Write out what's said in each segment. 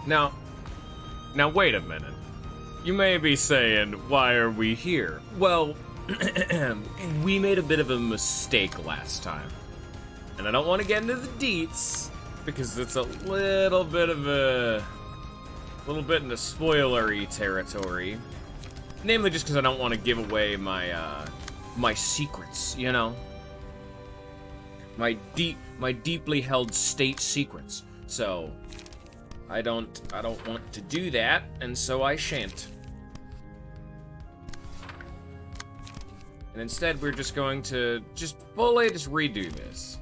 Now, wait a minute. You may be saying, why are we here? Well, we made a bit of a mistake last time. And I don't want to get into the deets, because it's a little bit in the spoilery territory. Namely just because I don't want to give away my, my secrets, you know? My deeply held state secrets. So, I don't want to do that, and so I shan't. And instead, we're just going to fully redo this.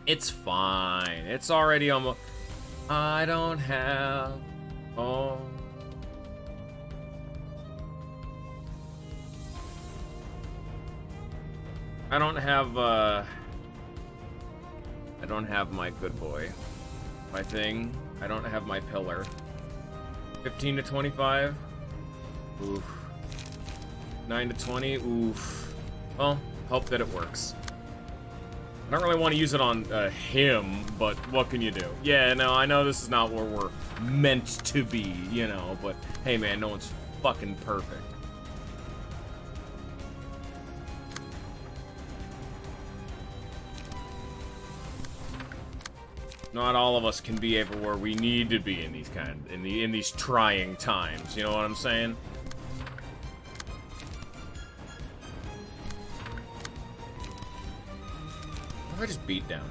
It's fine. It's already almost... I don't have... Oh... I don't have my good boy. My thing. I don't have my pillar. 15 to 25? Oof. 9 to 20? Oof. Well, hope that it works. I don't really want to use it on him, but what can you do? Yeah, no, I know this is not where we're meant to be, you know, but hey man, no one's fucking perfect. Not all of us can be everywhere we need to be in these in these trying times. You know what I'm saying? What if I just beat down?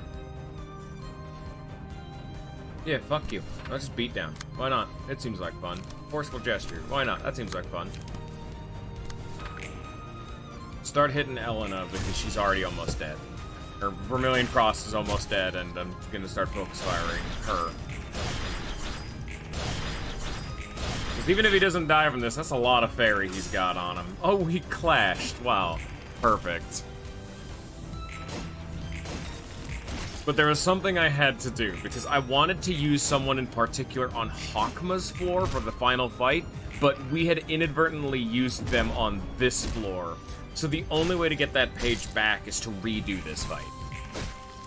Yeah, fuck you. I'll just beat down. Why not? It seems like fun. Forceful gesture. Why not? That seems like fun. Start hitting Elena because she's already almost dead. Her Vermilion Cross is almost dead, and I'm gonna start focus firing her. Because even if he doesn't die from this, that's a lot of fairy he's got on him. Oh, he clashed. Wow. Perfect. But there was something I had to do, because I wanted to use someone in particular on Hakma's floor for the final fight, but we had inadvertently used them on this floor. So the only way to get that page back is to redo this fight.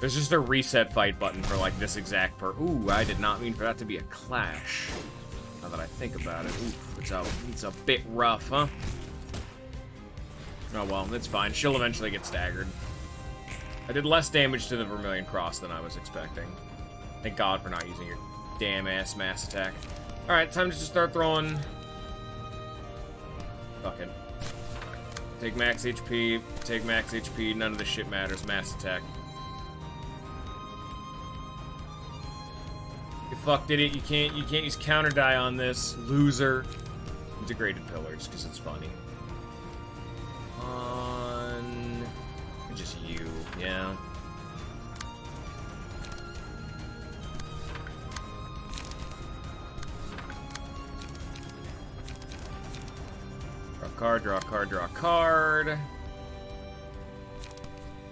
There's just a reset fight button for, like, this exact Ooh, I did not mean for that to be a clash. Now that I think about it. Ooh, it's a bit rough, huh? Oh well, it's fine. She'll eventually get staggered. I did less damage to the Vermilion Cross than I was expecting. Thank God for not using your damn-ass mass attack. Alright, time to just start throwing... Fuck it. Take max HP, none of this shit matters, mass attack. You fucked it, you can't use counter die on this, loser. Integrated pillars, because it's funny. On... just you, yeah. Draw a card, draw a card, draw a card.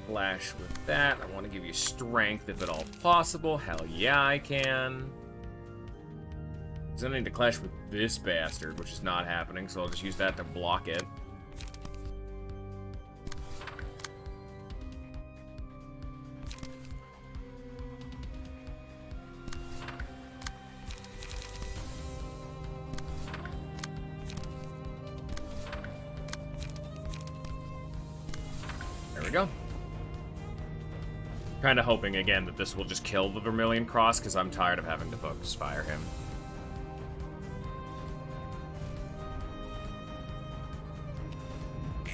Flash with that. I want to give you strength if at all possible. Hell yeah, I can. I need to clash with this bastard, which is not happening, so I'll just use that to block it. There we go. Kind of hoping again that this will just kill the Vermilion Cross, because I'm tired of having to focus fire him.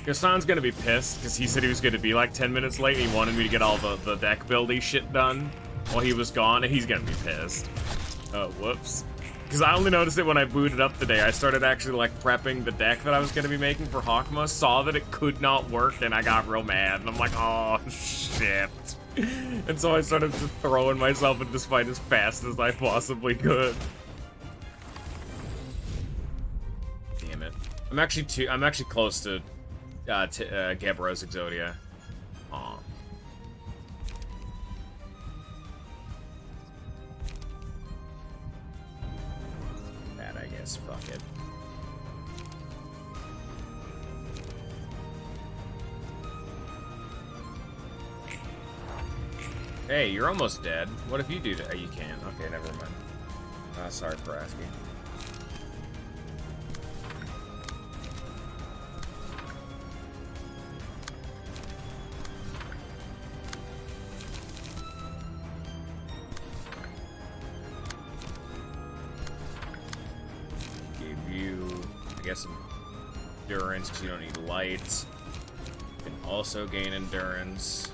Gassan's gonna be pissed, because he said he was gonna be like 10 minutes late, and he wanted me to get all the deck building shit done while he was gone, and he's gonna be pissed. Oh, whoops. Because I only noticed it when I booted up today. I started actually, like, prepping the deck that I was gonna be making for Hakma, saw that it could not work, and I got real mad, and I'm like, oh, shit. And so I started just throwing myself into this fight as fast as I possibly could. Damn it. I'm actually close to Gebro's Exodia. Aw. That, I guess. Fuck it. Hey, you're almost dead. What if you do that? Oh, you can. Okay, never mind. Sorry for asking. Give you, I guess, endurance because you don't need lights. You can also gain endurance.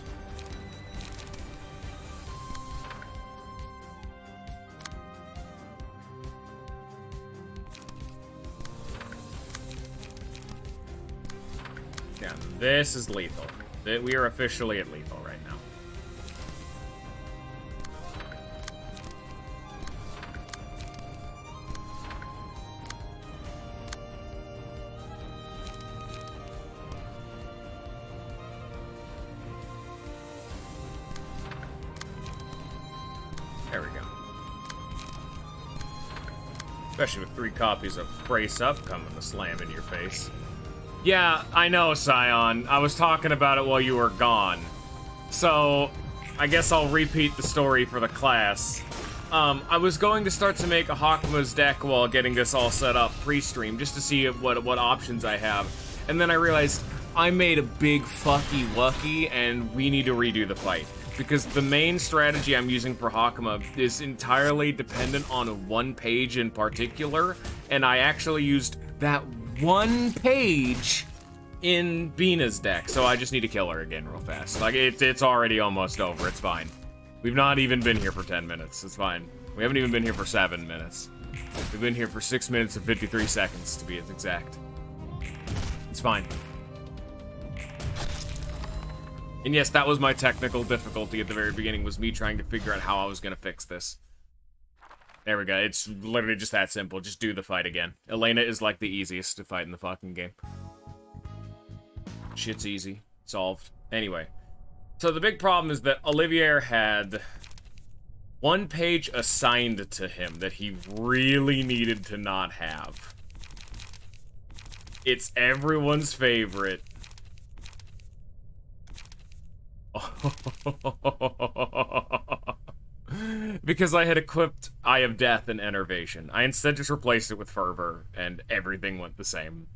Yeah, this is lethal. We are officially at lethal right now. There we go. Especially with 3 copies of Brace Up coming to slam in your face. Yeah, I know, Scion. I was talking about it while you were gone. So, I guess I'll repeat the story for the class. I was going to start to make a Hawkma's deck while getting this all set up pre-stream, just to see what options I have. And then I realized I made a big fucky wucky, and we need to redo the fight. Because the main strategy I'm using for Hawkma is entirely dependent on one page in particular, and I actually used that one page in Bina's deck, so I just need to kill her again real fast. Like, it's already almost over, it's fine. We've not even been here for 10 minutes, it's fine. We haven't even been here for 7 minutes. We've been here for 6 minutes and 53 seconds, to be exact. It's fine. And yes, that was my technical difficulty at the very beginning, was me trying to figure out how I was gonna fix this. There we go. It's literally just that simple. Just do the fight again. Elena is like the easiest to fight in the fucking game. Shit's easy. Solved. Anyway. So the big problem is that Olivier had one page assigned to him that he really needed to not have. It's everyone's favorite. Because I had equipped Eye of Death and Enervation. I instead just replaced it with Fervor, and everything went the same.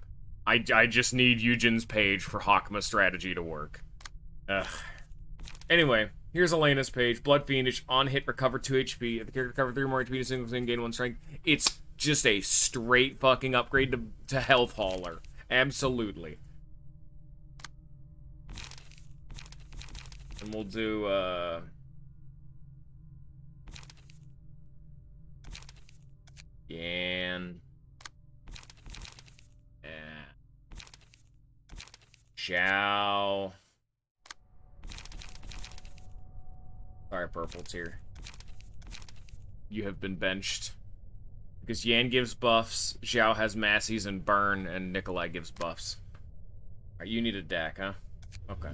I just need Eugen's page for Hawkma strategy to work. Ugh. Anyway, here's Elena's page. Blood Fiendish, on hit, recover 2 HP. If the character recover 3 or more HP, single thing, gain 1 strength. It's just a straight fucking upgrade to Health Hauler. Absolutely. And we'll do, Yan. Zhao. Sorry, Purple Tear. You have been benched. Because Yan gives buffs, Zhao has Massies and Burn, and Nikolai gives buffs. Alright, you need a deck, huh? Okay.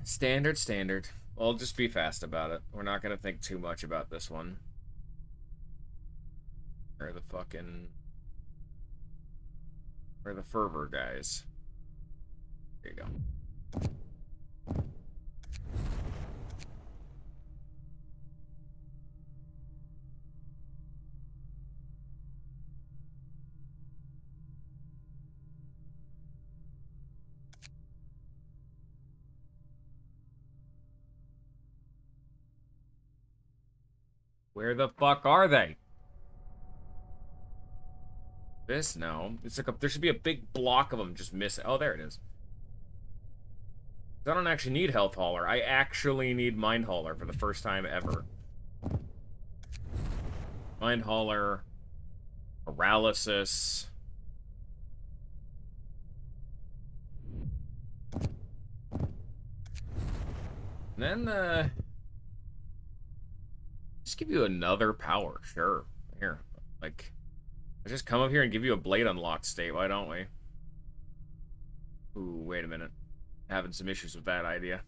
Standard. Well, just be fast about it. We're not gonna think too much about this one. Where the Fervor guys? There you go. Where the fuck are they? This? No. It's like there should be a big block of them just missing. Oh, there it is. I don't actually need Health Hauler. I actually need Mind Hauler for the first time ever. Mind Hauler. Paralysis. And then, just give you another power, sure. Here, like, let's just come up here and give you a Blade Unlocked state, why don't we? Ooh, wait a minute. Having some issues with that idea.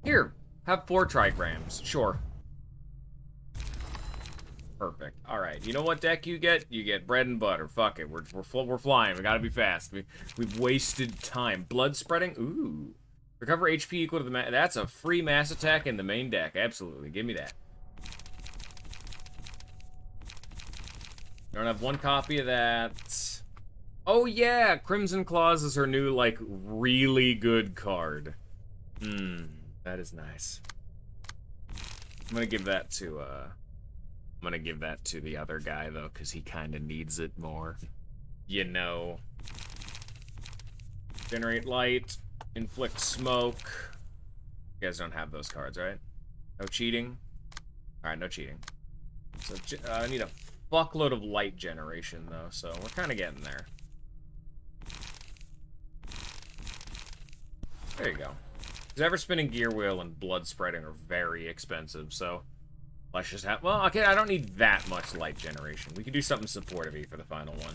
Here, have 4 trigrams, sure. Perfect. All right. You know what deck you get? You get bread and butter. Fuck it. We're flying. We gotta be fast. We've wasted time. Blood spreading. Ooh. Recover HP equal to the that's a free mass attack in the main deck. Absolutely. Give me that. I don't have one copy of that. Oh yeah, Crimson Claws is her new like really good card. That is nice. I'm gonna give that to the other guy, though, because he kind of needs it more. You know. Generate light. Inflict smoke. You guys don't have those cards, right? No cheating? Alright, no cheating. So, I need a fuckload of light generation, though, so we're kind of getting there. There you go. Because Ever-Spinning Gear Wheel and Blood Spreading are very expensive, so... Let's just have... Well, okay, I don't need that much light generation. We can do something supportive for the final one.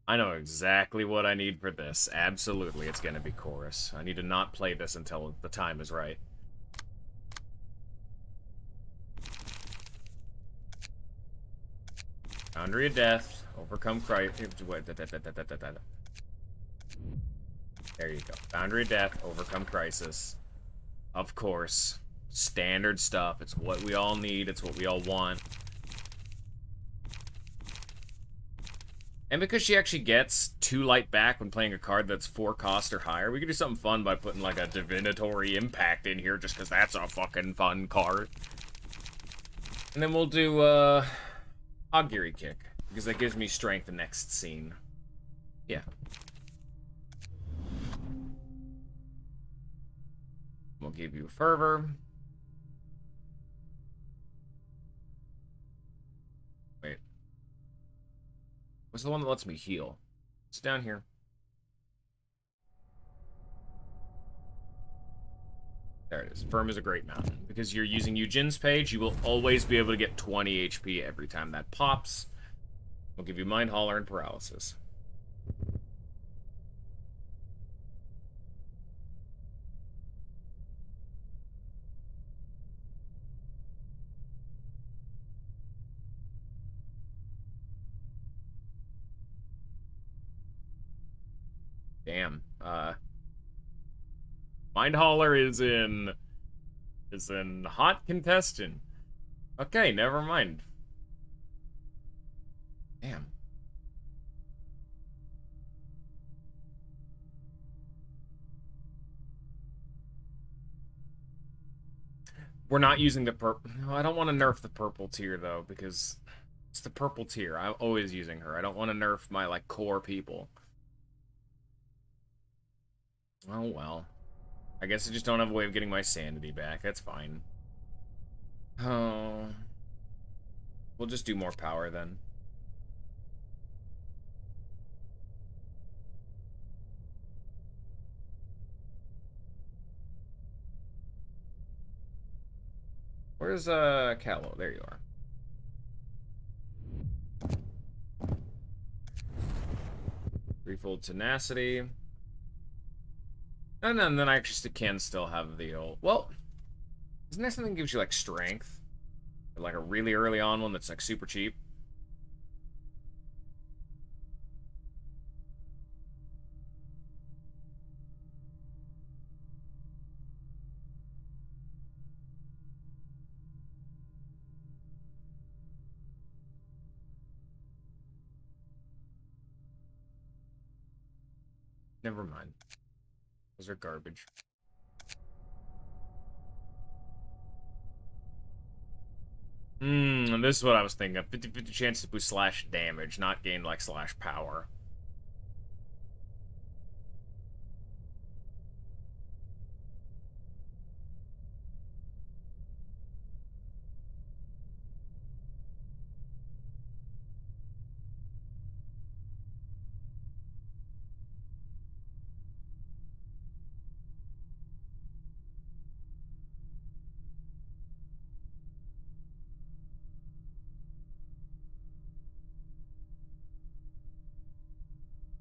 I know exactly what I need for this. Absolutely, it's gonna be Chorus. I need to not play this until the time is right. Foundry of Death. Overcome Crisis. There you go. Foundry of Death, Overcome Crisis. Of course. Standard stuff. It's what we all need. It's what we all want. And because she actually gets 2 light back when playing a card that's 4 cost or higher, we could do something fun by putting like a Divinatory Impact in here just because that's a fucking fun card. And then we'll do Augury Kick, because that gives me strength the next scene. Yeah. We'll give you Fervor. Wait. What's the one that lets me heal? It's down here. There it is. Firm is a great mountain. Because you're using Eugen's page, you will always be able to get 20 HP every time that pops. We'll give you Mind Hauler and Paralysis. Damn. Mind Hauler is in hot contestant. Okay, never mind. Damn. We're not using the purple. No, I don't want to nerf the purple tier though, because it's the purple tier. I'm always using her. I don't want to nerf my like core people. Oh well. I guess I just don't have a way of getting my sanity back. That's fine. Oh. We'll just do more power then. Where's Callow? There you are. Threefold Tenacity. And then I actually can still have the old... Well, isn't there something that gives you, like, strength? Or, like, a really early on one that's, like, super cheap? Never mind. Those are garbage. This is what I was thinking of. 50-50 chance to boost slash damage, not gain, like, slash power.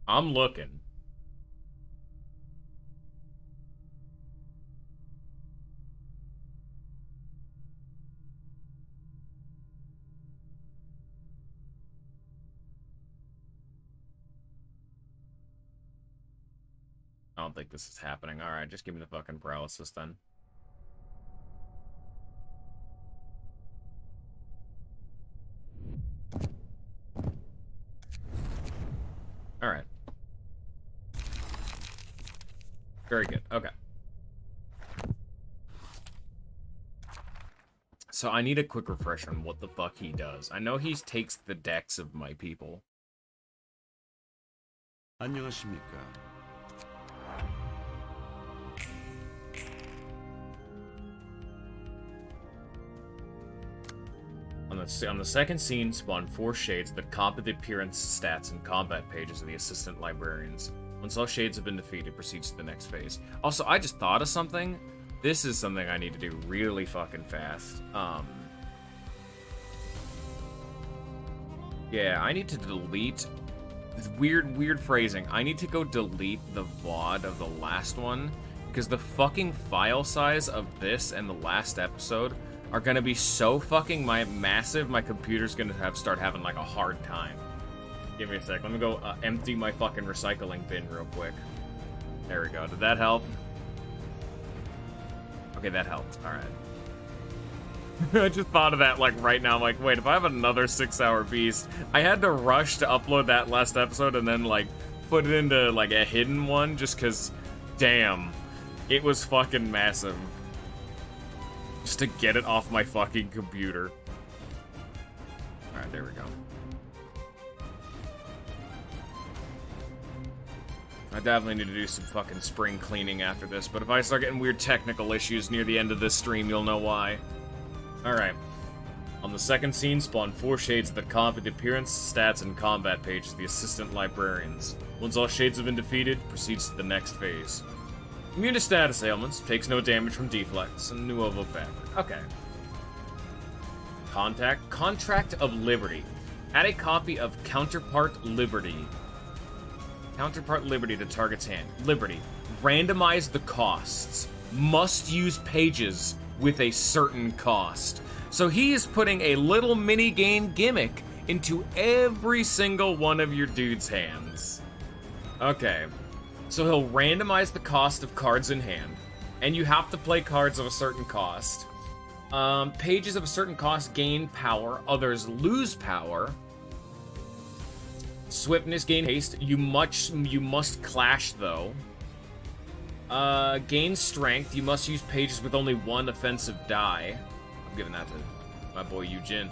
I'm looking. don't think this is happening. Alright, just give me the fucking paralysis then. Alright. Very good. Okay. So I need a quick refresh on what the fuck he does. I know he takes the decks of my people. 안녕하십니까. On the second scene, spawn 4 shades that copy the appearance, stats, and combat pages of the assistant librarians. Once all shades have been defeated, proceeds to the next phase. Also, I just thought of something. This is something I need to do really fucking fast. Yeah, I need to delete... Weird phrasing. I need to go delete the VOD of the last one, because the fucking file size of this and the last episode are gonna be so fucking massive, my computer's gonna start having, like, a hard time. Give me a sec. Let me go empty my fucking recycling bin real quick. There we go. Did that help? Okay, that helped. Alright. I just thought of that, like, right now. I'm like, wait, if I have another 6-hour beast, I had to rush to upload that last episode and then, like, put it into, like, a hidden one just because, damn, it was fucking massive. Just to get it off my fucking computer. Alright, there we go. I definitely need to do some fucking spring cleaning after this, but if I start getting weird technical issues near the end of this stream, you'll know why. Alright. On the second scene, spawn 4 shades that copy the appearance, stats, and combat pages of the assistant librarians. Once all shades have been defeated, proceeds to the next phase. Immune to status ailments, takes no damage from deflects, and Nuovo fabric. Okay. Contract of Liberty. Add a copy of Counterpart Liberty. Counterpart Liberty to target's hand. Liberty. Randomize the costs. Must use pages with a certain cost. So he is putting a little mini-game gimmick into every single one of your dude's hands. Okay. So he'll randomize the cost of cards in hand. And you have to play cards of a certain cost. Pages of a certain cost gain power. Others lose power. Swiftness, gain haste. You must clash, though. Gain strength. You must use pages with only 1 offensive die. I'm giving that to my boy Eugene.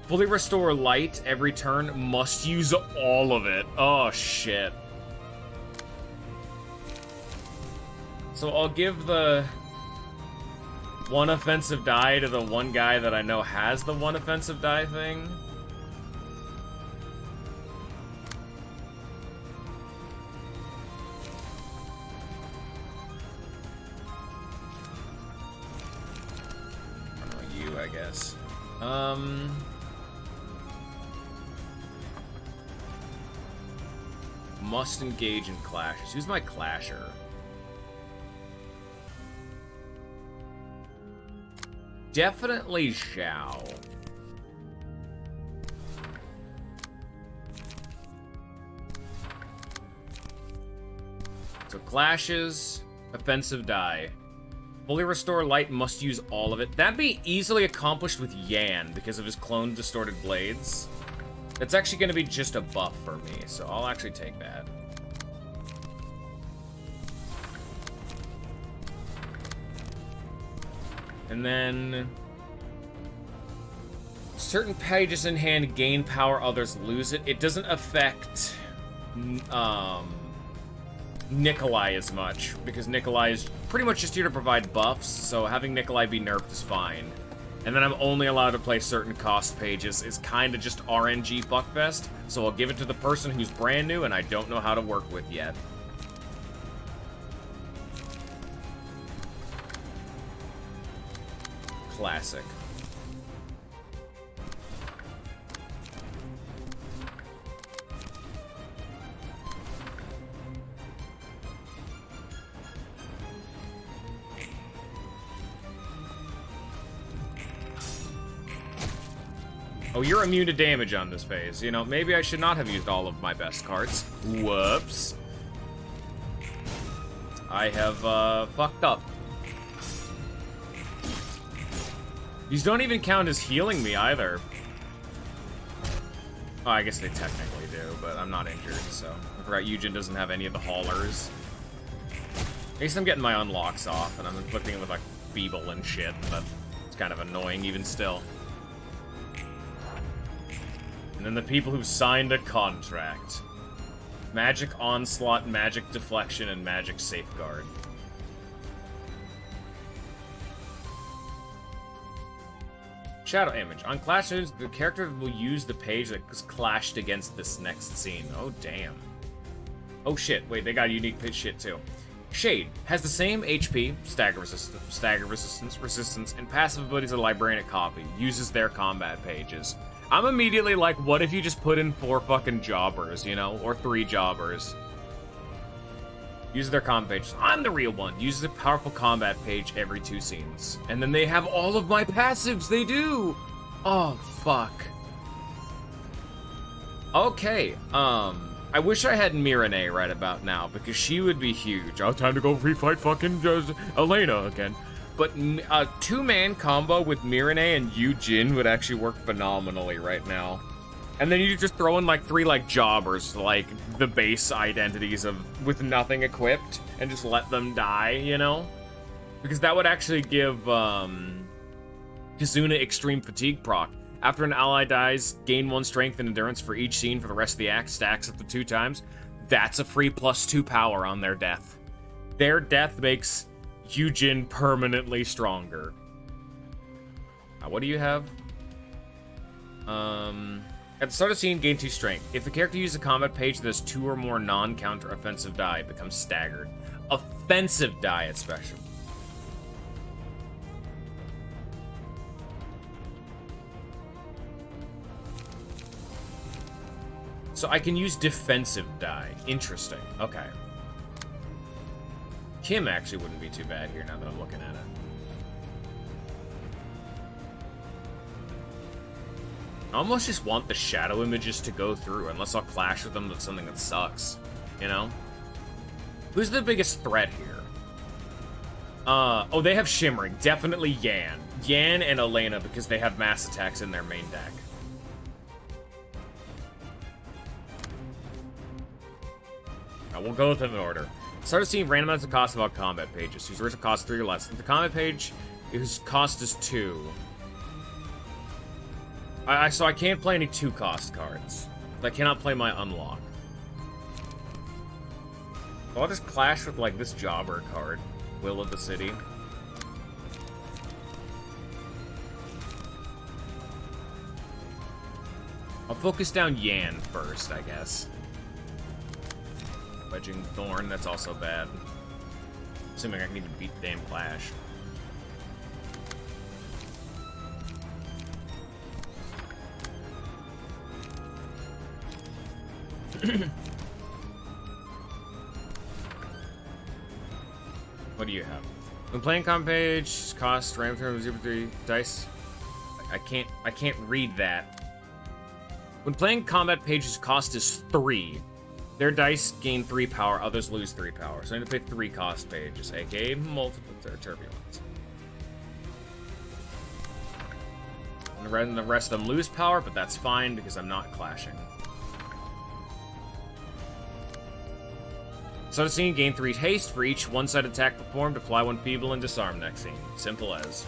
Fully restore light every turn. Must use all of it. Oh, shit. So I'll give the 1 offensive die to the one guy that I know has the 1 offensive die thing. I guess. Must engage in clashes. Who's my clasher? Definitely Zhao. So clashes, offensive die. Fully restore light, must use all of it. That'd be easily accomplished with Yan because of his clone distorted blades. That's actually going to be just a buff for me, so I'll actually take that. And then certain pages in hand gain power, others lose it. It doesn't affect Nikolai as much, because Nikolai is pretty much just here to provide buffs, so having Nikolai be nerfed is fine. And then I'm only allowed to play certain cost pages is kind of just RNG fuckfest, so I'll give it to the person who's brand new and I don't know how to work with yet. Classic. Oh, you're immune to damage on this phase. You know, maybe I should not have used all of my best cards. Whoops. I have, fucked up. These don't even count as healing me, either. Oh, I guess they technically do, but I'm not injured, so... I forgot Yujin doesn't have any of the haulers. At least I'm getting my unlocks off, and I'm inflicting it with, like, feeble and shit, but it's kind of annoying even still. And then the people who signed a contract. Magic Onslaught, Magic Deflection, and Magic Safeguard. Shadow image. On Clash News, the character will use the page that was clashed against this next scene. Oh, damn. Oh, shit. Wait, they got unique shit, too. Shade has the same HP, stagger resistance, and passive abilities of Librarian copy. Uses their combat pages. I'm immediately like, what if you just put in 4 fucking jobbers, you know? Or 3 jobbers. Use their combat pages. I'm the real one. Use the powerful combat page every 2 scenes. And then they have all of my passives. They do. Oh, fuck. Okay, I wish I had Mirane right about now, because she would be huge. Oh, time to go refight fucking Elena again. But a 2-man combo with Mirane and Yujin would actually work phenomenally right now. And then you just throw in like 3 like jobbers, like the base identities of with nothing equipped, and just let them die, you know? Because that would actually give Kizuna extreme fatigue proc. After an ally dies, gain 1 strength and endurance for each scene for the rest of the act, stacks up to 2 times. That's a free +2 power on their death. Their death makes Yujin permanently stronger. What do you have? At the start of the scene, gain 2 strength. If the character uses a combat page that has 2 or more non-counter offensive die, it becomes staggered. Offensive die, especially. So I can use defensive die. Interesting. Okay. Kim actually wouldn't be too bad here now that I'm looking at it. I almost just want the shadow images to go through, unless I'll clash with them with something that sucks, you know? Who's the biggest threat here? Oh, they have Shimmering. Definitely Yan. Yan and Elena, because they have mass attacks in their main deck. We'll go with them in order. Started seeing random amounts of cost about combat pages, whose original cost 3 or less. If the combat page, whose cost is 2. So I can't play any 2-cost cards. I cannot play my unlock. So I'll just clash with, like, this jobber card. Will of the City. I'll focus down Yan first, I guess. Wedging Thorn, that's also bad. Assuming I can even beat the damn Clash. What do you have? When playing comp page, cost random term 0.3 dice. I can't read that. When playing combat pages, cost is 3. Their dice gain 3 power, others lose 3 power. So I need to play 3 cost pages, aka multiple turbulence. And the rest of them lose power, but that's fine because I'm not clashing. Start scene, gain 3 haste for each one-sided attack performed, apply 1 feeble and disarm next scene. Simple as.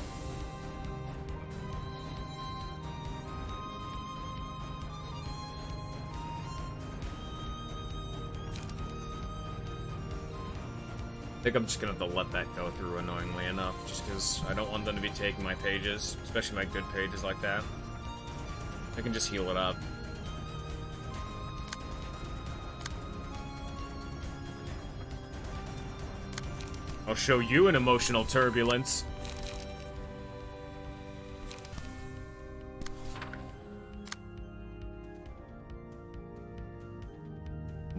I think I'm just gonna have to let that go through annoyingly enough, just because I don't want them to be taking my pages, especially my good pages like that. I can just heal it up. I'll show you an emotional turbulence.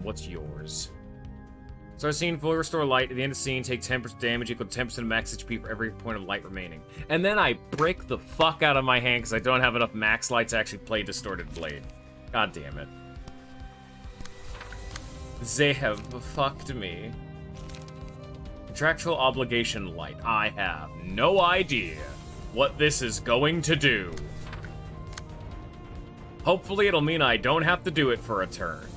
What's yours? Start scene, fully restore light. At the end of the scene, take 10% damage equal to 10% of max HP for every point of light remaining. And then I break the fuck out of my hand because I don't have enough max light to actually play Distorted Blade. God damn it. They have fucked me. Contractual obligation light. I have no idea what this is going to do. Hopefully it'll mean I don't have to do it for a turn.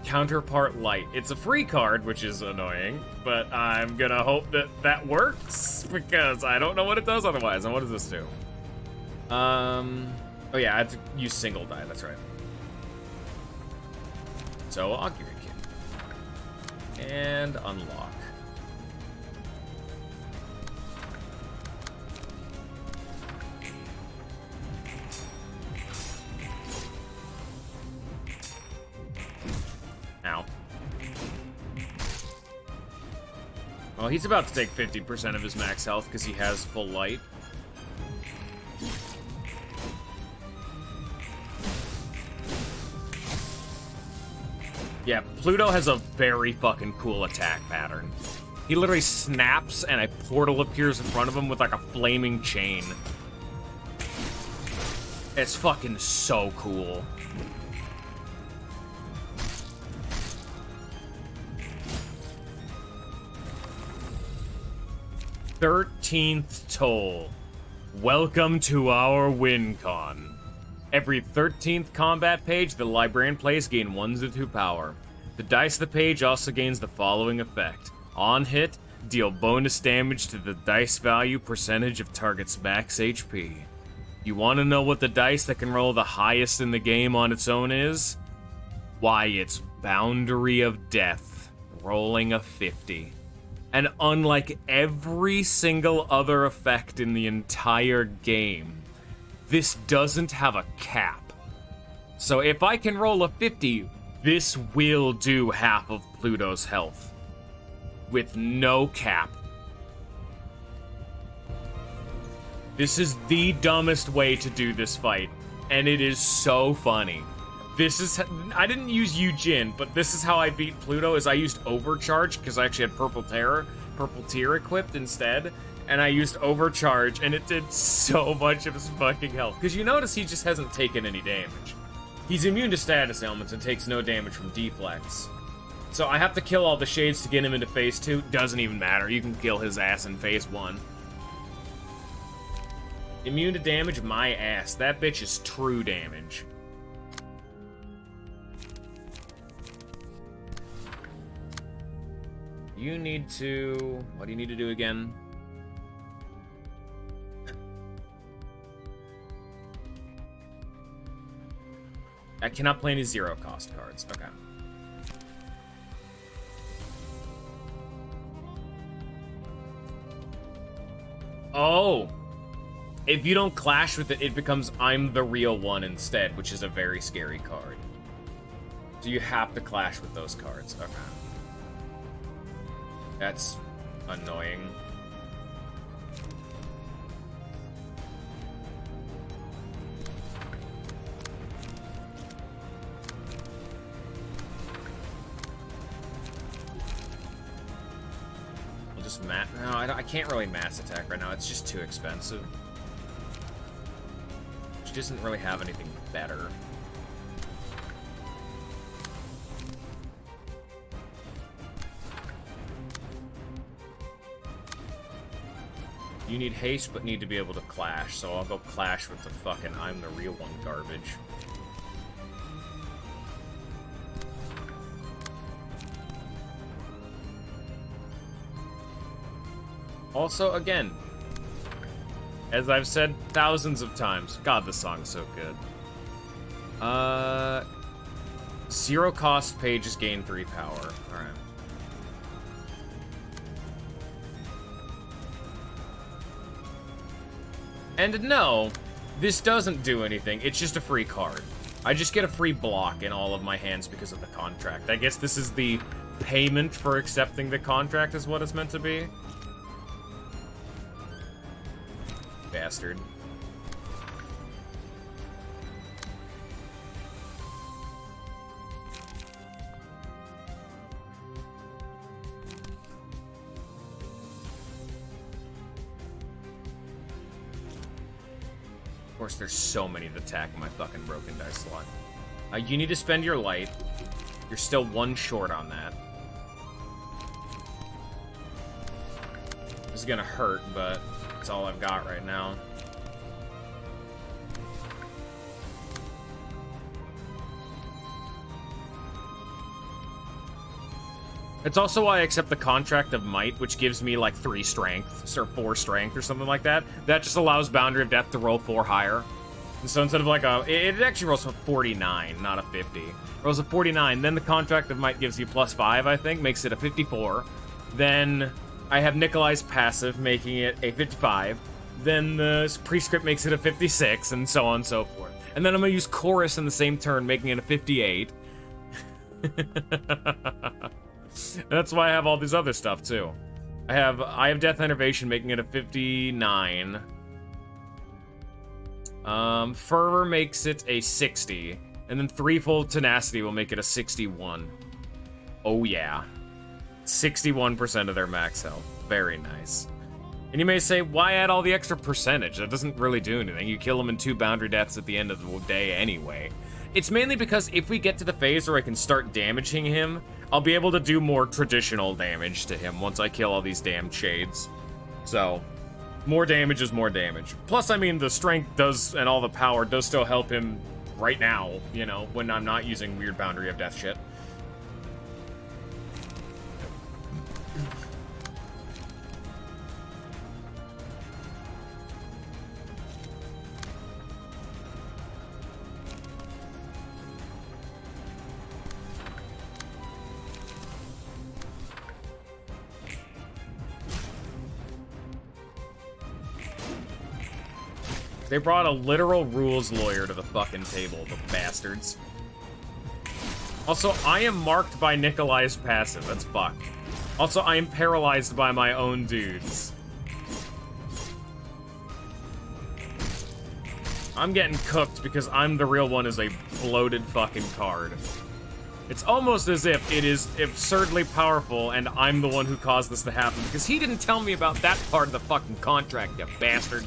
Counterpart light. It's a free card, which is annoying, but I'm gonna hope that that works, because I don't know what it does otherwise. And what does this do? Oh yeah, I have to use single die, that's right. So I'll give you a kid. And unlock. Ow. Well, he's about to take 50% of his max health because he has full light. Yeah, Pluto has a very fucking cool attack pattern. He literally snaps and a portal appears in front of him with like a flaming chain. It's fucking so cool. "13th Toll. Welcome to our WinCon. Every 13th combat page the librarian plays gain 1/2 power. The dice of the page also gains the following effect. On hit, deal bonus damage to the dice value percentage of target's max HP. You want to know what the dice that can roll the highest in the game on its own is? Why, it's Boundary of Death, rolling a 50. And unlike every single other effect in the entire game, this doesn't have a cap. So if I can roll a 50, this will do half of Pluto's health. With no cap. This is the dumbest way to do this fight, and it is so funny. I didn't use Yujin, but this is how I beat Pluto, is I used Overcharge, because I actually had Purple Tear equipped instead. And I used Overcharge, and it did so much of his fucking health. Because you notice he just hasn't taken any damage. He's immune to status ailments and takes no damage from deflects. So I have to kill all the shades to get him into phase 2. Doesn't even matter. You can kill his ass in phase 1. Immune to damage? My ass. That bitch is true damage. You need to... What do you need to do again? I cannot play any zero-cost cards. Okay. Oh! If you don't clash with it, it becomes I'm the Real One instead, which is a very scary card. So you have to clash with those cards. Okay. That's annoying. No, I can't really mass attack right now. It's just too expensive. She doesn't really have anything better. You need haste, but need to be able to clash, so I'll go clash with the fucking I'm the Real One garbage. Also, again, as I've said thousands of times, God, this song's so good. Zero cost pages gain 3 power. Alright. And no, this doesn't do anything. It's just a free card. I just get a free block in all of my hands because of the contract. I guess this is the payment for accepting the contract is what it's meant to be. Bastard. Of course, there's so many that attack my fucking broken dice slot. You need to spend your light. You're still 1 short on that. This is gonna hurt, but it's all I've got right now. It's also why I accept the Contract of Might, which gives me like 3 strength, or 4 strength, or something like that. That just allows Boundary of Death to roll 4 higher. And so instead of like a... It actually rolls a 49, not a 50. Rolls a 49, then the Contract of Might gives you +5, I think, makes it a 54. Then I have Nikolai's passive, making it a 55. Then the Prescript makes it a 56, and so on and so forth. And then I'm gonna use Chorus in the same turn, making it a 58. That's why I have all this other stuff, too. I have Death Enervation, making it a 59. Fervor makes it a 60. And then Threefold Tenacity will make it a 61. Oh, yeah. 61% of their max health. Very nice. And you may say, why add all the extra percentage? That doesn't really do anything. You kill them in 2 boundary deaths at the end of the day anyway. It's mainly because if we get to the phase where I can start damaging him, I'll be able to do more traditional damage to him once I kill all these damn shades. So, more damage is more damage. Plus, I mean, the strength does, and all the power does still help him right now, you know, when I'm not using weird Boundary of Death shit. They brought a literal rules lawyer to the fucking table, the bastards. Also, I am marked by Nikolai's passive. That's fucked. Also, I am paralyzed by my own dudes. I'm getting cooked because I'm the real one as a bloated fucking card. It's almost as if it is absurdly powerful and I'm the one who caused this to happen because he didn't tell me about that part of the fucking contract, you bastard.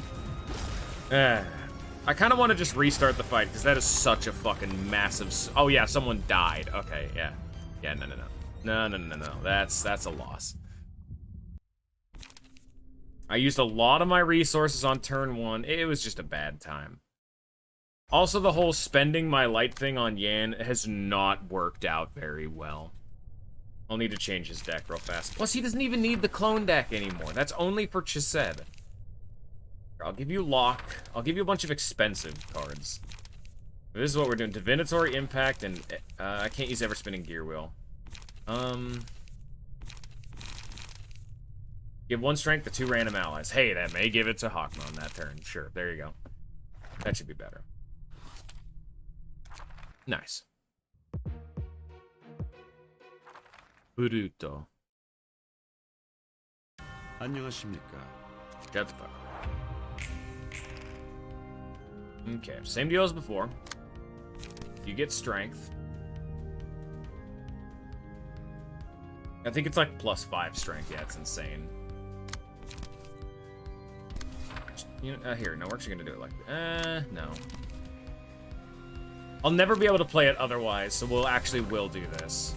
I kind of want to just restart the fight, because that is such a fucking massive... Oh, yeah, someone died. Okay, yeah. Yeah, no. No. That's a loss. I used a lot of my resources on turn 1. It was just a bad time. Also, the whole spending my light thing on Yan has not worked out very well. I'll need to change his deck real fast. Plus, he doesn't even need the clone deck anymore. That's only for Chesed. I'll give you Lock. I'll give you a bunch of expensive cards. This is what we're doing. Divinatory Impact, and I can't use Ever Spinning Gear Wheel. Give 1 strength to 2 random allies. Hey, that may give it to Hawkmo on that turn. Sure, there you go. That should be better. Nice. Bruto. 안녕하십니까. Get the fuck. Okay, same deal as before. You get strength. I think it's like +5 strength. Yeah, it's insane. You know, here, no, we're actually gonna do it like, no. I'll never be able to play it otherwise, so will do this.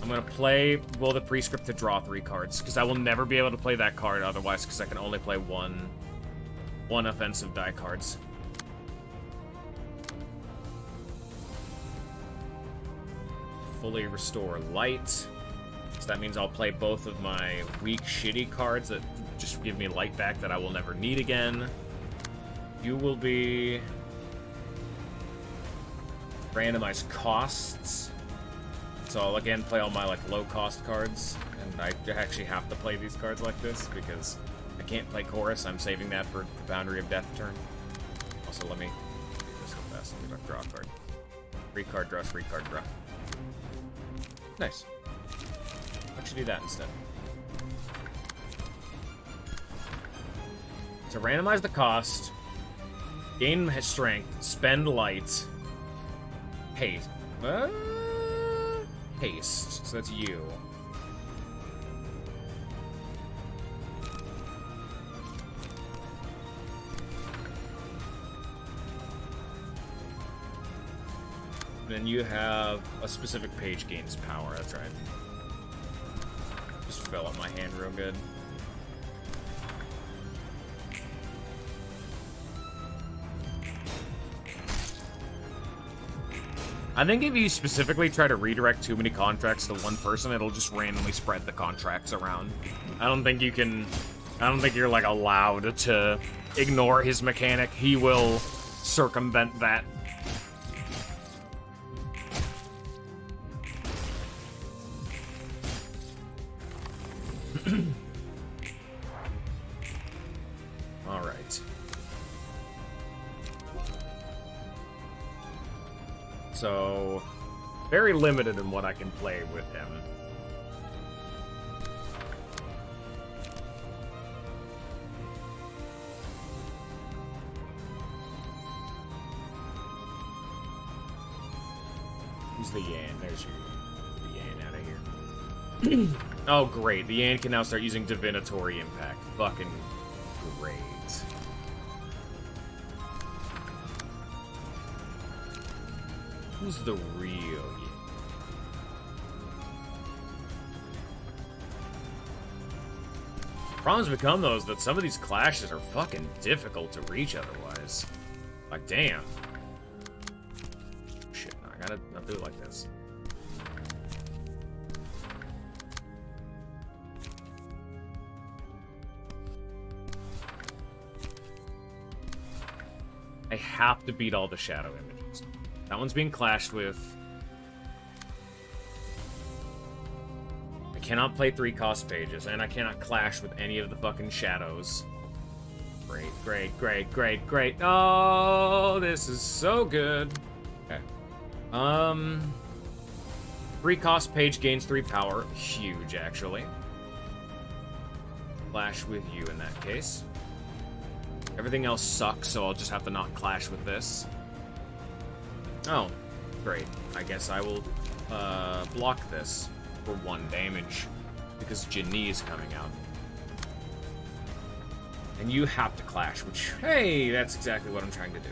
I'm gonna play Will the Prescript to draw 3 cards, because I will never be able to play that card otherwise, because I can only play one offensive die cards. Fully restore light. So that means I'll play both of my weak, shitty cards that just give me light back that I will never need again. You will be... randomized costs. So I'll again play all my like low-cost cards. And I actually have to play these cards like this because I can't play Chorus. I'm saving that for the Boundary of Death turn. Also, let me do this real fast. Let me draw a card. 3 card draw, 3 card draw. Nice. I should do that instead. So randomize the cost, gain strength, spend light, haste. Haste. So that's you. Then you have a specific page gains power, that's right. Just fill up my hand real good. I think if you specifically try to redirect too many contracts to one person, it'll just randomly spread the contracts around. I don't think you can... I don't think you're, like, allowed to ignore his mechanic. He will circumvent that. All right. So, very limited in what I can play with him. Who's the Yan? There's the Yan out of here. Oh, great. The Yan can now start using Divinatory Impact. Fucking great. Who's the real Yan? Problems become, though, is that some of these clashes are fucking difficult to reach otherwise. Like, damn. Shit, no, I gotta not do it like this. I have to beat all the shadow images. That one's being clashed with. I cannot play 3 cost pages, and I cannot clash with any of the fucking shadows. Great, great, great, great, great. Oh, this is so good. Okay. 3 cost page gains 3 power. Huge, actually. Clash with you in that case. Everything else sucks, so I'll just have to not clash with this. Oh, great. I guess I will block this for 1 damage because Jinni is coming out. And you have to clash, which, hey, that's exactly what I'm trying to do.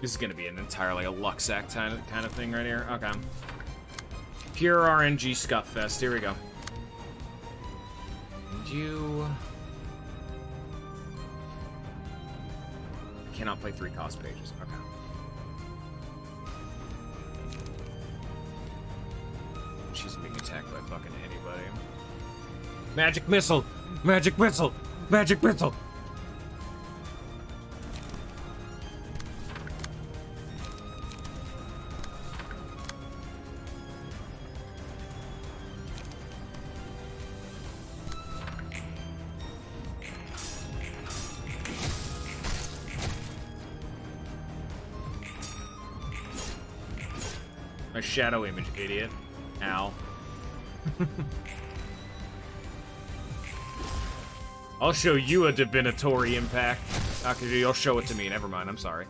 This is going to be an entirely a Luxac kind of thing right here. Okay. Pure RNG Scuffest. Here we go. And you... cannot play 3 cost pages. Okay. She's being attacked by fucking anybody. Magic missile! Magic missile! Magic missile! A shadow image, idiot. Ow. I'll show you a divinatory impact. Okay, you'll show it to me. Never mind, I'm sorry.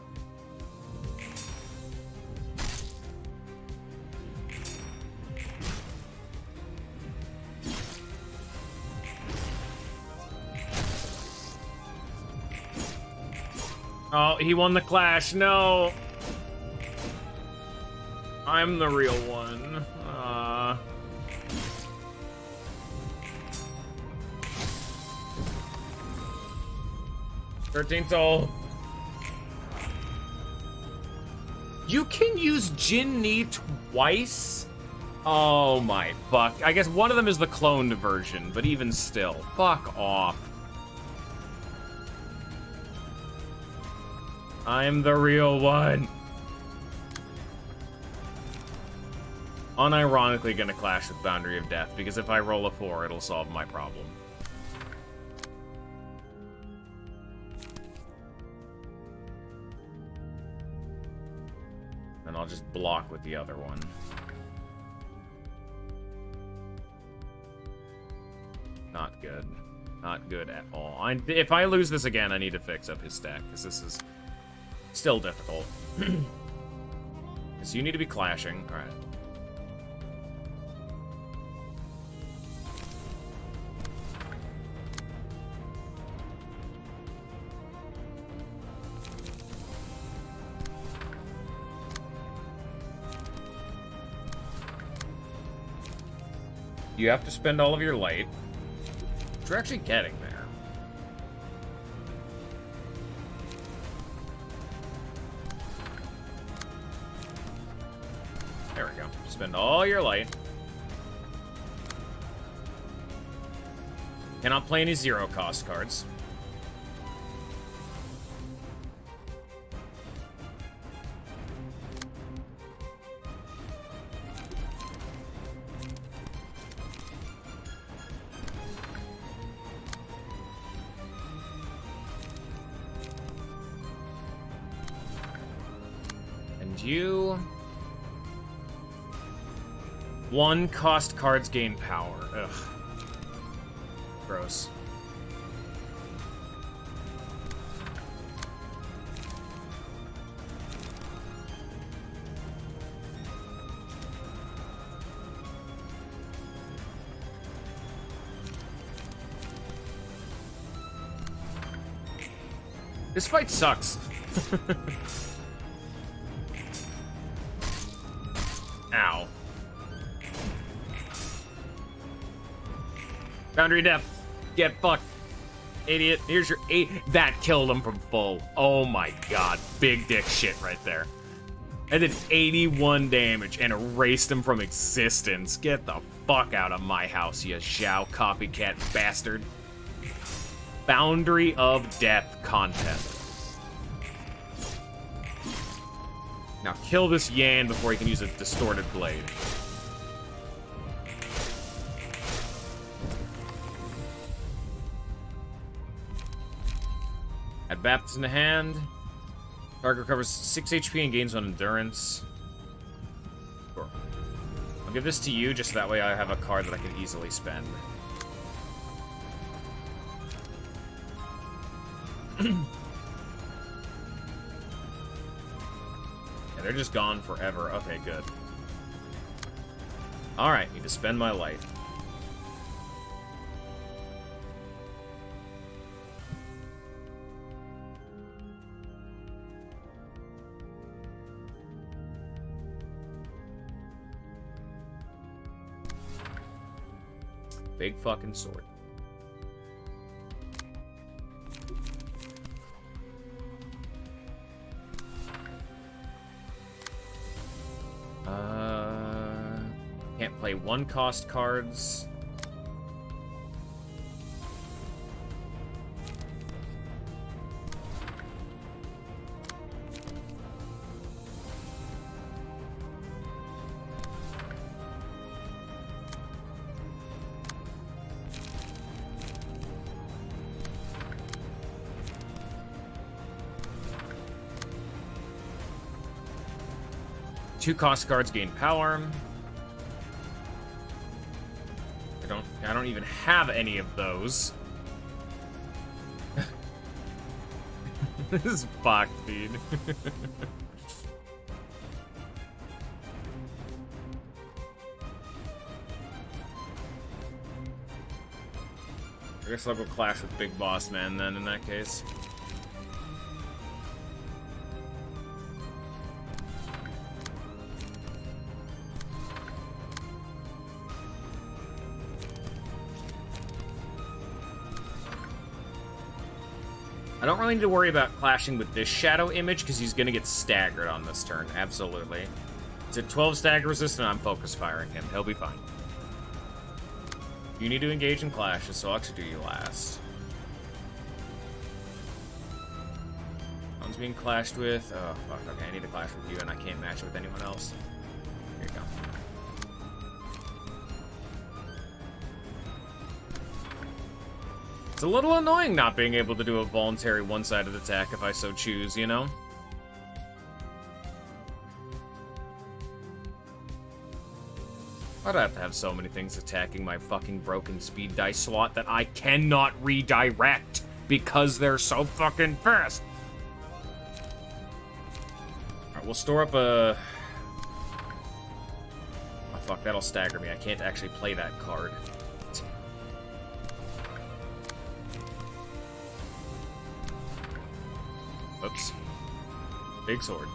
Oh, he won the clash. No. I'm the real one. 13th soul. You can use Jinni twice? Oh my fuck. I guess one of them is the cloned version, but even still. Fuck off. I'm the real one. Unironically gonna clash with Boundary of Death, because if I roll a 4, it'll solve my problem. And I'll just block with the other one. Not good. Not good at all. If I lose this again, I need to fix up his stack, because this is still difficult. So you need to be clashing. Alright. You have to spend all of your light. Which we're actually getting there. we go. Spend all your light. Cannot play any zero-cost cards. And you... 1 cost cards gain power. Ugh. Gross. This fight sucks. Ow. Boundary depth. Get fucked. Idiot. Here's your 8. That killed him from full. Oh my god. Big dick shit right there. I did 81 damage and erased him from existence. Get the fuck out of my house, you Zhao copycat bastard. Boundary of Death content. Now kill this Yan before he can use a distorted blade. Add Baptist in the hand. Target recovers 6 HP and gains 1 endurance. Sure. I'll give this to you, just that way I have a card that I can easily spend. Yeah, they're just gone forever. Okay, good. Alright, need to spend my life. Big fucking sword. Can't play 1 cost cards. Two cost cards gain power. I don't even have any of those. This is fucked, dude. I guess I'll go clash with Big Boss Man then in that case. I don't really need to worry about clashing with this Shadow Image, because he's going to get staggered on this turn, absolutely. It's at 12 stagger resistant, I'm focus firing him. He'll be fine. You need to engage in clashes, so I'll actually do you last. One's being clashed with. Oh, fuck, okay, I need to clash with you, and I can't match it with anyone else. Here you go. It's a little annoying not being able to do a voluntary one-sided attack if I so choose, you know? Why'd I have to have so many things attacking my fucking broken speed dice slot that I cannot redirect because they're so fucking fast? Alright, we'll store up a... Oh fuck, that'll stagger me. I can't actually play that card. Oops. Big sword.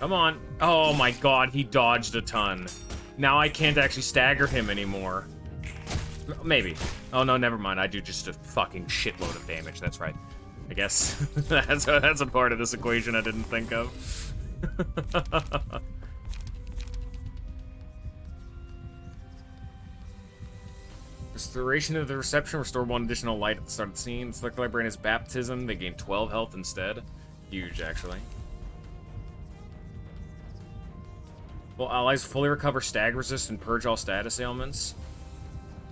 Come on. Oh my god, he dodged a ton. Now I can't actually stagger him anymore. Maybe. Oh no, never mind. I do just a fucking shitload of damage. That's right. I guess that's a part of this equation I didn't think of. Restoration of the reception. Restore 1 additional light at the start of the scene. Select librarian as baptism. They gain 12 health instead. Huge, actually. Well, allies fully recover stag resist and purge all status ailments.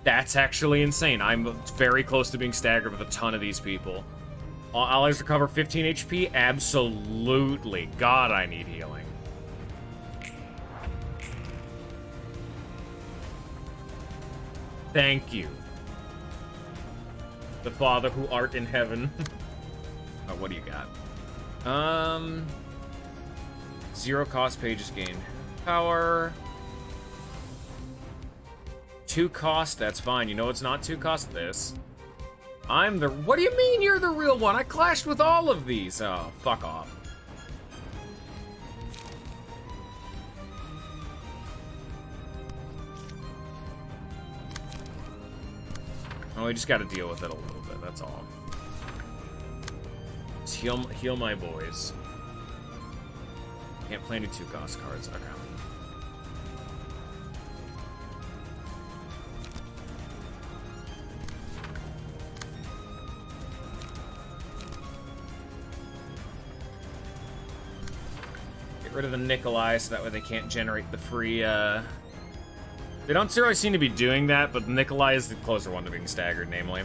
That's actually insane. I'm very close to being staggered with a ton of these people. All allies recover 15 HP? Absolutely. God, I need healing. Thank you. The Father who art in heaven. Oh, what do you got? 0 cost pages gained. Power. 2 cost, that's fine. You know it's not 2 cost this. I'm the... What do you mean you're the real one? I clashed with all of these. Oh, fuck off. Oh, we just gotta deal with it a little bit, that's all. Just heal my boys. Can't play any 2 cost cards. Okay. Get rid of the Nikolai so that way they can't generate the free, They don't really seem to be doing that, but Nikolai is the closer one to being staggered, namely.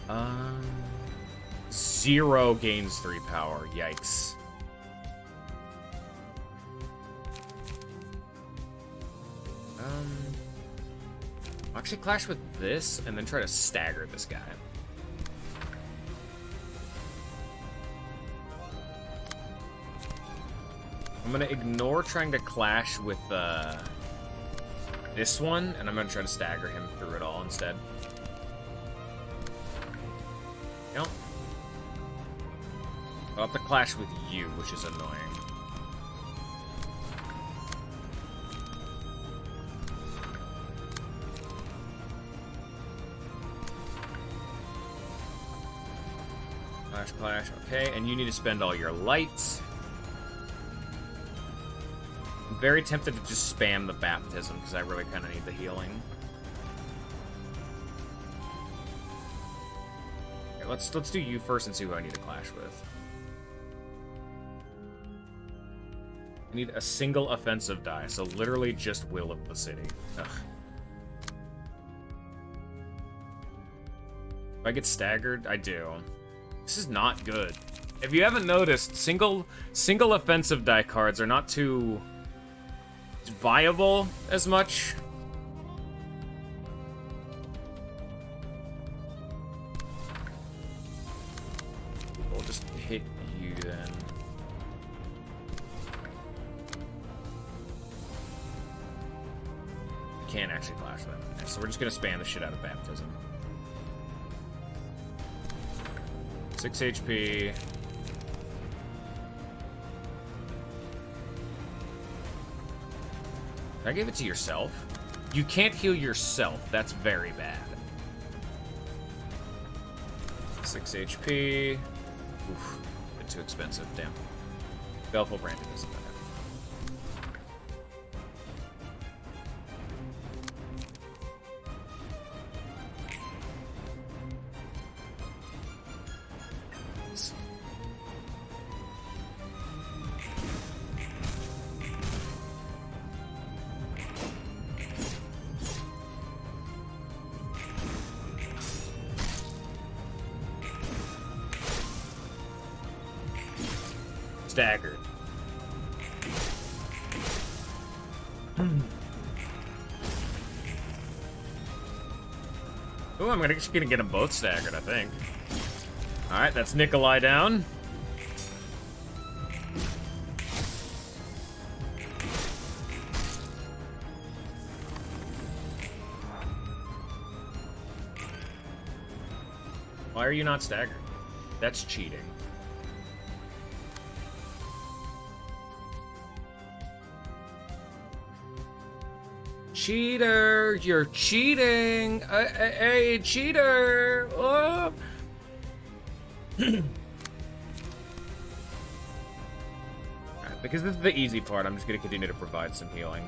Um... 0 gains 3 power. Yikes. I'll actually clash with this and then try to stagger this guy. I'm gonna ignore trying to clash with this one, and I'm gonna try to stagger him through it all instead. Nope. I'll have to clash with you, which is annoying. Clash, okay, and you need to spend all your lights. I'm very tempted to just spam the baptism, because I really kind of need the healing. Okay, let's do you first and see who I need to clash with. I need a single offensive die, so literally just Will of the City. Ugh. If I get staggered, I do. This is not good. If you haven't noticed, single offensive die cards are not too viable as much. We'll just hit you then. Can't actually clash them. So we're just gonna spam the shit out of baptism. 6 HP. I gave it to yourself? You can't heal yourself. That's very bad. 6 HP. Oof. A bit too expensive. Damn. Baleful Branding isn't better. Staggered. Ooh, I'm just gonna get them both staggered, I think. Alright, that's Nikolai down. Why are you not staggered? That's cheating. Cheater! You're cheating! Hey, cheater! Oh. Because this is the easy part, I'm just gonna continue to provide some healing.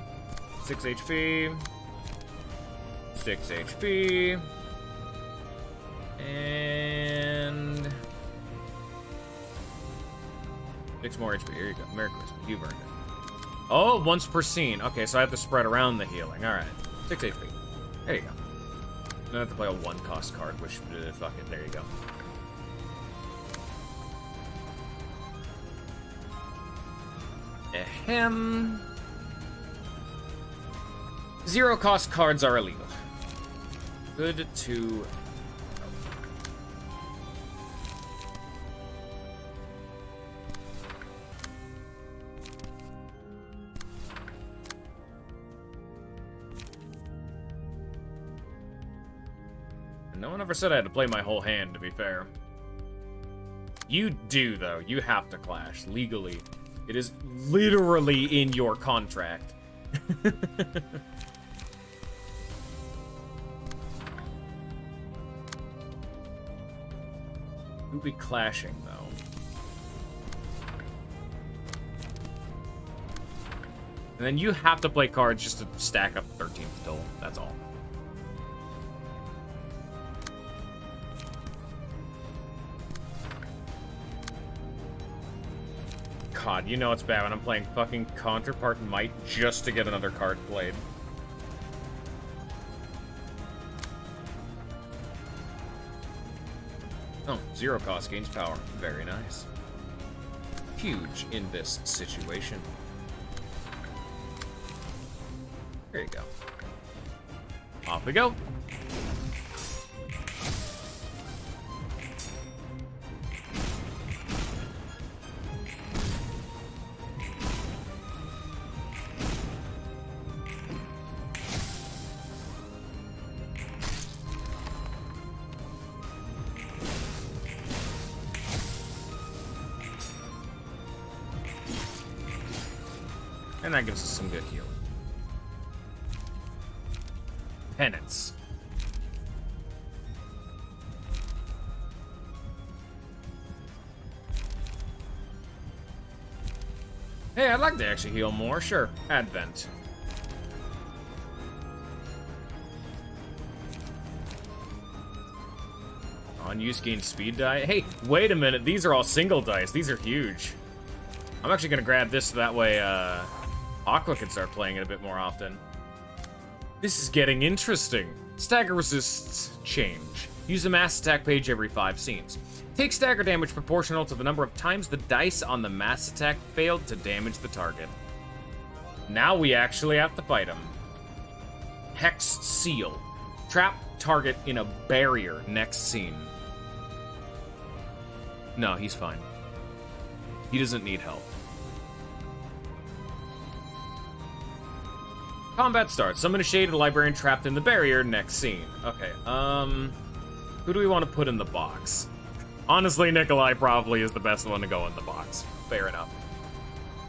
6 HP. 6 HP. And 6 more HP. Here you go. Merry Christmas. You've earned it. Oh, once per scene. Okay, so I have to spread around the healing. Alright. 6 HP. There you go. I have to play a 1-cost card, which, fuck it. There you go. Ahem. 0-cost cards are illegal. Good to... No one ever said I had to play my whole hand, to be fair. You do, though. You have to clash, legally. It is literally in your contract. Who'd be clashing, though? And then you have to play cards just to stack up 13th total. That's all. God, you know it's bad when I'm playing fucking Counterpart Might just to get another card played. Oh, 0-cost gains power. Very nice. Huge in this situation. There you go. Off we go. And that gives us some good heal. Penance. Hey, I'd like to actually heal more. Sure. Advent. Unused gain speed die. Hey, wait a minute. These are all single dice. These are huge. I'm actually going to grab this so that way, Aqua can start playing it a bit more often. This is getting interesting. Stagger resists change. Use the mass attack page every 5 scenes. Take stagger damage proportional to the number of times the dice on the mass attack failed to damage the target. Now we actually have to fight him. Hex Seal. Trap target in a barrier next scene. No, he's fine. He doesn't need help. Combat starts. Summon a shaded librarian trapped in the barrier next scene. Okay, who do we want to put in the box? Honestly, Nikolai probably is the best one to go in the box. Fair enough.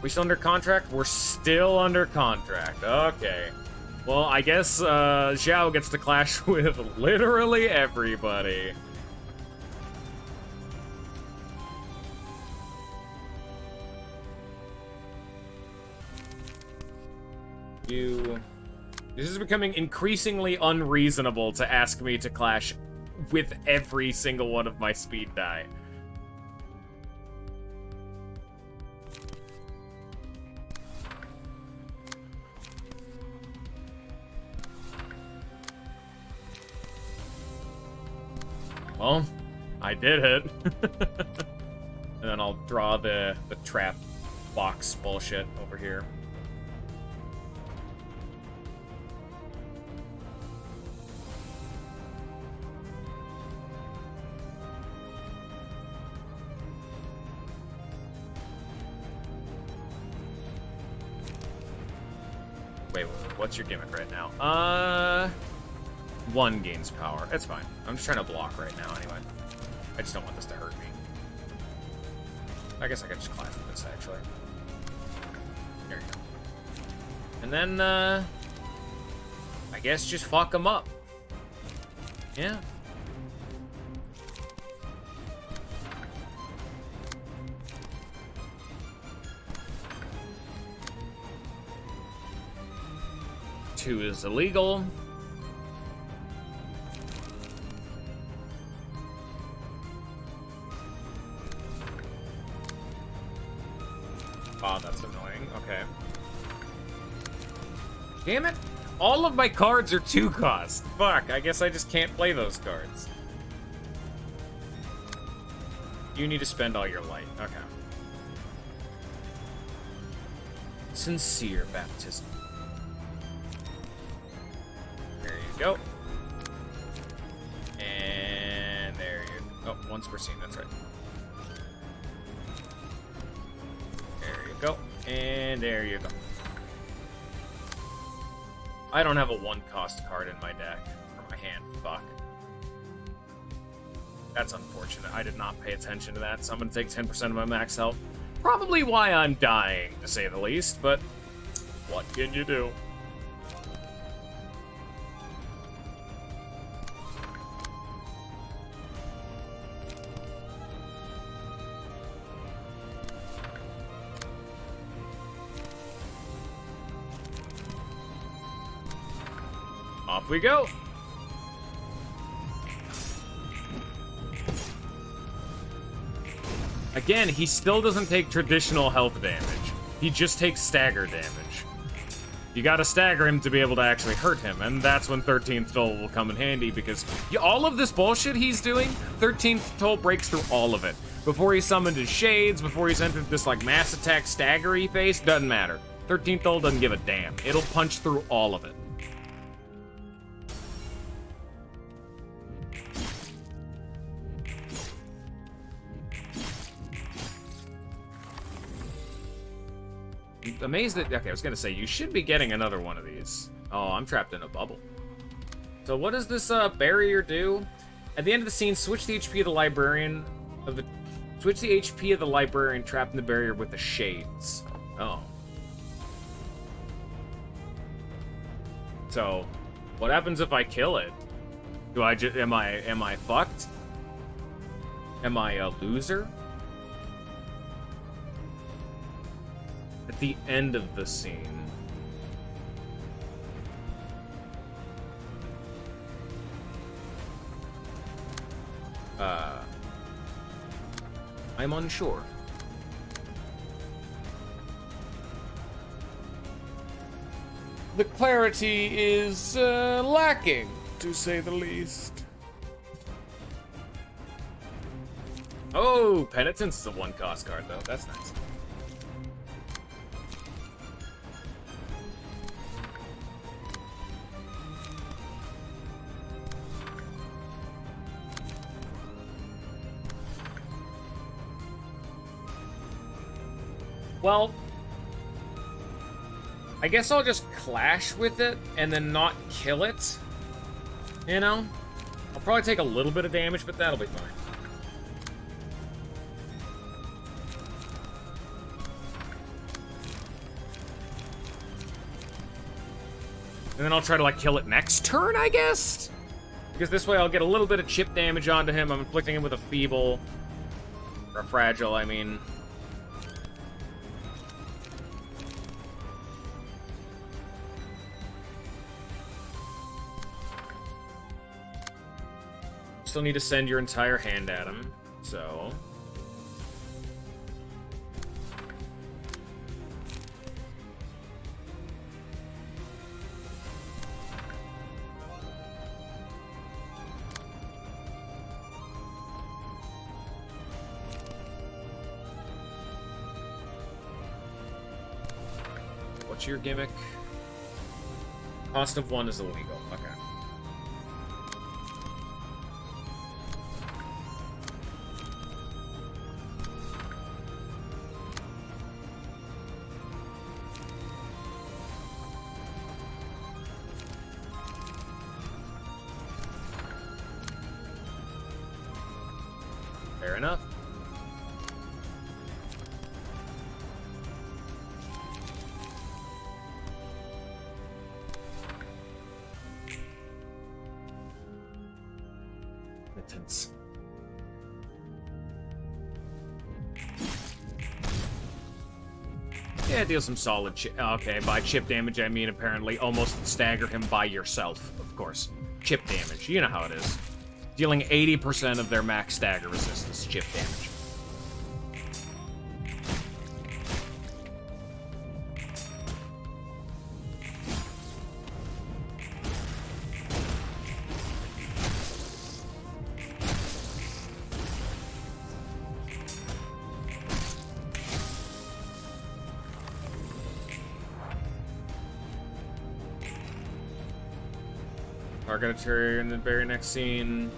We still under contract? We're still under contract. Okay. Well, I guess, Xiao gets to clash with literally everybody. This is becoming increasingly unreasonable to ask me to clash with every single one of my speed die. Well, I did it. And then I'll draw the trap box bullshit over here. Wait, what's your gimmick right now? 1 gains power. That's fine. I'm just trying to block right now anyway. I just don't want this to hurt me. I guess I could just climb this, actually. There you go. And then, I guess just fuck him up. Yeah. Two is illegal. Oh, that's annoying. Okay. Damn it. All of my cards are 2 cost. Fuck, I guess I just can't play those cards. You need to spend all your light. Okay. Sincere baptism. There you go. And there you go. Oh, once per scene, that's right. There you go. And there you go. I don't have a 1-cost card in my deck. Or my hand. Fuck. That's unfortunate. I did not pay attention to that, so I'm gonna take 10% of my max health. Probably why I'm dying, to say the least, but what can you do? Off we go. Again, he still doesn't take traditional health damage. He just takes stagger damage. You gotta stagger him to be able to actually hurt him, and that's when 13th Toll will come in handy, because all of this bullshit he's doing, 13th Toll breaks through all of it. Before he summoned his Shades, before he's entered this, like, mass attack staggery face, doesn't matter. 13th Toll doesn't give a damn. It'll punch through all of it. Amazed that... Okay, I was gonna say, you should be getting another one of these. Oh, I'm trapped in a bubble. So what does this barrier do? At the end of the scene, switch the HP of the librarian Switch the HP of the librarian trapped in the barrier with the Shades. Oh. So, what happens if I kill it? Do I just... Am I fucked? Am I a loser? At the end of the scene. I'm unsure. The clarity is lacking, to say the least. Oh, Penitence is a 1-cost card, though. That's nice. Well, I guess I'll just clash with it and then not kill it. You know? I'll probably take a little bit of damage, but that'll be fine. And then I'll try to, like, kill it next turn, I guess? Because this way I'll get a little bit of chip damage onto him. I'm inflicting him with a feeble. Or a fragile, I mean. Still need to send your entire hand at him, so... What's your gimmick? Cost of 1 is illegal. Okay. Fair enough. Yeah, deal some solid chip. Okay, by chip damage, I mean apparently almost stagger him by yourself, of course. Chip damage, you know how it is. Dealing 80% of their max stagger resistance chip damage. Target in the very next scene.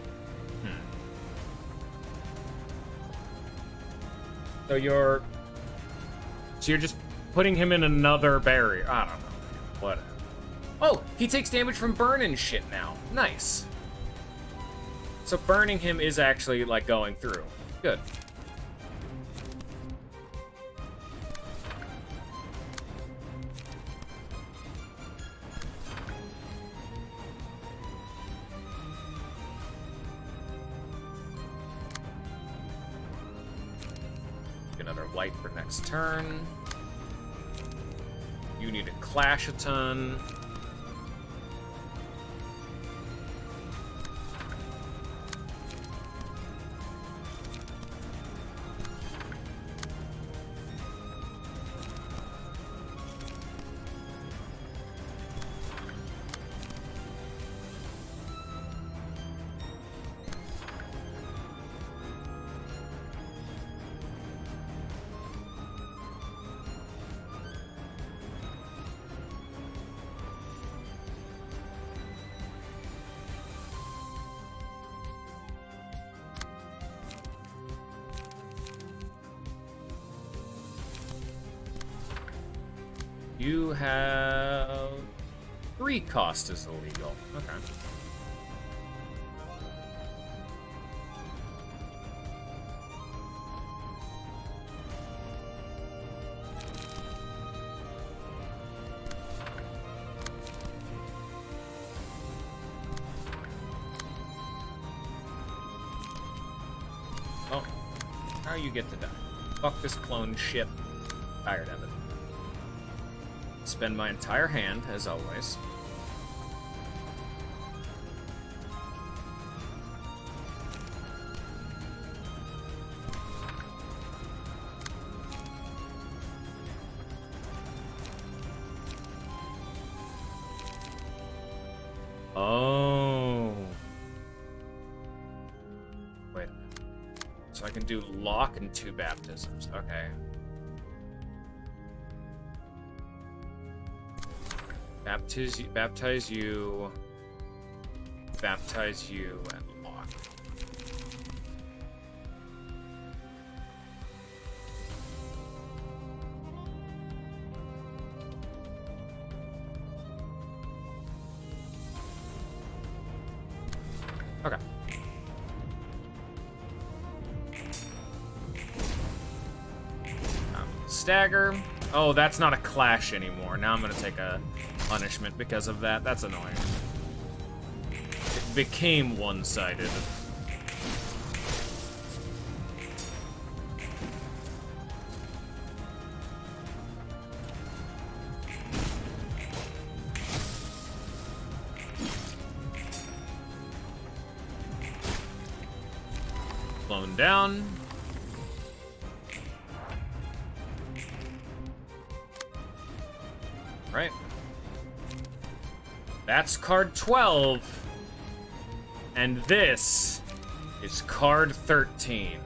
So you're just putting him in another barrier. I don't know. What? Oh, he takes damage from burning shit now. Nice. So burning him is actually like going through. Good. Another light for next turn. You need to clash a ton. You have 3 cost is illegal. Okay. Oh, now you get to die. Fuck this clone shit. Tired of it. Spend my entire hand, as always. Oh. Wait a minute. So I can do lock and 2 baptisms. Okay. Baptize you, and lock. Okay. Stagger. Oh, that's not a clash anymore. Now I'm gonna take a punishment because of that. That's annoying. It became one-sided. Blown down. Right. That's card 12. And this is card 13.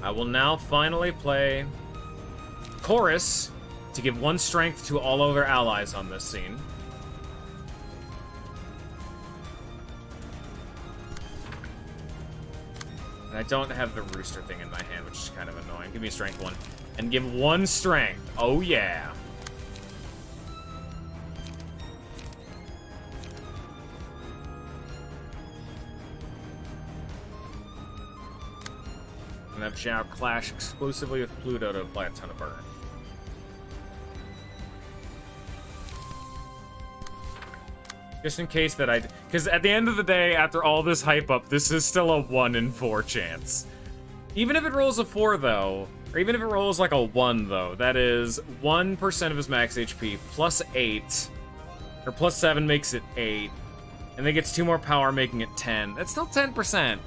I will now finally play Chorus to give 1 strength to all other allies on this scene. I don't have the rooster thing in my hand, which is kind of annoying. Give me strength 1. And give 1 strength. Oh, yeah. And have Zhao clash exclusively with Pluto to apply a ton of burn. Just in case that because at the end of the day, after all this hype up, this is still a 1 in 4 chance. Even if it rolls a 4, though, or even if it rolls like a 1, though, that is 1% of his max HP plus 8, or plus 7 makes it 8, and then gets 2 more power, making it 10. That's still 10%.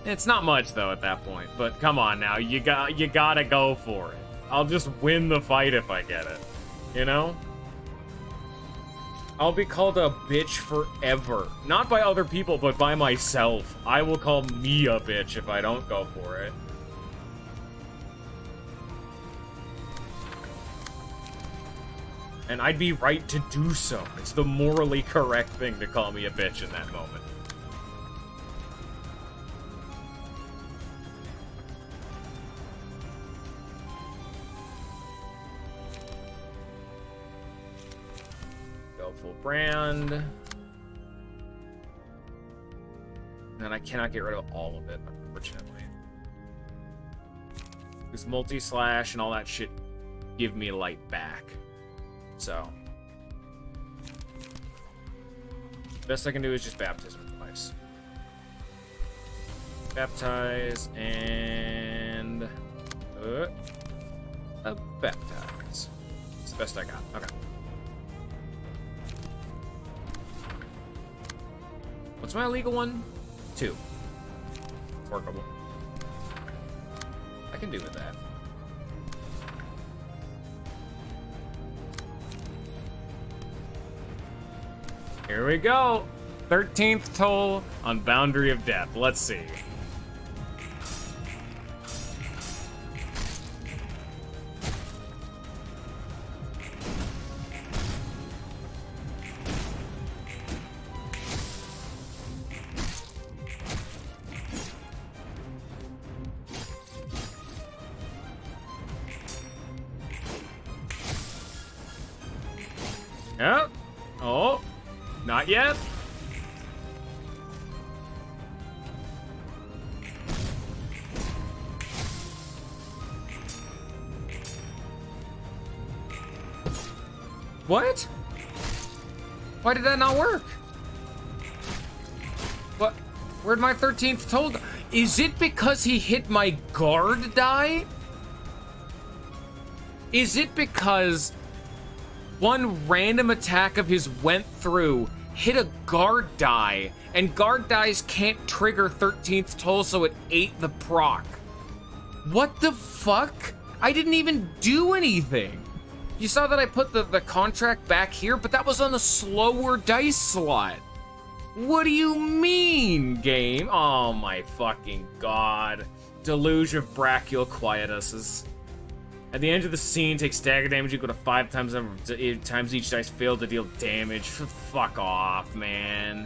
It's not much, though, at that point, but come on now, you gotta go for it. I'll just win the fight if I get it, you know? I'll be called a bitch forever. Not by other people, but by myself. I will call me a bitch if I don't go for it. And I'd be right to do so. It's the morally correct thing to call me a bitch in that moment. Go full brand. And I cannot get rid of all of it, unfortunately. Because multi-slash and all that shit give me light back. So, best I can do is just baptism twice. Baptize and baptize. It's the best I got. Okay. What's my illegal one? 2. It's workable. I can do with that. Here we go. 13th toll on Boundary of Death. Let's see. Yep. Oh. Not yet. What? Why did that not work? What? Where'd my 13th toll go? Is it because he hit my guard die? Is it because one random attack of his went through, hit a guard die, and guard dies can't trigger 13th toll, so it ate the proc? What the fuck? I didn't even do anything. You saw that I put the contract back here, but that was on a slower dice slot. What do you mean, game? Oh my fucking god. Deluge of brachial quietuses. At the end of the scene, take stagger damage equal to 5 times the number of times each dice failed to deal damage. Fuck off, man.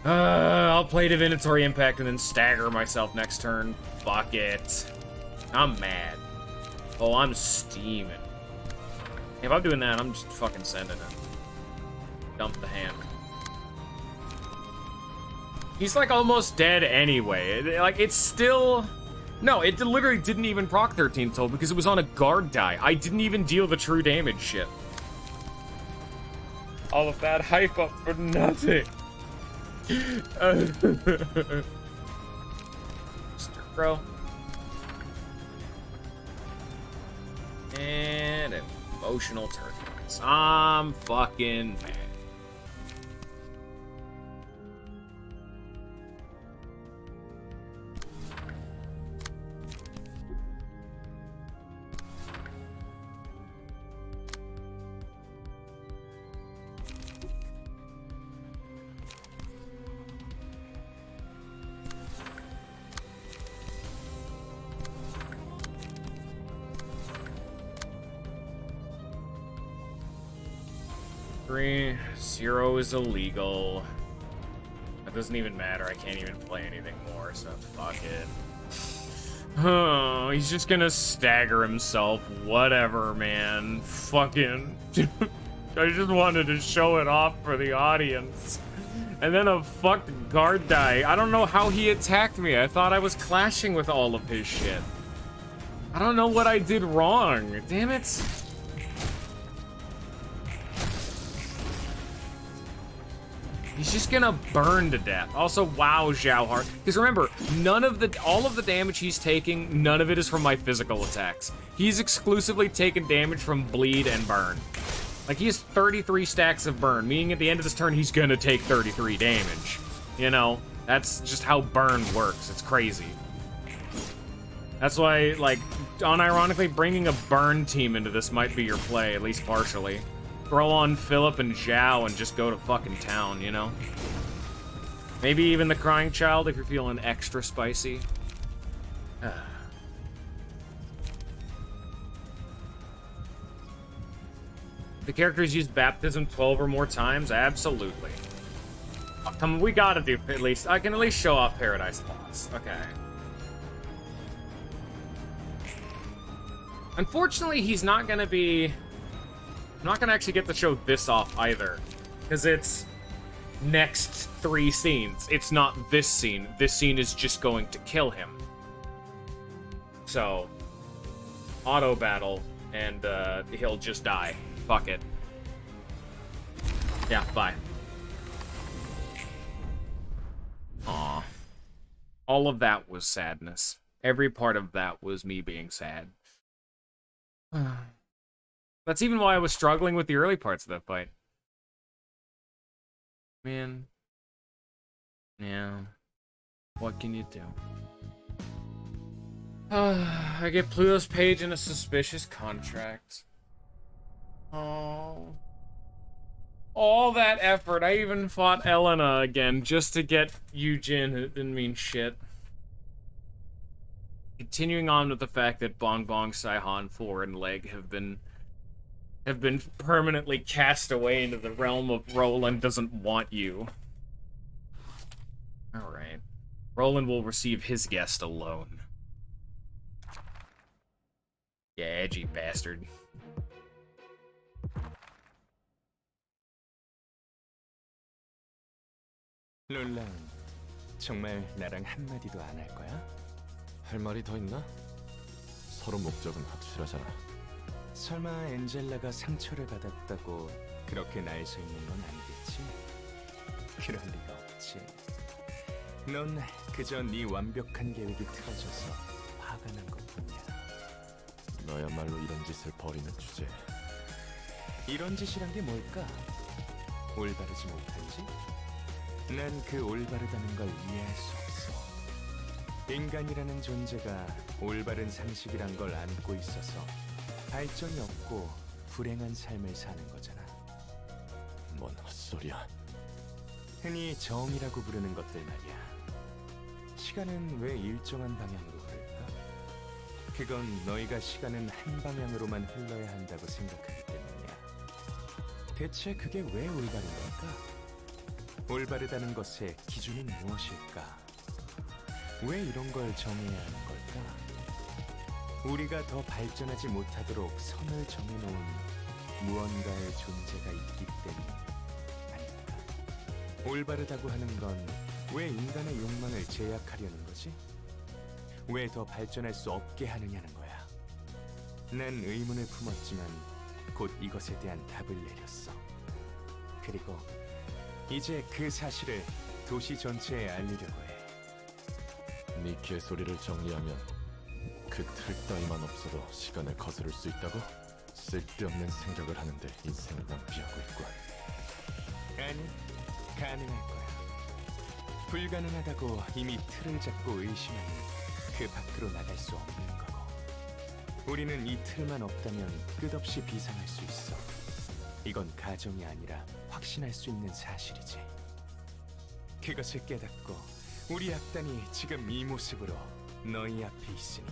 I'll play Divinatory Impact and then stagger myself next turn. Fuck it. I'm mad. Oh, I'm steaming. If I'm doing that, I'm just fucking sending it. Dump the hand. He's like almost dead anyway. Like, it's still... No, it literally didn't even proc 13th toll because it was on a guard die. I didn't even deal the true damage shit. All of that hype up for nothing. Bro. And emotional turbulence. I'm fucking mad. Zero is illegal. That doesn't even matter. I can't even play anything more, so fuck it. Oh, he's just gonna stagger himself. Whatever, man. Fucking. I just wanted to show it off for the audience. And then a fucked guard die. I don't know how he attacked me. I thought I was clashing with all of his shit. I don't know what I did wrong. Damn it. He's just gonna burn to death. Also, wow, Zhao hard. Because remember, all of the damage he's taking, none of it is from my physical attacks. He's exclusively taking damage from bleed and burn. Like, he has 33 stacks of burn, meaning at the end of this turn, he's gonna take 33 damage. You know, that's just how burn works. It's crazy. That's why, like, unironically, bringing a burn team into this might be your play, at least partially. Throw on Philip and Zhao and just go to fucking town, you know? Maybe even the Crying Child if you're feeling extra spicy. The characters use baptism 12 or more times? Absolutely. Oh, come on, we gotta do at least. I can at least show off Paradise Lost. Okay. Unfortunately, he's not gonna be... I'm not gonna actually get to show this off either. Because it's next 3 scenes. It's not this scene. This scene is just going to kill him. So, auto battle, and he'll just die. Fuck it. Yeah, bye. Aw. All of that was sadness. Every part of that was me being sad. That's even why I was struggling with the early parts of that fight. Man. Yeah. What can you do? I get Pluto's page in a suspicious contract. Oh. All that effort. I even fought Elena again just to get Yujin. It didn't mean shit. Continuing on with the fact that Bong Bong, Saihan, 4, and Leg have been permanently cast away into the realm of Roland doesn't want you. Alright. Roland will receive his guest alone. Yeah, edgy bastard. 롤란, 정말 나랑 한마디도 안 할 거야? 할 말이 더 있나? 서로 목적은 확실하잖아. 설마 엔젤라가 상처를 받았다고 그렇게 날 서 있는 건 아니겠지? 그럴 리가 없지. 넌 그저 네 완벽한 계획이 틀어져서 화가 난 것뿐이야. 너야말로 이런 짓을 벌이는 주제. 이런 짓이란 게 뭘까? 올바르지 못한 짓? 난 그 올바르다는 걸 이해할 수 없어. 인간이라는 존재가 올바른 상식이란 걸 안고 있어서 발전이 없고 불행한 삶을 사는 거잖아. 뭔 헛소리야. 흔히 정이라고 부르는 것들 말이야. 시간은 왜 일정한 방향으로 흐를까? 그건 너희가 시간은 한 방향으로만 흘러야 한다고 생각하기 때문이야. 대체 그게 왜 올바른 걸까? 올바르다는 것의 기준은 무엇일까? 왜 이런 걸 정해야 하는 걸까? 우리가 더 발전하지 못하도록 선을 정해놓은 무언가의 존재가 있기 때문 아닐까? 올바르다고 하는 건 왜 인간의 욕망을 제약하려는 거지? 왜 더 발전할 수 없게 하느냐는 거야. 난 의문을 품었지만 곧 이것에 대한 답을 내렸어. 그리고 이제 그 사실을 도시 전체에 알리려고 해. 네 개소리를 정리하면 그 틀 따위만 없어도 시간을 거스를 수 있다고? 쓸데없는 생각을 하는데 인생을 낭비하고 있군. 아니, 가능할 거야. 불가능하다고 이미 틀을 잡고 의심하면 그 밖으로 나갈 수 없는 거고. 우리는 이 틀만 없다면 끝없이 비상할 수 있어. 이건 가정이 아니라 확신할 수 있는 사실이지. 그것을 깨닫고 우리 악단이 지금 이 모습으로 너희 앞에 있으니.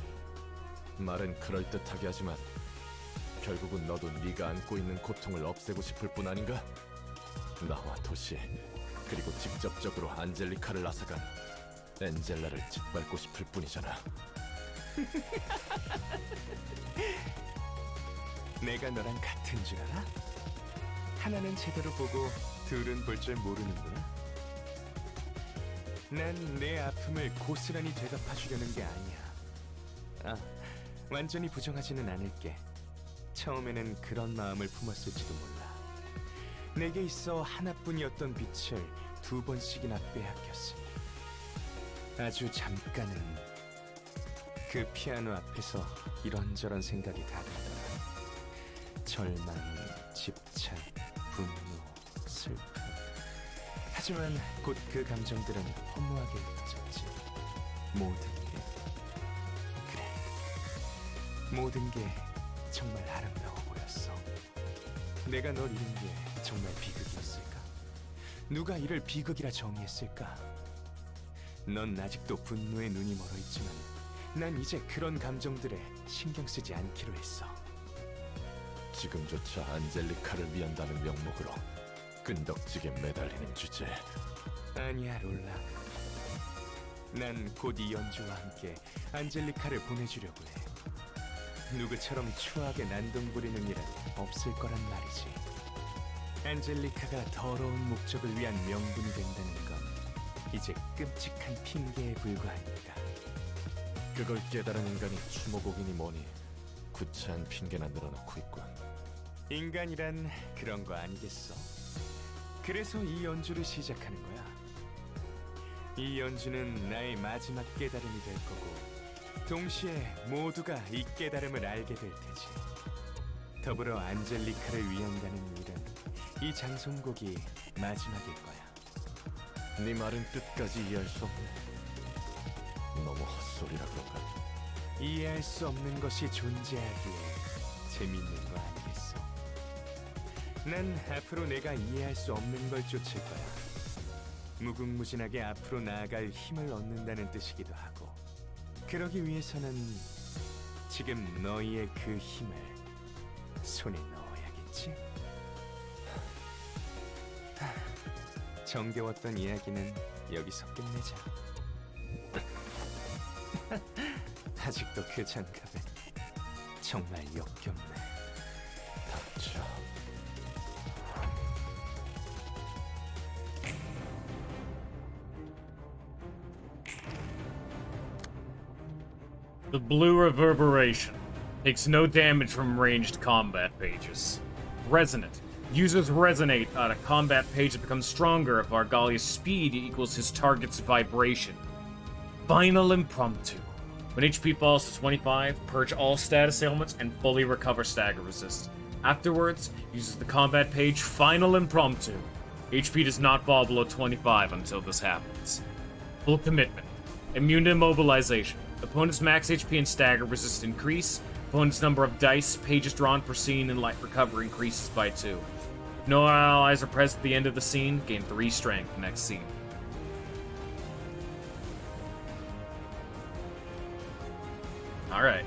말은 그럴듯하게 하지만 결국은 너도 네가 안고 있는 고통을 없애고 싶을 뿐 아닌가? 나와 도시 그리고 직접적으로 안젤리카를 앗아간 엔젤라를 짓밟고 싶을 뿐이잖아. 내가 너랑 같은 줄 알아? 하나는 제대로 보고 둘은 볼 줄 모르는구나. 난 내 아픔을 고스란히 되갚아주려는 게 아니야. 아, 완전히 부정하지는 않을게. 처음에는 그런 마음을 품었을지도 몰라. 내게 있어 하나뿐이었던 빛을 두 번씩이나 빼앗겼으니 아주 잠깐은 그 피아노 앞에서 이런저런 생각이 다 들더라. 절망, 집착, 분노, 슬픔. 하지만 곧 그 감정들은 허무하게 잊었지. 모든 게, 그래, 모든 게 정말 아름다워 보였어. 내가 널 잃은 게 정말 비극이었을까? 누가 이를 비극이라 정의했을까? 넌 아직도 분노에 눈이 멀어 있지만 난 이제 그런 감정들에 신경 쓰지 않기로 했어. 지금조차 안젤리카를 위한다는 명목으로 끈덕지게 매달리는 주제. 아니야, 롤라. 난 곧 이 연주와 함께 안젤리카를 보내주려고 해. 누구처럼 추하게 난동 부리는 일은 없을 거란 말이지. 안젤리카가 더러운 목적을 위한 명분이 된다는 건 이제 끔찍한 핑계에 불과하니까. 그걸 깨달은 인간이 추모곡이니 뭐니 구차한 핑계나 늘어놓고 있군. 인간이란 그런 거 아니겠어? 그래서 이 연주를 시작하는 거야. 이 연주는 나의 마지막 깨달음이 될 거고 동시에 모두가 이 깨달음을 알게 될 테지. 더불어 안젤리카를 위한다는 일은 이 장송곡이 마지막일 거야. 네 말은 끝까지 이해할 수 없네. 너무 헛소리라 그런가? 이해할 수 없는 것이 존재하기에 재밌는 거 아니겠어? 난 앞으로 내가 이해할 수 없는 걸 쫓을 거야. 무궁무진하게 앞으로 나아갈 힘을 얻는다는 뜻이기도 하고 그러기 위해서는 지금 너희의 그 힘을 손에 넣어야겠지? 정겨웠던 이야기는 여기서 끝내자. 아직도 그 장갑은 정말 역겹네. 닥쳐. The blue reverberation takes no damage from ranged combat pages. Resonant. Users resonate on a combat page that becomes stronger if Argalia's speed equals his target's vibration. Final Impromptu. When HP falls to 25, purge all status ailments and fully recover stagger resist. Afterwards, uses the combat page Final Impromptu. HP does not fall below 25 until this happens. Full Commitment. Immune to immobilization. Opponent's max HP and stagger resist increase. Opponent's number of dice, pages drawn per scene, and light recovery increases by 2. If no allies are present at the end of the scene, gain 3 strength next scene. Alright.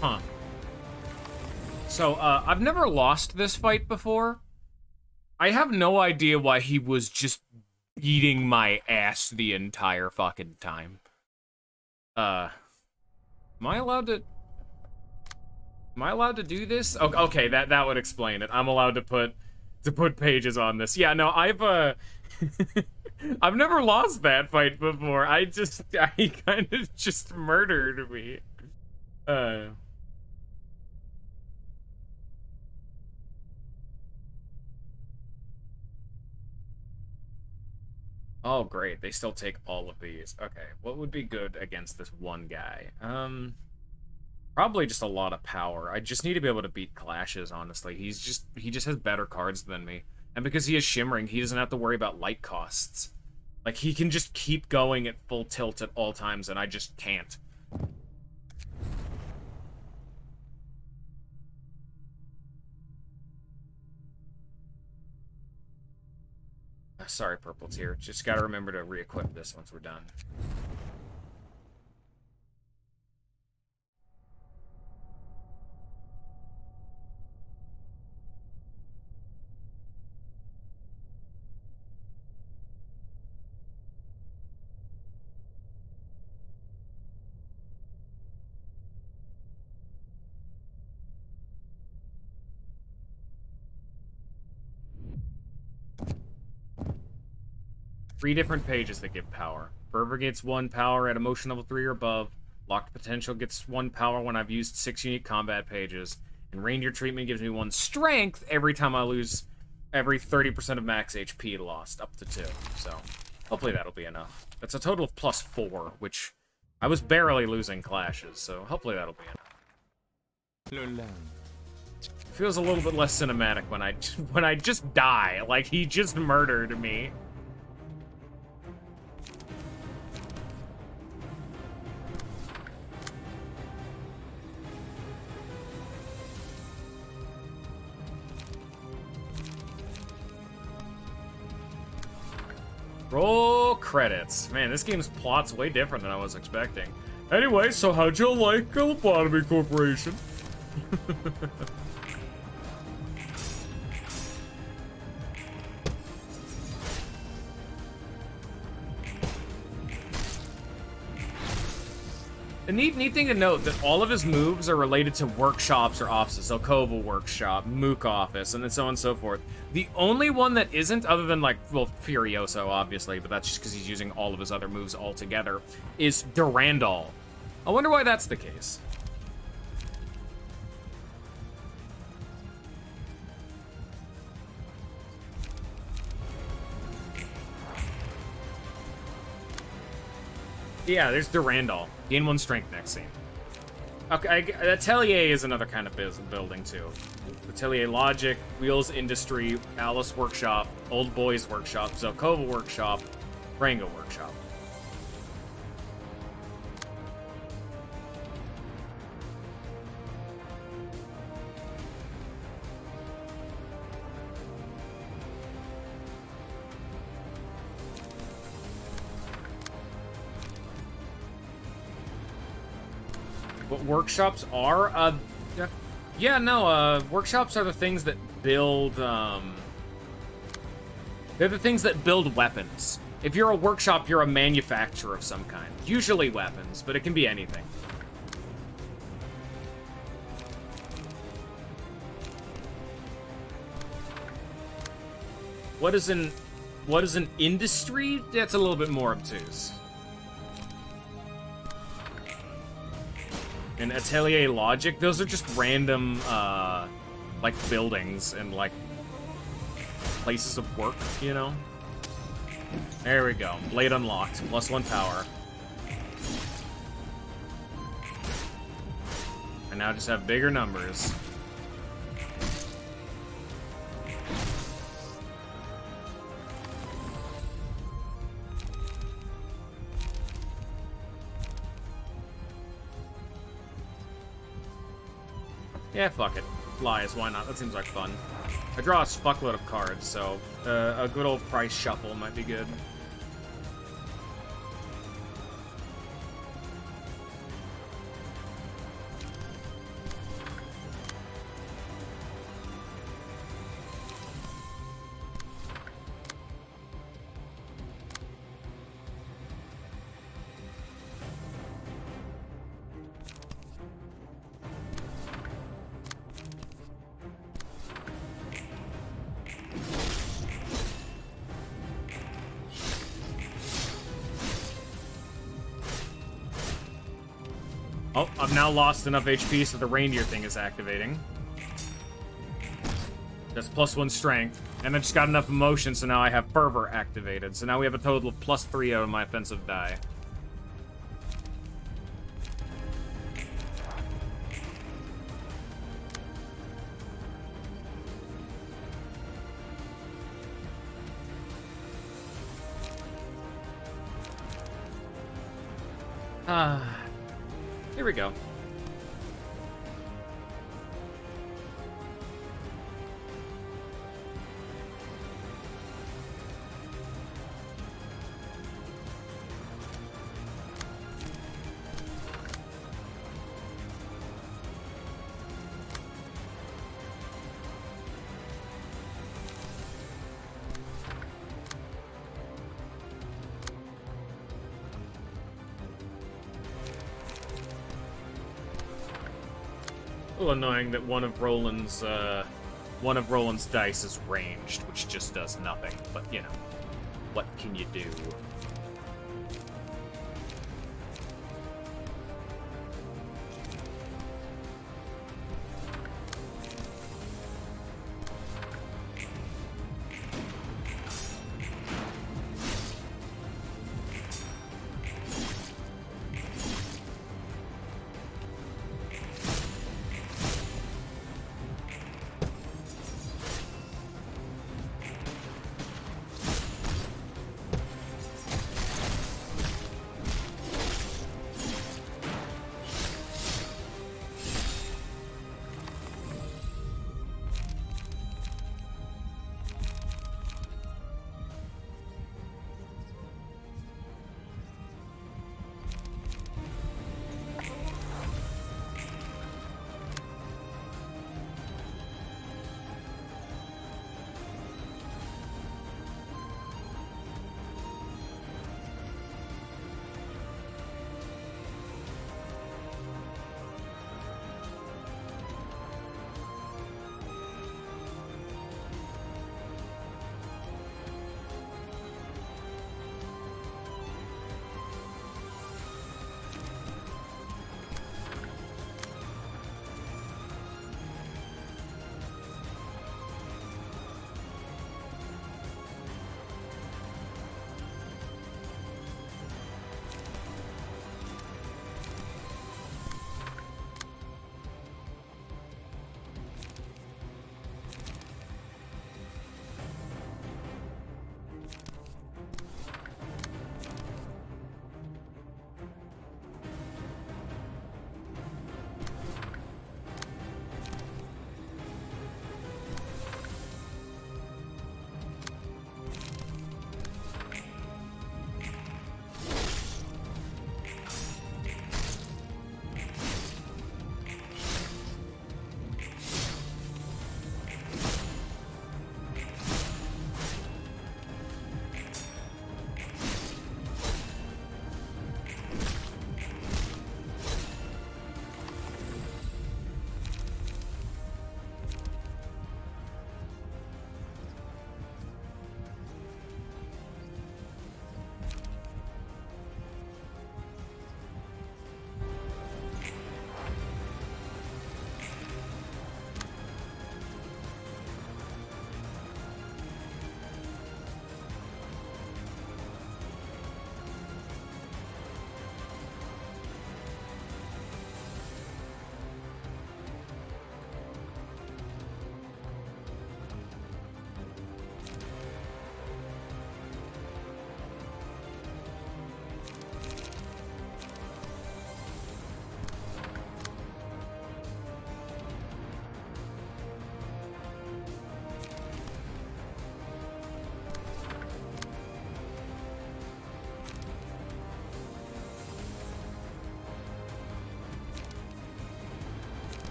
Huh. So, I've never lost this fight before. I have no idea why he was just eating my ass the entire fucking time. Am I allowed to... Am I allowed to do this? Okay, that would explain it. I'm allowed to put pages on this. Yeah, no, I've I've never lost that fight before. He kind of just murdered me. Oh, great. They still take all of these. Okay, what would be good against this one guy? Probably just a lot of power. I just need to be able to beat clashes, honestly. He just has better cards than me. And because he is shimmering, he doesn't have to worry about light costs. Like, he can just keep going at full tilt at all times, and I just can't. Sorry, Purple Tear. Just gotta remember to re-equip this once we're done. 3 different pages that give power. Fervor gets 1 power at emotion level 3 or above. Locked Potential gets 1 power when I've used 6 unique combat pages. And Reindeer Treatment gives me 1 strength every time I lose every 30% of max HP lost, up to 2. So, hopefully that'll be enough. That's a total of +4, which I was barely losing clashes, so hopefully that'll be enough. It feels a little bit less cinematic when I just die, like he just murdered me. Roll credits. Man, this game's plot's way different than I was expecting. Anyway, so how'd you like Lobotomy Corporation? The neat thing to note that all of his moves are related to workshops or offices. So Kova Workshop, Mook Office, and then so on and so forth. The only one that isn't, other than like, well, Furioso, obviously, but that's just because he's using all of his other moves all together, is Durandal. I wonder why that's the case. Yeah, there's Durandal. Gain 1 strength next scene. Okay, Atelier is another kind of building, too. Atelier Logic, Wheels Industry, Alice Workshop, Old Boys Workshop, Zelkova Workshop, Rango Workshop. What workshops are? Yeah, no, workshops are the things that build, they're the things that build weapons. If you're a workshop, you're a manufacturer of some kind. Usually weapons, but it can be anything. What is an industry? That's a little bit more obtuse. And Atelier Logic, those are just random, like, buildings and, like, places of work, you know? There we go. Blade unlocked. +1 power. I now just have bigger numbers. Yeah, fuck it. Lies, why not? That seems like fun. I draw a fuckload of cards, so a good old price shuffle might be good. Oh, I've now lost enough HP so the reindeer thing is activating. That's +1 strength. And I just got enough emotion, so now I have fervor activated. So now we have a total of +3 out of my offensive die. Here we go. A little annoying that one of Roland's dice is ranged, which just does nothing. But you know, what can you do?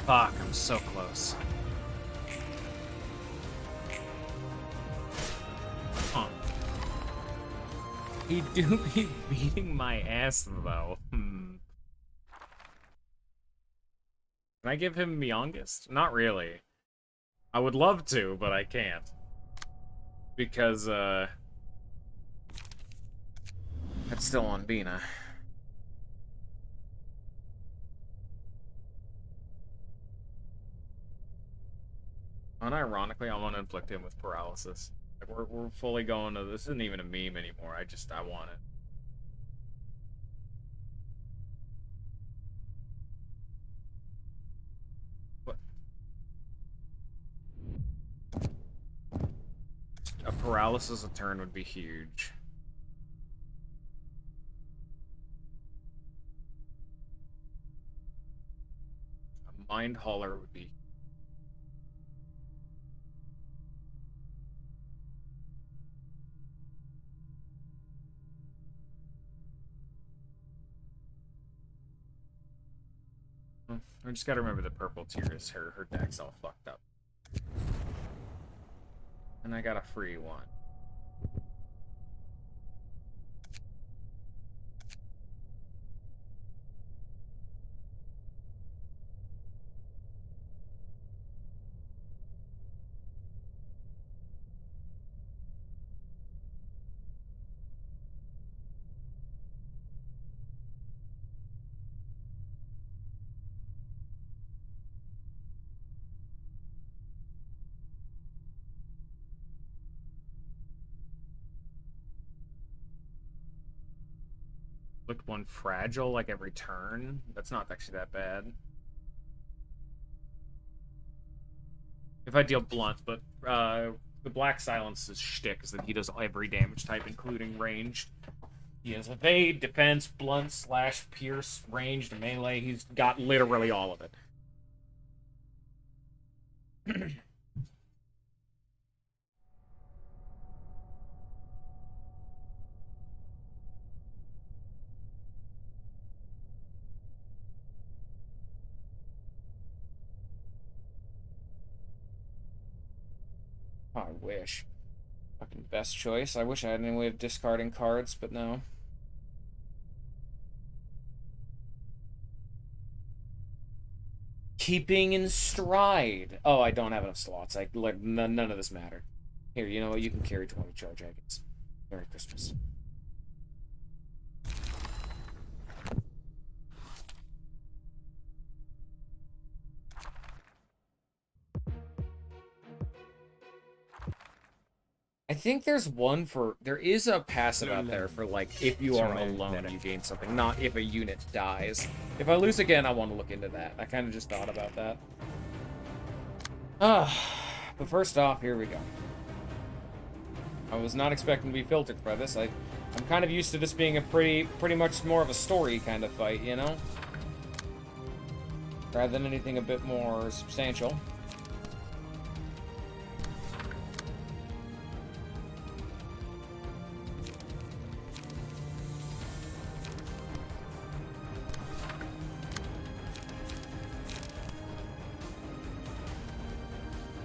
Fuck, I'm so close. Huh. He do be beating my ass, though. Can I give him Youngest? Not really. I would love to, but I can't. Because, that's still on Bina. Unironically, I want to inflict him with paralysis. Like, we're fully going to... This isn't even a meme anymore. I want it. What? A paralysis a turn would be huge. A Mind Hauler would be... I just gotta remember the purple tier is her deck's all fucked up. And I got a free one. Look one fragile like every turn. That's not actually that bad. If I deal blunt, but the Black Silence's shtick is that he does every damage type, including ranged. He has evade, defense, blunt, slash, pierce, ranged, melee. He's got literally all of it. I wish. Fucking best choice. I wish I had any way of discarding cards, but no. Keeping in stride. Oh, I don't have enough slots. None of this mattered. Here, you know what? You can carry 20 charge agents. Merry Christmas. I think there is a passive out there for, like, if you are alone, you gain something, not if a unit dies. If I lose again, I want to look into that. I kind of just thought about that. But first off, here we go. I was not expecting to be filtered by this. I'm kind of used to this being a pretty much more of a story kind of fight, you know? Rather than anything a bit more substantial.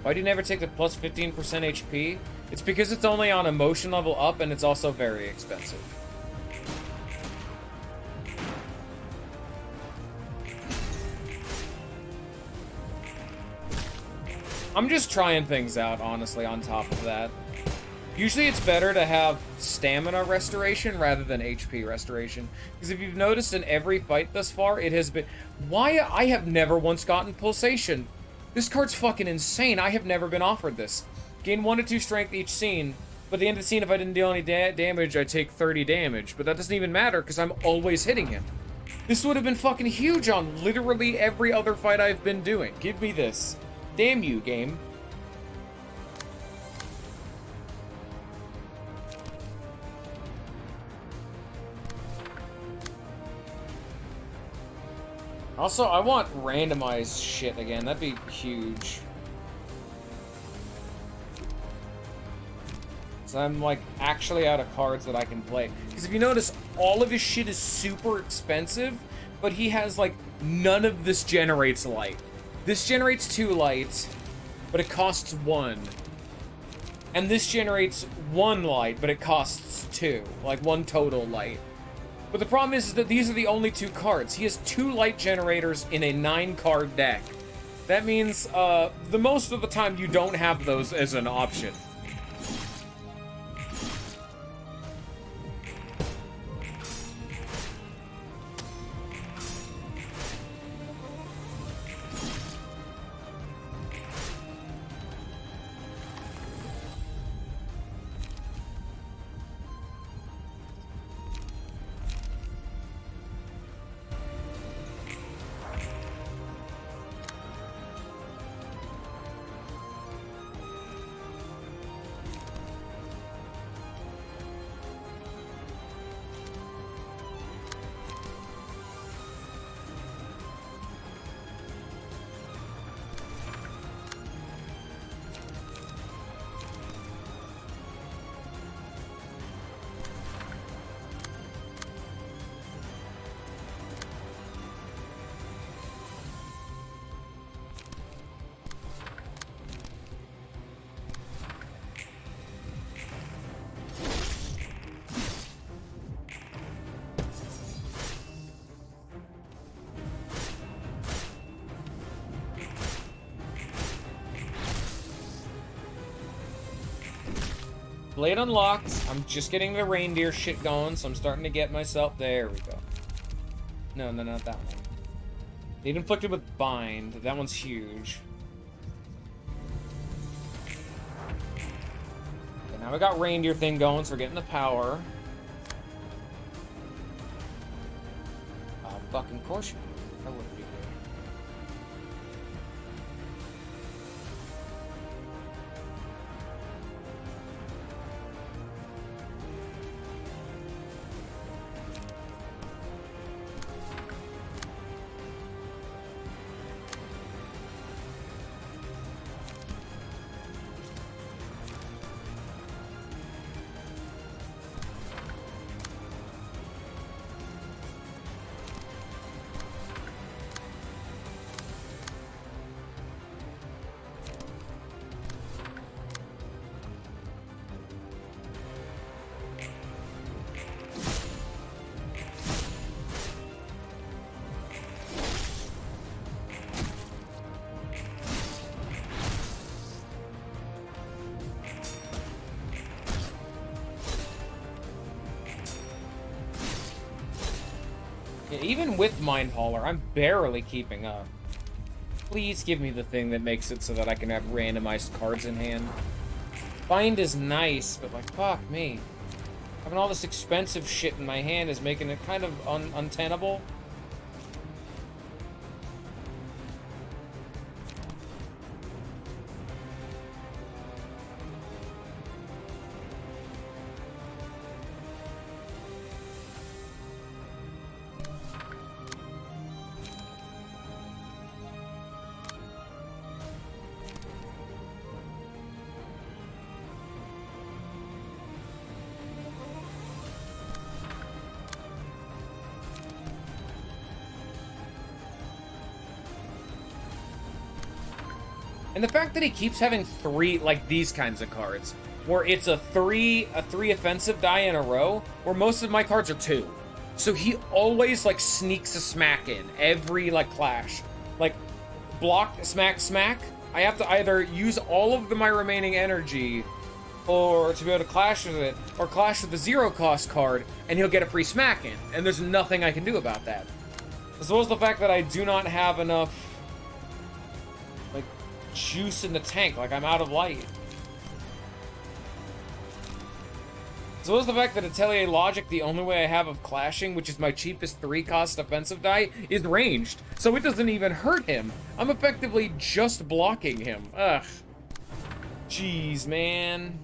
Why do you never take the plus 15% HP? It's because it's only on emotion level up, and it's also very expensive. I'm just trying things out, honestly, on top of that. Usually it's better to have stamina restoration rather than HP restoration. Because if you've noticed in every fight thus far, it has been... Why I have never once gotten Pulsation. This card's fucking insane. I have never been offered this. Gain 1 to 2 strength each scene, but at the end of the scene, if I didn't deal any damage, I take 30 damage. But that doesn't even matter, because I'm always hitting him. This would have been fucking huge on literally every other fight I've been doing. Give me this. Damn you, game. Also, I want randomized shit again. That'd be huge. So I'm, like, actually out of cards that I can play. Because if you notice, all of his shit is super expensive, but he has, like, none of this generates light. This generates 2 light, but it costs 1. And this generates 1 light, but it costs 2. Like 1 total light. But the problem is that these are the only 2 cards. He has 2 light generators in a 9-card deck. That means, the most of the time you don't have those as an option. Blade unlocked. I'm just getting the reindeer shit going, so I'm starting to get myself... There we go. No, not that one. Need inflicted with bind. That one's huge. Okay, now we got reindeer thing going, so we're getting the power. Fucking course. That wouldn't be good. Even with Mind Hauler, I'm barely keeping up. Please give me the thing that makes it so that I can have randomized cards in hand. Bind is nice, but like, fuck me. Having all this expensive shit in my hand is making it kind of untenable. And the fact that he keeps having 3, like, these kinds of cards, where it's a 3 offensive die in a row, where most of my cards are 2. So he always, like, sneaks a smack in every, like, clash. Like, block, smack, smack. I have to either use all of my remaining energy or to be able to clash with it, or clash with the 0-cost card, and he'll get a free smack in. And there's nothing I can do about that. As well as the fact that I do not have enough juice in the tank, like I'm out of light. As well as the fact that Atelier Logic, the only way I have of clashing, which is my cheapest 3-cost offensive die, is ranged. So it doesn't even hurt him. I'm effectively just blocking him. Ugh. Jeez, man.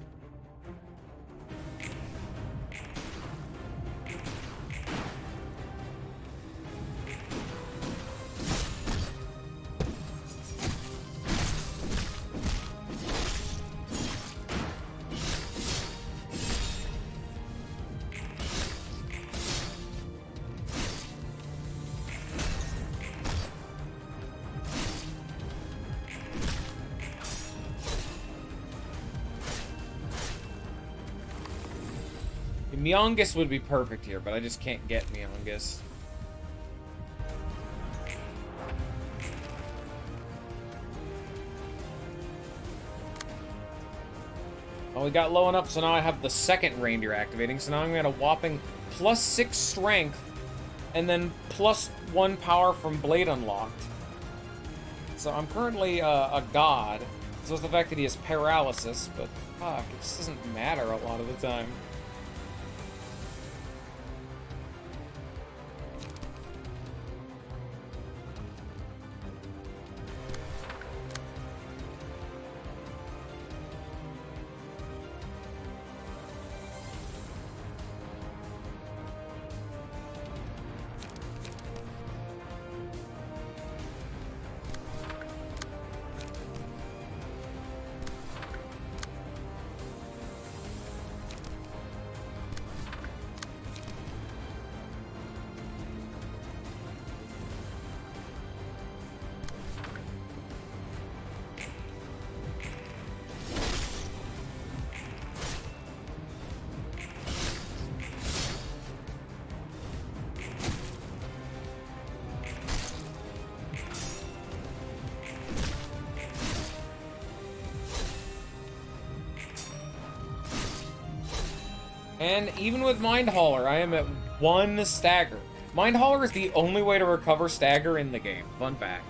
Miongus would be perfect here, but I just can't get Miongus. Oh, we got low enough, so now I have the second reindeer activating, so now I'm at a whopping +6 strength, and then +1 power from Blade unlocked. So I'm currently a god. So it's the fact that he has paralysis, but fuck, it just doesn't matter a lot of the time. And even with Mind Hauler, I am at 1 stagger. Mind Hauler is the only way to recover stagger in the game. Fun fact.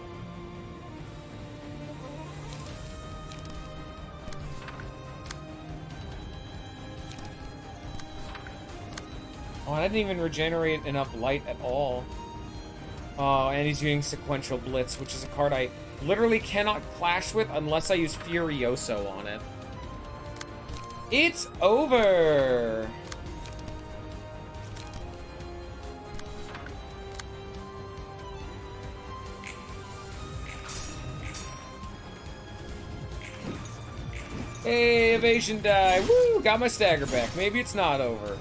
Oh, I didn't even regenerate enough light at all. Oh, and he's using Sequential Blitz, which is a card I literally cannot clash with unless I use Furioso on it. It's over! Hey, evasion die! Woo! Got my stagger back. Maybe it's not over.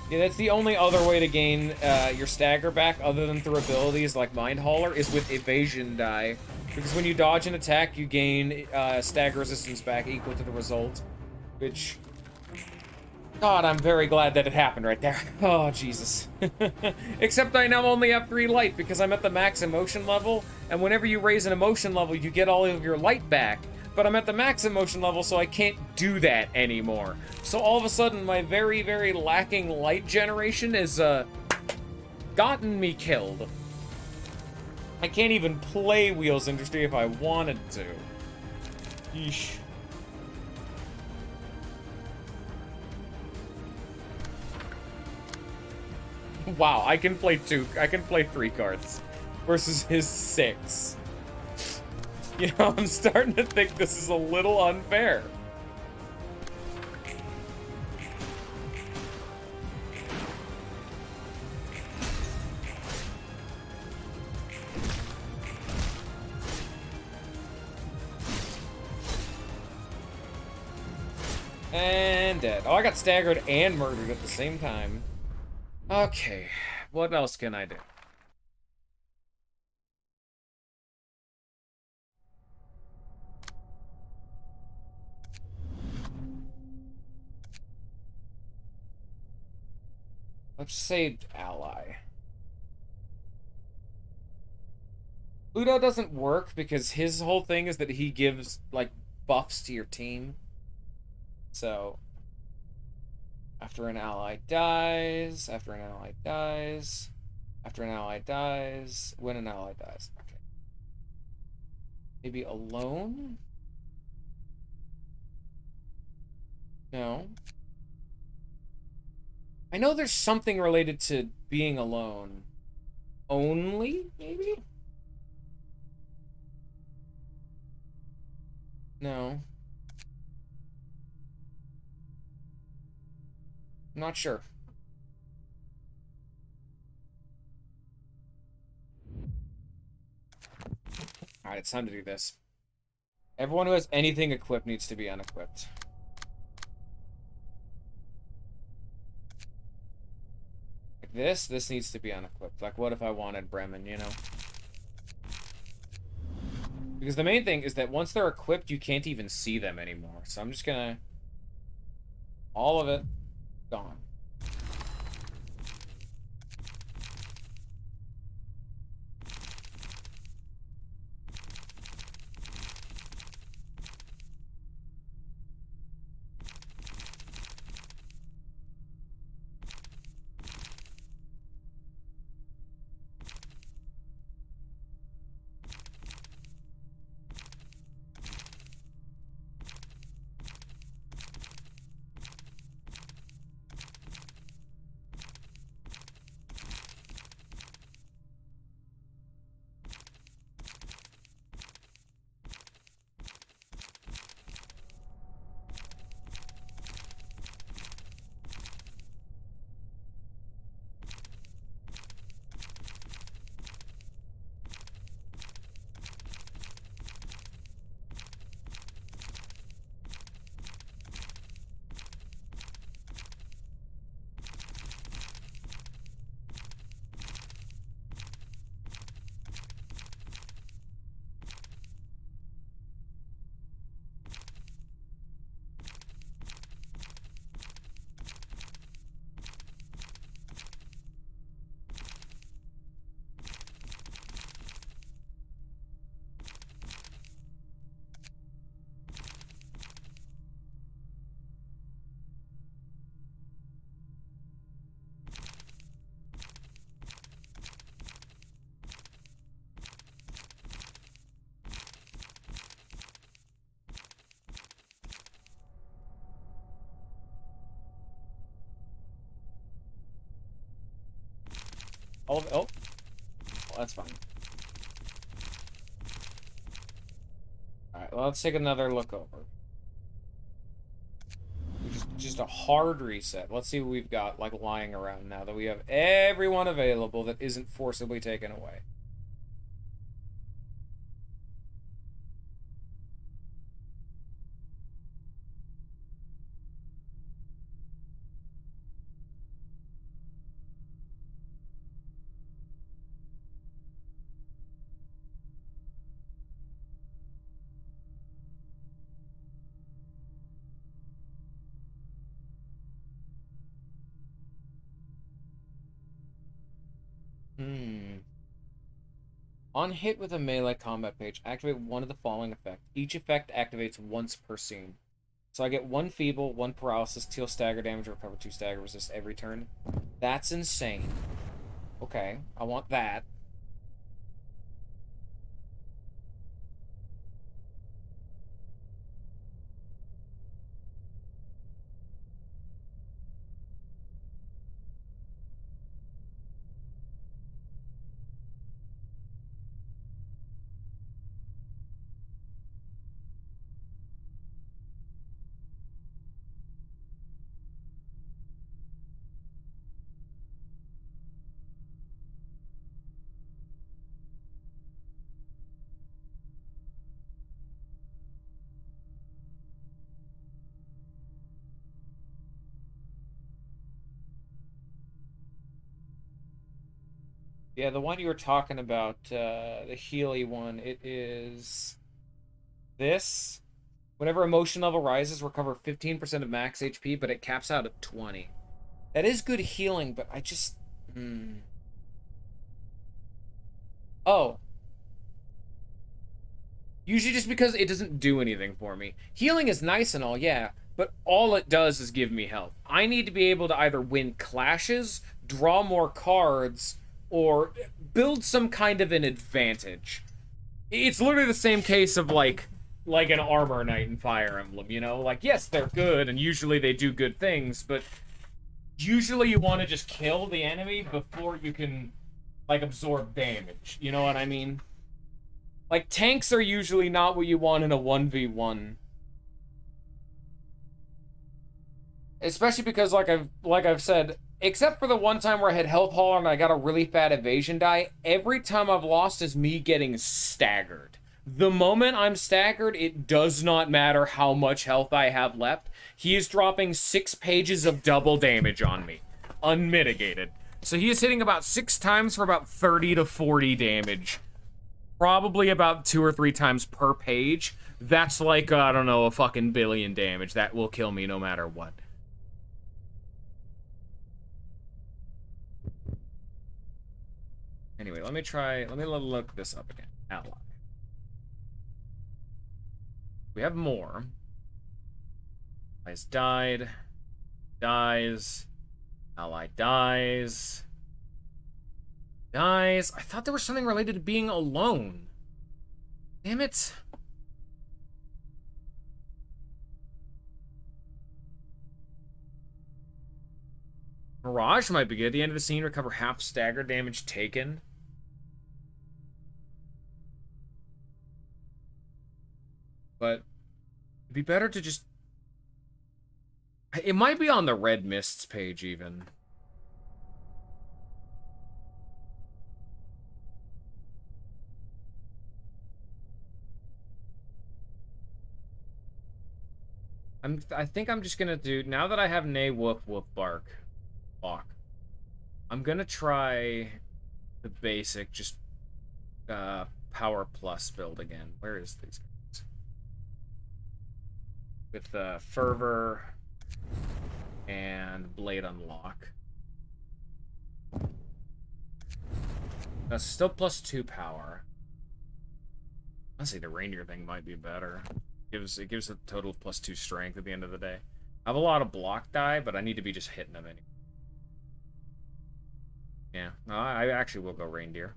Yeah, that's the only other way to gain your stagger back, other than through abilities like Mind Hauler, is with evasion die. Because when you dodge an attack, you gain stagger resistance back equal to the result. Which, God, I'm very glad that it happened right there. Oh, Jesus. Except I now only have 3 light because I'm at the max emotion level, and whenever you raise an emotion level, you get all of your light back. But I'm at the max emotion level, so I can't do that anymore. So all of a sudden, my very, very lacking light generation is, gotten me killed. I can't even play Wheels Industry if I wanted to. Yeesh. Wow, I can play 3 cards versus his 6. You know, I'm starting to think this is a little unfair. And dead. Oh, I got staggered and murdered at the same time. Okay, what else can I do? Let's say ally. Pluto doesn't work because his whole thing is that he gives, like, buffs to your team. So, after an ally dies, after an ally dies, after an ally dies, when an ally dies. Okay. Maybe alone? No. I know there's something related to being alone. Only, maybe? No. I'm not sure. Alright, it's time to do this. Everyone who has anything equipped needs to be unequipped. Like this needs to be unequipped. Like, what if I wanted Bremen, you know? Because the main thing is that once they're equipped, you can't even see them anymore. So I'm just gonna... all of it gone. All of it. Oh. Well, that's fine. Alright, well, let's take another look over. Just a hard reset. Let's see what we've got, like, lying around now that we have everyone available that isn't forcibly taken away. On hit with a melee combat page, activate one of the following effects. Each effect activates once per scene. So I get 1 feeble, 1 paralysis, deal stagger damage, recover 2 stagger resist every turn. That's insane. Okay, I want that. Yeah, the one you were talking about, the Healy one, it is this. Whenever emotion level rises, recover 15% of max HP, but it caps out at 20. That is good healing, but I just... Oh. Usually just because it doesn't do anything for me. Healing is nice and all, yeah, but all it does is give me health. I need to be able to either win clashes, draw more cards, or build some kind of an advantage. It's literally the same case of like an armor knight in Fire Emblem, you know? Like, yes, they're good, and usually they do good things, but usually you want to just kill the enemy before you can, like, absorb damage. You know what I mean? Like, tanks are usually not what you want in a 1v1. Especially because, like I've said, except for the one time where I had health hauler and I got a really fat evasion die, every time I've lost is me getting staggered. The moment I'm staggered, it does not matter how much health I have left. He is dropping 6 pages of double damage on me. Unmitigated. So he is hitting about 6 times for about 30 to 40 damage. probably about 2 or 3 times per page. That's like, I don't know, a fucking billion damage. That will kill me no matter what. Anyway, let me look this up again. Ally. We have more. Allies died. Dies. Ally dies. Dies. I thought there was something related to being alone. Damn it. Mirage might be good. At the end of the scene, recover half stagger damage taken. But it'd be better to just... It might be on the Red Mists page, even. I think I'm just gonna do... Now that I have Nay Woof Woof Bark lock, I'm gonna try the basic, just Power Plus build again. Where is these guys? With Fervor and Blade Unlock. That's still +2 power. Honestly, the reindeer thing might be better. It gives a total of +2 strength at the end of the day. I have a lot of block die, but I need to be just hitting them anyway. Yeah, no, I actually will go reindeer.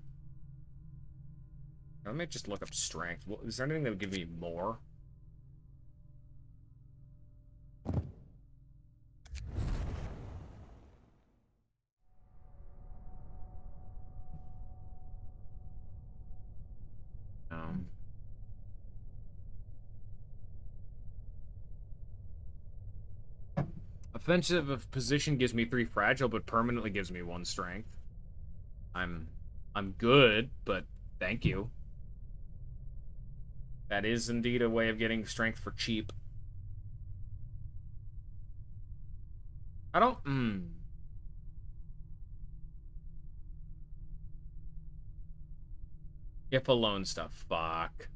Let me just look up strength. Is there anything that would give me more? Offensive of position gives me 3 fragile, but permanently gives me 1 strength. I'm good, but thank you. That is indeed a way of getting strength for cheap. I don't... If alone stuff. Fuck.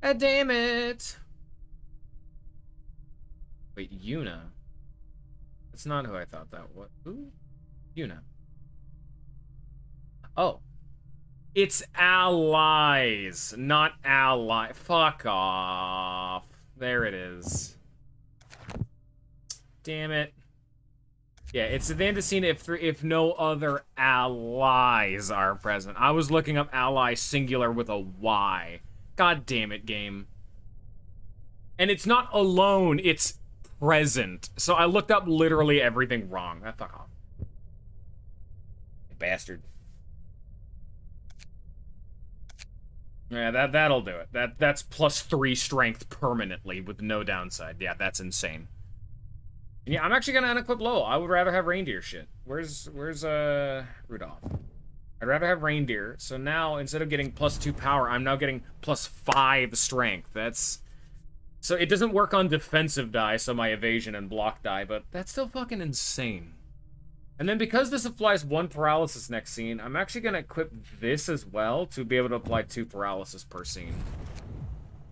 Ah, damn it! Wait, Yuna? That's not who I thought that was. Who? Yuna. Oh. It's allies, not ally. Fuck off. There it is. Damn it. Yeah, it's at the end of the scene if no other allies are present. I was looking up ally singular with a Y. God damn it, game. And it's not alone, it's present. So I looked up literally everything wrong. Fuck off. You bastard. Yeah, that'll do it. That's +3 strength permanently with no downside. Yeah, that's insane. And yeah, I'm actually gonna unequip Lowell. I would rather have reindeer shit. Where's Rudolph? I'd rather have reindeer. So now instead of getting +2 power, I'm now getting +5 strength. That's so it doesn't work on defensive die, so my evasion and block die, but that's still fucking insane. And then because this applies 1 paralysis next scene, I'm actually going to equip this as well to be able to apply 2 paralysis per scene.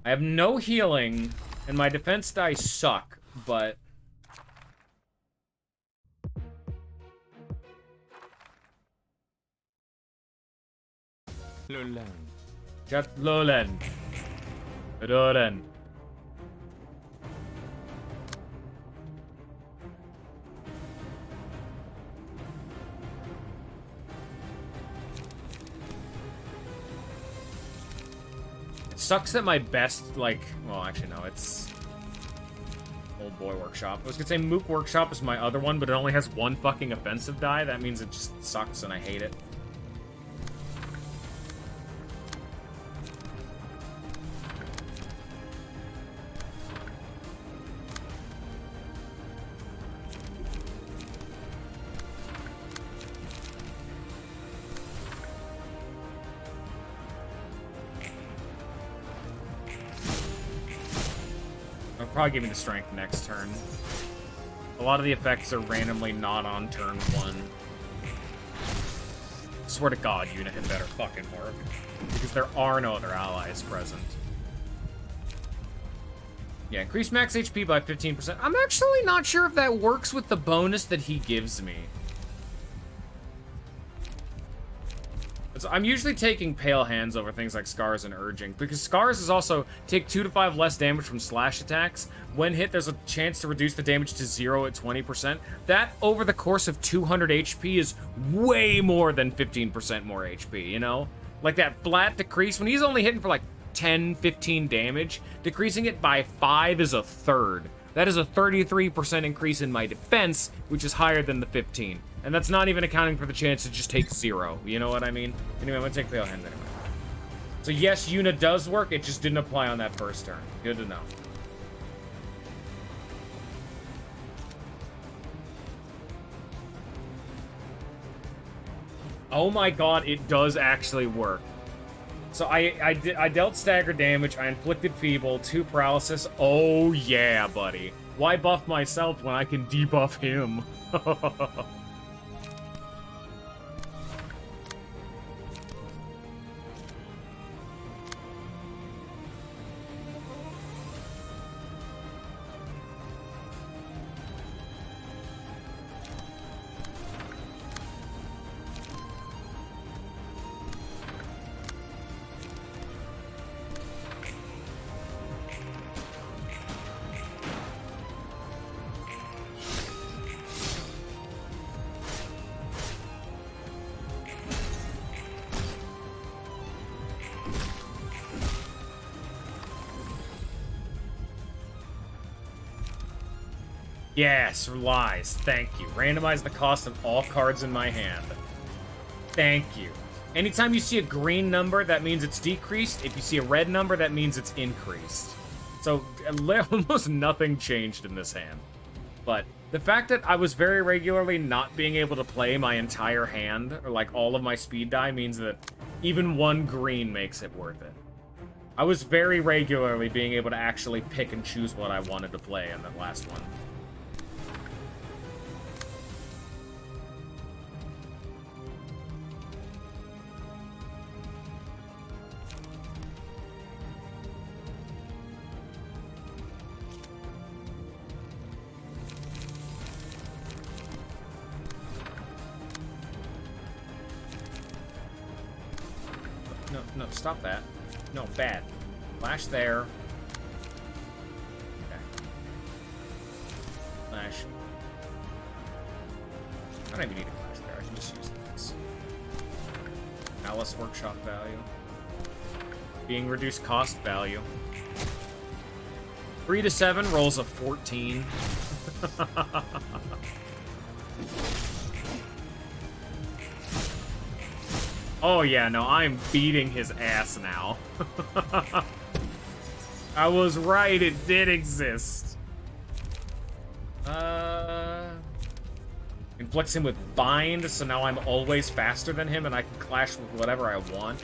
I have no healing, and my defense die suck, but... Lolan. Just Lolan. Lolan. Sucks that my best, like, well, actually, no, it's Old Boy Workshop. I was gonna say Mook Workshop is my other one, but it only has 1 fucking offensive die. That means it just sucks and I hate it. Probably give me the strength next turn. A lot of the effects are randomly not on turn 1. swear to God, Unit had better fucking work. Because there are no other allies present. Yeah, increase max HP by 15%. I'm actually not sure if that works with the bonus that he gives me. So I'm usually taking Pale Hands over things like Scars and Urging, because Scars is also take 2 to 5 less damage from slash attacks. When hit, there's a chance to reduce the damage to 0 at 20%. That, over the course of 200 HP, is way more than 15% more HP, you know? Like that flat decrease, when he's only hitting for like 10, 15 damage, decreasing it by 5 is a third. That is a 33% increase in my defense, which is higher than the 15. And that's not even accounting for the chance to just take 0. You know what I mean? Anyway, I'm gonna take Pale Hand anyway. So yes, Yuna does work, it just didn't apply on that first turn. Good to know. Oh my god, it does actually work. So I dealt stagger damage, I inflicted feeble, 2 paralysis. Oh yeah, buddy. Why buff myself when I can debuff him? Yes, lies. Thank you. Randomize the cost of all cards in my hand. Thank you. Anytime you see a green number, that means it's decreased. If you see a red number, that means it's increased. So almost nothing changed in this hand. But the fact that I was very regularly not being able to play my entire hand, or like all of my speed die, means that even one green makes it worth it. I was very regularly being able to actually pick and choose what I wanted to play in that last one. No, stop that. No, bad. Flash there. Okay. Flash. I don't even need a flash there. I can just use this. Alice Workshop value. Being reduced cost value. 3 to 7 rolls a 14. Oh yeah, no, I'm beating his ass now. I was right, it did exist. Inflicts him with Bind, so now I'm always faster than him and I can clash with whatever I want.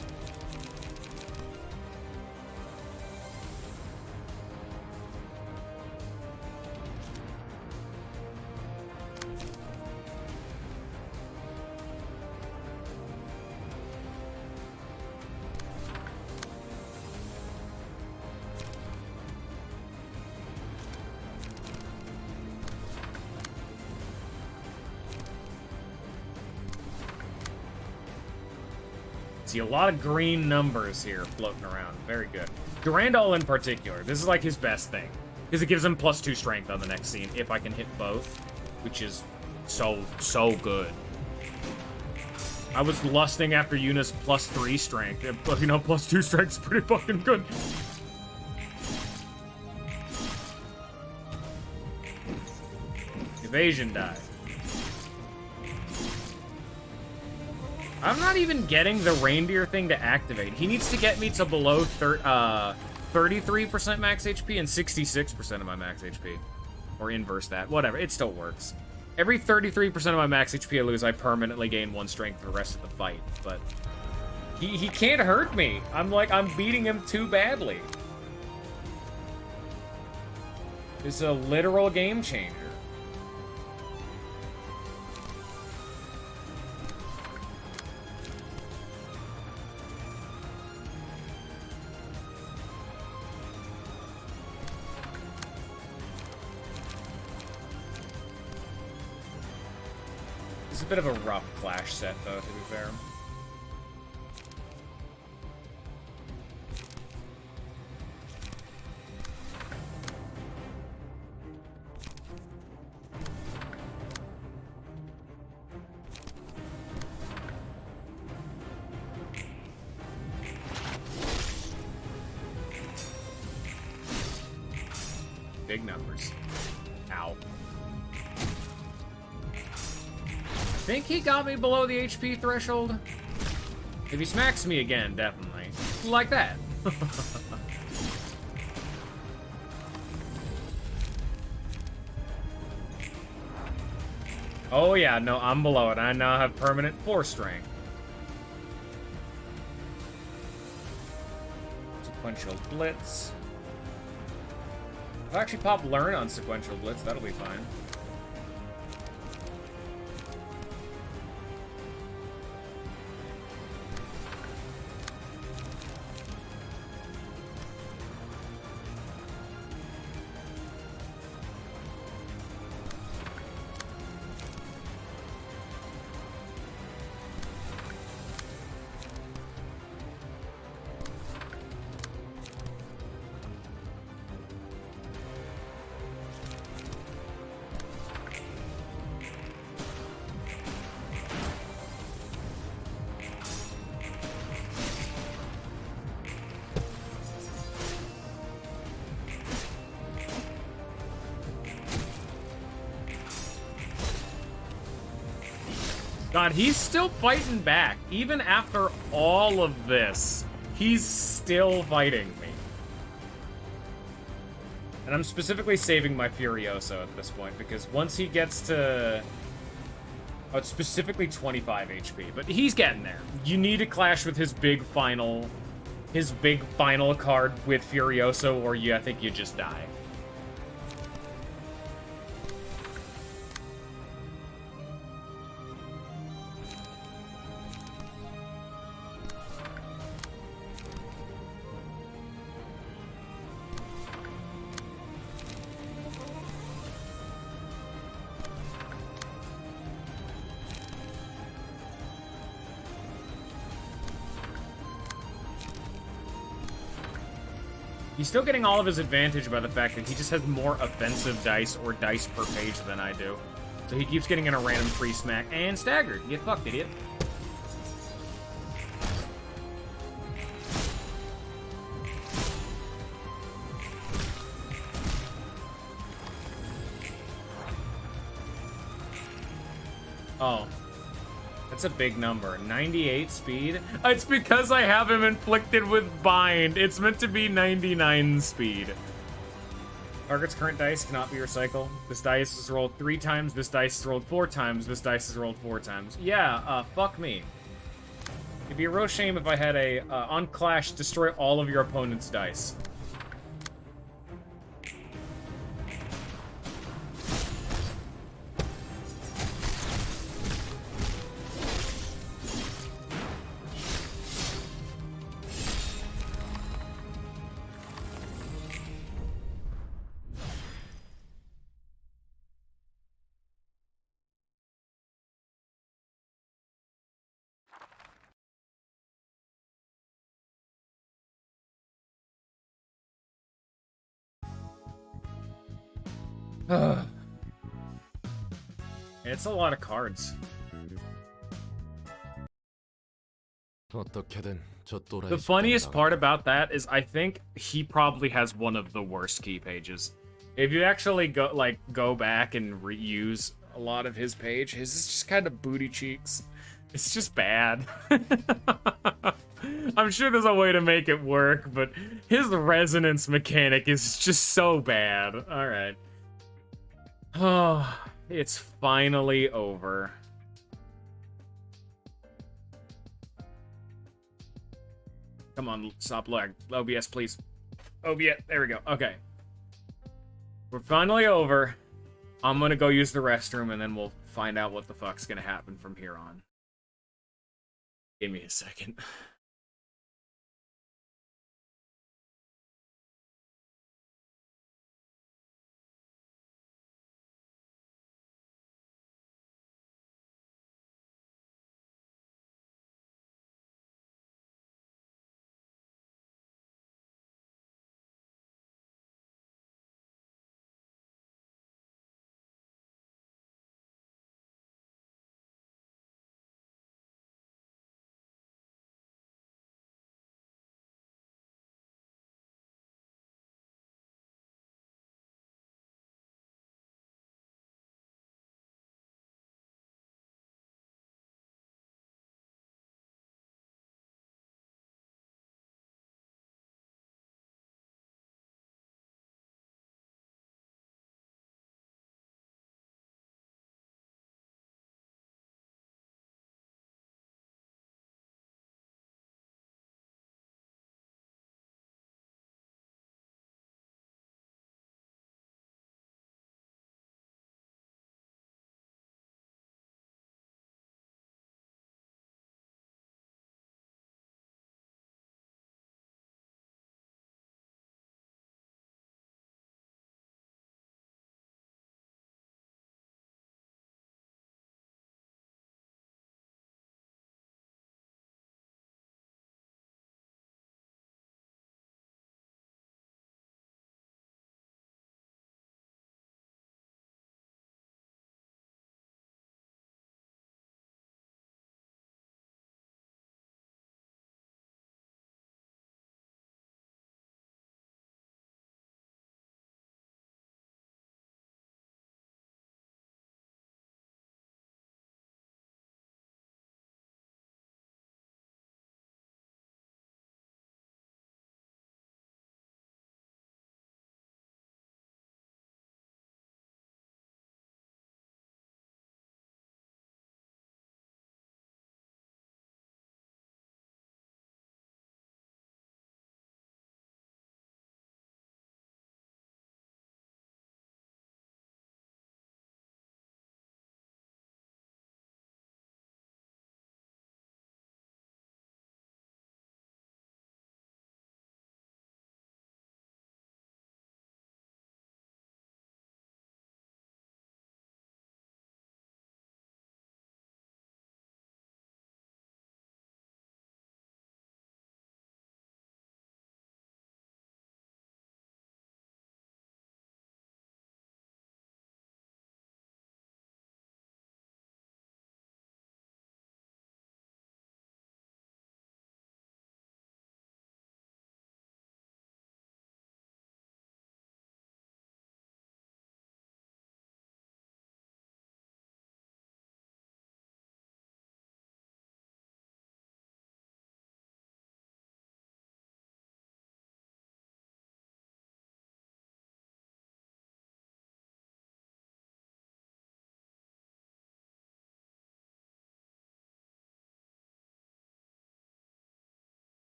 See a lot of green numbers here floating around. Very good. Durandal in particular, this is like his best thing. Because it gives him +2 strength on the next scene if I can hit both. Which is so good. I was lusting after Yuna's +3 strength. But you know, +2 strength is pretty fucking good. Evasion die. I'm not even getting the reindeer thing to activate. He needs to get me to below 33% max HP and 66% of my max HP. Or inverse that. Whatever. It still works. Every 33% of my max HP I lose, I permanently gain 1 strength for the rest of the fight. But he can't hurt me. I'm beating him too badly. It's a literal game changer. a bit of a rough Clash set, though, to be fair. Big numbers. Ow. I think he got me below the HP threshold. If he smacks me again, definitely. Like that. Oh yeah, no, I'm below it. I now have permanent 4 strength. Sequential Blitz. I'll actually pop Learn on Sequential Blitz, that'll be fine. God, he's still fighting back. Even after all of this, he's still fighting me. And I'm specifically saving my Furioso at this point, because once he gets to... Oh, it's specifically 25 HP, but he's getting there. You need to clash with his big final card with Furioso, or I think you just die. He's still getting all of his advantage by the fact that he just has more offensive dice or dice per page than I do. So he keeps getting in a random free smack and staggered. Get fucked, idiot. Oh. That's a big number. 98 speed? It's because I have him inflicted with bind. It's meant to be 99 speed. Target's current dice cannot be recycled. This dice is rolled 3 times, this dice is rolled 4 times, this dice is rolled 4 times. Yeah, fuck me. It'd be a real shame if I had a, on Clash, destroy all of your opponent's dice. It's a lot of cards. The funniest part about that is I think he probably has one of the worst key pages. If you actually go back and reuse a lot of his page, his is just kind of booty cheeks. It's just bad. I'm sure there's a way to make it work, but his resonance mechanic is just so bad. Alright. Oh, it's finally over. Come on, stop lag. OBS, please. OBS, there we go. Okay. We're finally over. I'm gonna go use the restroom, and then we'll find out what the fuck's gonna happen from here on. Give me a second.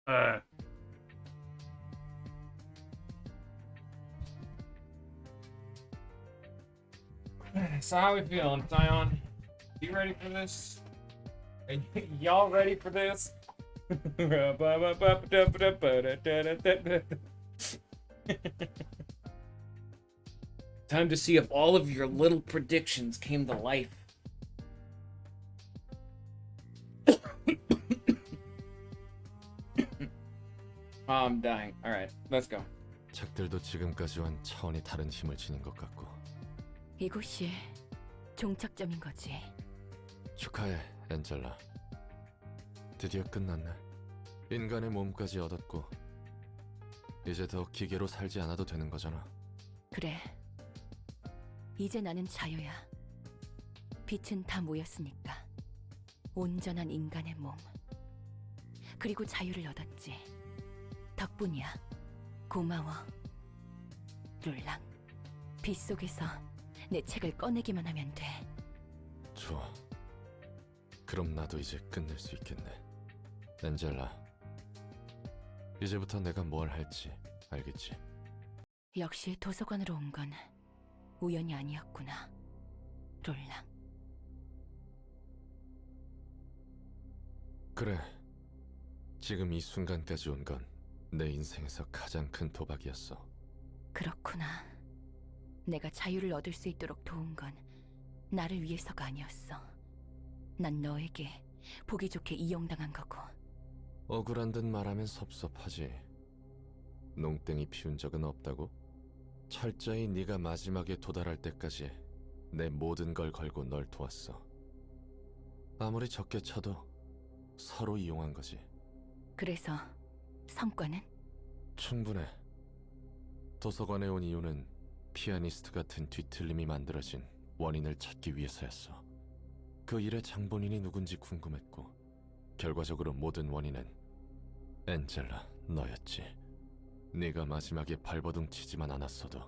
So how we feeling, Sion? You ready for this? Y'all ready for this? Time to see if all of your little predictions came to life. I'm dying. Alright, let's go. 적들도 지금까지와는 차원이 다른 힘을 지닌 것 같고. 이곳이 종착점인 거지. 축하해, 엔젤라. 드디어 끝났네. 인간의 몸까지 얻었고 이제 더 기계로 살지 않아도 되는 거잖아. 그래. 이제 나는 자유야. 빛은 다 모였으니까. 온전한 인간의 몸. 그리고 자유를 얻었지. 덕분이야. 고마워. 룰랑. 빛 속에서 내 책을 꺼내기만 하면 돼. 좋아. 그럼 나도 이제 끝낼 수 있겠네. 엔젤라. 이제부터 내가 뭘 할지 알겠지? 역시 도서관으로 온 건 우연이 아니었구나. 룰랑. 그래. 지금 이 순간까지 온 건 내 인생에서 가장 큰 도박이었어. 그렇구나. 내가 자유를 얻을 수 있도록 도운 건 나를 위해서가 아니었어. 난 너에게 보기 좋게 이용당한 거고. 억울한 듯 말하면 섭섭하지. 농땡이 피운 적은 없다고? 철저히 네가 마지막에 도달할 때까지 내 모든 걸 걸고 널 도왔어. 아무리 적게 쳐도 서로 이용한 거지. 그래서 성과는? 충분해. 도서관에 온 이유는 피아니스트 같은 뒤틀림이 만들어진 원인을 찾기 위해서였어. 그 일의 장본인이 누군지 궁금했고 결과적으로 모든 원인은 엔젤라, 너였지. 네가 마지막에 발버둥 치지만 않았어도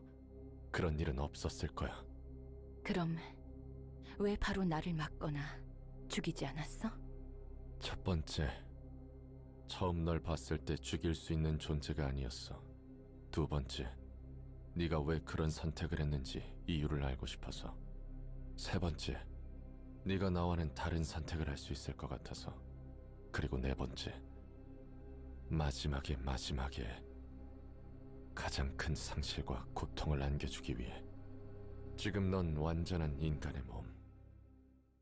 그런 일은 없었을 거야. 그럼 왜 바로 나를 맞거나 죽이지 않았어? 첫 번째, 처음 널 봤을 때 죽일 수 있는 존재가 아니었어. 두 번째, 네가 왜 그런 선택을 했는지 이유를 알고 싶어서. 세 번째, 네가 나와는 다른 선택을 할 수 있을 것 같아서. 그리고 네 번째, 마지막에 가장 큰 상실과 고통을 안겨주기 위해. 지금 넌 완전한 인간의 몸.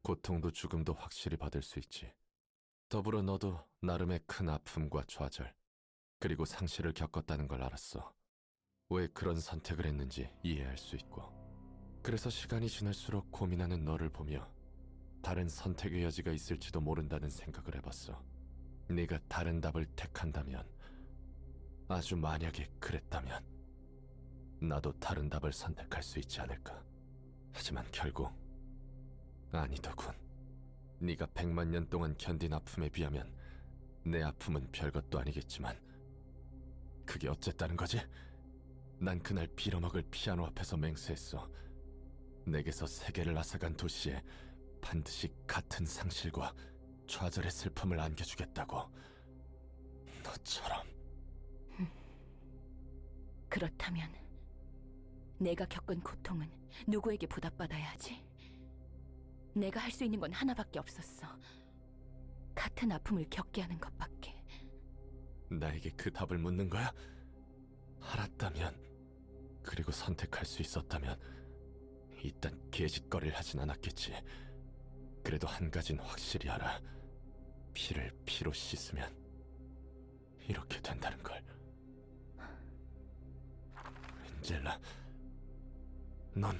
고통도 죽음도 확실히 받을 수 있지. 더불어 너도 나름의 큰 아픔과 좌절, 그리고 상실을 겪었다는 걸 알았어. 왜 그런 선택을 했는지 이해할 수 있고. 그래서 시간이 지날수록 고민하는 너를 보며 다른 선택의 여지가 있을지도 모른다는 생각을 해봤어. 네가 다른 답을 택한다면, 아주 만약에 그랬다면 나도 다른 답을 선택할 수 있지 않을까. 하지만 결국 아니더군. 네가 100만 년 동안 견딘 아픔에 비하면 내 아픔은 별것도 아니겠지만 그게 어쨌다는 거지? 난 그날 빌어먹을 피아노 앞에서 맹세했어. 내게서 세계를 앗아간 도시에 반드시 같은 상실과 좌절의 슬픔을 안겨주겠다고. 너처럼. 그렇다면 내가 겪은 고통은 누구에게 보답받아야 하지? 내가 할 수 있는 건 하나밖에 없었어. 같은 아픔을 겪게 하는 것밖에. 나에게 그 답을 묻는 거야? 알았다면, 그리고 선택할 수 있었다면 이딴 개짓거리를 하진 않았겠지. 그래도 한 가진 확실히 알아. 피를 피로 씻으면 이렇게 된다는 걸. 엔젤라, 넌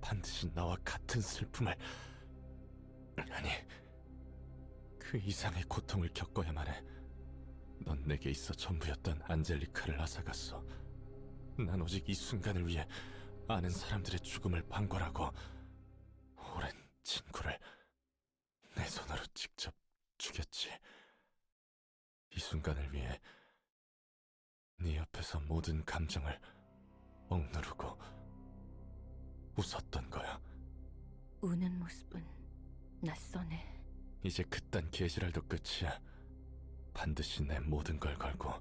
반드시 나와 같은 슬픔을, 아니, 그 이상의 고통을 겪어야만 해. 넌 내게 있어 전부였던 안젤리카를 앗아갔어. 난 오직 이 순간을 위해 아는 사람들의 죽음을 방관하고 오랜 친구를 내 손으로 직접 죽였지. 이 순간을 위해 네 옆에서 모든 감정을 억누르고 웃었던 거야. 우는 모습은 낯서네. 이제 그딴 개지랄도 끝이야. 반드시 내 모든 걸 걸고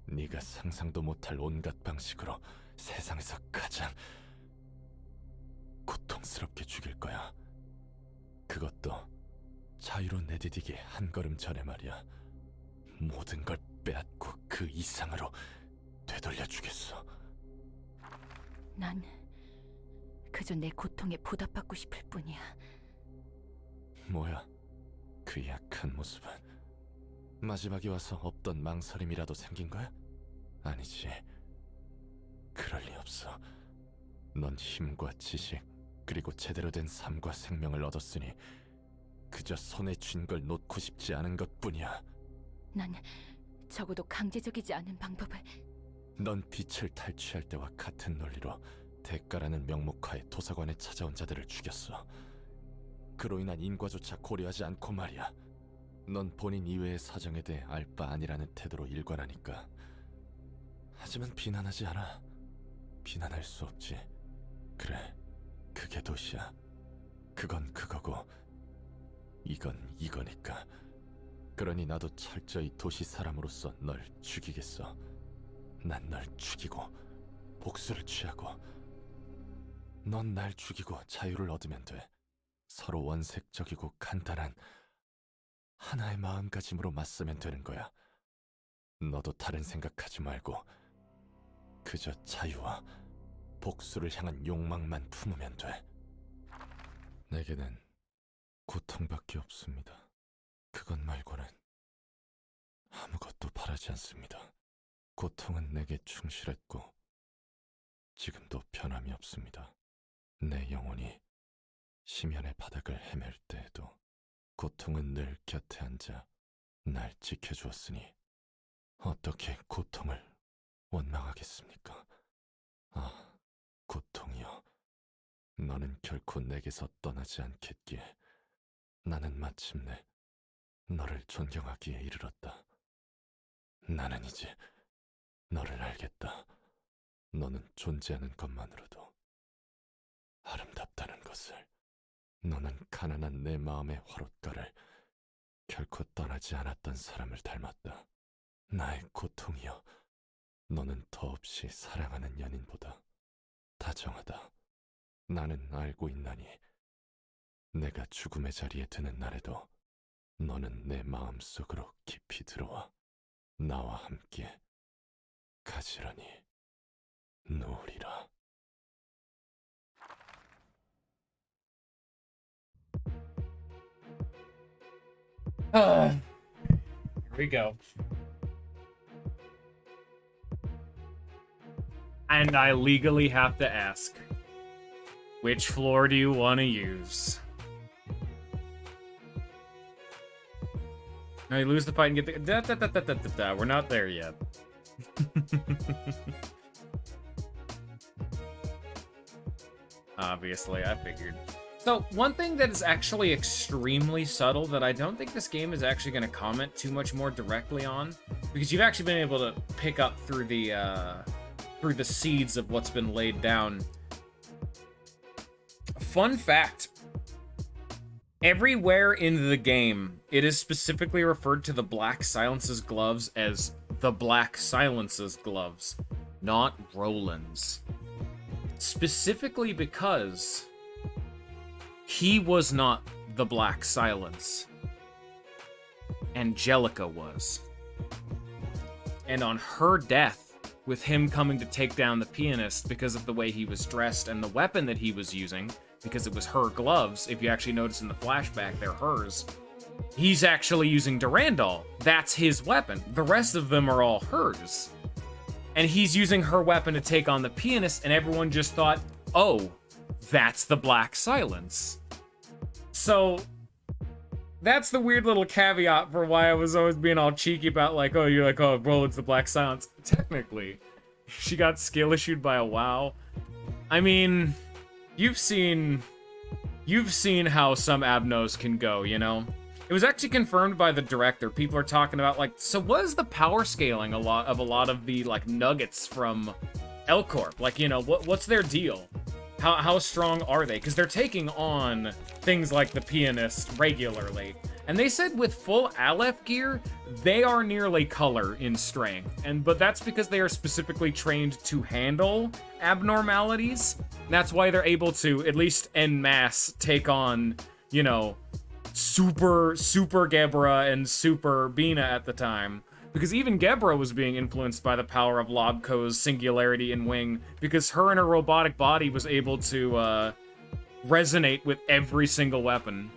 네가 상상도 못할 온갖 방식으로 세상에서 가장 고통스럽게 죽일 거야. 그것도 자유로 내디디기 한 걸음 전에 말이야. 모든 걸 빼앗고 그 이상으로 되돌려 주겠어. 난 그저 내 고통에 보답받고 싶을 뿐이야. 뭐야, 그 약한 모습은 마지막에 와서 없던 망설임이라도 생긴 거야? 아니지, 그럴 리 없어. 넌 힘과 지식 그리고 제대로 된 삶과 생명을 얻었으니 그저 손에 쥔 걸 놓고 싶지 않은 것뿐이야. 난 적어도 강제적이지 않은 방법을. 넌 빛을 탈취할 때와 같은 논리로 대가라는 명목하에 도서관에 찾아온 자들을 죽였어. 그로 인한 인과조차 고려하지 않고 말이야. 넌 본인 이외의 사정에 대해 알 바 아니라는 태도로 일관하니까. 하지만 비난하지 않아. 비난할 수 없지. 그래, 그게 도시야. 그건 그거고 이건 이거니까. 그러니 나도 철저히 도시 사람으로서 널 죽이겠어. 난 널 죽이고 복수를 취하고 넌 날 죽이고 자유를 얻으면 돼. 서로 원색적이고 간단한 하나의 마음가짐으로 맞서면 되는 거야. 너도 다른 생각하지 말고 그저 자유와 복수를 향한 욕망만 품으면 돼. 내게는 고통밖에 없습니다. 그것 말고는 아무것도 바라지 않습니다. 고통은 내게 충실했고 지금도 변함이 없습니다. 내 영혼이 심연의 바닥을 헤맬 때에도 고통은 늘 곁에 앉아 날 지켜주었으니 어떻게 고통을 원망하겠습니까? 아, 고통이여, 너는 결코 내게서 떠나지 않겠기에 나는 마침내 너를 존경하기에 이르렀다. 나는 이제 너를 알겠다. 너는 존재하는 것만으로도 아름답다는 것을. 너는 가난한 내 마음의 화롯가를 결코 떠나지 않았던 사람을 닮았다. 나의 고통이여, 너는 더없이 사랑하는 연인보다 다정하다. 나는 알고 있나니 내가 죽음의 자리에 드는 날에도 너는 내 마음속으로 깊이 들어와 나와 함께 가지런히 누우리라. Here we go. And I legally have to ask, which floor do you want to use? No, you lose the fight and get the... We're not there yet. Obviously, I figured. So, one thing that is actually extremely subtle that I don't think this game is actually going to comment too much more directly on, because you've actually been able to pick up through the seeds of what's been laid down. Fun fact. Everywhere in the game, it is specifically referred to the Black Silence's gloves as the Black Silence's gloves, not Roland's. Specifically because he was not the Black Silence. Angelica was. And on her death, with him coming to take down the pianist because of the way he was dressed and the weapon that he was using, because it was her gloves, if you actually notice in the flashback, they're hers. He's actually using Durandal. That's his weapon. The rest of them are all hers. And he's using her weapon to take on the pianist, and everyone just thought, oh, that's the Black Silence. So, that's the weird little caveat for why I was always being all cheeky about, like, oh, you're like, oh, Roland's the Black Silence. Technically, she got skill issued by a WoW. I mean, you've seen how some Abnos can go, you know? It was actually confirmed by the director. People are talking about, like, so what is the power scaling a lot of the, like, nuggets from Elcorp? Like, you know, what's their deal? How strong are they? Because they're taking on things like the pianist regularly. And they said with full Aleph gear, they are nearly color in strength. But that's because they are specifically trained to handle abnormalities. That's why they're able to, at least en masse, take on, you know, super Gebra and super Bina at the time. Because even Gebra was being influenced by the power of Lobko's singularity in Wing, because her and her robotic body was able to resonate with every single weapon.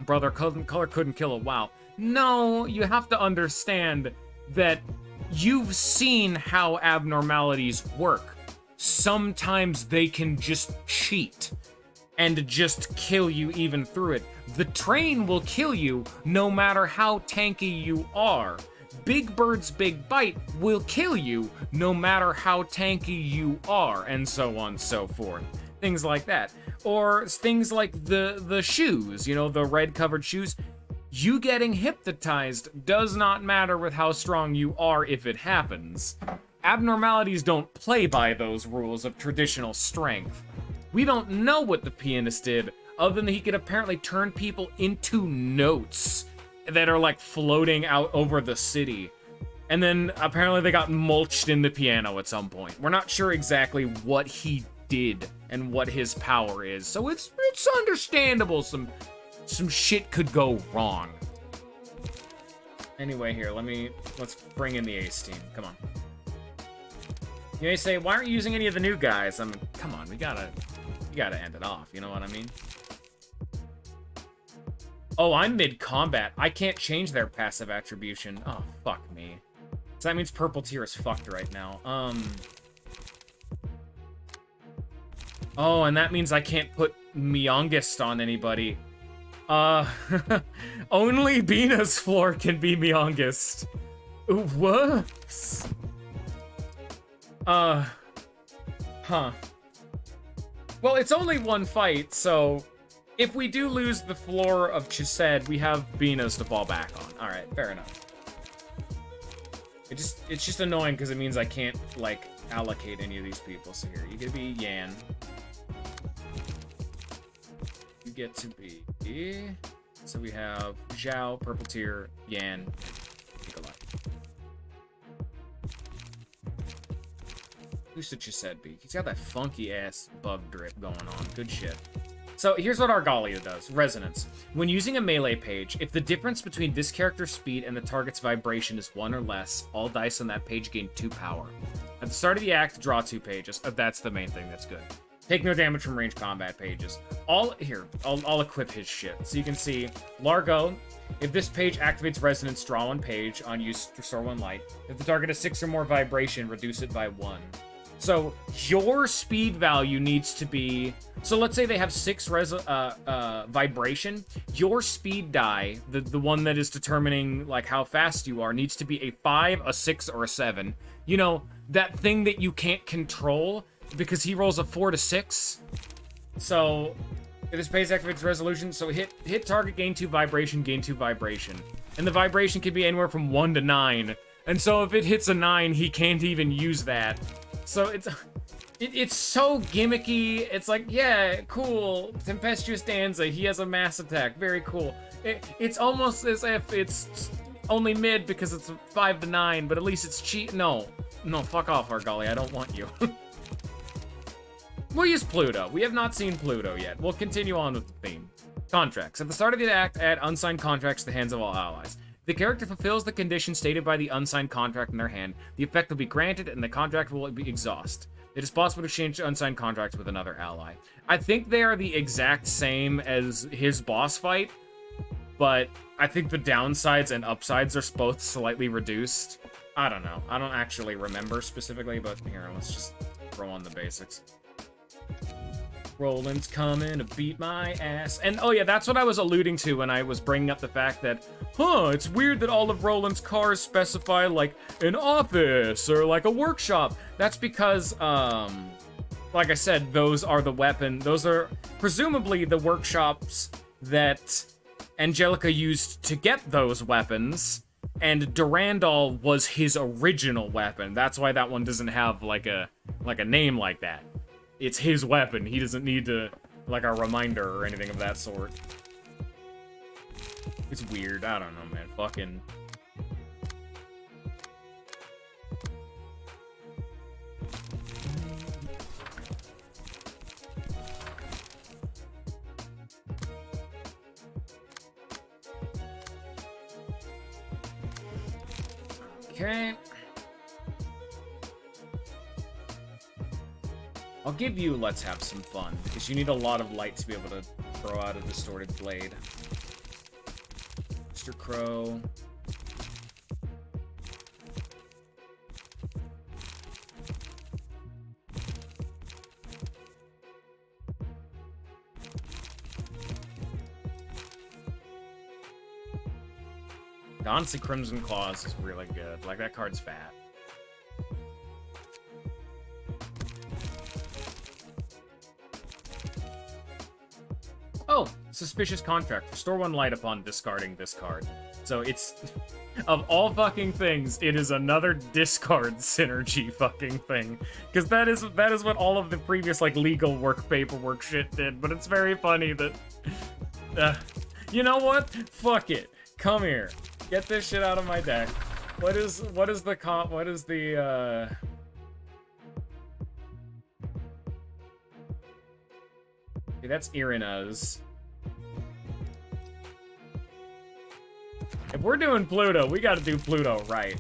Brother, color couldn't kill it. Wow. No, you have to understand that you've seen how abnormalities work. Sometimes they can just cheat and just kill you even through it. The train will kill you no matter how tanky you are. Big Bird's Big Bite will kill you no matter how tanky you are, and so on and so forth. Things like that. Or things like the shoes, you know, the red-covered shoes. You getting hypnotized does not matter with how strong you are if it happens. Abnormalities don't play by those rules of traditional strength. We don't know what the pianist did, other than he could apparently turn people into notes that are like floating out over the city. And then apparently they got mulched in the piano at some point. We're not sure exactly what he did and what his power is, so it's understandable some shit could go wrong. Anyway, here, let's bring in the ace team. Come on. You may say, why aren't you using any of the new guys? I mean, come on, you gotta end it off, you know what I mean? Oh, I'm mid-combat. I can't change their passive attribution. Oh, fuck me. So that means purple tier is fucked right now. Oh, and that means I can't put Myongist on anybody. Only Bina's floor can be Myongist. Whoops. Huh. Well, it's only one fight, so if we do lose the floor of Chised, we have Bina's to fall back on. Alright, fair enough. It's just annoying because it means I can't, like, allocate any of these people. So here, you get to be Yan. You get to be... So we have Zhao, Purple Tier, Yan, Nikolai. Who's the Chised be? He's got that funky-ass bug drip going on. Good shit. So here's what Argalia does. Resonance. When using a melee page, if the difference between this character's speed and the target's vibration is 1 or less, all dice on that page gain 2 power. At the start of the act, draw 2 pages. That's the main thing that's good. Take no damage from ranged combat pages. I'll equip his shit. So you can see, Largo, if this page activates Resonance, draw 1 page. On use, restore 1 light. If the target has 6 or more vibration, reduce it by 1. So your speed value needs to be... So let's say they have 6 vibration. Your speed die, the one that is determining like how fast you are, needs to be a 5, a 6, or a 7. You know, that thing that you can't control because he rolls a 4 to 6. So if this page activates resolution, so hit target, gain 2 vibration, gain 2 vibration. And the vibration can be anywhere from 1 to 9. And so if it hits a 9, he can't even use that. So it's so gimmicky. It's like, yeah, cool. Tempestuous Danza, he has a mass attack. Very cool. It's almost as if it's only mid because it's 5 to 9, but at least it's cheap. No, fuck off, Argali. I don't want you. We'll use Pluto. We have not seen Pluto yet. We'll continue on with the theme. Contracts. At the start of the act, add unsigned contracts to the hands of all allies. The character fulfills the condition stated by the unsigned contract in their hand. The effect will be granted, and the contract will be exhaust. It is possible to exchange unsigned contracts with another ally. I think they are the exact same as his boss fight, but I think the downsides and upsides are both slightly reduced. I don't know. I don't actually remember specifically, but here, let's just throw on the basics. Roland's coming to beat my ass. And oh yeah, that's what I was alluding to when I was bringing up the fact that, it's weird that all of Roland's cars specify like an office or like a workshop. That's because, like I said, those are those are presumably the workshops that Angelica used to get those weapons, and Durandal was his original weapon. That's why that one doesn't have like a name like that. it's his weapon. He doesn't need to, like, a reminder or anything of that sort. It's weird. I don't know, man. Fucking... Okay. I'll give you Let's Have Some Fun, because you need a lot of light to be able to throw out a distorted blade. Mr. Crow. Honestly, Crimson Claws is really good. Like, that card's fat. Oh, Suspicious Contract. Restore 1 light upon discarding this card. So it's... Of all fucking things, it is another discard synergy fucking thing. Because that is what all of the previous, like, legal work paperwork shit did. But it's very funny that... you know what? Fuck it. Come here. Get this shit out of my deck. What is the Okay, that's Irina's. If we're doing Pluto, we gotta do Pluto right.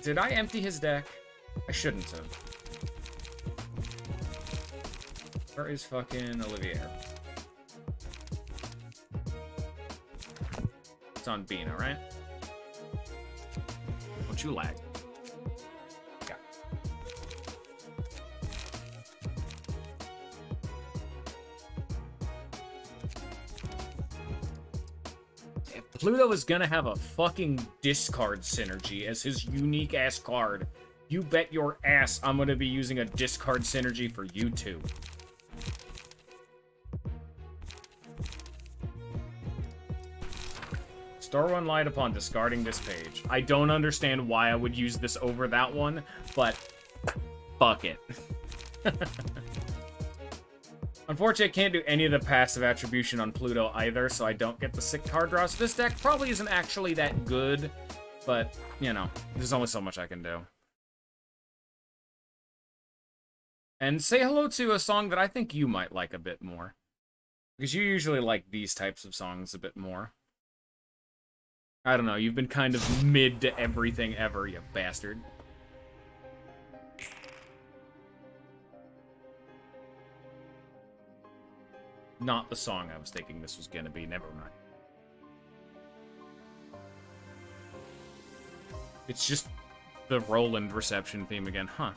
Did I empty his deck? I shouldn't have. Where is fucking Olivier? It's on Bina, right? Don't you lag. Yeah. If Pluto is gonna have a fucking discard synergy as his unique ass card, you bet your ass I'm gonna be using a discard synergy for you too. Store 1 light upon discarding this page. I don't understand why I would use this over that one, but fuck it. Unfortunately, I can't do any of the passive attribution on Pluto either, so I don't get the sick card draw. So this deck probably isn't actually that good, but, you know, there's only so much I can do. And say hello to a song that I think you might like a bit more. Because you usually like these types of songs a bit more. I don't know, you've been kind of mid to everything ever, you bastard. Not the song I was thinking this was gonna be, never mind. It's just the Roland reception theme again, huh?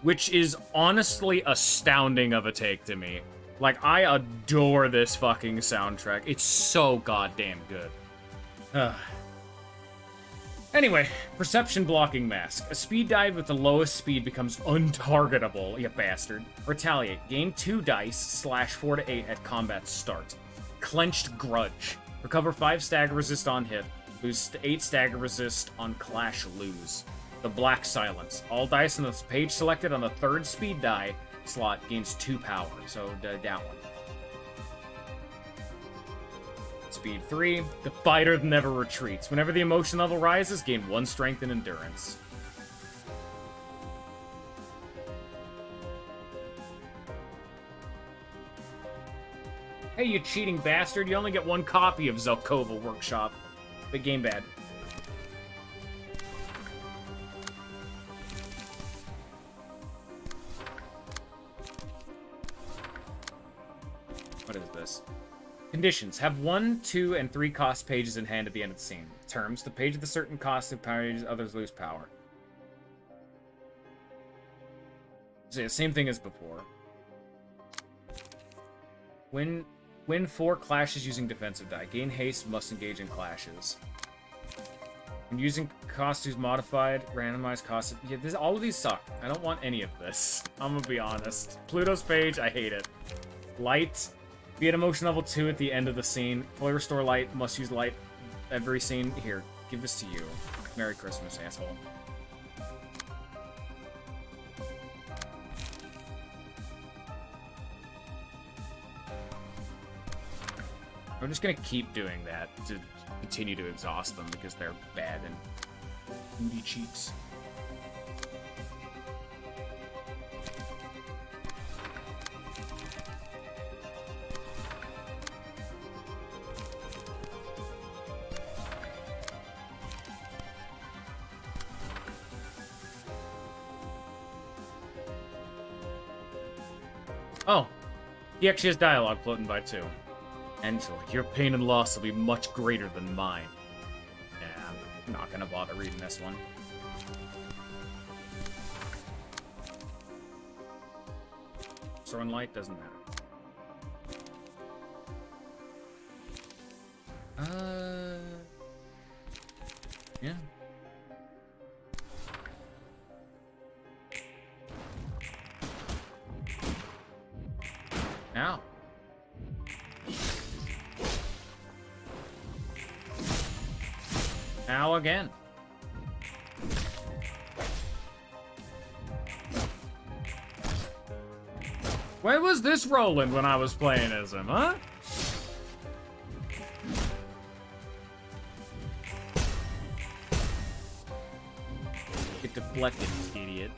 Which is honestly astounding of a take to me. Like, I adore this fucking soundtrack. It's so goddamn good. Anyway, Perception Blocking Mask. A speed dive with the lowest speed becomes untargetable, you bastard. Retaliate. Gain 2 dice, /4 to 8 at combat start. Clenched Grudge. Recover 5 stagger resist on hit. Lose 8 stagger resist on clash lose. The Black Silence. All dice on the page selected on the 3rd speed die slot gains 2 power, so that one. Speed 3, the fighter never retreats. Whenever the emotion level rises, gain 1 strength and endurance. Hey, you cheating bastard, you only get 1 copy of Zelkova Workshop. Big game bad. What is this? Conditions. Have 1, 2, and 3 cost pages in hand at the end of the scene. Terms. The page with a certain cost of power, others lose power. So yeah, same thing as before. Win 4 clashes using defensive die. Gain haste, must engage in clashes. When using cost who's modified, randomized cost. Yeah, all of these suck. I don't want any of this. I'm gonna be honest. Pluto's page, I hate it. Light. Be at emotion level 2 at the end of the scene. Fully restore light. Must use light every scene. Here, give this to you. Merry Christmas, asshole. I'm just gonna keep doing that to continue to exhaust them because they're bad and booty cheeks. Oh, he actually has dialogue floating by too. Angela, your pain and loss will be much greater than mine. Yeah, I'm not gonna bother reading this one. Throwing light doesn't matter. Yeah. Now. Now again. Where was this Roland when I was playing as him, huh? Get deflected, idiot.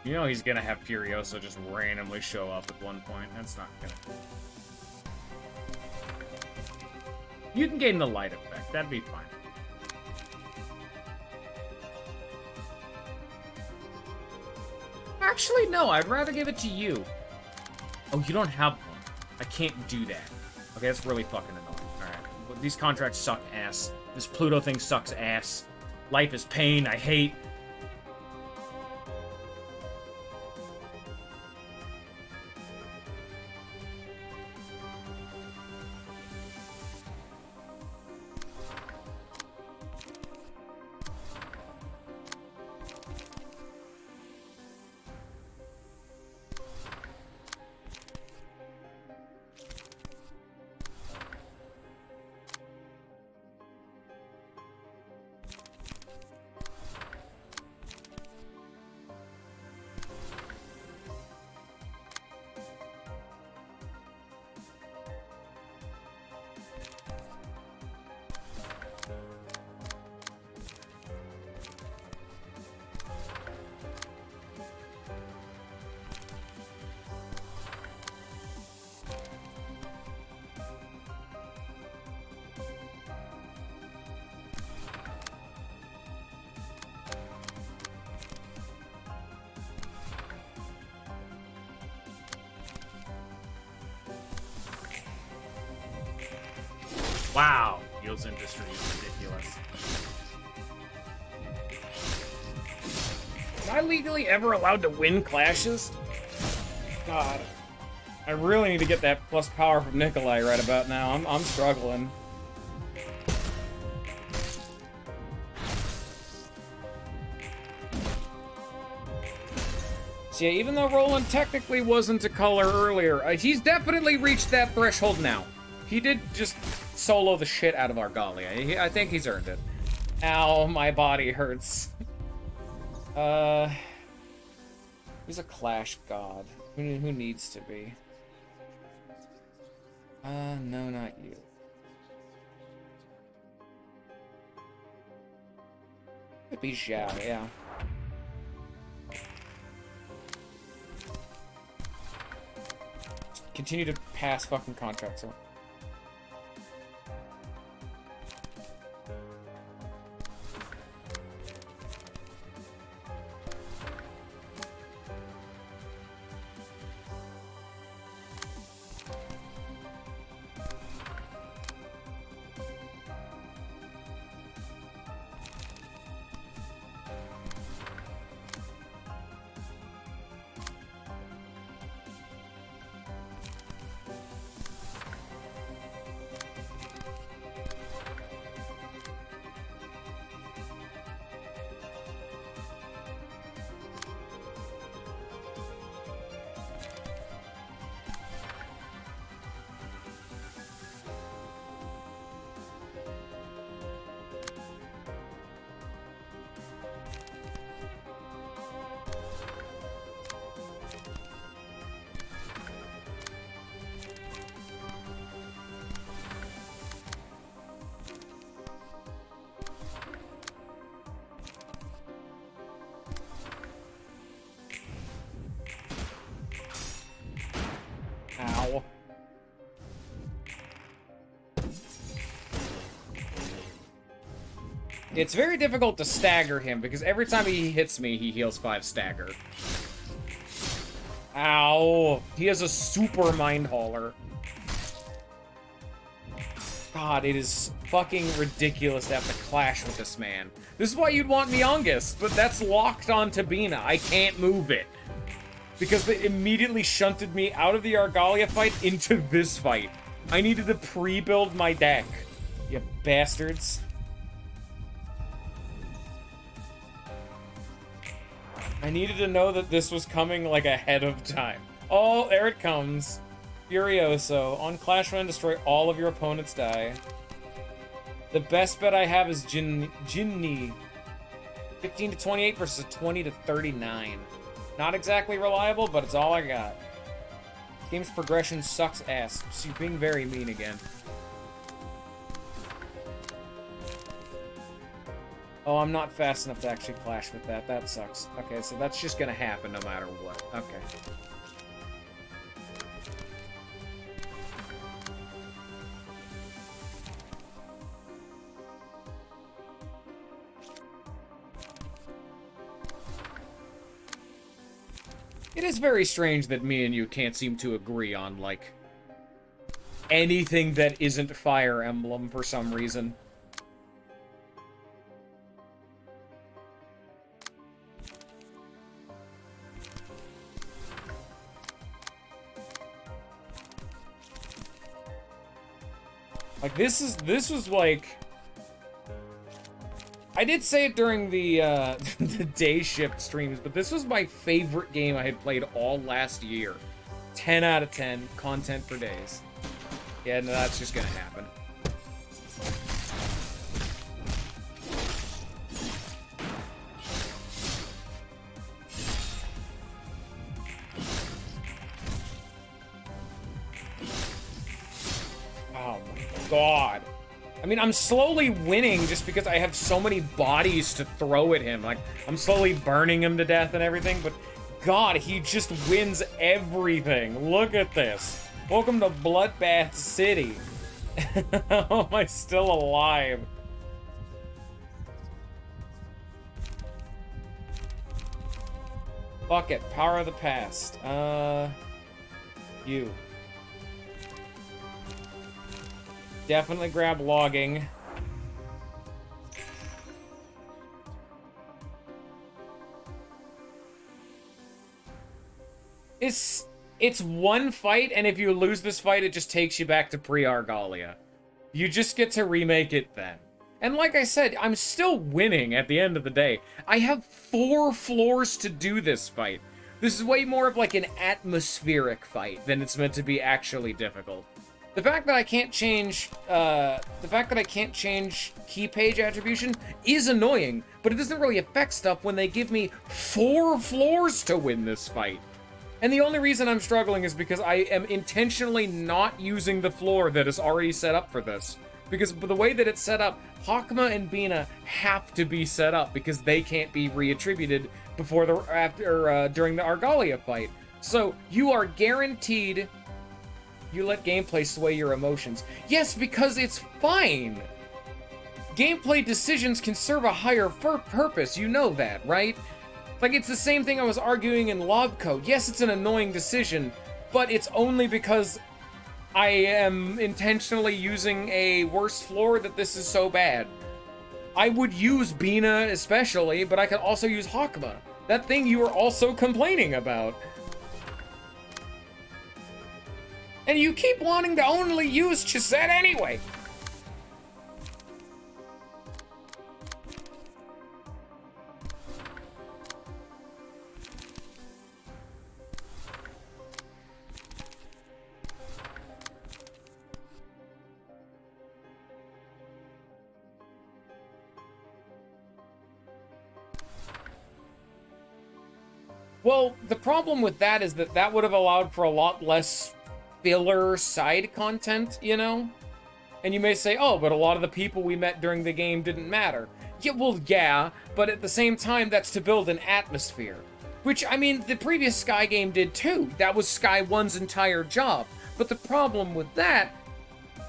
You know he's gonna have Furiosa just randomly show up at one point. That's not gonna... You can gain the light effect. That'd be fine. Actually, no. I'd rather give it to you. Oh, you don't have one. I can't do that. Okay, that's really fucking annoying. Alright. These contracts suck ass. This Pluto thing sucks ass. Life is pain. I hate... Wow, Yields Industry is ridiculous. Am I legally ever allowed to win clashes? God. I really need to get that plus power from Nikolai right about now. I'm struggling. So yeah, even though Roland technically wasn't a color earlier, he's definitely reached that threshold now. He did just solo the shit out of Argalia. I think he's earned it. Ow, my body hurts. Who's a Clash god? Who needs to be? No, not you. Could be Zhao, yeah. Continue to pass fucking contracts up. Ow. It's very difficult to stagger him because every time he hits me, he heals 5 stagger. Ow. He has a super mind hauler. God, it is fucking ridiculous to have to clash with this man. This is why you'd want Myongus, but that's locked onto Bina. I can't move it. Because they immediately shunted me out of the Argalia fight into this fight. I needed to pre-build my deck. You bastards. I needed to know that this was coming, like, ahead of time. Oh, there it comes. Furioso. On Clash Run, destroy all of your opponent's die. The best bet I have is Jinni. 15 to 28 versus 20 to 39. Not exactly reliable, but it's all I got. Game's progression sucks ass. So you're being very mean again. Oh, I'm not fast enough to actually clash with that. That sucks. Okay, so that's just gonna happen no matter what. Okay. It is very strange that me and you can't seem to agree on, like, anything that isn't Fire Emblem for some reason. Like, this was like... I did say it during the, the day shift streams, but this was my favorite game I had played all last year. 10 out of 10, content for days. Yeah, no, that's just gonna happen. Oh my god. I mean, I'm slowly winning just because I have so many bodies to throw at him. Like, I'm slowly burning him to death and everything, but god, he just wins everything. Look at this. Welcome to Bloodbath City. How am I still alive? Fuck it. Power of the past. You. Definitely grab logging. It's one fight, and if you lose this fight, it just takes you back to pre-Argalia. You just get to remake it then. And like I said, I'm still winning at the end of the day. I have 4 floors to do this fight. This is way more of like an atmospheric fight than it's meant to be actually difficult. The fact that I can't change, key page attribution is annoying, but it doesn't really affect stuff when they give me 4 floors to win this fight. And the only reason I'm struggling is because I am intentionally not using the floor that is already set up for this. Because the way that it's set up, Hakma and Bina have to be set up because they can't be reattributed before during the Argalia fight. So you are guaranteed. You let gameplay sway your emotions. Yes, because it's fine. Gameplay decisions can serve a higher purpose. You know that, right? Like, it's the same thing I was arguing in Lobco. Yes, it's an annoying decision, but it's only because I am intentionally using a worse floor that this is so bad. I would use Bina especially, but I could also use Hakma. That thing you were also complaining about. And you keep wanting to only use Chisette anyway. Well, the problem with that is that that would have allowed for a lot less filler side content, you know? And you may say, oh, but a lot of the people we met during the game didn't matter. Yeah, well, yeah, but at the same time, that's to build an atmosphere. Which, I mean, the previous Sky game did too. That was Sky 1's entire job. But the problem with that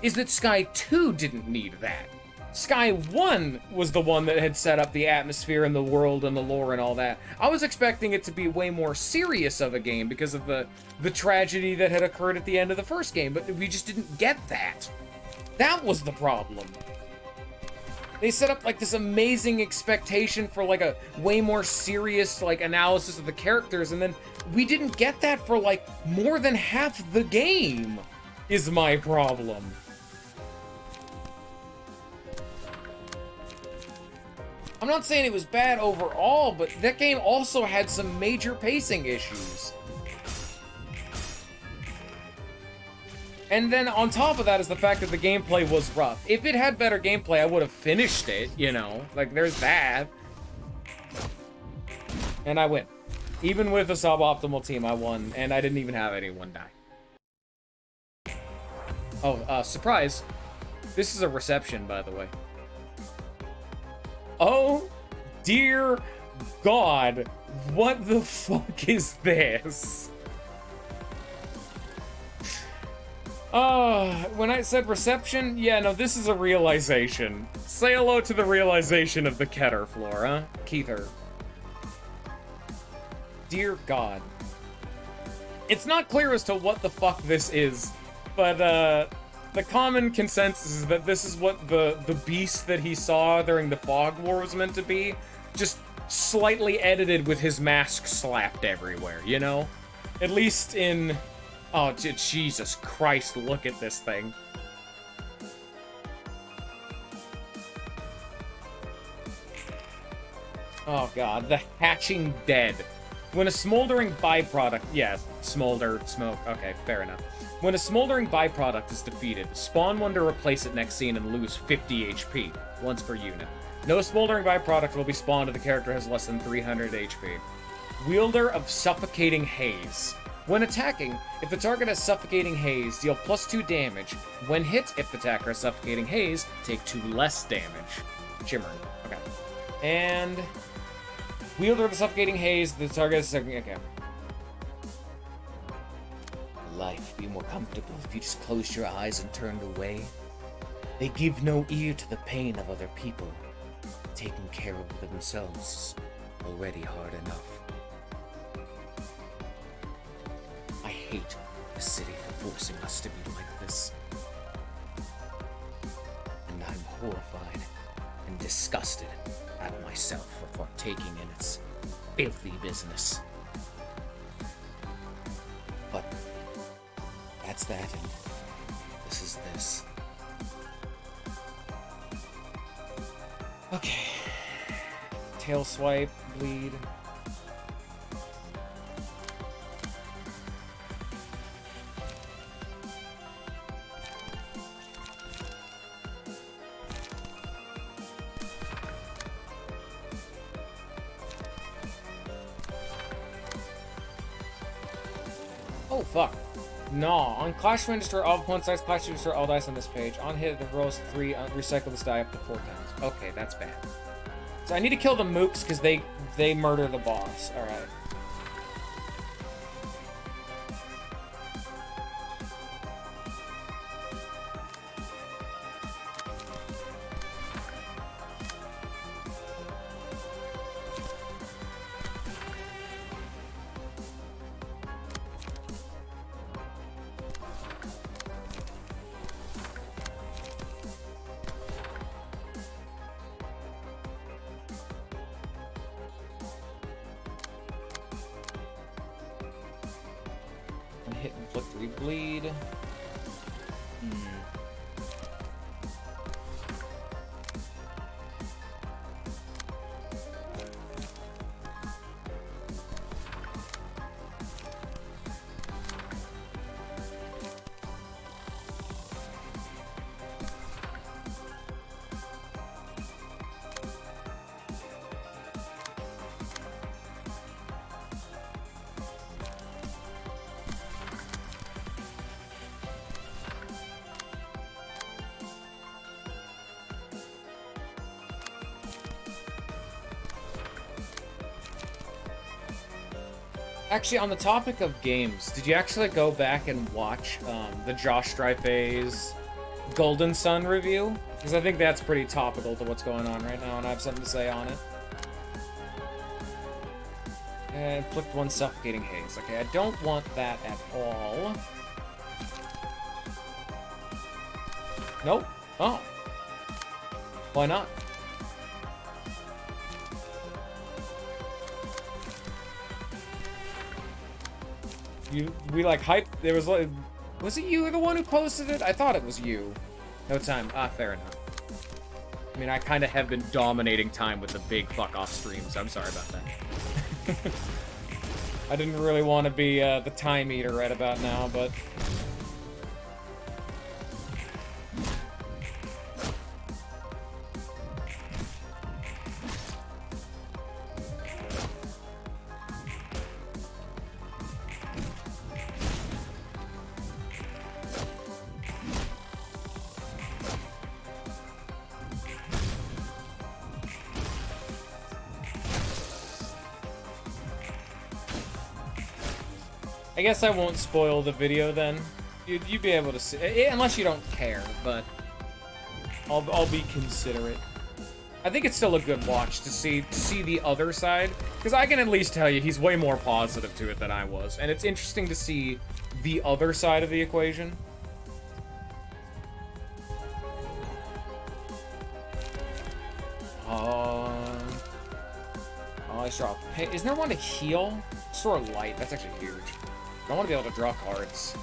is that Sky 2 didn't need that. Sky 1 was the one that had set up the atmosphere and the world and the lore and all that. I was expecting it to be way more serious of a game because of the tragedy that had occurred at the end of the first game, but we just didn't get that. That was the problem. They set up like this amazing expectation for like a way more serious like analysis of the characters, and then we didn't get that for like more than half the game, is my problem. I'm not saying it was bad overall, but that game also had some major pacing issues. And then on top of that is the fact that the gameplay was rough. If it had better gameplay, I would have finished it, you know? Like, there's that. And I win. Even with a suboptimal team, I won, and I didn't even have anyone die. Oh, surprise. This is a reception, by the way. Oh, dear God. What the fuck is this? When I said reception, yeah, no, this is a realization. Say hello to the realization of the Keter floor, huh? Keither. Dear God. It's not clear as to what the fuck this is, but, the common consensus is that this is what the beast that he saw during the Fog War was meant to be, just slightly edited with his mask slapped everywhere, you know? At least in... Oh, Jesus Christ, look at this thing. Oh god, the hatching dead. When a smoldering byproduct... Yeah, smolder, smoke, okay, fair enough. When a smoldering byproduct is defeated, spawn one to replace it next scene and lose 50 HP, once per unit. No smoldering byproduct will be spawned if the character has less than 300 HP. Wielder of Suffocating Haze. When attacking, if the target has Suffocating Haze, deal +2 damage. When hit, if the attacker has Suffocating Haze, take 2 less damage. Shimmer. Okay. And... Wielder of the Suffocating Haze, the target is... Okay. Life be more comfortable if you just closed your eyes and turned away. They give no ear to the pain of other people. Taking care of themselves is already hard enough. I hate the city for forcing us to be like this. And I'm horrified and disgusted at myself for partaking in its filthy business. But that's that, and this is this. Okay. Tail swipe, bleed. Oh, fuck. No. On Clash Win, destroy all opponent's dice. Clash to destroy all dice on this page. On hit, the rolls 3. Recycle this die up to 4 times. Okay, that's bad. So I need to kill the mooks because they murder the boss. Alright. Hit, inflict 3 bleed. Actually, on the topic of games, did you actually go back and watch the Josh Strife's Golden Sun review? Because I think that's pretty topical to what's going on right now, and I have something to say on it. And inflict one suffocating haze. Okay, I don't want that at all. Nope. Oh. Why not? We like hype. There was like, was it you the one who posted it? I thought it was you. No time. Ah, fair enough. I mean, I kind of have been dominating time with the big fuck off streams. I'm sorry about that. I didn't really want to be the time eater right about now, but. I guess I won't spoil the video then. You'd be able to see, unless you don't care, but I'll be considerate. I think it's still a good watch to see the other side, because I can at least tell you he's way more positive to it than I was, and it's interesting to see the other side of the equation. I draw. Hey, isn't there one to heal? Store light. That's actually huge. I want to be able to draw cards.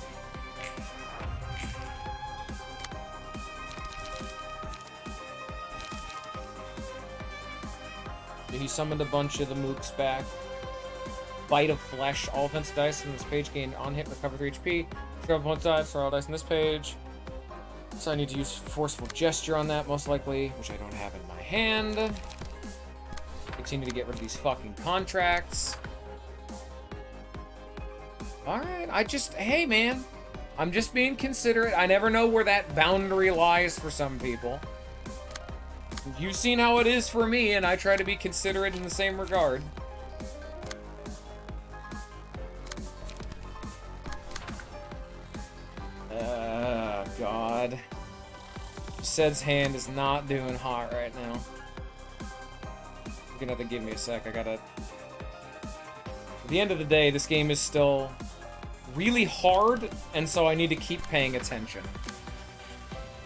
He summoned a bunch of the mooks back. Bite of Flesh. All offensive dice on this page gain on hit, recover 3 HP. Show up one side, throw all dice on this page. So I need to use Forceful Gesture on that, most likely, which I don't have in my hand. Continue to get rid of these fucking contracts. Alright, hey man, I'm just being considerate. I never know where that boundary lies for some people. You've seen how it is for me, and I try to be considerate in the same regard. God. Sed's hand is not doing hot right now. You're gonna have to give me a sec, I gotta... At the end of the day, this game is still really hard, and so I need to keep paying attention.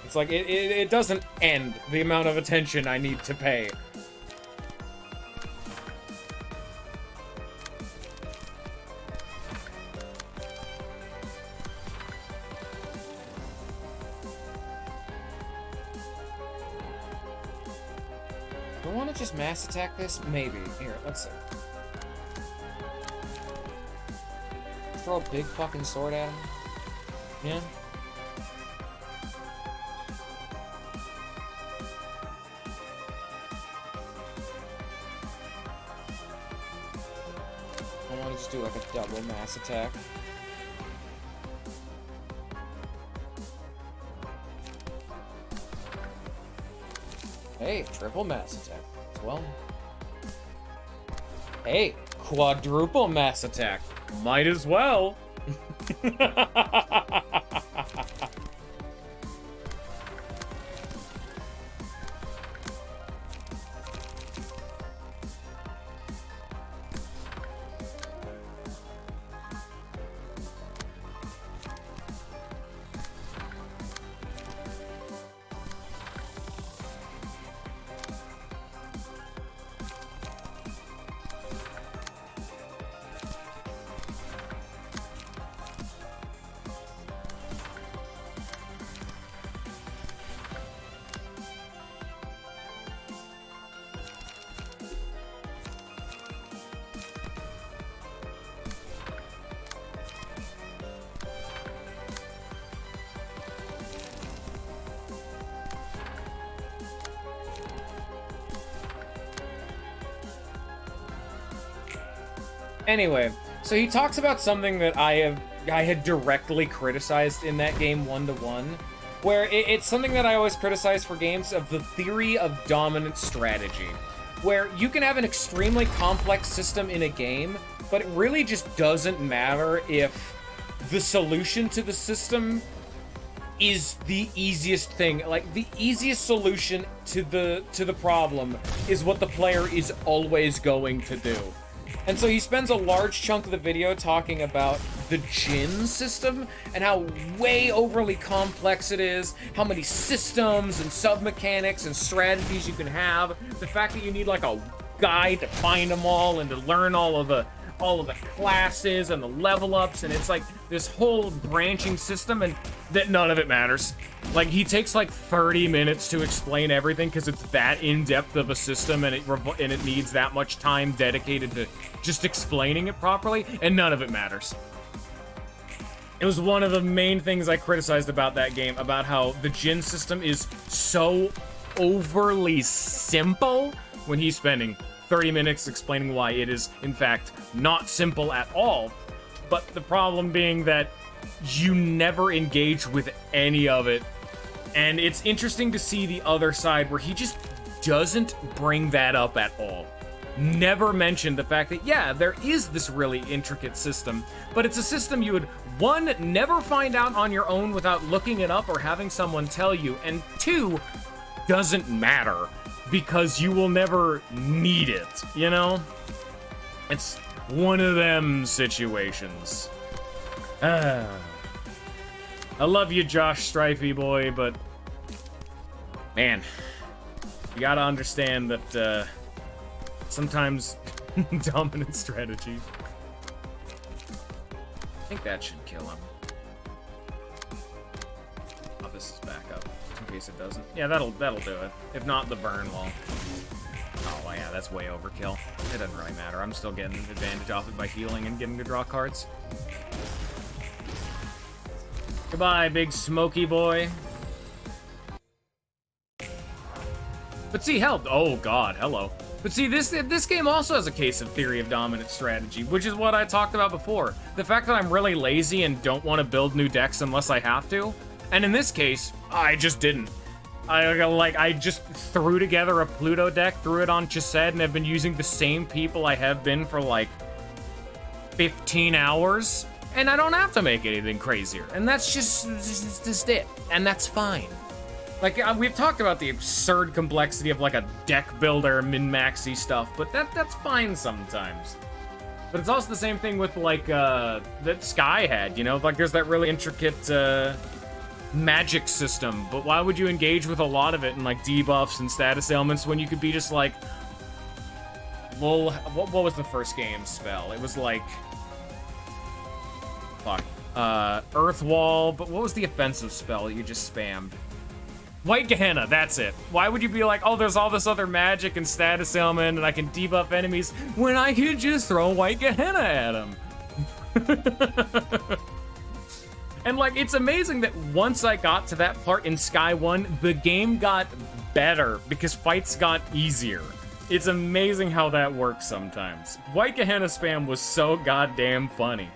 It's like, it doesn't end the amount of attention I need to pay. Do I want to just mass attack this? Maybe. Here, let's see. Throw a big fucking sword at him? Yeah. I want to just do like a double mass attack. Hey, triple mass attack as well. Hey, quadruple mass attack. Might as well. Anyway, so he talks about something that I had directly criticized in that game 1-to-1, where it's something that I always criticize for games of the theory of dominant strategy, where you can have an extremely complex system in a game, but it really just doesn't matter if the solution to the system is the easiest thing. Like, the easiest solution to the problem is what the player is always going to do. And so he spends a large chunk of the video talking about the Jin system and how way overly complex it is, how many systems and sub-mechanics and strategies you can have, the fact that you need like a guide to find them all and to learn all of the classes and the level ups, and it's like this whole branching system, and that none of it matters. Like, he takes like 30 minutes to explain everything because it's that in-depth of a system, and it needs that much time dedicated to just explaining it properly, and none of it matters. It was one of the main things I criticized about that game, about how the Jin system is so overly simple when he's spending 30 minutes explaining why it is, in fact, not simple at all. But the problem being that you never engage with any of it. And it's interesting to see the other side where he just doesn't bring that up at all. Never mentioned the fact that, yeah, there is this really intricate system, but it's a system you would, one, never find out on your own without looking it up or having someone tell you, and two, doesn't matter because you will never need it, you know? It's one of them situations. I love you, Josh Strifey boy, but man, you gotta understand that sometimes dominant strategy. I think that should kill him. Oh, this is back up, in case it doesn't. Yeah, that'll do it. If not, the burn will. Oh, yeah, that's way overkill. It doesn't really matter. I'm still getting advantage off it by healing and getting to draw cards. Goodbye, big smoky boy. But see, help. Oh, God, hello. But see, this game also has a case of theory of dominant strategy, which is what I talked about before. The fact that I'm really lazy and don't want to build new decks unless I have to. And in this case, I just didn't. I just threw together a Pluto deck, threw it on Chesed, and have been using the same people I have been for like 15 hours. And I don't have to make anything crazier. And that's just it. And that's fine. Like, we've talked about the absurd complexity of like a deck builder, min-maxy stuff, but that's fine sometimes. But it's also the same thing with like, that Sky had, you know? Like, there's that really intricate, magic system, but why would you engage with a lot of it in like debuffs and status ailments when you could be just like, well, what was the first game spell? It was like, fuck, Earth Wall, but what was the offensive spell that you just spammed? White Gehenna, that's it. Why would you be like, oh, there's all this other magic and status ailment and I can debuff enemies when I could just throw White Gehenna at them? And, like, it's amazing that once I got to that part in Sky 1, the game got better because fights got easier. It's amazing how that works sometimes. White Gehenna spam was so goddamn funny.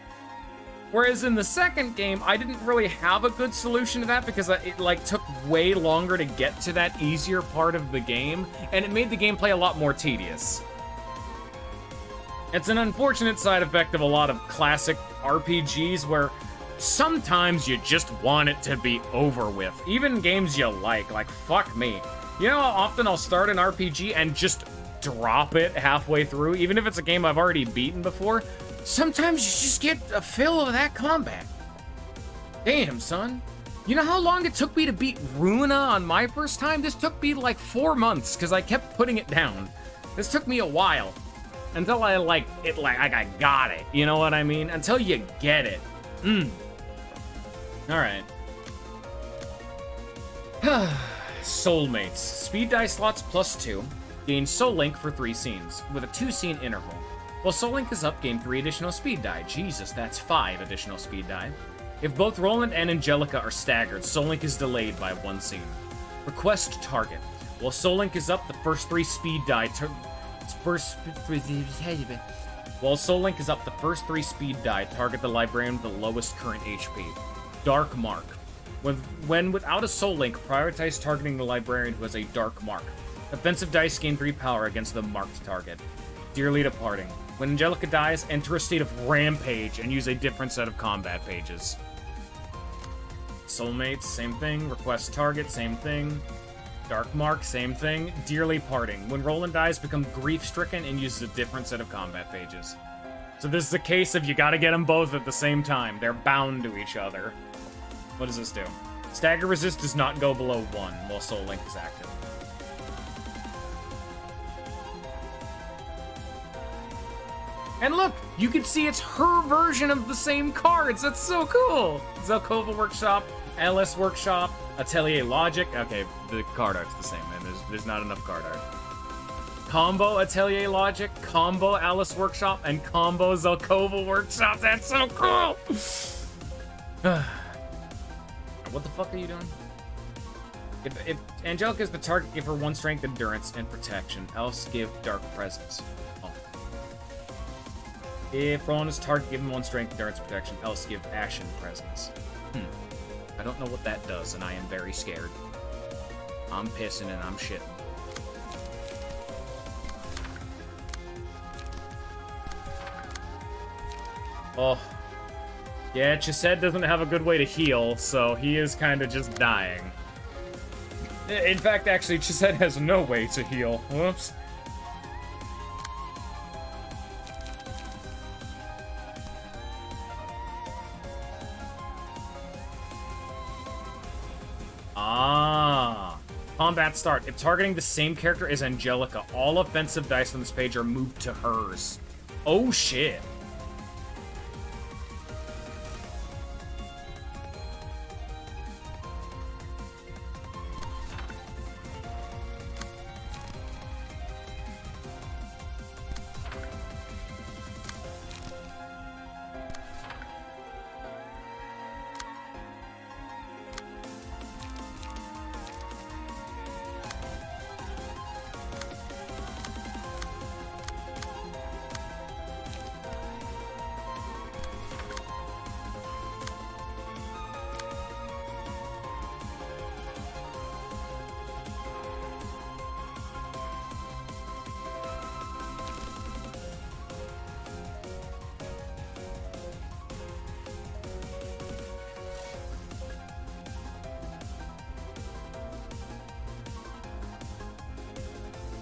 Whereas in the second game, I didn't really have a good solution to that because it, like, took way longer to get to that easier part of the game, and it made the gameplay a lot more tedious. It's an unfortunate side effect of a lot of classic RPGs where sometimes you just want it to be over with. Even games you like fuck me. You know how often I'll start an RPG and just drop it halfway through, even if it's a game I've already beaten before? Sometimes you just get a fill of that combat. Damn, son. You know how long it took me to beat Ruina on my first time? This took me like 4 months because I kept putting it down. This took me a while. Until I got it. You know what I mean? Until you get it. Alright. Soulmates. Speed die slots +2. Gain Soul Link for 3 scenes, with a 2-scene interval. While Soul Link is up, gain 3 additional speed die. Jesus, that's 5 additional speed die. If both Roland and Angelica are staggered, Soul Link is delayed by 1 scene. Request target. While Soul Link is up, the first 3 speed die While Soul Link is up, the first 3 speed die target the librarian with the lowest current HP. Dark Mark. When without a Soul Link, prioritize targeting the librarian who has a Dark Mark. Offensive dice gain 3 power against the marked target. Dearly departing. When Angelica dies, enter a state of rampage and use a different set of combat pages. Soulmates, same thing. Request target, same thing. Dark Mark, same thing. Dearly Parting. When Roland dies, become grief-stricken and uses a different set of combat pages. So this is a case of you gotta get them both at the same time. They're bound to each other. What does this do? Stagger resist does not go below 1 while Soul Link is active. And look, you can see it's her version of the same cards. That's so cool. Zelkova Workshop, LS Workshop, Atelier Logic. Okay, the card art's the same, man. There's not enough card art. Combo Atelier Logic, combo Alice Workshop, and combo Zelkova Workshop. That's so cool. What the fuck are you doing? If Angelica is the target, give her 1 strength, endurance, and protection. Else give Dark Presence. Oh. If Roland is target, give him 1 strength, endurance, protection. Else give Ashen Presence. I don't know what that does, and I am very scared. I'm pissing and I'm shitting. Oh. Yeah, Chised doesn't have a good way to heal, so he is kind of just dying. In fact, actually, Chised has no way to heal. Whoops. Ah. Combat start. If targeting the same character as Angelica, all offensive dice on this page are moved to hers. Oh, shit.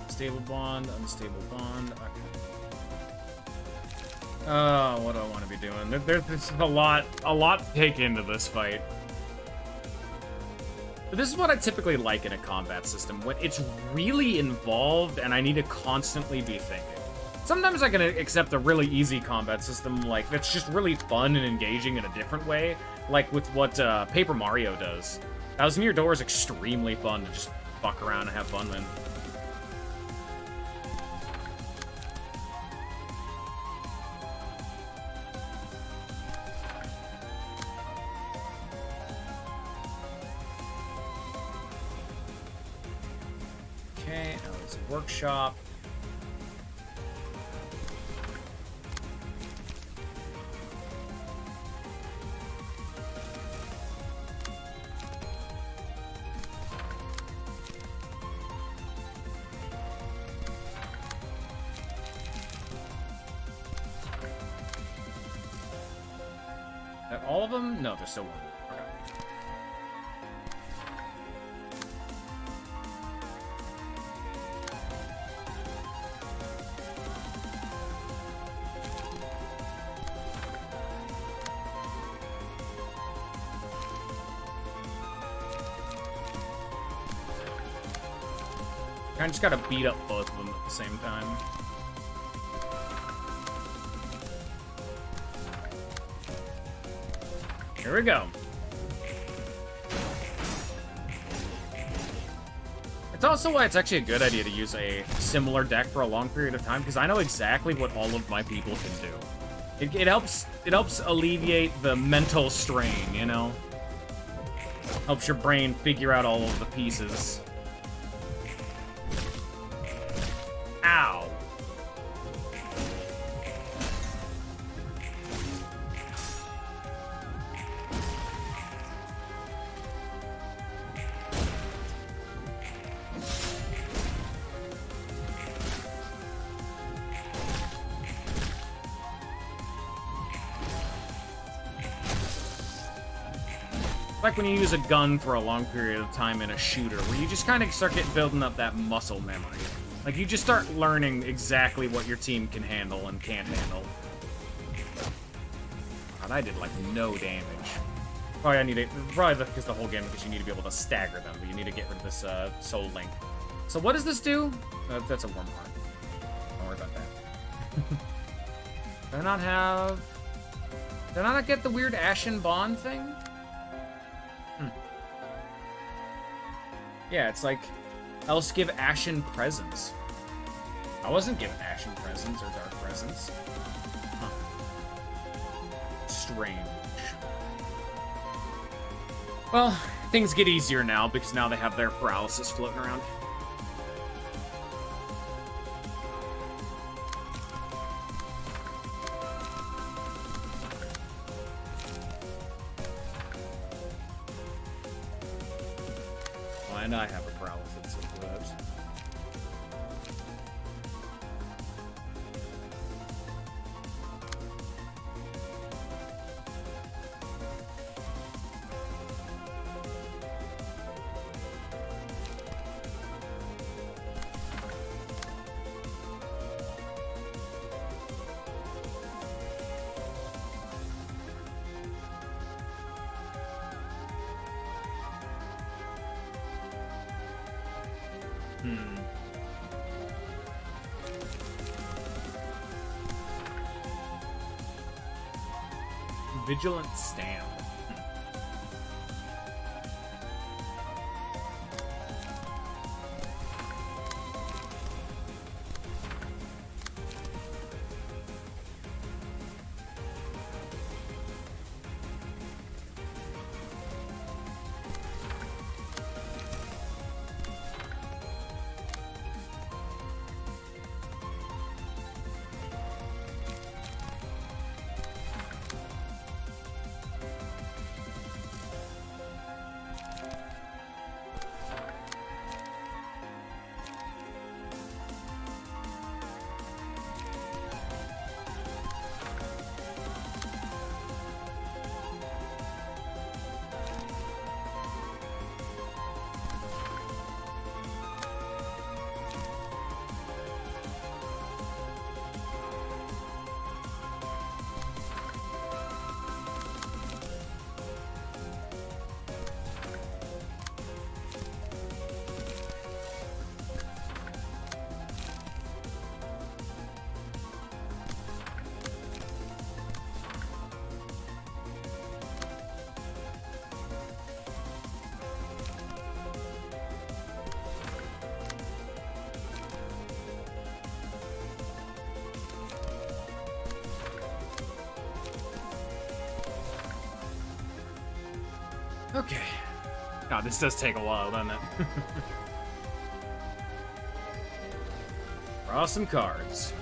Stable bond, unstable bond. Okay. Oh, what do I want to be doing? There's a lot to take into this fight. But this is what I typically like in a combat system, when it's really involved and I need to constantly be thinking. Sometimes I can accept a really easy combat system, like, that's just really fun and engaging in a different way, like with what Paper Mario does. Thousand Year Door is extremely fun to just fuck around and have fun with. Okay, now there's a workshop. That all of them? No, there's still one. Okay. I just gotta beat up both of them at the same time. Here we go. It's also why it's actually a good idea to use a similar deck for a long period of time, because I know exactly what all of my people can do. It helps alleviate the mental strain, you know? Helps your brain figure out all of the pieces. Ow. like when you use a gun for a long period of time in a shooter, where you just kind of start building up that muscle memory. Like, you just start learning exactly what your team can handle and can't handle. God, I did, like, no damage. Probably I need it, probably because the whole game, because you need to be able to stagger them, but you need to get rid of this soul link. So what does this do? That's a warm heart. Don't worry about that. Do I not have... Did I not get the weird Ashen Bond thing? Yeah, it's like, else give Ashen Presents. I wasn't given Ashen Presents or Dark Presents. Huh. Strange. Well, things get easier now, because now they have their paralysis floating around. And I have a paralysis of that. Vigilant Stand. Okay. God, this does take a while, doesn't it? Draw some cards.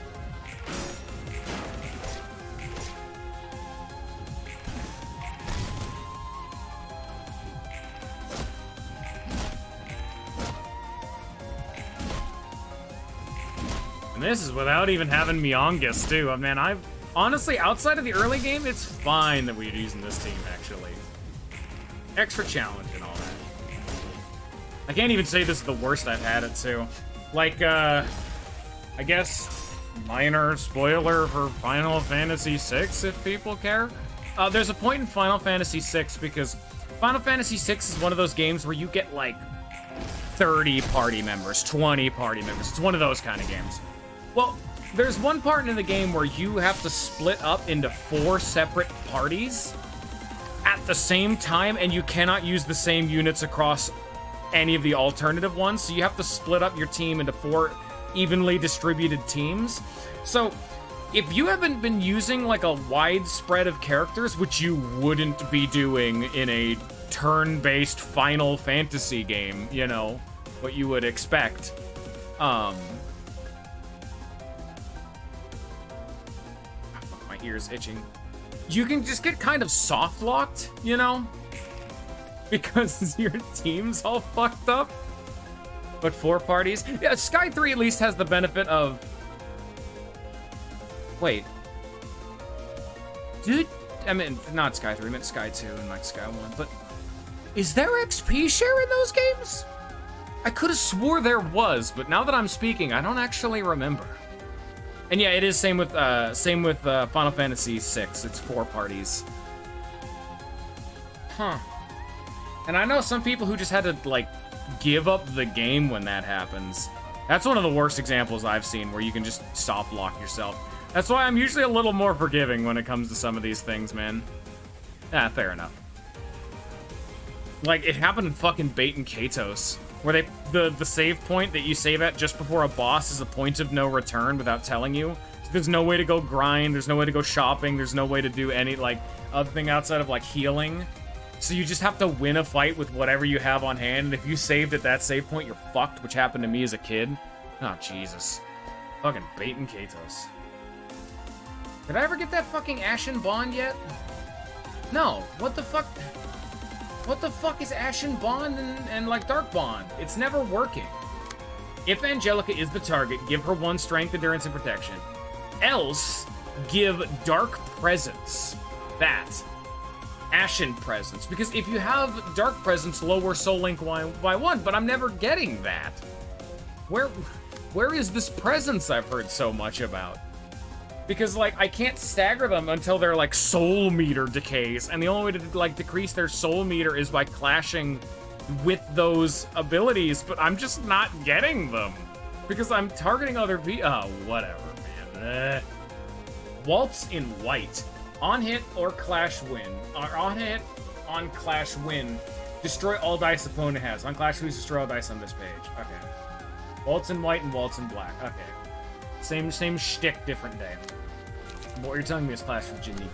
And this is without even having Miongus, too. I mean, I've... Honestly, outside of the early game, it's fine that we're using this team, actually. Extra challenge and all that. I can't even say this is the worst I've had it, too. Like, I guess, minor spoiler for Final Fantasy VI, if people care. There's a point in Final Fantasy VI, because Final Fantasy VI is one of those games where you get, like, 30 party members, 20 party members. It's one of those kind of games. Well, there's one part in the game where you have to split up into 4 separate parties at the same time, and you cannot use the same units across any of the alternative ones, so you have to split up your team into 4 evenly distributed teams. So, if you haven't been using, like, a wide spread of characters, which you wouldn't be doing in a turn-based Final Fantasy game, you know, what you would expect, my ear's itching. You can just get kind of soft-locked, you know? Because your team's all fucked up. But 4 parties? Yeah, Sky 3 at least has the benefit of... Wait. Dude, I mean, not Sky 3, I meant Sky 2 and like Sky 1, but... Is there XP share in those games? I could have swore there was, but now that I'm speaking, I don't actually remember. And yeah, it is same with Final Fantasy VI. It's 4 parties. Huh. And I know some people who just had to, like, give up the game when that happens. That's one of the worst examples I've seen where you can just soft lock yourself. That's why I'm usually a little more forgiving when it comes to some of these things, man. Ah, fair enough. Like, it happened in fucking Bait and Katos, where the save point that you save at just before a boss is a point of no return without telling you. So there's no way to go grind, there's no way to go shopping, there's no way to do any, like, other thing outside of, like, healing. So you just have to win a fight with whatever you have on hand, and if you saved at that save point, you're fucked, which happened to me as a kid. Oh, Jesus. Fucking Bait and Katos. Did I ever get that fucking Ashen Bond yet? No. What the fuck? What the fuck is Ashen Bond and like, Dark Bond? It's never working. If Angelica is the target, give her 1 strength, endurance, and protection. Else, give Dark Presence. That. Ashen Presence. Because if you have Dark Presence, lower Soul Link by 1, but I'm never getting that. Where is this presence I've heard so much about? Because, like, I can't stagger them until their, like, soul meter decays, and the only way to, like, decrease their soul meter is by clashing with those abilities, but I'm just not getting them. Because I'm targeting other people. Oh, whatever, man. Waltz in White. On hit or clash win. Or on hit, on clash win. Destroy all dice opponent has. On clash wins, destroy all dice on this page. Okay. Waltz in White and Waltz in Black. Okay. Same shtick, different day. What you're telling me is Clash with Jinny.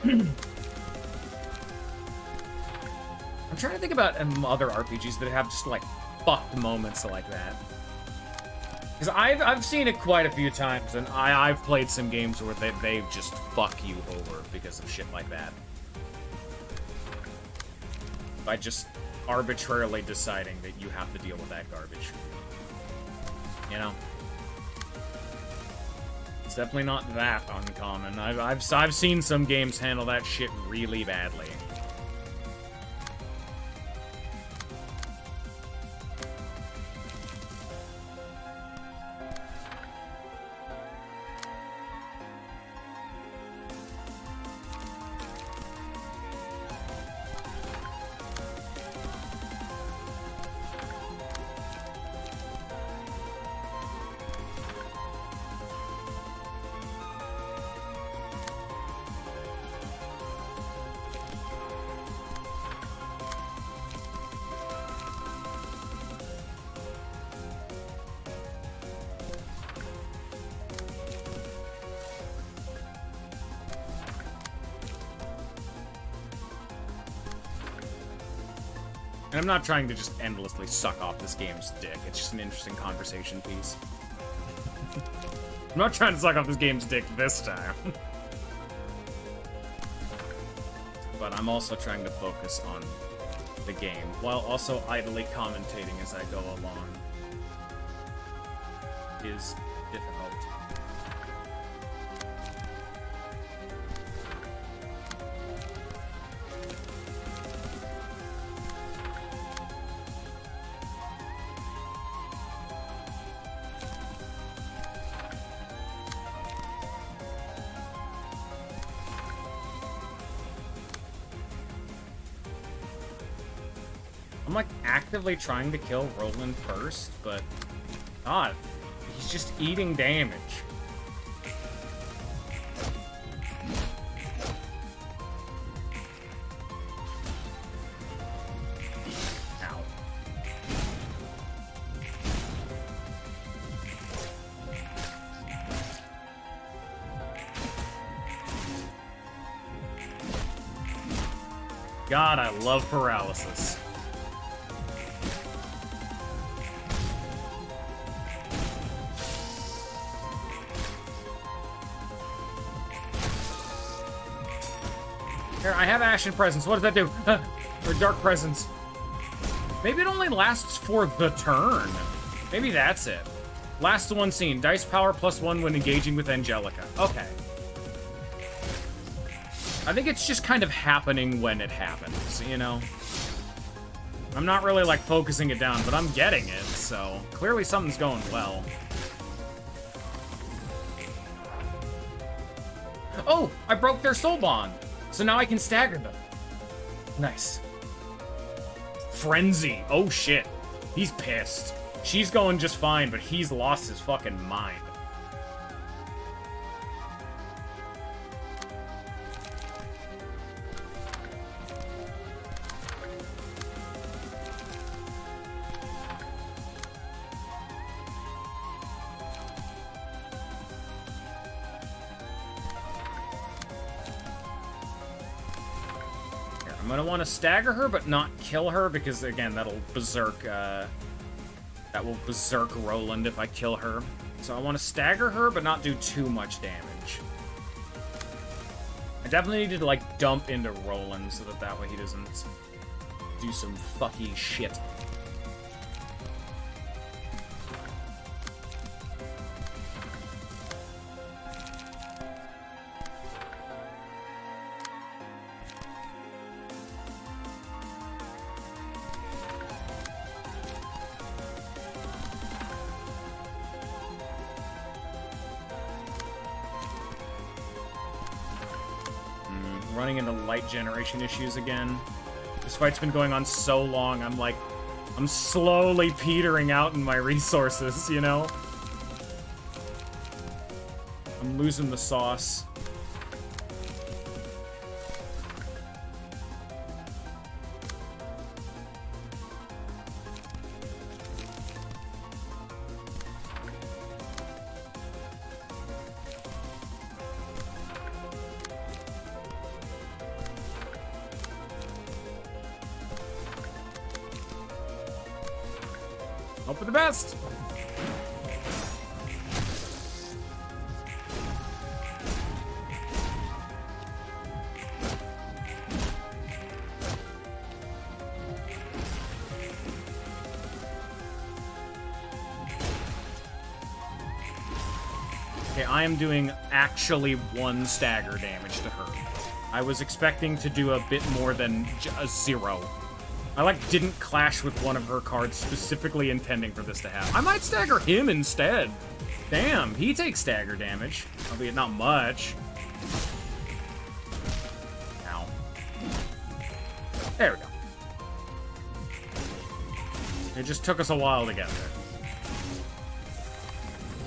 I'm trying to think about other RPGs that have just, like, fucked moments like that. Because I've seen it quite a few times, and I've played some games where they just fuck you over because of shit like that. By just arbitrarily deciding that you have to deal with that garbage. You know? It's definitely not that uncommon. I've seen some games handle that shit really badly. And I'm not trying to just endlessly suck off this game's dick. It's just an interesting conversation piece. I'm not trying to suck off this game's dick this time. But I'm also trying to focus on the game, while also idly commentating as I go along. Is difficult. I'm like actively trying to kill Roland first, but God, he's just eating damage. Ow. God, I love paralysis. Here, I have Ashen Presence. What does that do? Or Dark Presence. Maybe it only lasts for the turn. Maybe that's it. Last one scene. Dice power +1 when engaging with Angelica. Okay. I think it's just kind of happening when it happens, you know? I'm not really, like, focusing it down, but I'm getting it, so clearly something's going well. Oh! I broke their soul bond! So now I can stagger them. Nice. Frenzy. Oh, shit. He's pissed. She's going just fine, but he's lost his fucking mind. I'm gonna want to stagger her, but not kill her, because, again, that'll berserk, that will berserk Roland if I kill her. So I want to stagger her, but not do too much damage. I definitely need to, like, dump into Roland, so that way he doesn't do some fucky shit. Running into light generation issues again. This fight's been going on so long, I'm slowly petering out in my resources, you know? I'm losing the sauce. Hope for the best! Okay, I am doing actually 1 stagger damage to her. I was expecting to do a bit more than a 0. I, like, didn't clash with one of her cards specifically intending for this to happen. I might stagger him instead. Damn, he takes stagger damage. Albeit not much. Ow. There we go. It just took us a while to get there.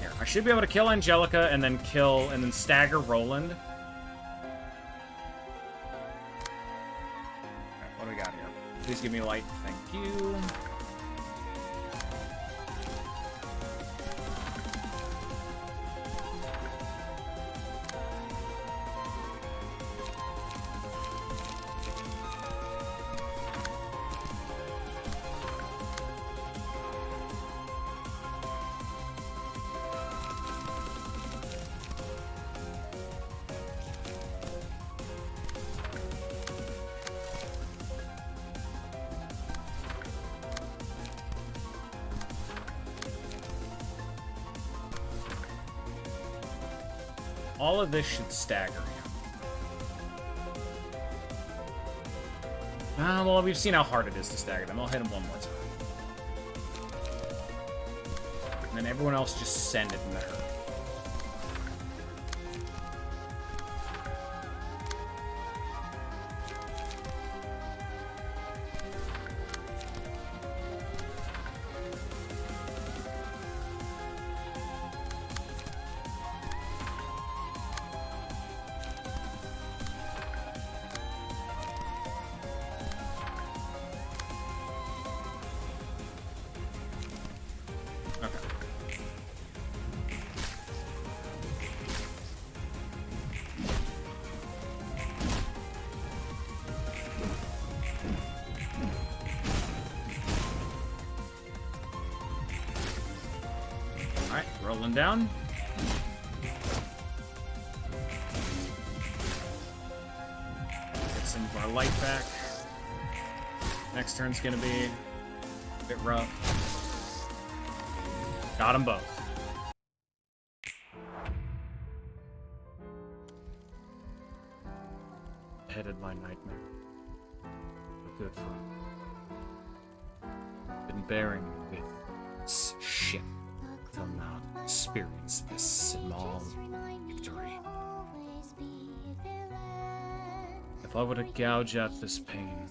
Here, I should be able to kill Angelica and then stagger Roland. What do we got here? Please give me light. Thank you. All of this should stagger him. Well, we've seen how hard it is to stagger them. I'll hit him one more time. And then everyone else just send it into her. Rolling down. Get some of our light back. Next turn's gonna be a bit rough. Got them both. Headed my nightmare. Good for bearing with this ship till now to experience this small victory. If I were to gouge at this pain,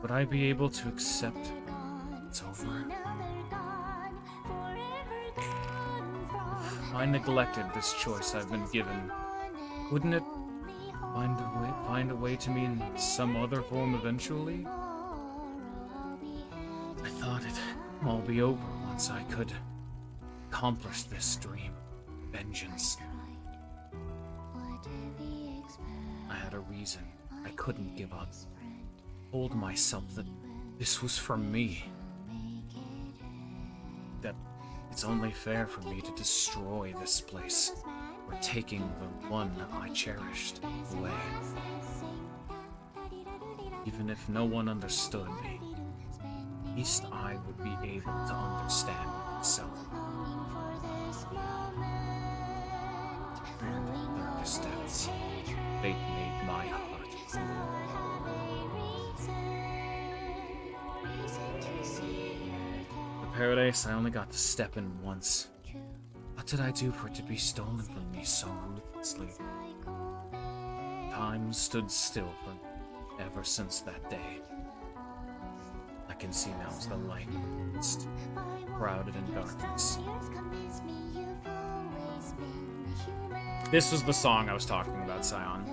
would I be able to accept it's over? If I neglected this choice I've been given, wouldn't it find a way to me in some other form eventually? I thought it'd all be over once I could accomplish this dream. Vengeance. I had a reason. I couldn't give up. Told myself that this was for me. That it's only fair for me to destroy this place. Or taking the one I cherished away. Even if no one understood me, at least I would be able to understand myself. Darkest depths, fate made my heart. The paradise I only got to step in once. What did I do for it to be stolen from me so ruthlessly? Time stood still for me ever since that day. I can see now as the light in the mist, crowded in darkness. This was the song I was talking about, Scion.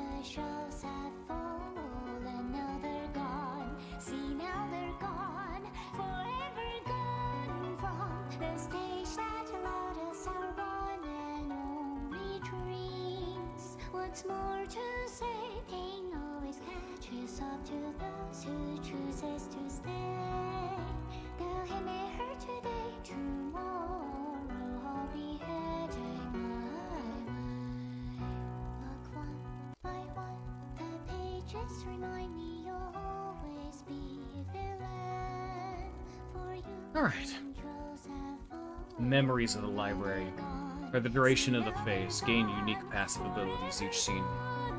What's more to say? Pain always catches up to those who chooses to stay. Though it may hurt today, tomorrow I'll be heading my way. Look one by one, the pages remind me you'll always be villain. For you, All right. Memories of the library. For the duration of the phase, gain unique passive abilities each scene.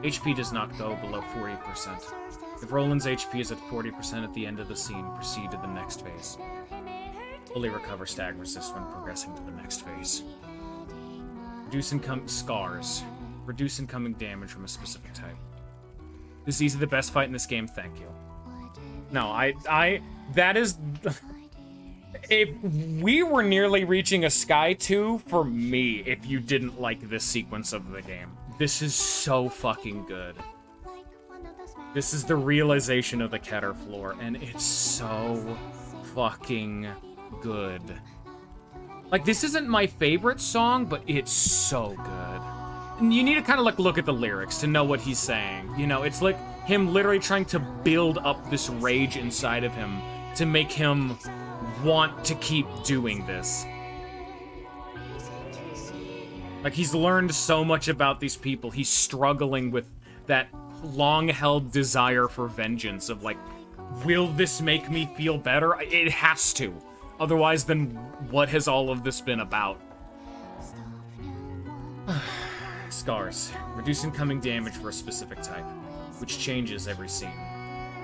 HP does not go below 40%. If Roland's HP is at 40% at the end of the scene, proceed to the next phase. Fully recover stag resist when progressing to the next phase. Reduce scars. Reduce incoming damage from a specific type. This is easily the best fight in this game, thank you. No, that is... If we were nearly reaching a Sky 2 for me if you didn't like this sequence of the game. This is so fucking good. This is the realization of the Keter floor, and it's so fucking good. Like, this isn't my favorite song, but it's so good. And you need to kind of, like, look at the lyrics to know what he's saying. You know, it's like him literally trying to build up this rage inside of him to make him want to keep doing this. Like, he's learned so much about these people. He's struggling with that long-held desire for vengeance of, like, will this make me feel better? It has to. Otherwise, then what has all of this been about? Scars. Reduce incoming damage for a specific type, which changes every scene.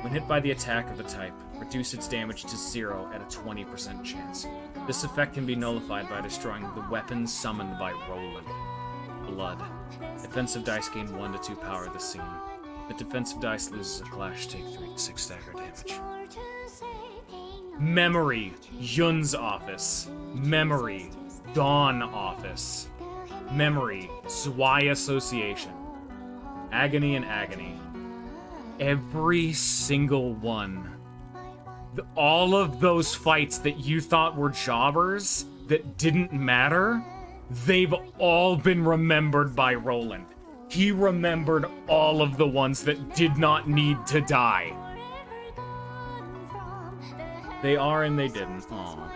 When hit by the attack of the type, reduce its damage to 0 at a 20% chance. This effect can be nullified by destroying the weapons summoned by Roland. Blood. Defensive dice gain 1 to 2 power this scene. If defensive dice loses a clash, take 3 to 6 stagger damage. Memory. Yun's office. Memory. Dawn office. Memory. Zwei association. Agony and agony. Every single one. All of those fights that you thought were jobbers, that didn't matter, they've all been remembered by Roland. He remembered all of the ones that did not need to die. They are and they didn't. Aww.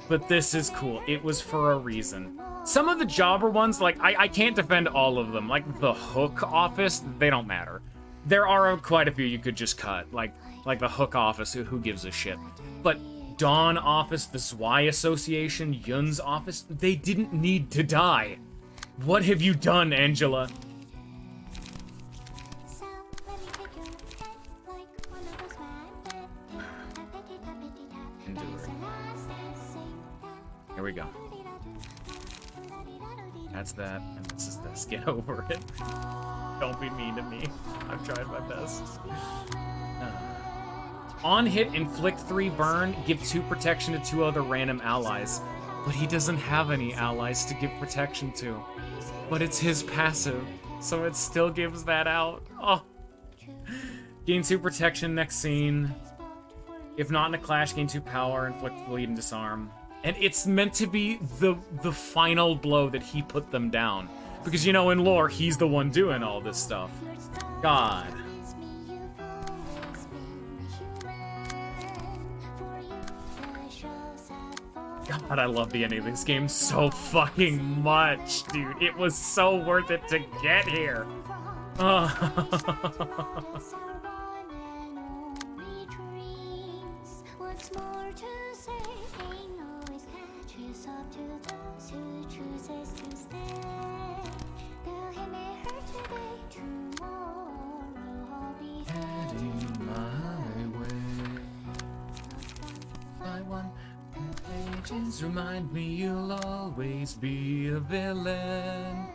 But this is cool. It was for a reason. Some of the jobber ones, like, I can't defend all of them. Like, the Hook office, they don't matter. There are quite a few you could just cut. Like the Hook office, who gives a shit. But Dawn office, the Zwei Association, Yun's office, they didn't need to die. What have you done, Angela? There we go. That's that, and this is this. Get over it. Don't be mean to me. I've tried my best. On hit, inflict 3 burn, give 2 protection to 2 other random allies. But he doesn't have any allies to give protection to. But it's his passive, so it still gives that out. Oh. Gain 2 protection next scene. If not in a clash, gain 2 power, inflict bleed and disarm. And it's meant to be the final blow that he put them down. Because, you know, in lore, he's the one doing all this stuff. God. God, I love the ending of this game so fucking much, dude. It was so worth it to get here. Remind me you'll always be a villain.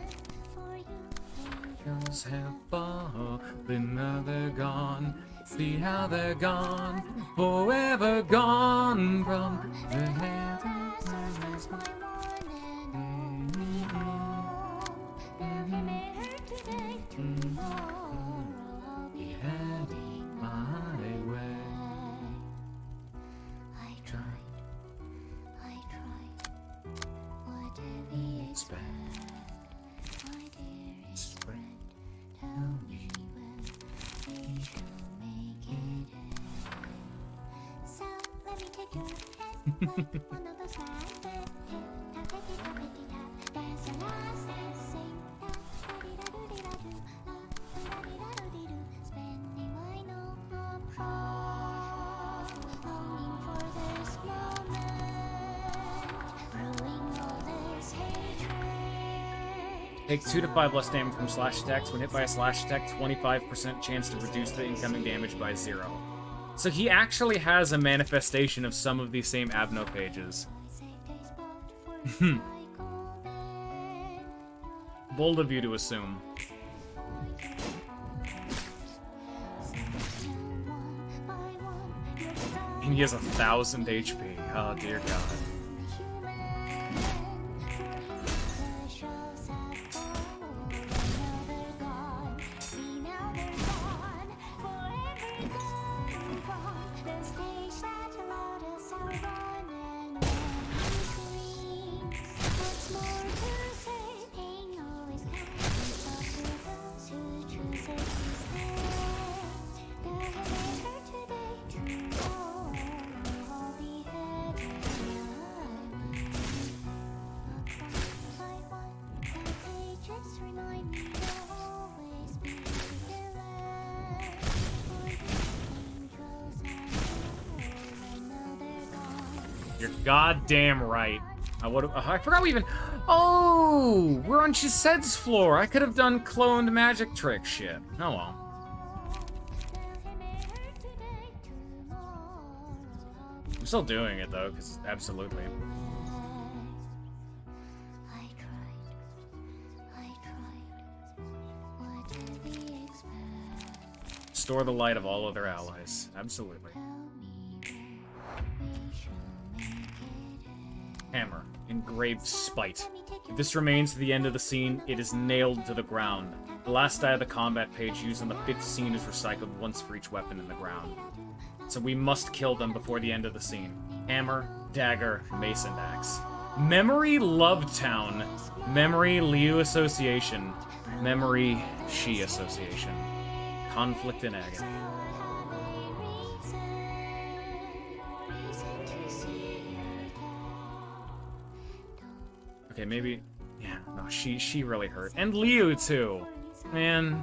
Angels have fallen, now they're gone. See how they're gone, forever gone from the hands of be heading my way. Take 2 to 5 less damage from slash attacks. When hit by a slash attack, 25% chance to reduce the incoming damage by 0. So he actually has a manifestation of some of these same Abno pages. Bold of you to assume. And he has 1,000 HP. Oh dear God. You're goddamn right. I forgot we even... Oh! We're on Chised's floor. I could have done cloned magic trick shit. Oh well. I'm still doing it though, because absolutely. Store the light of all other allies. Absolutely. Hammer. Engraved spite. If this remains to the end of the scene, it is nailed to the ground. The last die of the combat page used on the 5th scene is recycled once for each weapon in the ground. So we must kill them before the end of the scene. Hammer, dagger, mace, and axe. Memory Lovetown. Memory Liu Association. Memory She Association. Conflict and agony. Okay, maybe... Yeah, no, she really hurt. And Liu, too. Man.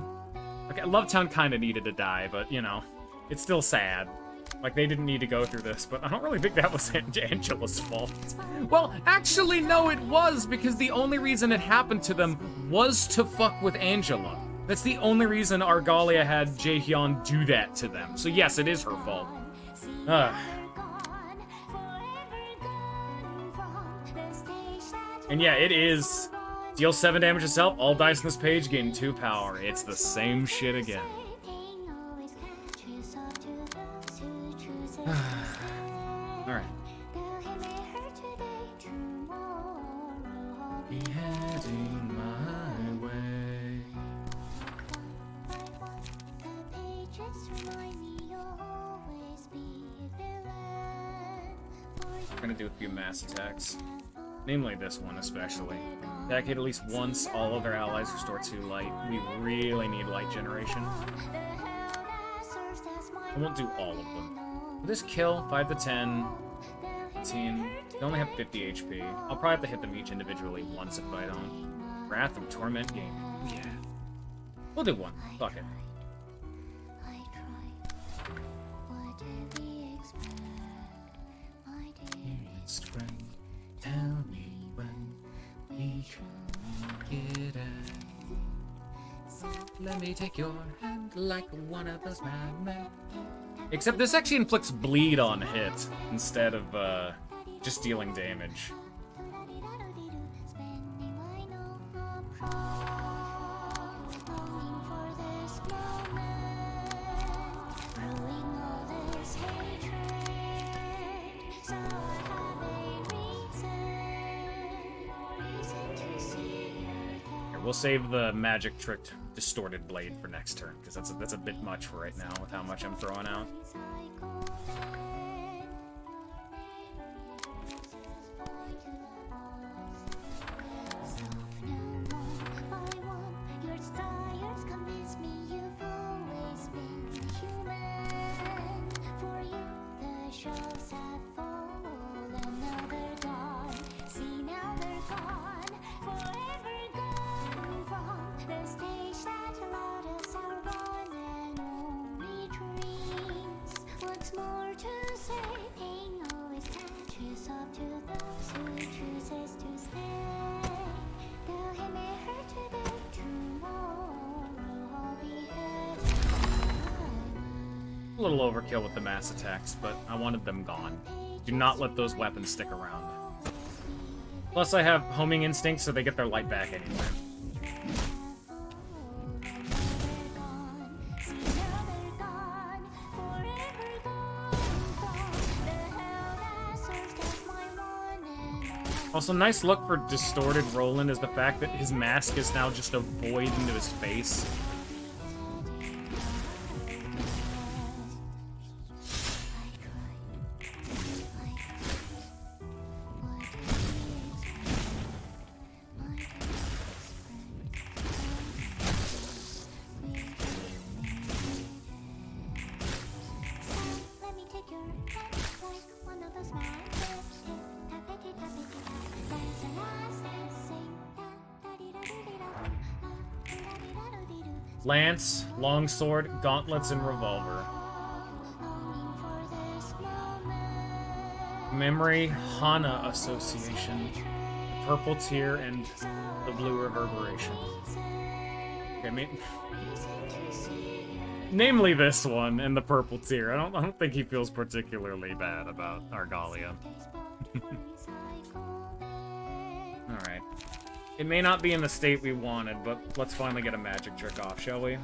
Okay, Lovetown kind of needed to die, but, you know, it's still sad. Like, they didn't need to go through this, but I don't really think that was Angela's fault. Well, actually, no, it was, because the only reason it happened to them was to fuck with Angela. That's the only reason Argalia had Jaehyun do that to them. So yes, it is her fault. And yeah, it is. Deal 7 damage itself, all dice on this page gain 2 power. It's the same shit again. Alright. Be heading my way. We're gonna do a few mass attacks. Namely this one especially. Attack hit at least once, all other allies restore 2 light. We really need light generation. I won't do all of them. This kill, 5 to 10, 15. They only have 50 HP. I'll probably have to hit them each individually once if I don't. Wrath of Torment game. Yeah. We'll do one. Fuck it. Dearest friend, tell me when we can get out. Let me take your hand like one of those madmen. Except this actually inflicts bleed on hit instead of just dealing damage. We'll save the magic tricked distorted blade for next turn, because that's a bit much for right now with how much I'm throwing out. A little overkill with the mass attacks, but I wanted them gone. Do not let those weapons stick around. Plus I have homing instincts, so they get their light back anyway. Also, nice look for distorted Roland is the fact that his mask is now just a void into his face. Lance, longsword, gauntlets, and revolver. Memory, Hana Association, the Purple Tear, and the Blue Reverberation. Okay, namely this one and the Purple Tear. I don't think he feels particularly bad about Argalia. Alright. It may not be in the state we wanted, but let's finally get a magic trick off, shall we?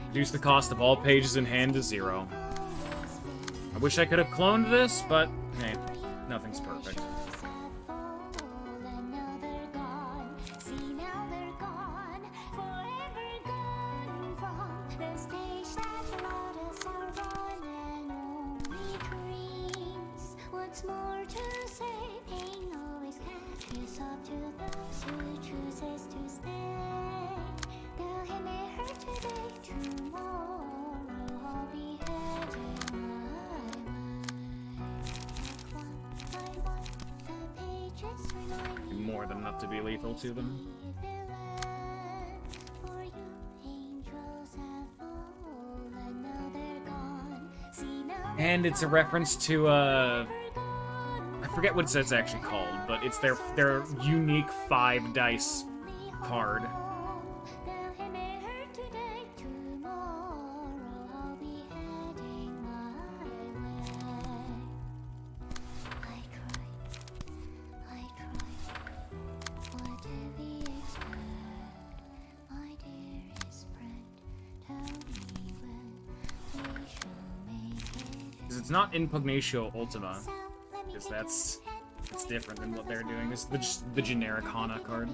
Reduce the cost of all pages in hand to 0. I wish I could have cloned this, but hey, nothing's perfect. More than enough to be lethal to them. And it's a reference to I forget what it's actually called, but it's their unique 5 dice card. it's not Impugnatio Ultima, because that's different than what they're doing. This is just the generic Hana card.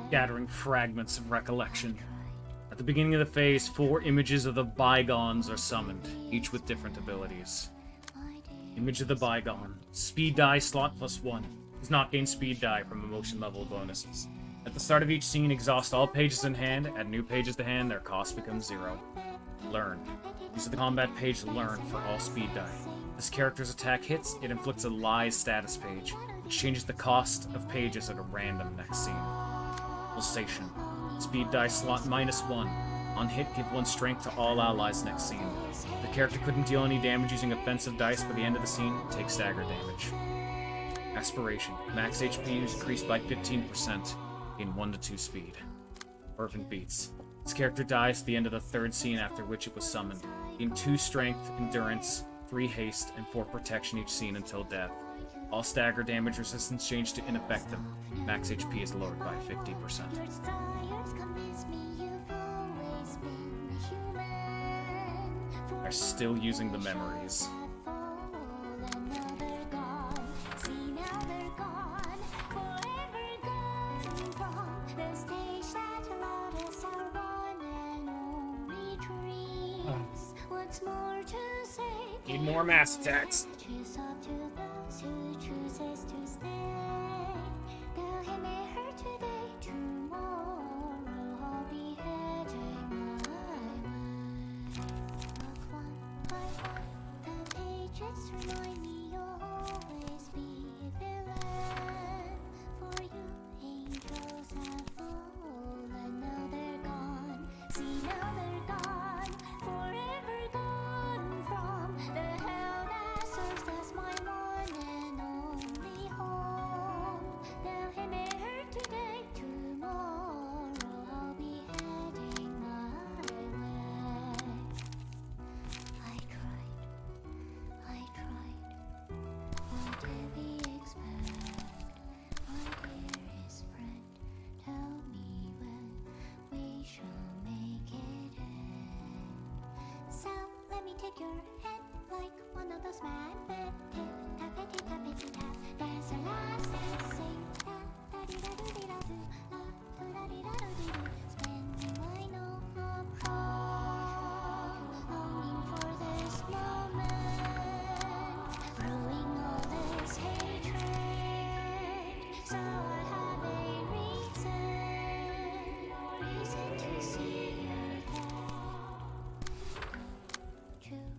Scattering fragments of recollection. At the beginning of the phase, 4 images of the bygones are summoned, each with different abilities. Image of the bygone. Speed die slot +1. Does not gain speed die from emotion level bonuses. At the start of each scene, exhaust all pages in hand. Add new pages to hand, their cost becomes 0. Learn. Use the combat page Learn for all speed die. This character's attack hits, it inflicts a Lies status page, which changes the cost of pages at a random next scene. Pulsation. Speed die slot -1. On hit, give 1 strength to all allies next scene. If the character couldn't deal any damage using offensive dice by the end of the scene, take stagger damage. Aspiration. Max HP is increased by 15%, in 1 to 2 speed. Fervent Beats. This character dies at the end of the 3rd scene after which it was summoned. Gain 2 strength, endurance, 3 haste, and 4 protection each scene until death. All stagger damage resistance change to ineffective. Max HP is lowered by 50%. They're still using the memories. Need more mass attacks. Take your head like one of those mad tappity tappity tap. That's the last dance. Sing da da di da do di da do da do da di da do di do. Spending my no longing for this moment, brewing all this hatred. So I have a reason to see you. True.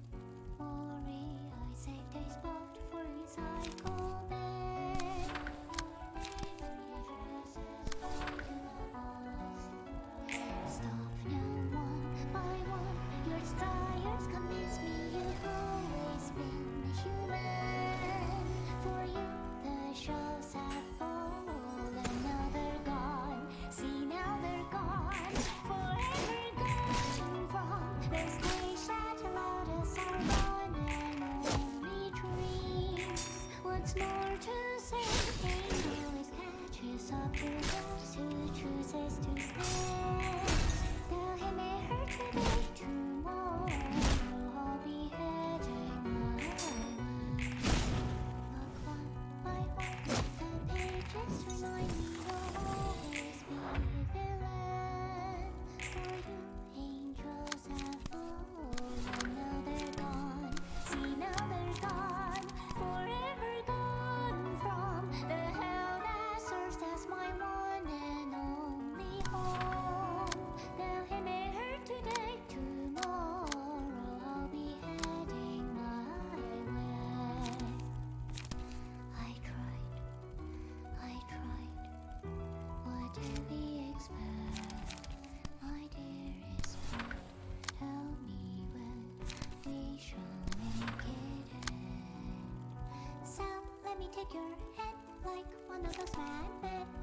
shake your head like one of those magnets.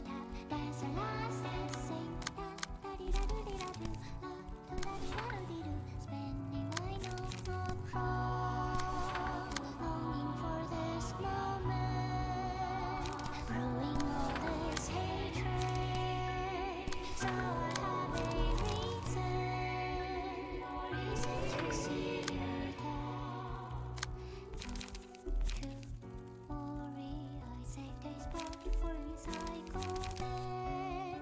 Tap, that's the last dance. Sing da-di-da-do-di-da-do, la-do-da-di-da-do-di-do. Spending my no prom, longing for this moment, brewing all this hatred. So I have a reason to see you there. Don't you worry, I saved a spot for recycle bin.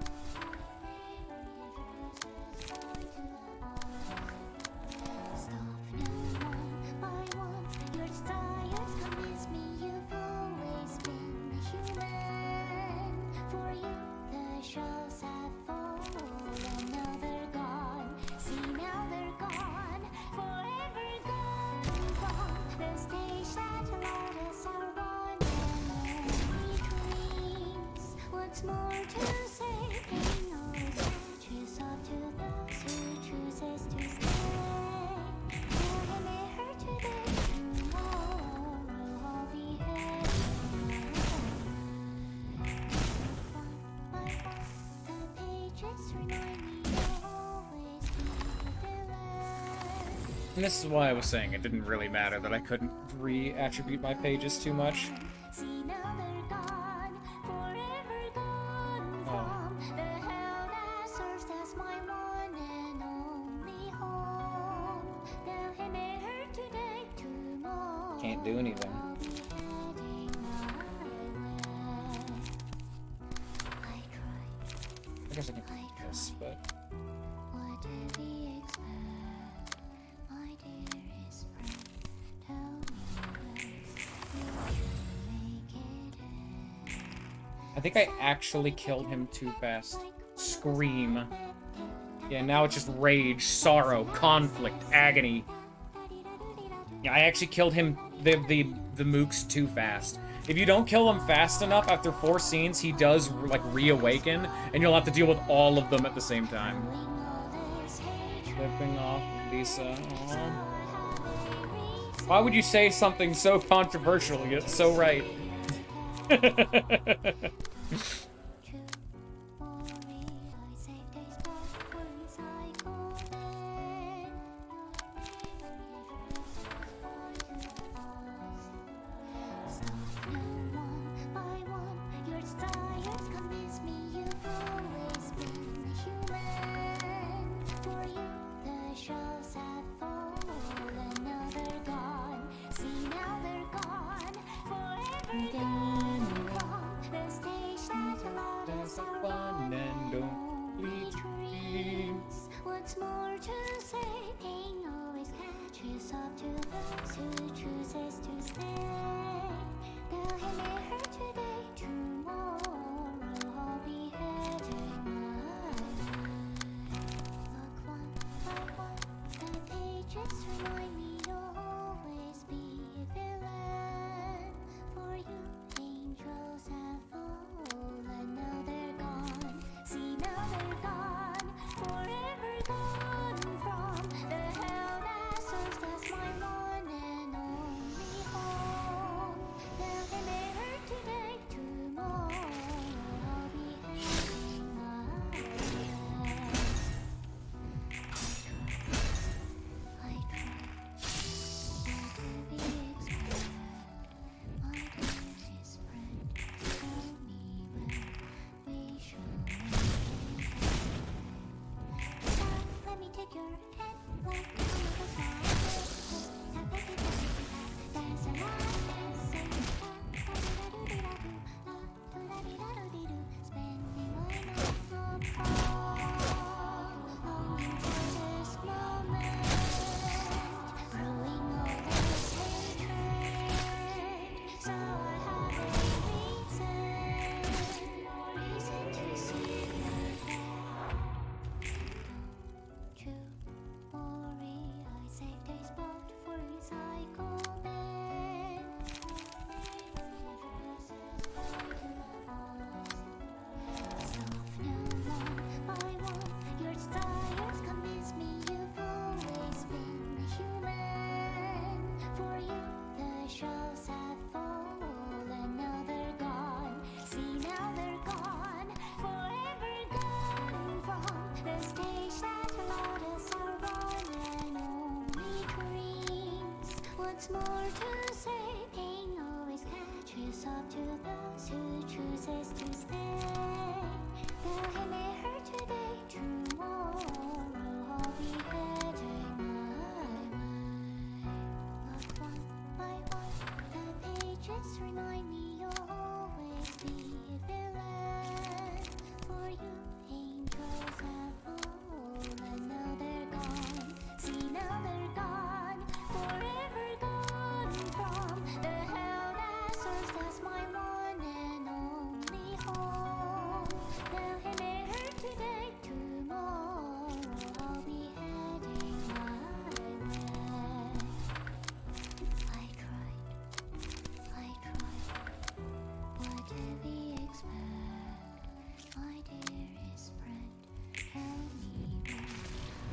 Stop now, one by one. Your desires convince me you've always been human. For you, the shows have fallen. Now they're gone. See, now they're gone. Forever gone from the stage that allowed us our one and only dreams. What's more to say? Pain always catches up to those who chooses to stay. Though it may hurt today, tomorrow I'll be heading one by one. The pages remind me you'll always be the villain. And this is why I was saying it didn't really matter that I couldn't re-attribute my pages too much. See, now they're gone, forever gone from the hell that serves as my one and only home. Though it may hurt today, tomorrow Can't do anything. I'll be heading my way. I tried, I guess I can do this, but what did we expect? My dearest friend, tell me when you make it end. I think I actually killed him too fast. Scream. Yeah, now it's just rage, sorrow, conflict, agony. Yeah, I actually killed him, the mooks, too fast. If you don't kill him fast enough, after 4 scenes, he does, like, reawaken, and you'll have to deal with all of them at the same time. Flipping off Lisa. Aww. Why would you say something so controversial, yet so right? What's more to say? Pain always catches up to those who chooses to stay. Though it may hurt today, tomorrow I'll be heading my way. Look one by one, the pages remind me you'll always be a villain. For you, angels have fallen, now they're gone. See, now they're gone, forever gone from the hell that serves as my one and only home. What's more to say? Pain always catches up to those who chooses to stay. Though it may hurt today, tomorrow I'll be heading my way. But one by one, the pages remind me you'll always be a villain. For you, angels have fallen, now they're gone. See, now they're gone, forever gone from the hell that serves as my one and only home. Now it may hurt today, tomorrow I'll be heading my way. I tried, what did we expect? My dearest friend, tell me when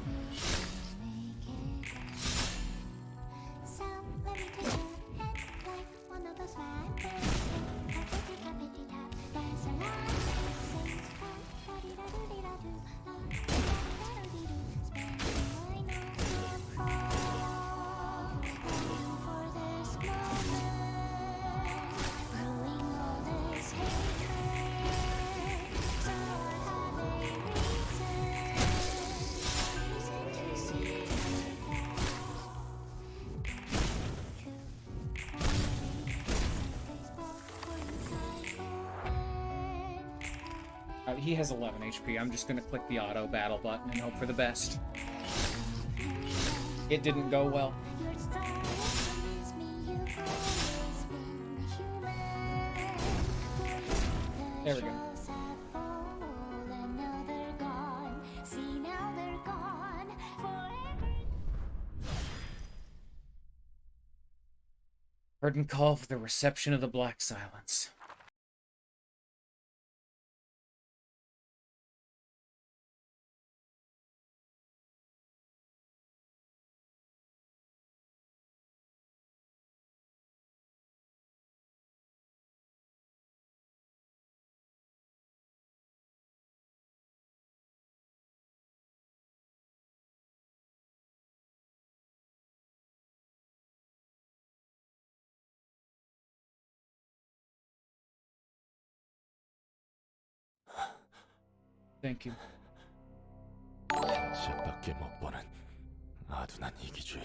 we will make it right. So let me take your hand like one of those mad birds. Tap-a-tap-a-tap, dance along, sing, da-dee-da-doo-dee-da-doo, da-dee-da-doo-dee-doo. Spending my nights on prom, waiting for this moment, brewing all this hatred. So I have a reason to see you first. He has 11 HP. I'm just gonna click the auto battle button and hope for the best. It didn't go well. There we go. Heard and call for the reception of the Black Silence. Thank you. 쟤밖에 못 보는 아둔한 이기주의.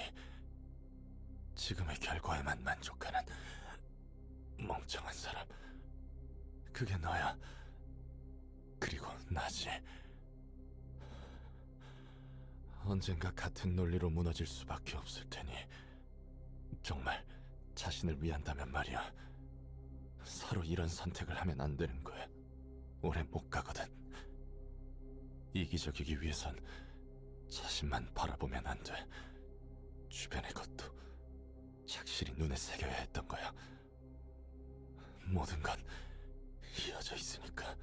지금의 결과에만 만족하는 멍청한 사람. 그게 너야. 그리고 나지. 언젠가 같은 논리로 무너질 수밖에 없을 테니 정말 자신을 위한다면 말이야. 서로 이런 선택을 하면 안 되는 거야. 오래 못 가거든. 이기적이기 위해선 자신만 바라보면 안 돼. 주변의 것도 착실히 눈에 새겨야 했던 거야. 모든 건 이어져 있으니까.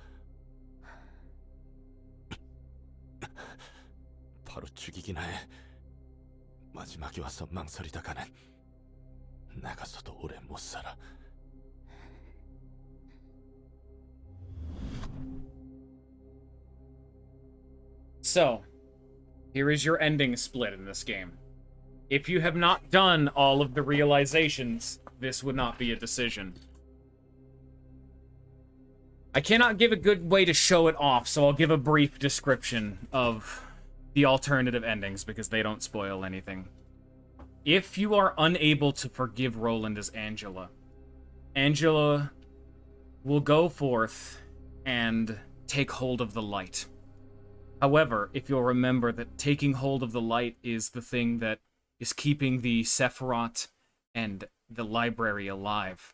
바로 죽이기나 해. 마지막에 와서 망설이다가는 나가서도 오래 못 살아. So, here is your ending split in this game. If you have not done all of the realizations, this would not be a decision. I cannot give a good way to show it off, so I'll give a brief description of the alternative endings because they don't spoil anything. If you are unable to forgive Roland as Angela, Angela will go forth and take hold of the light. However, if you'll remember that taking hold of the light is the thing that is keeping the Sephiroth and the library alive,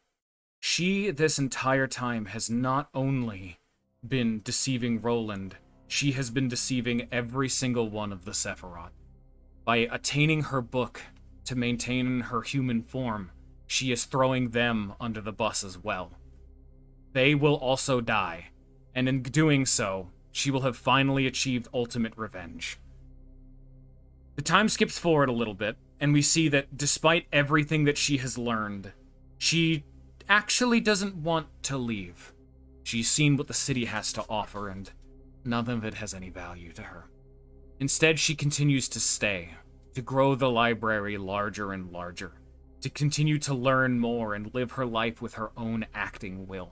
she, this entire time, has not only been deceiving Roland, she has been deceiving every single one of the Sephiroth. By attaining her book to maintain her human form, she is throwing them under the bus as well. They will also die, and in doing so, she will have finally achieved ultimate revenge. The time skips forward a little bit, and we see that despite everything that she has learned, she actually doesn't want to leave. She's seen what the city has to offer, and none of it has any value to her. Instead, she continues to stay, to grow the library larger and larger, to continue to learn more and live her life with her own acting will.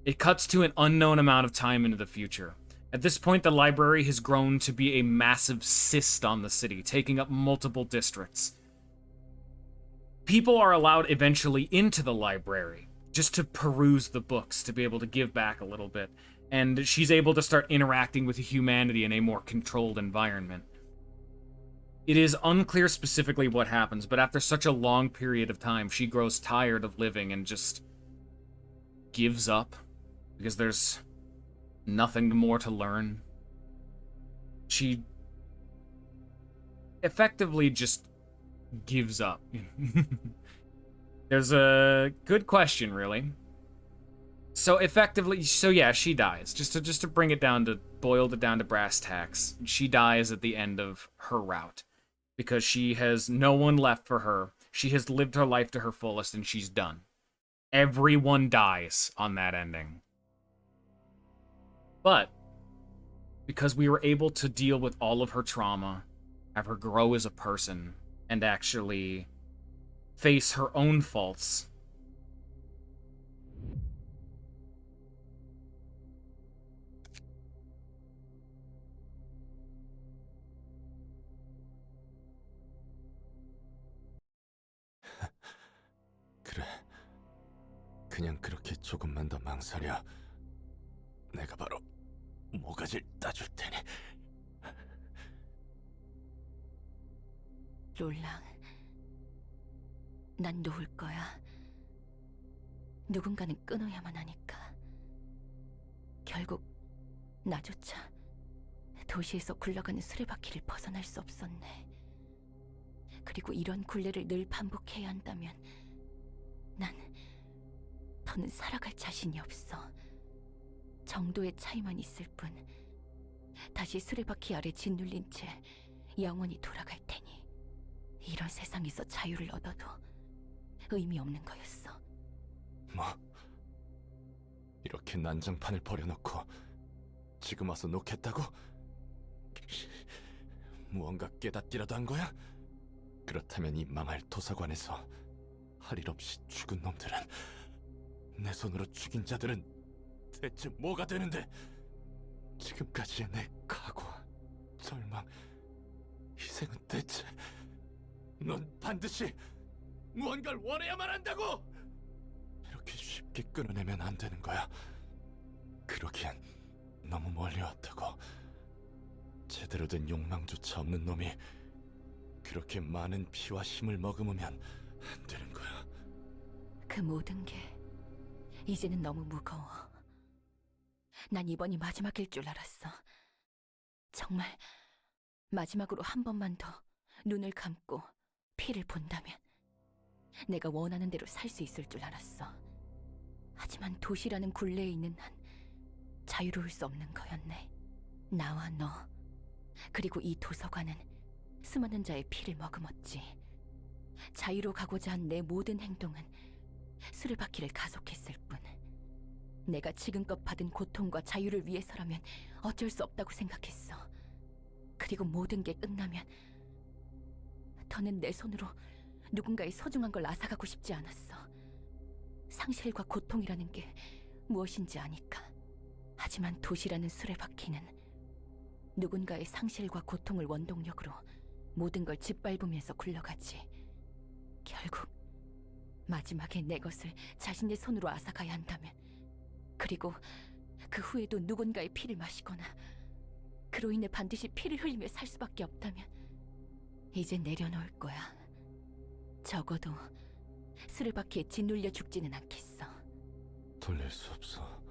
It cuts to an unknown amount of time into the future. At this point, the library has grown to be a massive cyst on the city, taking up multiple districts. People are allowed eventually into the library, just to peruse the books, to be able to give back a little bit. And she's able to start interacting with humanity in a more controlled environment. It is unclear specifically what happens, but after such a long period of time, she grows tired of living and just gives up, because there's nothing more to learn. She effectively just gives up. There's a good question, really. So effectively, yeah, she dies. Just to bring it down, to boil it down to brass tacks, she dies at the end of her route because she has no one left for her. She has lived her life to her fullest, and she's done. Everyone dies on that ending. But because we were able to deal with all of her trauma, have her grow as a person, and actually face her own faults, 그래. 그냥 그렇게 조금만 더 망설여. 내가 바로 모가지를 따줄 테니. 롤랑, 난 놓을 거야. 누군가는 끊어야만 하니까. 결국 나조차 도시에서 굴러가는 수레바퀴를 벗어날 수 없었네. 그리고 이런 굴레를 늘 반복해야 한다면 난 더는 살아갈 자신이 없어. 정도의 차이만 있을 뿐. 다시 수레바퀴 아래 짓눌린 채 영원히 돌아갈 테니. 이런 세상에서 자유를 얻어도 의미 없는 거였어. 뭐? 이렇게 난장판을 버려놓고 지금 와서 놓겠다고? 무언가 깨닫기라도 한 거야? 그렇다면 이 망할 도서관에서 할 일 없이 죽은 놈들은, 내 손으로 죽인 자들은 대체 뭐가 되는데? 지금까지의 내 각오, 절망, 희생은 대체 넌 반드시 무언가를 원해야만 한다고! 이렇게 쉽게 끊어내면 안 되는 거야. 그러기엔 너무 멀리 왔다고. 제대로 된 욕망조차 없는 놈이 그렇게 많은 피와 힘을 머금으면 안 되는 거야. 그 모든 게 이제는 너무 무거워. 난 이번이 마지막일 줄 알았어. 정말 마지막으로 한 번만 더 눈을 감고 피를 본다면 내가 원하는 대로 살 수 있을 줄 알았어. 하지만 도시라는 굴레에 있는 한 자유로울 수 없는 거였네. 나와 너, 그리고 이 도서관은 수많은 자의 피를 머금었지. 자유로 가고자 한 내 모든 행동은 수레바퀴를 가속했을 뿐. 내가 지금껏 받은 고통과 자유를 위해서라면 어쩔 수 없다고 생각했어. 그리고 모든 게 끝나면 더는 내 손으로 누군가의 소중한 걸 앗아가고 싶지 않았어. 상실과 고통이라는 게 무엇인지 아니까. 하지만 도시라는 수레바퀴는 누군가의 상실과 고통을 원동력으로 모든 걸 짓밟으면서 굴러가지. 결국 마지막에 내 것을 자신의 손으로 앗아가야 한다면, 그리고 그 후에도 누군가의 피를 마시거나 그로 인해 반드시 피를 흘리며 살 수밖에 없다면 이제 내려놓을 거야. 적어도 수레바퀴에 짓눌려 죽지는 않겠어. 돌릴 수 없어.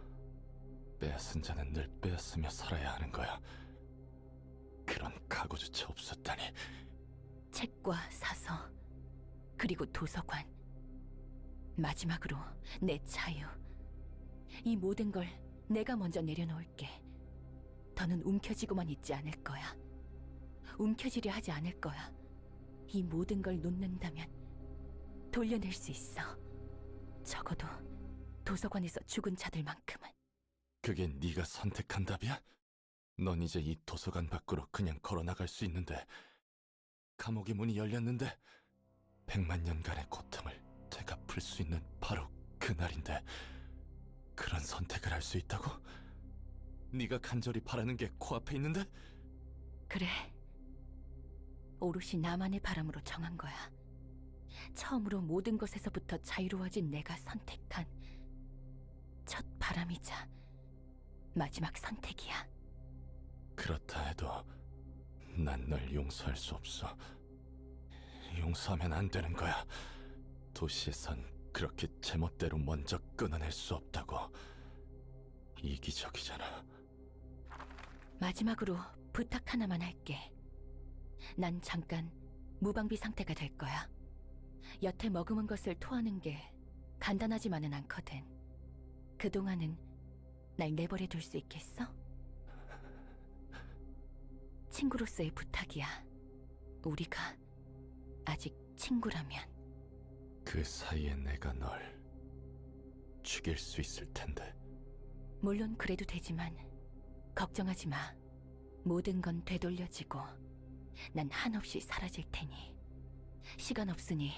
빼앗은 자는 늘 빼앗으며 살아야 하는 거야. 그런 각오조차 없었다니. 책과 사서, 그리고 도서관, 마지막으로 내 자유. 이 모든 걸 내가 먼저 내려놓을게. 더는 움켜쥐고만 있지 않을 거야. 움켜쥐려 하지 않을 거야. 이 모든 걸 놓는다면 돌려낼 수 있어. 적어도 도서관에서 죽은 자들만큼은. 그게 네가 선택한 답이야? 넌 이제 이 도서관 밖으로 그냥 걸어나갈 수 있는데, 감옥의 문이 열렸는데 100만 년간의 고통을 되갚을 수 있는 바로 그날인데 그런 선택을 할 수 있다고? 네가 간절히 바라는 게 코앞에 있는데? 그래. 오롯이 나만의 바람으로 정한 거야. 처음으로 모든 것에서부터 자유로워진 내가 선택한 첫 바람이자 마지막 선택이야. 그렇다 해도 난 널 용서할 수 없어. 용서하면 안 되는 거야. 도시에선 그렇게 제멋대로 먼저 끊어낼 수 없다고. 이기적이잖아. 마지막으로 부탁 하나만 할게. 난 잠깐 무방비 상태가 될 거야. 여태 머금은 것을 토하는 게 간단하지만은 않거든. 그동안은 날 내버려 둘 수 있겠어? 친구로서의 부탁이야. 우리가 아직 친구라면. 그 사이에 내가 널 죽일 수 있을 텐데. 물론 그래도 되지만 걱정하지 마. 모든 건 되돌려지고 난 한없이 사라질 테니. 시간 없으니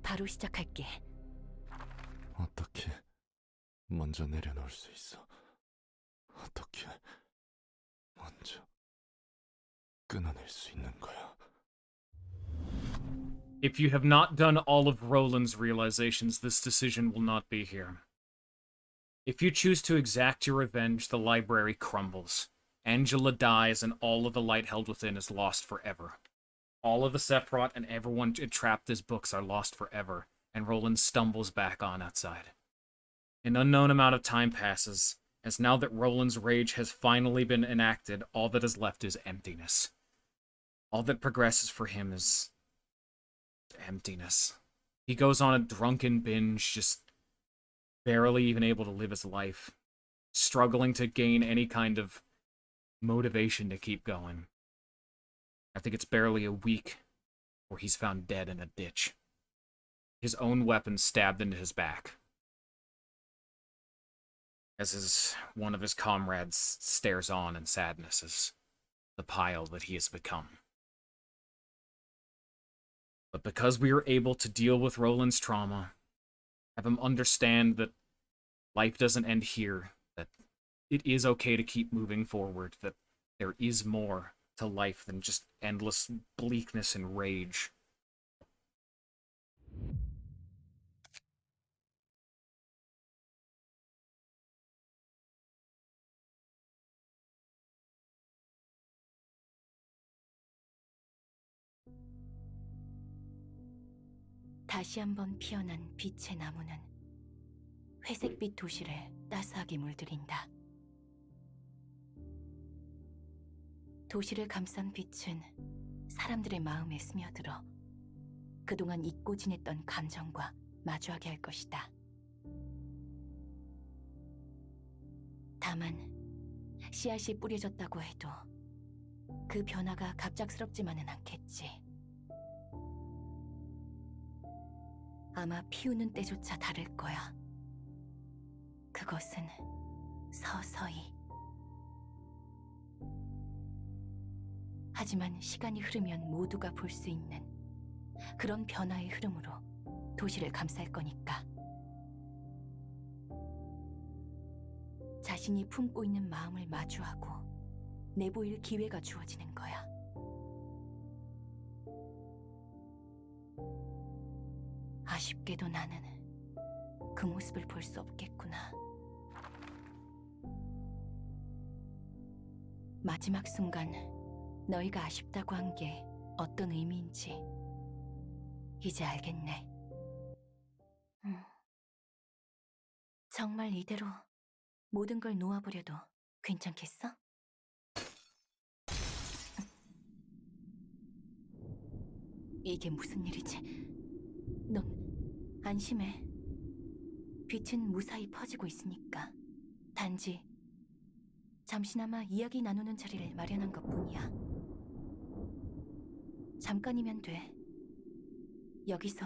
바로 시작할게. 어떻게 먼저 내려놓을 수 있어? 어떻게 먼저 끊어낼 수 있는 거야? If you have not done all of Roland's realizations, this decision will not be here. If you choose to exact your revenge, the library crumbles. Angela dies, and all of the light held within is lost forever. All of the Sephiroth and everyone entrapped as books are lost forever, and Roland stumbles back on outside. An unknown amount of time passes, as now that Roland's rage has finally been enacted, all that is left is emptiness. All that progresses for him is emptiness. He goes on a drunken binge, just barely even able to live his life, struggling to gain any kind of motivation to keep going. I think it's barely a week where he's found dead in a ditch. His own weapon stabbed into his back. As one of his comrades stares on in sadness as the pile that he has become. But because we are able to deal with Roland's trauma, have him understand that life doesn't end here, that it is okay to keep moving forward, that there is more to life than just endless bleakness and rage. 다시 한번 피어난 빛의 나무는 회색빛 도시를 따스하게 물들인다. 도시를 감싼 빛은 사람들의 마음에 스며들어 그동안 잊고 지냈던 감정과 마주하게 할 것이다. 다만 씨앗이 뿌려졌다고 해도 그 변화가 갑작스럽지만은 않겠지. 아마 피우는 때조차 다를 거야. 그것은 서서히. 하지만 시간이 흐르면 모두가 볼 수 있는 그런 변화의 흐름으로 도시를 감쌀 거니까. 자신이 품고 있는 마음을 마주하고 내보일 기회가 주어지는 거야. 아쉽게도 나는 그 모습을 볼 수 없겠구나. 마지막 순간 너희가 아쉽다고 한 게 어떤 의미인지 이제 알겠네. 정말 이대로 모든 걸 놓아버려도 괜찮겠어? 이게 무슨 일이지? 넌 안심해. 빛은 무사히 퍼지고 있으니까. 단지 잠시나마 이야기 나누는 자리를 마련한 것뿐이야. 잠깐이면 돼. 여기서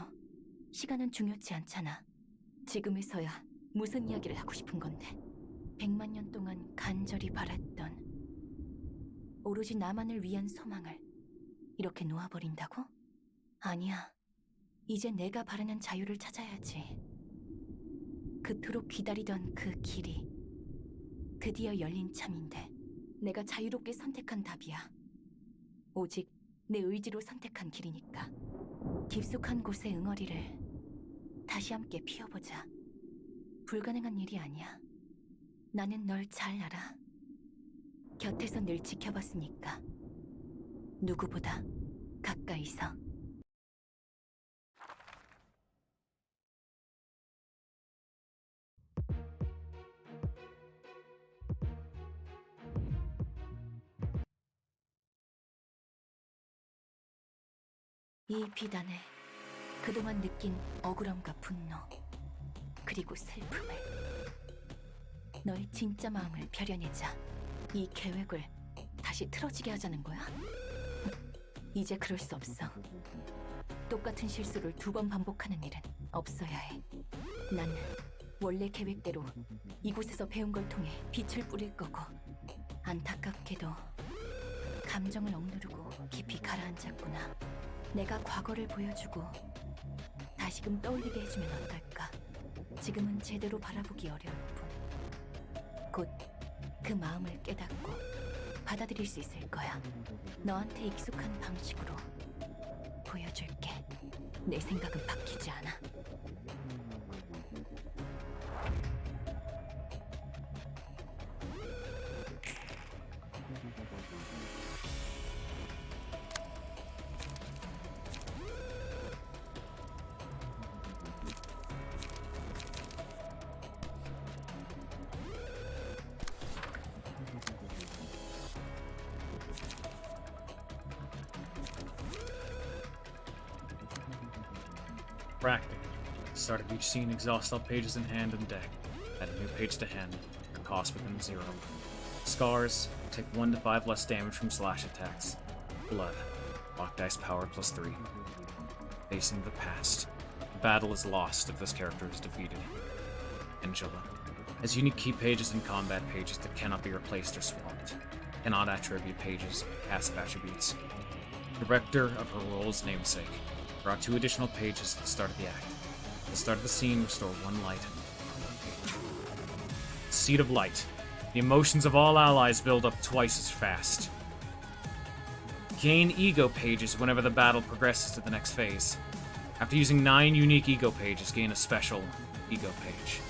시간은 중요치 않잖아. 지금에서야 무슨 이야기를 하고 싶은 건데. 100만 년 동안 간절히 바랐던 오로지 나만을 위한 소망을 이렇게 놓아버린다고? 아니야. 이제 내가 바르는 자유를 찾아야지. 그토록 기다리던 그 길이 드디어 열린 참인데 내가 자유롭게 선택한 답이야. 오직 내 의지로 선택한 길이니까. 깊숙한 곳의 응어리를 다시 함께 피워보자. 불가능한 일이 아니야. 나는 널 잘 알아. 곁에서 늘 지켜봤으니까. 누구보다 가까이서. 이 비단에 그동안 느낀 억울함과 분노, 그리고 슬픔을, 너의 진짜 마음을 벼려내자. 이 계획을 다시 틀어지게 하자는 거야? 이제 그럴 수 없어. 똑같은 실수를 2번 반복하는 일은 없어야 해. 나는 원래 계획대로 이곳에서 배운 걸 통해 빛을 뿌릴 거고, 안타깝게도 감정을 억누르고 깊이 가라앉았구나. 내가 과거를 보여주고 다시금 떠올리게 해주면 어떨까? 지금은 제대로 바라보기 어려울 뿐 곧 그 마음을 깨닫고 받아들일 수 있을 거야. 너한테 익숙한 방식으로 보여줄게. 내 생각은 바뀌지 않아. Practically. Start of each scene, exhaust all pages in hand and deck. Add a new page to hand. Your cost within 0. Scars. Take 1 to 5 less damage from slash attacks. Blood. Lock dice power +3. Facing the past. The battle is lost if this character is defeated. Angela. Has unique key pages and combat pages that cannot be replaced or swapped. Cannot attribute pages, passive attributes. Director of her role's namesake. Draw 2 additional pages at the start of the act. At the start of the scene, restore 1 light on 1 page. Seed of Light. The emotions of all allies build up twice as fast. Gain ego pages whenever the battle progresses to the next phase. After using 9 unique ego pages, gain a special ego page.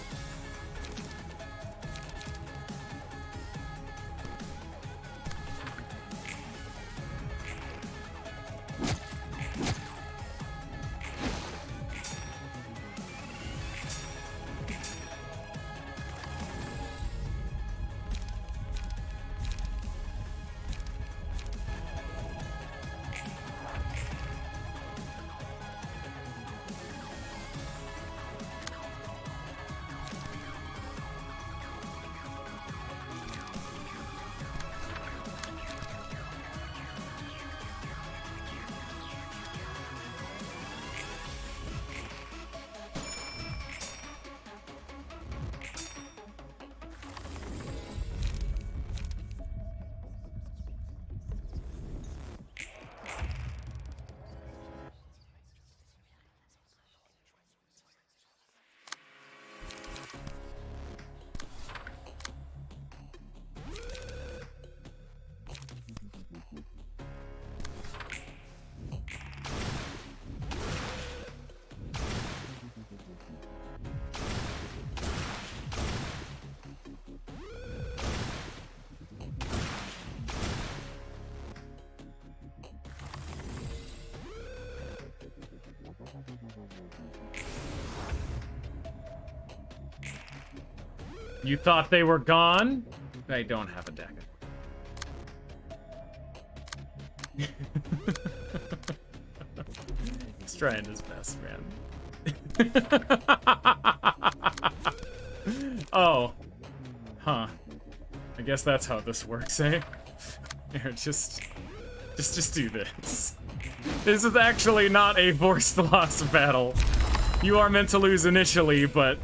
You thought they were gone? They don't have a deck. He's trying his best, man. Oh. Huh. I guess that's how this works, eh? Here, just do this. This is actually not a forced loss battle. You are meant to lose initially, but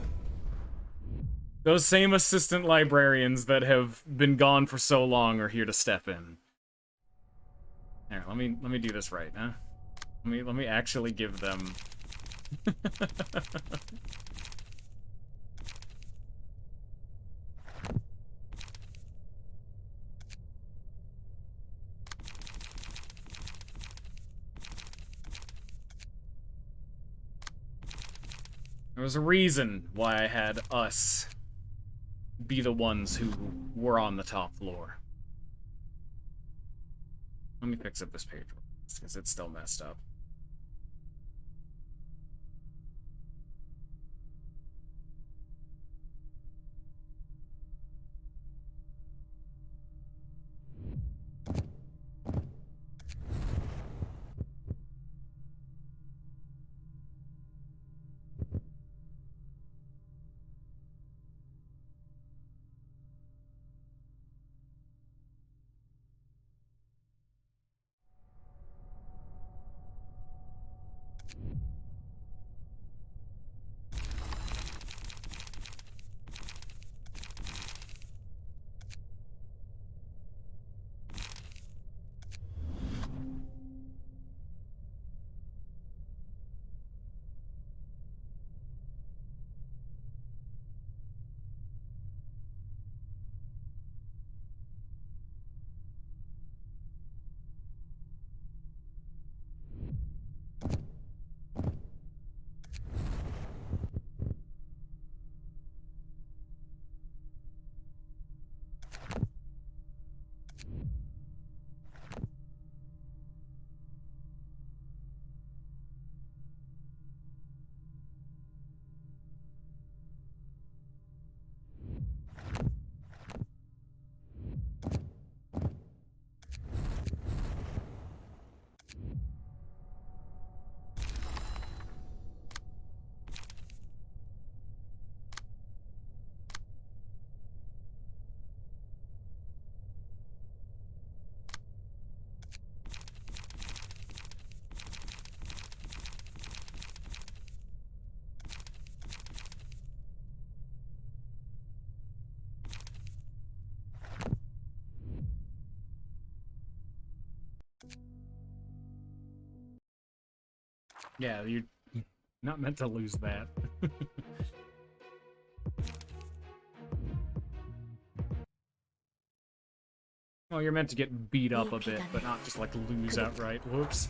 those same assistant librarians that have been gone for so long are here to step in. Here, let me do this right, huh? Let me actually give them There was a reason why I had us be the ones who were on the top floor. Let me fix up this page because it's still messed up. Yeah, you're not meant to lose that. Well, you're meant to get beat up a bit, but not just, like, lose outright. Whoops.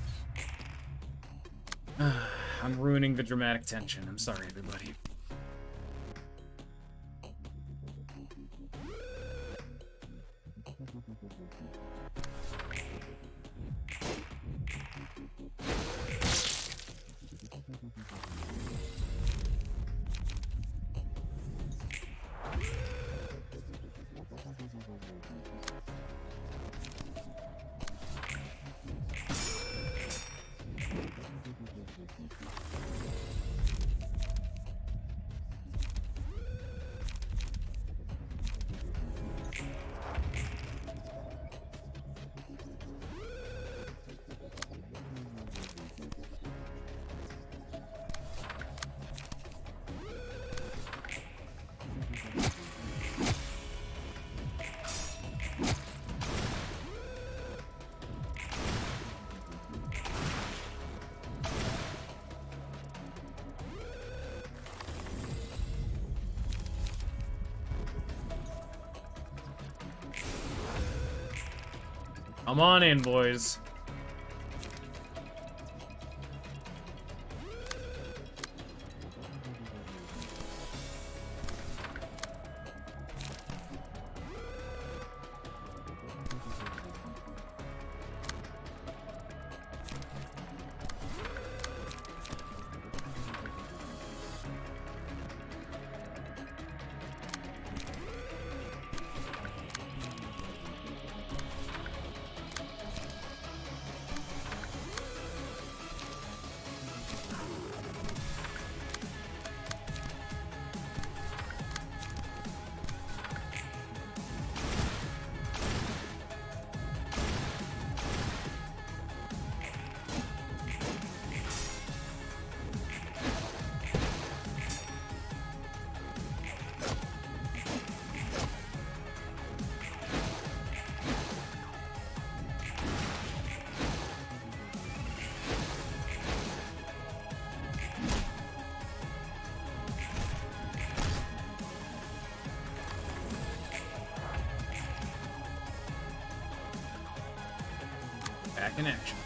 I'm ruining the dramatic tension. I'm sorry, everybody. Come on in, boys. back in action.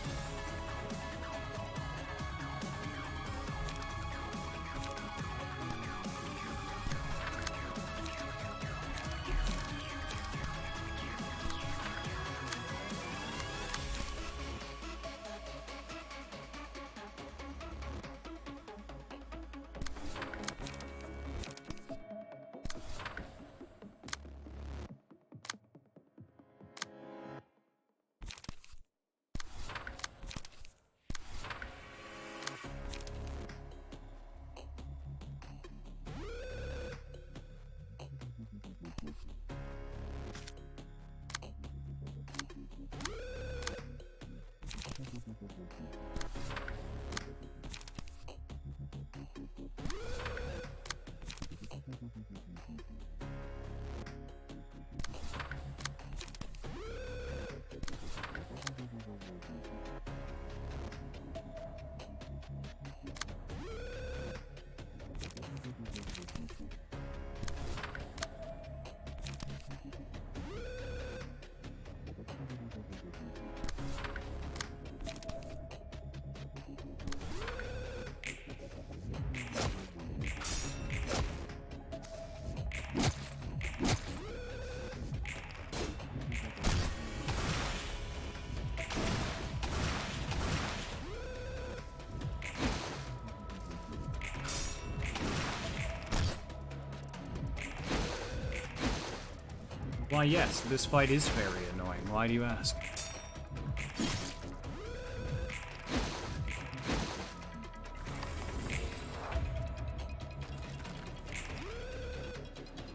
Why, yes, this fight is very annoying. Why do you ask?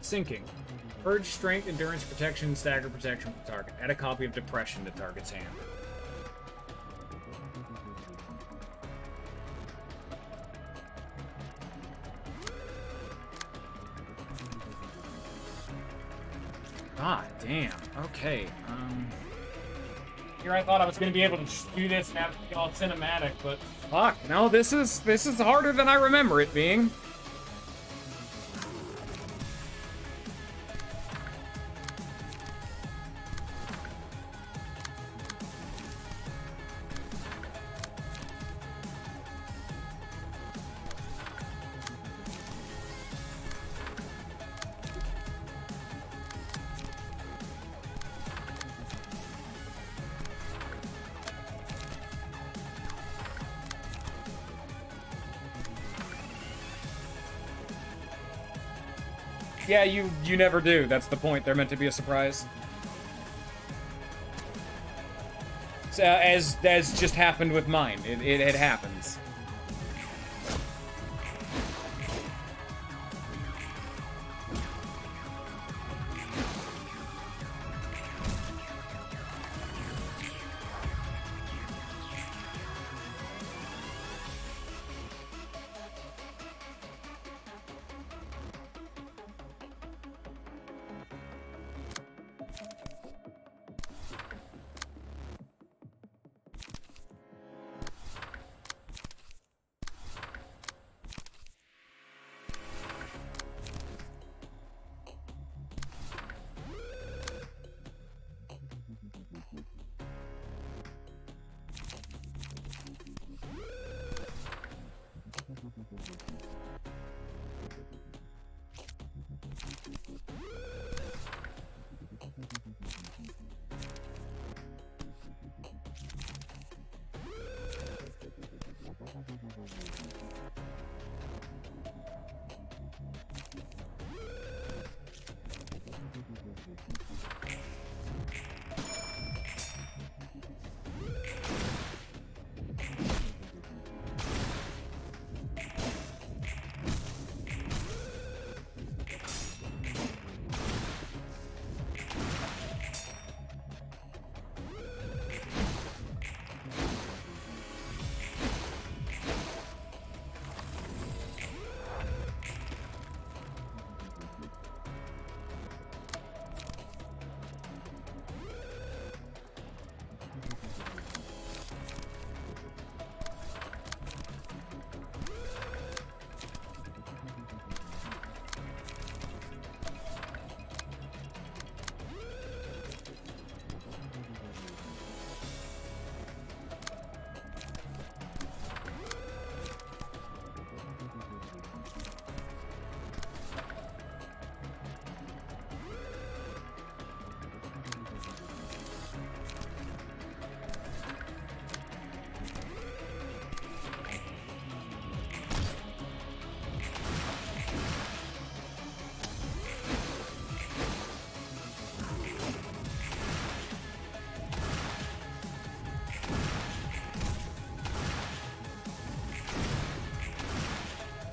Sinking. Purge strength, endurance, protection, stagger protection for target. Add a copy of depression to target's hand. God damn. Okay. Here I thought I was gonna be able to just do this and have it be all cinematic, but fuck. No, this is harder than I remember it being. Yeah, you never do. That's the point. They're meant to be a surprise. So, as just happened with mine. It happens.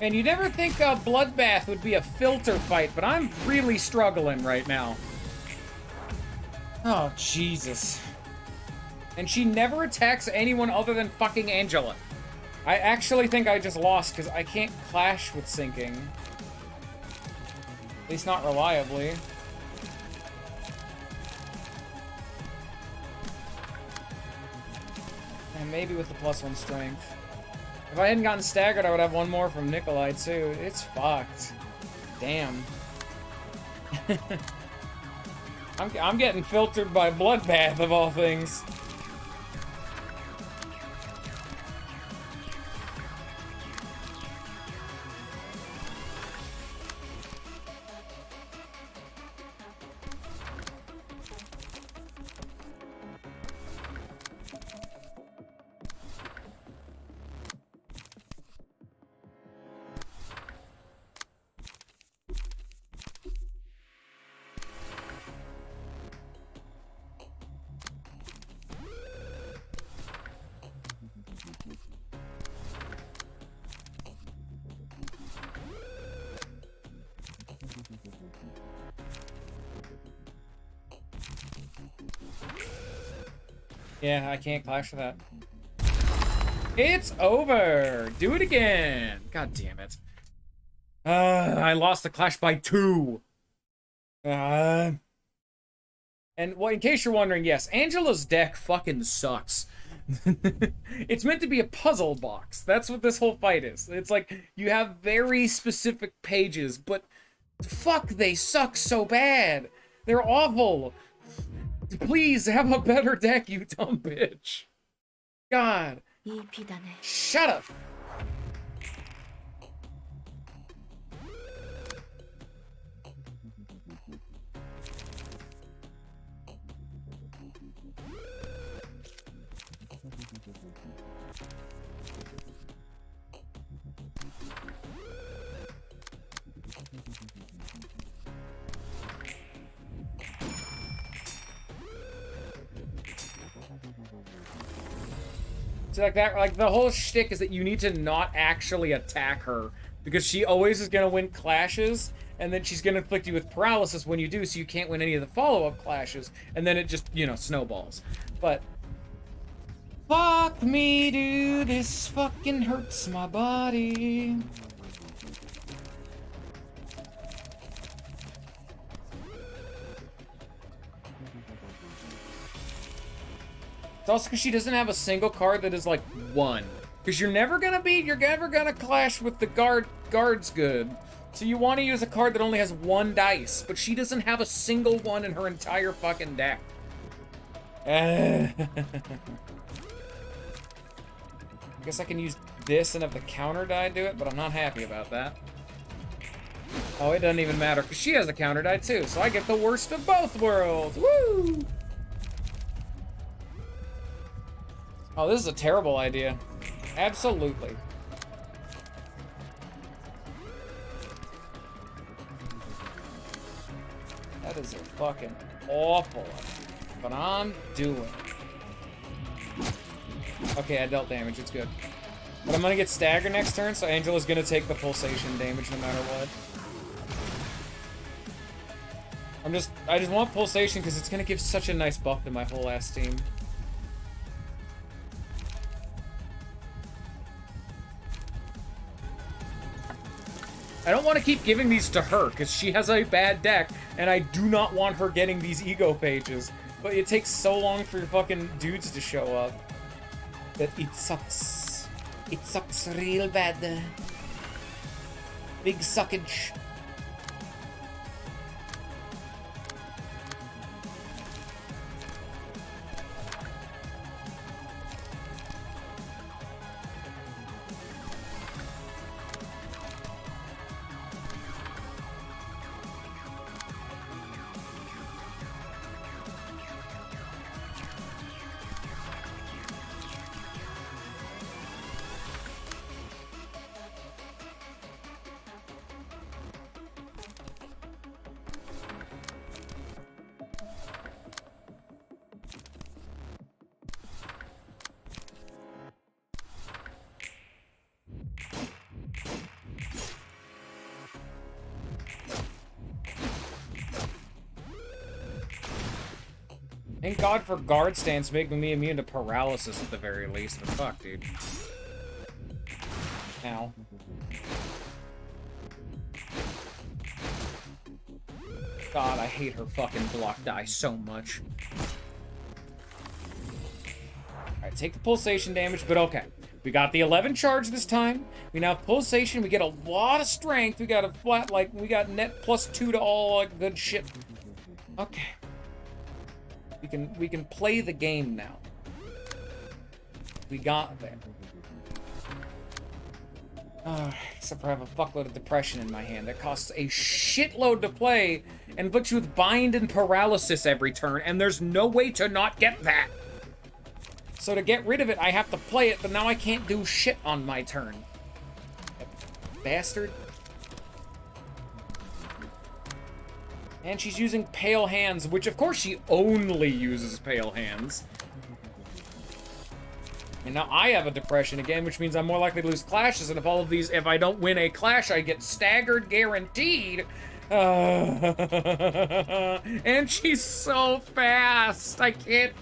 And you never think a bloodbath would be a filter fight, but I'm really struggling right now. Oh, Jesus. And she never attacks anyone other than fucking Angela. I actually think I just lost because I can't clash with sinking. At least not reliably. And maybe with the +1 strength. If I hadn't gotten staggered, I would have one more from Nikolai, too. It's fucked. Damn. I'm getting filtered by Bloodbath, of all things. Yeah, I can't clash with that. It's over! Do it again! God damn it. I lost the clash by 2. And, well, in case you're wondering, yes, Angela's deck fucking sucks. It's meant to be a puzzle box. That's what this whole fight is. It's like, you have very specific pages, but fuck, they suck so bad. They're awful. Please have a better deck, you dumb bitch. God. 이 비단에 Shut up. So like that, like the whole shtick is that you need to not actually attack her because she always is gonna win clashes, and then she's gonna inflict you with paralysis when you do, so you can't win any of the follow-up clashes, and then it just, you know, snowballs. But fuck me, dude, this fucking hurts my body. It's also because she doesn't have a single card that is like 1. Because you're never gonna clash with the guards good. So you want to use a card that only has 1 dice, but she doesn't have a single one in her entire fucking deck. I guess I can use this and have the counter die do it, but I'm not happy about that. Oh, it doesn't even matter, because she has a counter die too, so I get the worst of both worlds. Woo! Oh, this is a terrible idea. Absolutely. That is a fucking awful idea. But I'm doing it. Okay, I dealt damage. It's good. But I'm gonna get staggered next turn, so Angela's gonna take the pulsation damage no matter what. I just want pulsation because it's gonna give such a nice buff to my whole ass team. I don't want to keep giving these to her, because she has a bad deck, and I do not want her getting these ego pages. But it takes so long for your fucking dudes to show up that it sucks. It sucks real bad. Big suckage. Thank God for guard stance making me immune to paralysis at the very least. The fuck, dude. Ow. God, I hate her fucking block die so much. Alright, take the pulsation damage, but okay. We got the 11 charge this time. We now have pulsation. We get a lot of strength. We got a flat, like, we got net +2 to all, like, good shit. Okay. We can play the game now. We got there. Except for I have a fuckload of depression in my hand that costs a shitload to play and puts you with bind and paralysis every turn, and there's no way to not get that. So to get rid of it, I have to play it, but now I can't do shit on my turn. Bastard. And she's using Pale Hands, which of course she only uses Pale Hands. And now I have a depression again, which means I'm more likely to lose clashes, and if I don't win a clash, I get staggered guaranteed. And she's so fast. I can't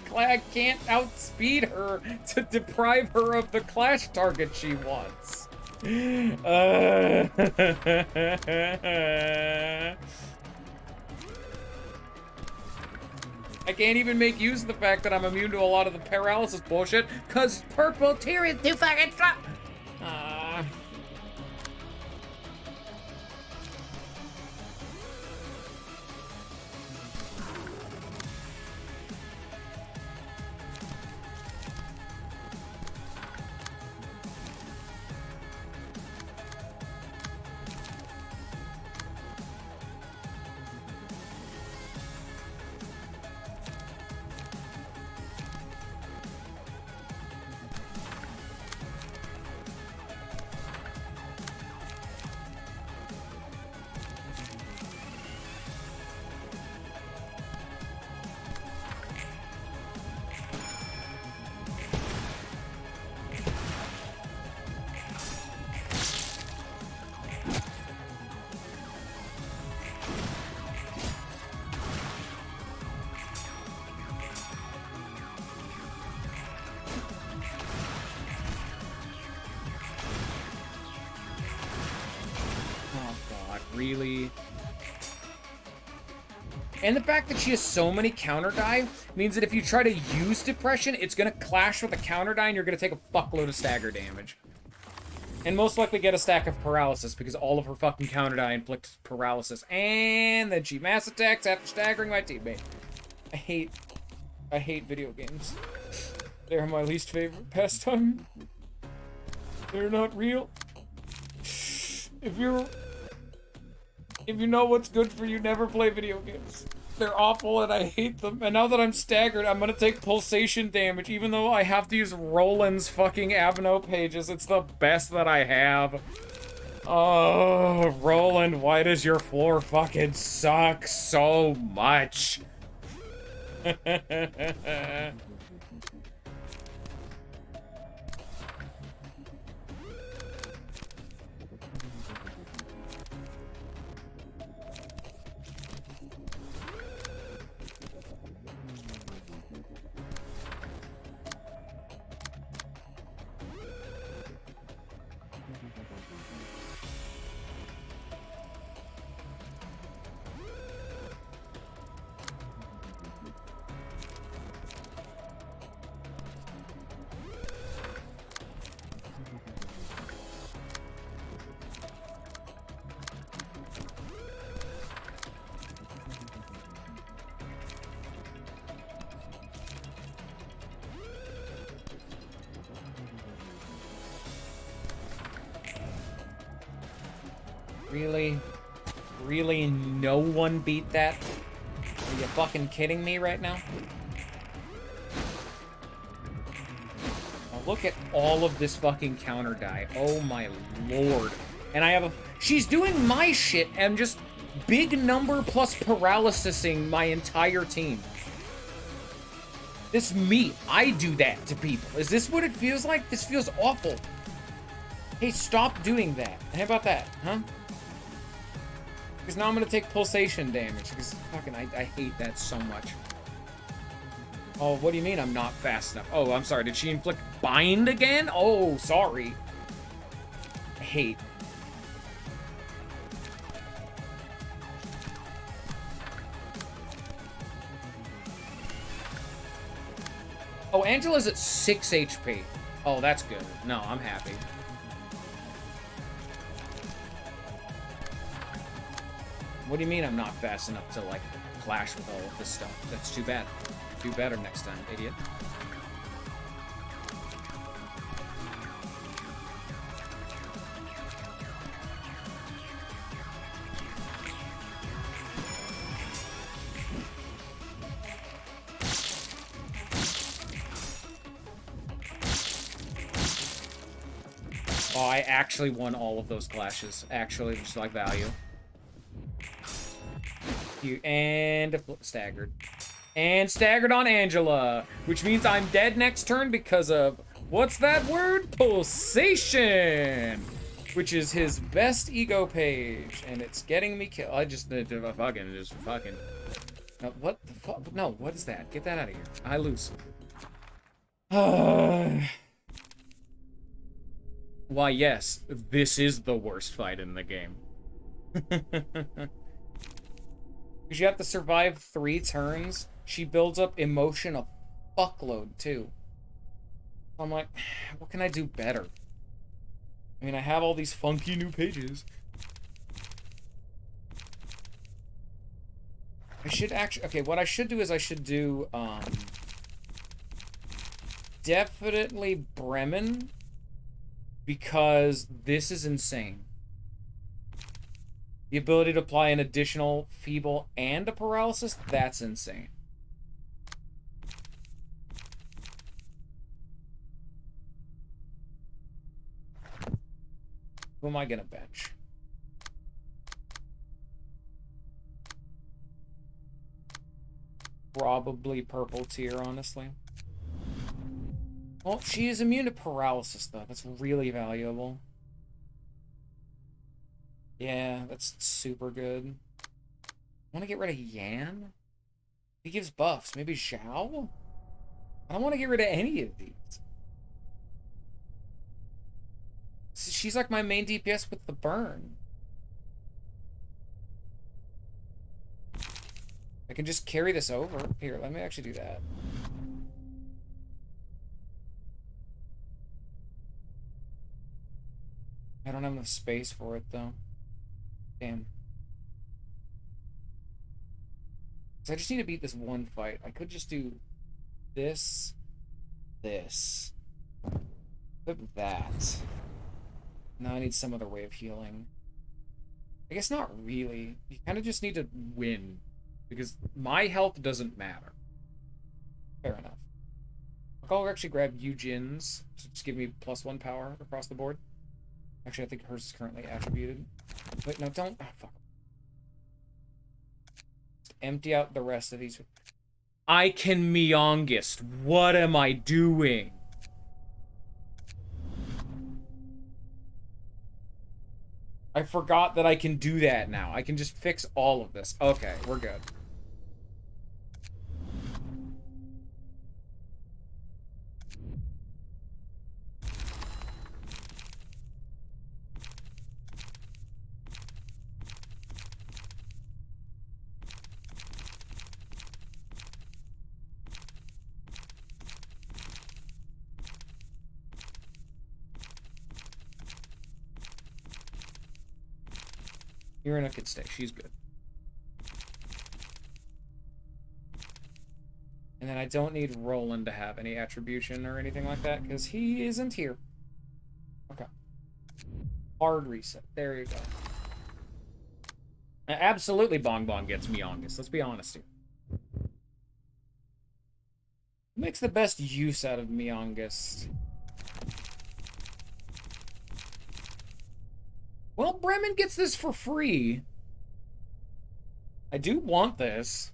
outspeed her to deprive her of the clash target she wants. I can't even make use of the fact that I'm immune to a lot of the paralysis bullshit, cause purple tier is too fucking strong. Really? And the fact that she has so many counter die means that if you try to use depression, it's gonna clash with a counter die and you're gonna take a fuckload of stagger damage. And most likely get a stack of paralysis because all of her fucking counter die inflicts paralysis. And then she mass attacks after staggering my teammate. I hate video games. They're my least favorite pastime. They're not real. If you know what's good for you, never play video games. They're awful and I hate them. And now that I'm staggered, I'm gonna take pulsation damage, even though I have to use Roland's fucking Abno pages. It's the best that I have. Oh, Roland, why does your floor fucking suck so much? Really? Really no one beat that? Are you fucking kidding me right now? Now look at all of this fucking counter die. Oh my lord. And I have a... She's doing my shit and just big number plus paralysising my entire team. This me. I do that to people. Is this what it feels like? This feels awful. Hey, stop doing that. How about that, huh? Because now I'm gonna take pulsation damage. Because fucking, I hate that so much. Oh, what do you mean I'm not fast enough? Oh, I'm sorry. Did she inflict bind again? Oh, sorry. I hate. Oh, Angela's at 6 HP. Oh, that's good. No, I'm happy. What do you mean I'm not fast enough to, like, clash with all of this stuff? That's too bad. Do better next time, idiot. Oh, I actually won all of those clashes. Actually, just like value. And staggered. And staggered on Angela, which means I'm dead next turn because of, what's that word? Pulsation! Which is his best ego page, and it's getting me killed. I just need to fucking. No, what the fuck? No, what is that? Get that out of here. I lose. Why, yes, this is the worst fight in the game. Because you have to survive 3 turns. She builds up emotion a fuckload, too. I'm like, what can I do better? I mean, I have all these funky new pages. I should actually... Okay, what I should do is I should do, definitely Bremen. Because this is insane. The ability to apply an additional feeble and a paralysis, that's insane. Who am I gonna bench? Probably purple tier, honestly. Well, she is immune to paralysis, though. That's really valuable. Yeah, that's super good. I want to get rid of Yan? He gives buffs. Maybe Zhao? I don't want to get rid of any of these. She's like my main DPS with the burn. I can just carry this over. Here, let me actually do that. I don't have enough space for it, though. Damn. So I just need to beat this one fight. I could just do this, this, that. Now I need some other way of healing. I guess not really. You kind of just need to win. Because my health doesn't matter. Fair enough. I'll actually grab Yujin's to just give me +1 power across the board. Actually, I think hers is currently attributed. Wait, no, don't. Oh, fuck. Just empty out the rest of these. I can Myongist. What am I doing? I forgot that I can do that now. I can just fix all of this. Okay, we're good. Ruina could stay. She's good. And then I don't need Roland to have any attribution or anything like that, because he isn't here. Okay. Hard reset. There you go. Absolutely Bong Bong gets Myongist. Let's be honest here. Who makes the best use out of Myongist? Well, Bremen gets this for free. I do want this.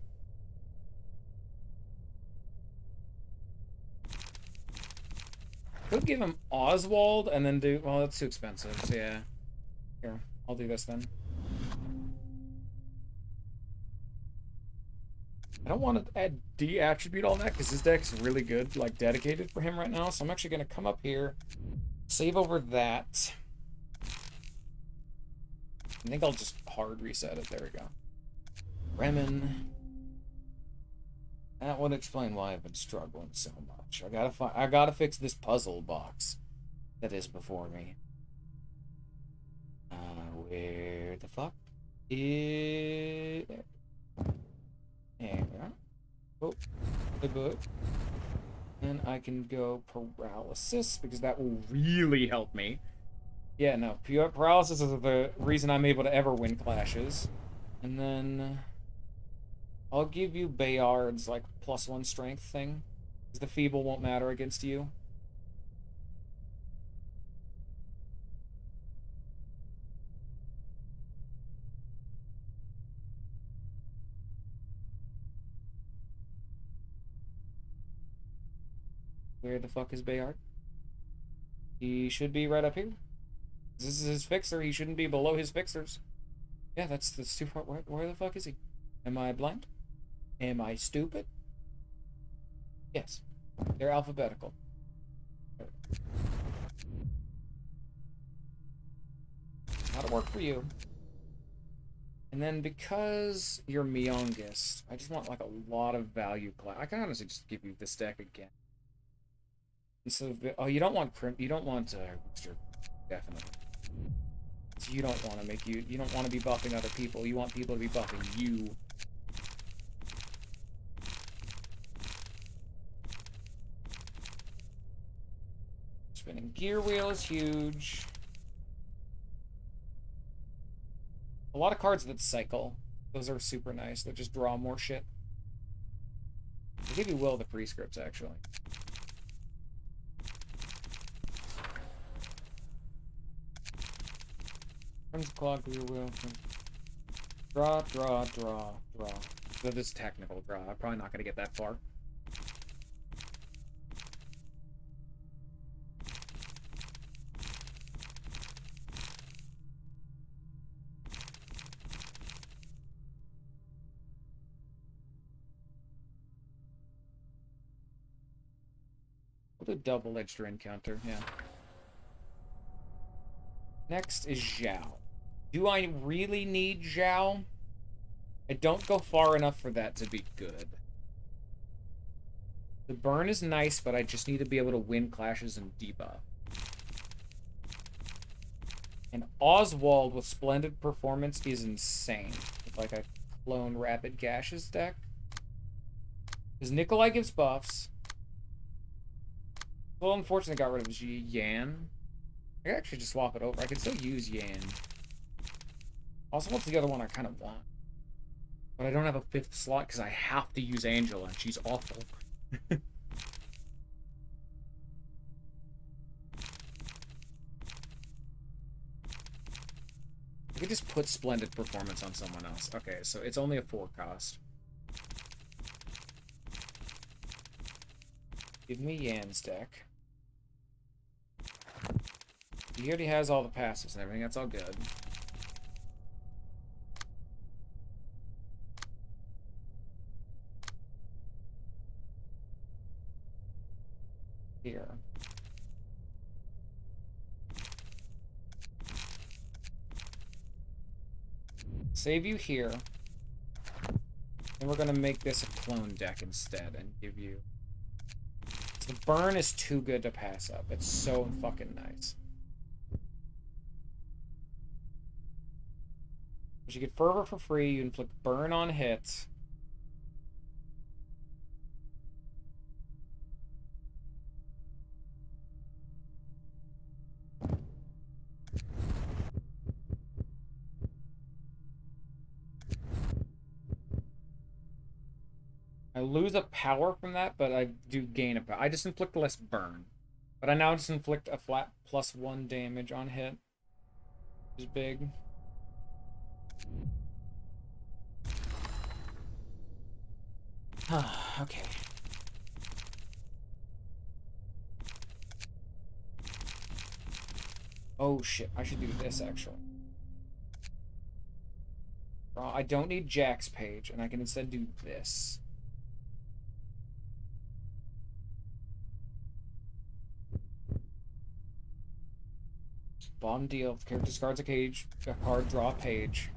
Could give him Oswald and then do... Well, that's too expensive, so yeah. Here, I'll do this then. I don't want to add de-attribute all that because his deck's really good, like dedicated for him right now. So I'm actually going to come up here, save over that. I think I'll just hard reset it. There we go. Remen. That would explain why I've been struggling so much. I gotta fix this puzzle box that is before me. Where the fuck is... There we are. Oh, the book. And I can go paralysis because that will really help me. Yeah, no, pure paralysis is the reason I'm able to ever win clashes. And then I'll give you Bayard's like +1 strength thing, because the feeble won't matter against you. Where the fuck is Bayard? He should be right up here. This is his fixer. He shouldn't be below his fixers. Yeah, that's too far. Where the fuck is he? Am I blind? Am I stupid? Yes. They're alphabetical. That'll work for you. And then because you're Myongist, I just want like a lot of value class. I can honestly just give you this deck again. Instead of oh, you don't want Rooster, definitely. So you don't want to you don't want to be buffing other people. You want people to be buffing you. Spinning gear wheel is huge. A lot of cards that cycle. Those are super nice. They just draw more shit. I'll give you Will the prescripts, actually. Turns the clock, gear wheel. Draw. So this is technical draw. I'm probably not going to get that far. We'll do double-edged encounter, yeah. Next is Zhao. Do I really need Zhao? I don't go far enough for that to be good. The burn is nice, but I just need to be able to win clashes and debuff. And Oswald with Splendid Performance is insane. With like a clone Rapid Gashes deck. Because Nikolai gives buffs. Well, unfortunately, got rid of Yan. I could actually just swap it over. I could still use Yan. Also, what's the other one I kind of want? But I don't have a 5th slot because I have to use Angela, and she's awful. I could just put Splendid Performance on someone else. Okay, so it's only a 4 cost. Give me Yan's deck. He already has all the passes and everything. That's all good. Here. Save you here. And we're gonna make this a clone deck instead and give you... The burn is too good to pass up. It's so fucking nice. You get Fervor for free, you inflict burn on hits. I lose a power from that, but I do gain a power. I just inflict less burn. But I now just inflict a flat +1 damage on hit. Which is big. Okay. Oh shit, I should do this actually. I don't need Jack's page, and I can instead do this. Bottom deal. Character discards a card, draw a page.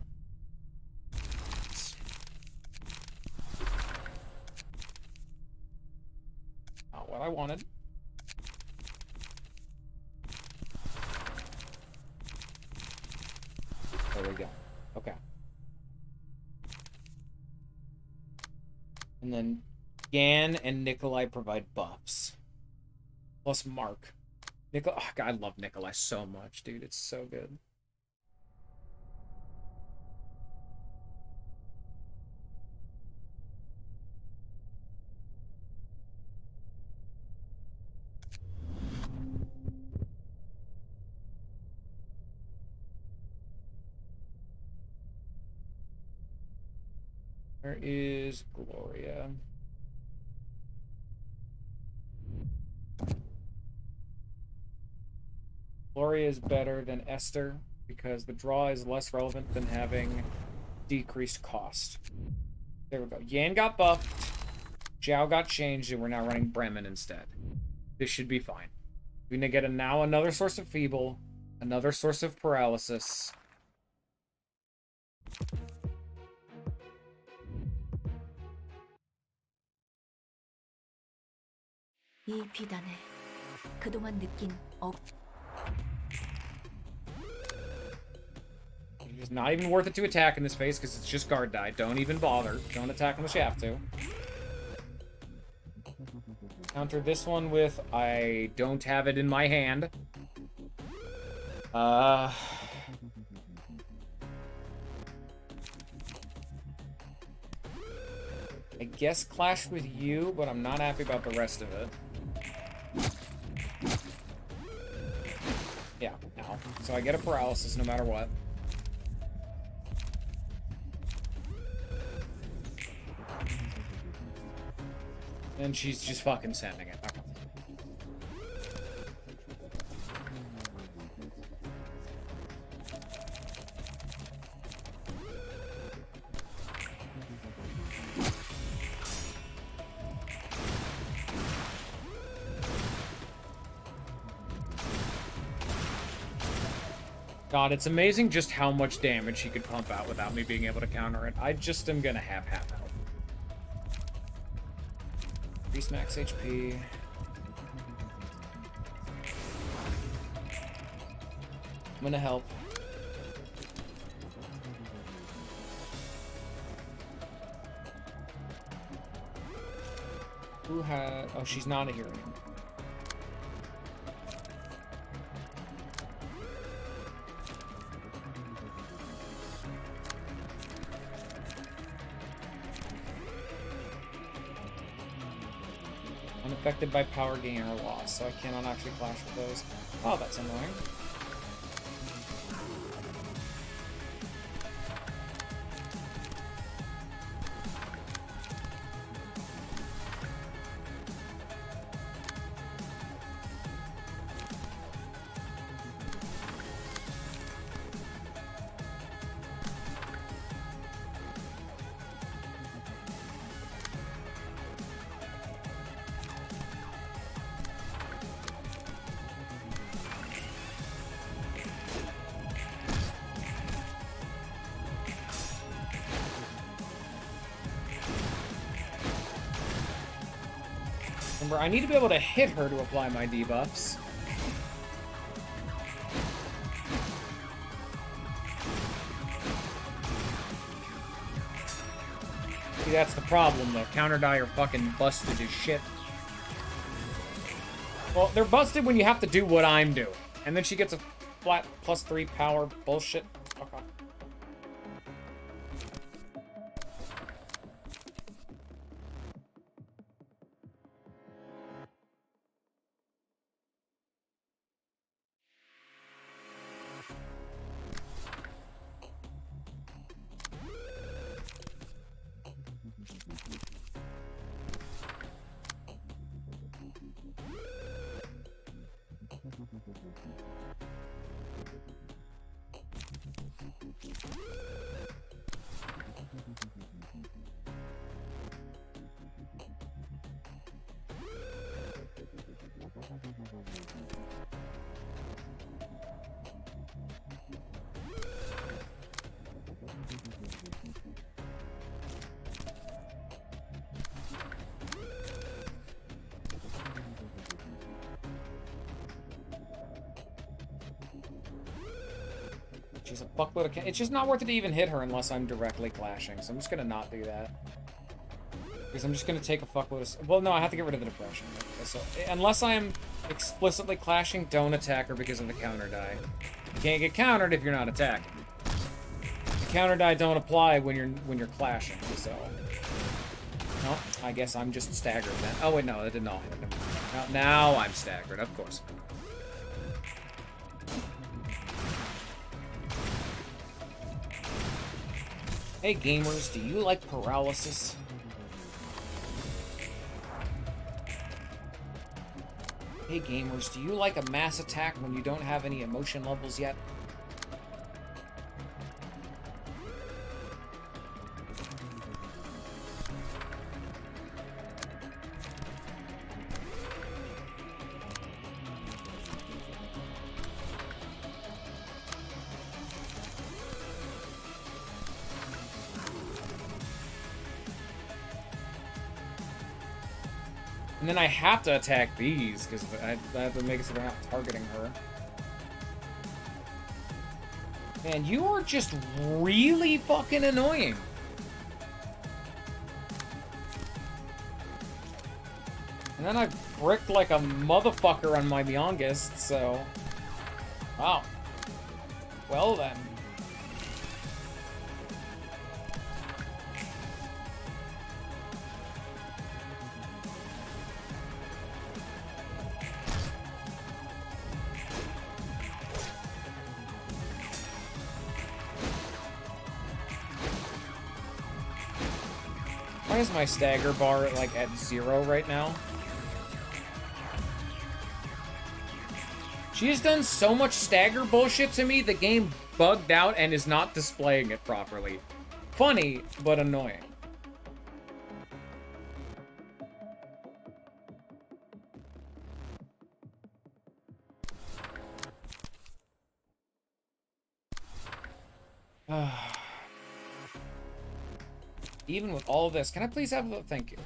Not what I wanted. There we go. Okay. And then Gan and Nikolai provide buffs. Plus Mark. Oh, God, I love Nikolai so much, dude. It's so good. Where is Gloria? Gloria is better than Esther because the draw is less relevant than having decreased cost. There we go. Yan got buffed. Zhao got changed, and we're now running Bremen instead. This should be fine. We're gonna get now another source of feeble, another source of paralysis. 이 비단에 그동안 느낀 It's not even worth it to attack in this phase because it's just guard die. Don't even bother. Don't attack unless you have to. Counter this one with I don't have it in my hand. I guess clash with you, but I'm not happy about the rest of it. Yeah, no. So I get a paralysis no matter what. And she's just fucking sending it. Okay. God, it's amazing just how much damage he could pump out without me being able to counter it. I just am gonna have half health. Increase max HP. I'm gonna help. Who had... Oh, she's not a hero anymore. Unaffected by power gain or loss, so I cannot actually clash with those. Oh, that's annoying. Remember, I need to be able to hit her to apply my debuffs. See, that's the problem, though. Counter die are fucking busted as shit. Well, they're busted when you have to do what I'm doing. And then she gets a flat +3 power bullshit. Fuck off. fuckload of... It's just not worth it to even hit her unless I'm directly clashing, so I'm just gonna not do that. Because I'm just gonna take a fuckload of... Well, no, I have to get rid of the depression. Okay, so, unless I'm explicitly clashing, don't attack her because of the counter die. You can't get countered if you're not attacking. The counter die don't apply when you're clashing, so... No, I guess I'm just staggered then. Oh, wait, no, that didn't all hit. Now I'm staggered, of course. Hey, gamers, do you like paralysis? Hey, gamers, do you like a mass attack when you don't have any emotion levels yet? And then I have to attack these, because I have to make it so they're not targeting her. Man, you are just really fucking annoying. And then I bricked like a motherfucker on my youngest, so... Wow. Well then. Why is my stagger bar like at 0 right now? She has done so much stagger bullshit to me, the game bugged out and is not displaying it properly. Funny, but annoying. Even with all of this, can I please have the... Thank you.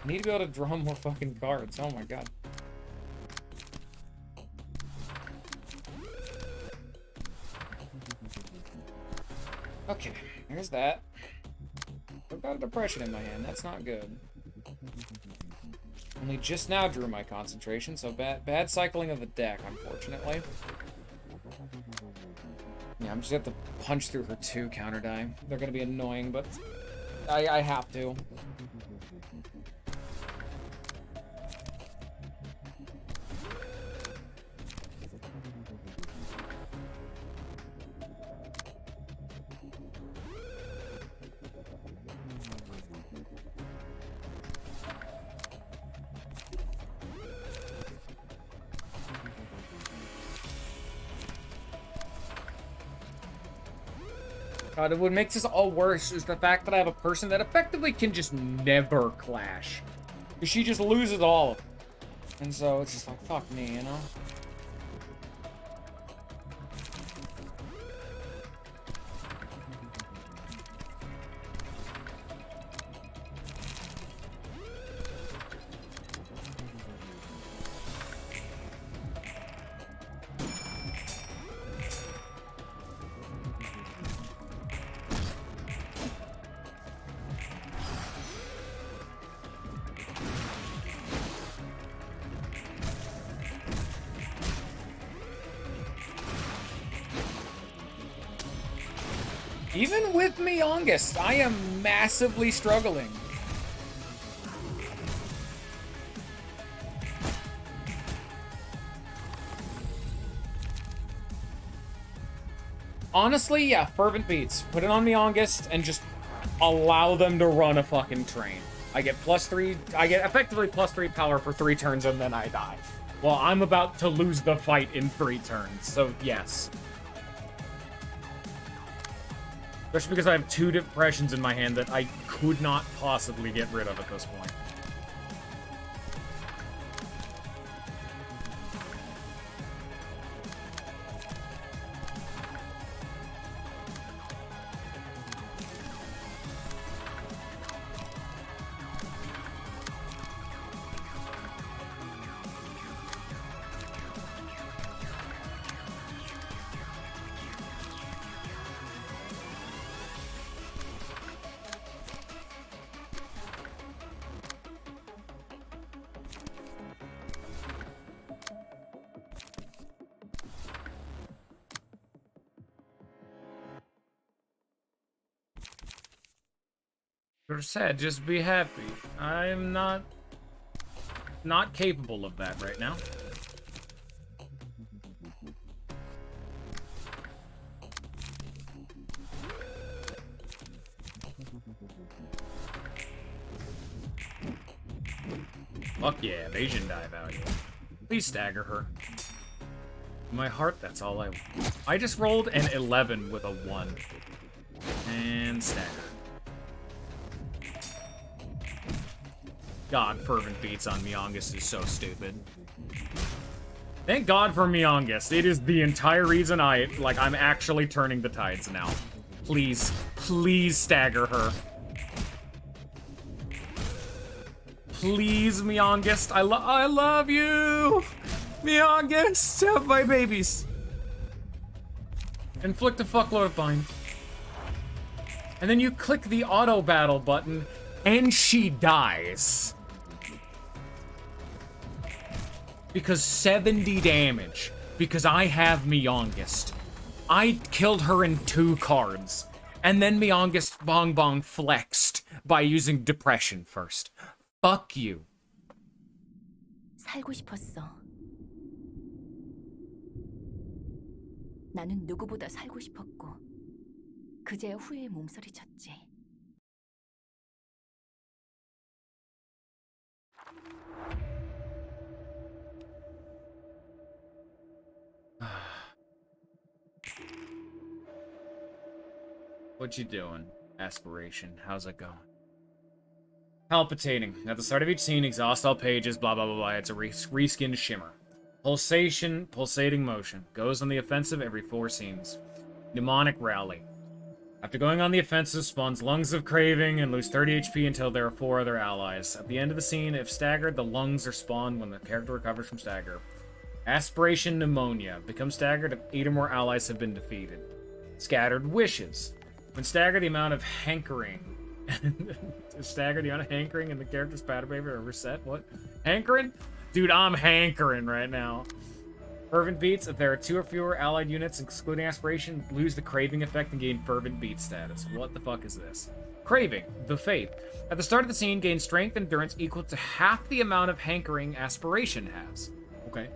I need to be able to draw more fucking cards. Oh my god. Okay, there's that. I've got a depression in my hand. That's not good. Only just now drew my concentration, so bad cycling of the deck, unfortunately. Yeah, I'm just gonna have to punch through her 2 counter die. They're gonna be annoying, but I have to. God, what makes this all worse is the fact that I have a person that effectively can just never clash. Because she just loses all of them. And so it's just like, fuck me, you know? Even with me August, I am massively struggling. Honestly, yeah, Fervent Beats. Put it on me August and just allow them to run a fucking train. I get +3, I get effectively +3 power for 3 turns and then I die. Well, I'm about to lose the fight in 3 turns, so yes. Especially because I have 2 depressions in my hand that I could not possibly get rid of at this point. You're sad, just be happy. I'm not capable of that right now. Fuck yeah, evasion dive out here. Please stagger her. In my heart, that's all I want. I just rolled an 11 with a 1. And stagger. God, fervent beats on Miongus is so stupid. Thank God for Miongus. It is the entire reason I'm actually turning the tides now. Please, please stagger her. Please, Miongus, I love you! Miongus, have my babies. Inflict a fuckload of bind. And then you click the auto battle button, and she dies. Because 70 damage. Because I have Miongus. I killed her in 2 cards. And then Miongus Bong Bong flexed by using Depression first. Fuck you. 살고 싶었어. 나는 누구보다 살고 싶었고 그제야 후회에 몸서리쳤지. What you doing? Aspiration. How's it going? Palpitating. At the start of each scene, exhaust all pages, blah blah blah blah. It's a reskinned shimmer. Pulsating motion. Goes on the offensive every 4 scenes. Mnemonic rally. After going on the offensive, spawns Lungs of Craving and lose 30 HP until there are 4 other allies. At the end of the scene, if staggered, the lungs are spawned when the character recovers from stagger. Aspiration Pneumonia. Become staggered if 8 or more allies have been defeated. Scattered Wishes. When staggered, the amount of hankering. Staggered, the amount of hankering in the character's battle behavior are reset. What? Hankering? Dude, I'm hankering right now. Fervent Beats. If there are 2 or fewer allied units, excluding Aspiration, lose the Craving effect and gain Fervent Beat status. What the fuck is this? Craving. The Faith. At the start of the scene, gain strength and endurance equal to half the amount of hankering Aspiration has. Okay.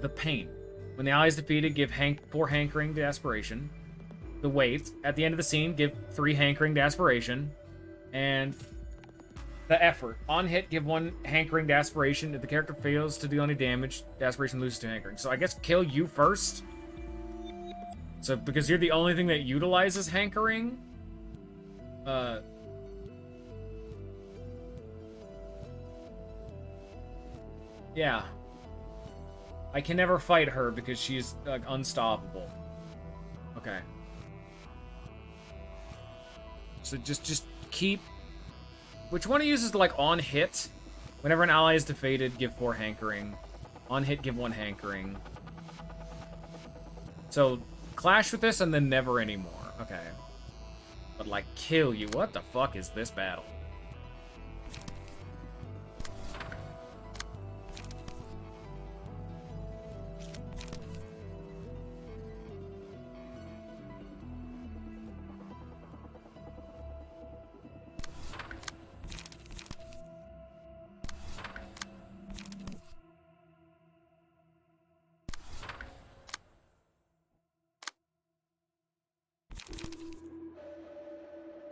The Pain. When the ally is defeated, give 4 hankering to Aspiration. The Weight. At the end of the scene, give 3 hankering to Aspiration. And the Effort. On hit, give 1 hankering to Aspiration. If the character fails to do any damage, the Aspiration loses 2 hankering. So I guess kill you first. So because you're the only thing that utilizes hankering. Yeah. I can never fight her because she's like unstoppable. Okay. So just keep. Which one uses like on hit? Whenever an ally is defeated, give 4 hankering. On hit, give 1 hankering. So clash with this and then never anymore. Okay. But like kill you. What the fuck is this battle?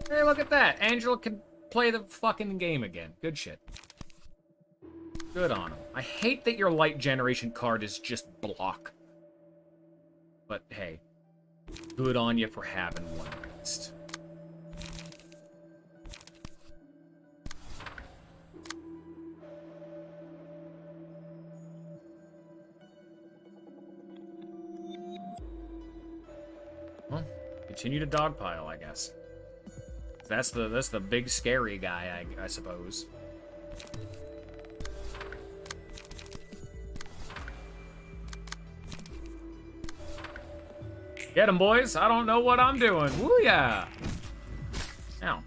Hey, look at that. Angela can play the fucking game again. Good shit. Good on him. I hate that your light generation card is just block. But hey, good on you for having one at least. Well, continue to dogpile, I guess. That's the big scary guy, I suppose. Get him, boys! I don't know what I'm doing. Woo yeah! Ow.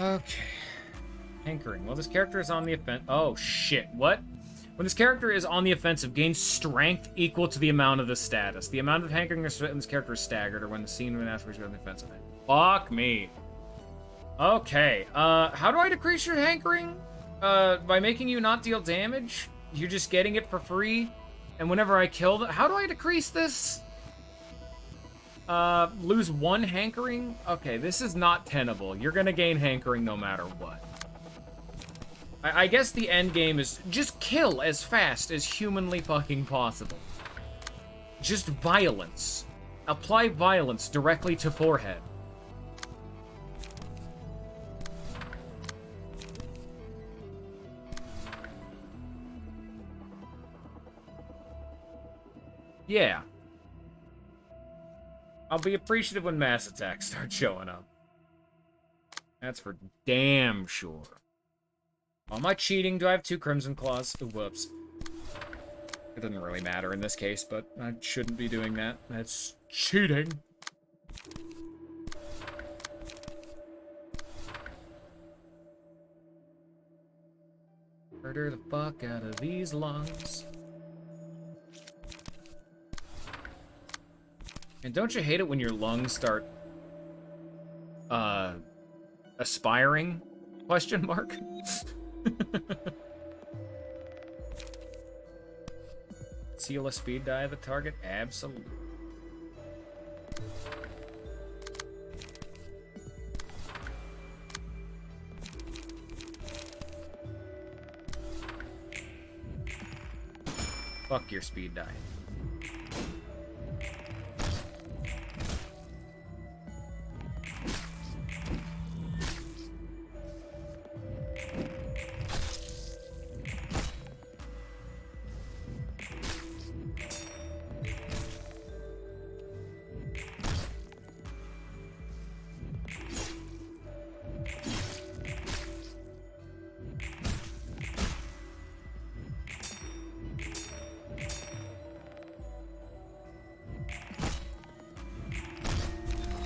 Okay. Hankering. Well, this character is on the offense. Oh, shit. What? When this character is on the offensive, gains strength equal to the amount of the status. The amount of hankering in this character is staggered, or when the scene of an aspiration on the offensive. Fuck me. Okay. How do I decrease your hankering? By making you not deal damage? You're just getting it for free? And whenever I kill them, how do I decrease this? Lose 1 hankering? Okay, this is not tenable. You're gonna gain hankering no matter what. I guess the end game is just kill as fast as humanly fucking possible. Just violence. Apply violence directly to forehead. Yeah. I'll be appreciative when mass attacks start showing up. That's for damn sure. Am I cheating? Do I have 2 Crimson Claws? Oh, whoops. It doesn't really matter in this case, but I shouldn't be doing that. That's cheating. Murder the fuck out of these lungs. And don't you hate it when your lungs start, aspiring? Question mark? Seal a speed die of the target? Absolutely. Fuck your speed die.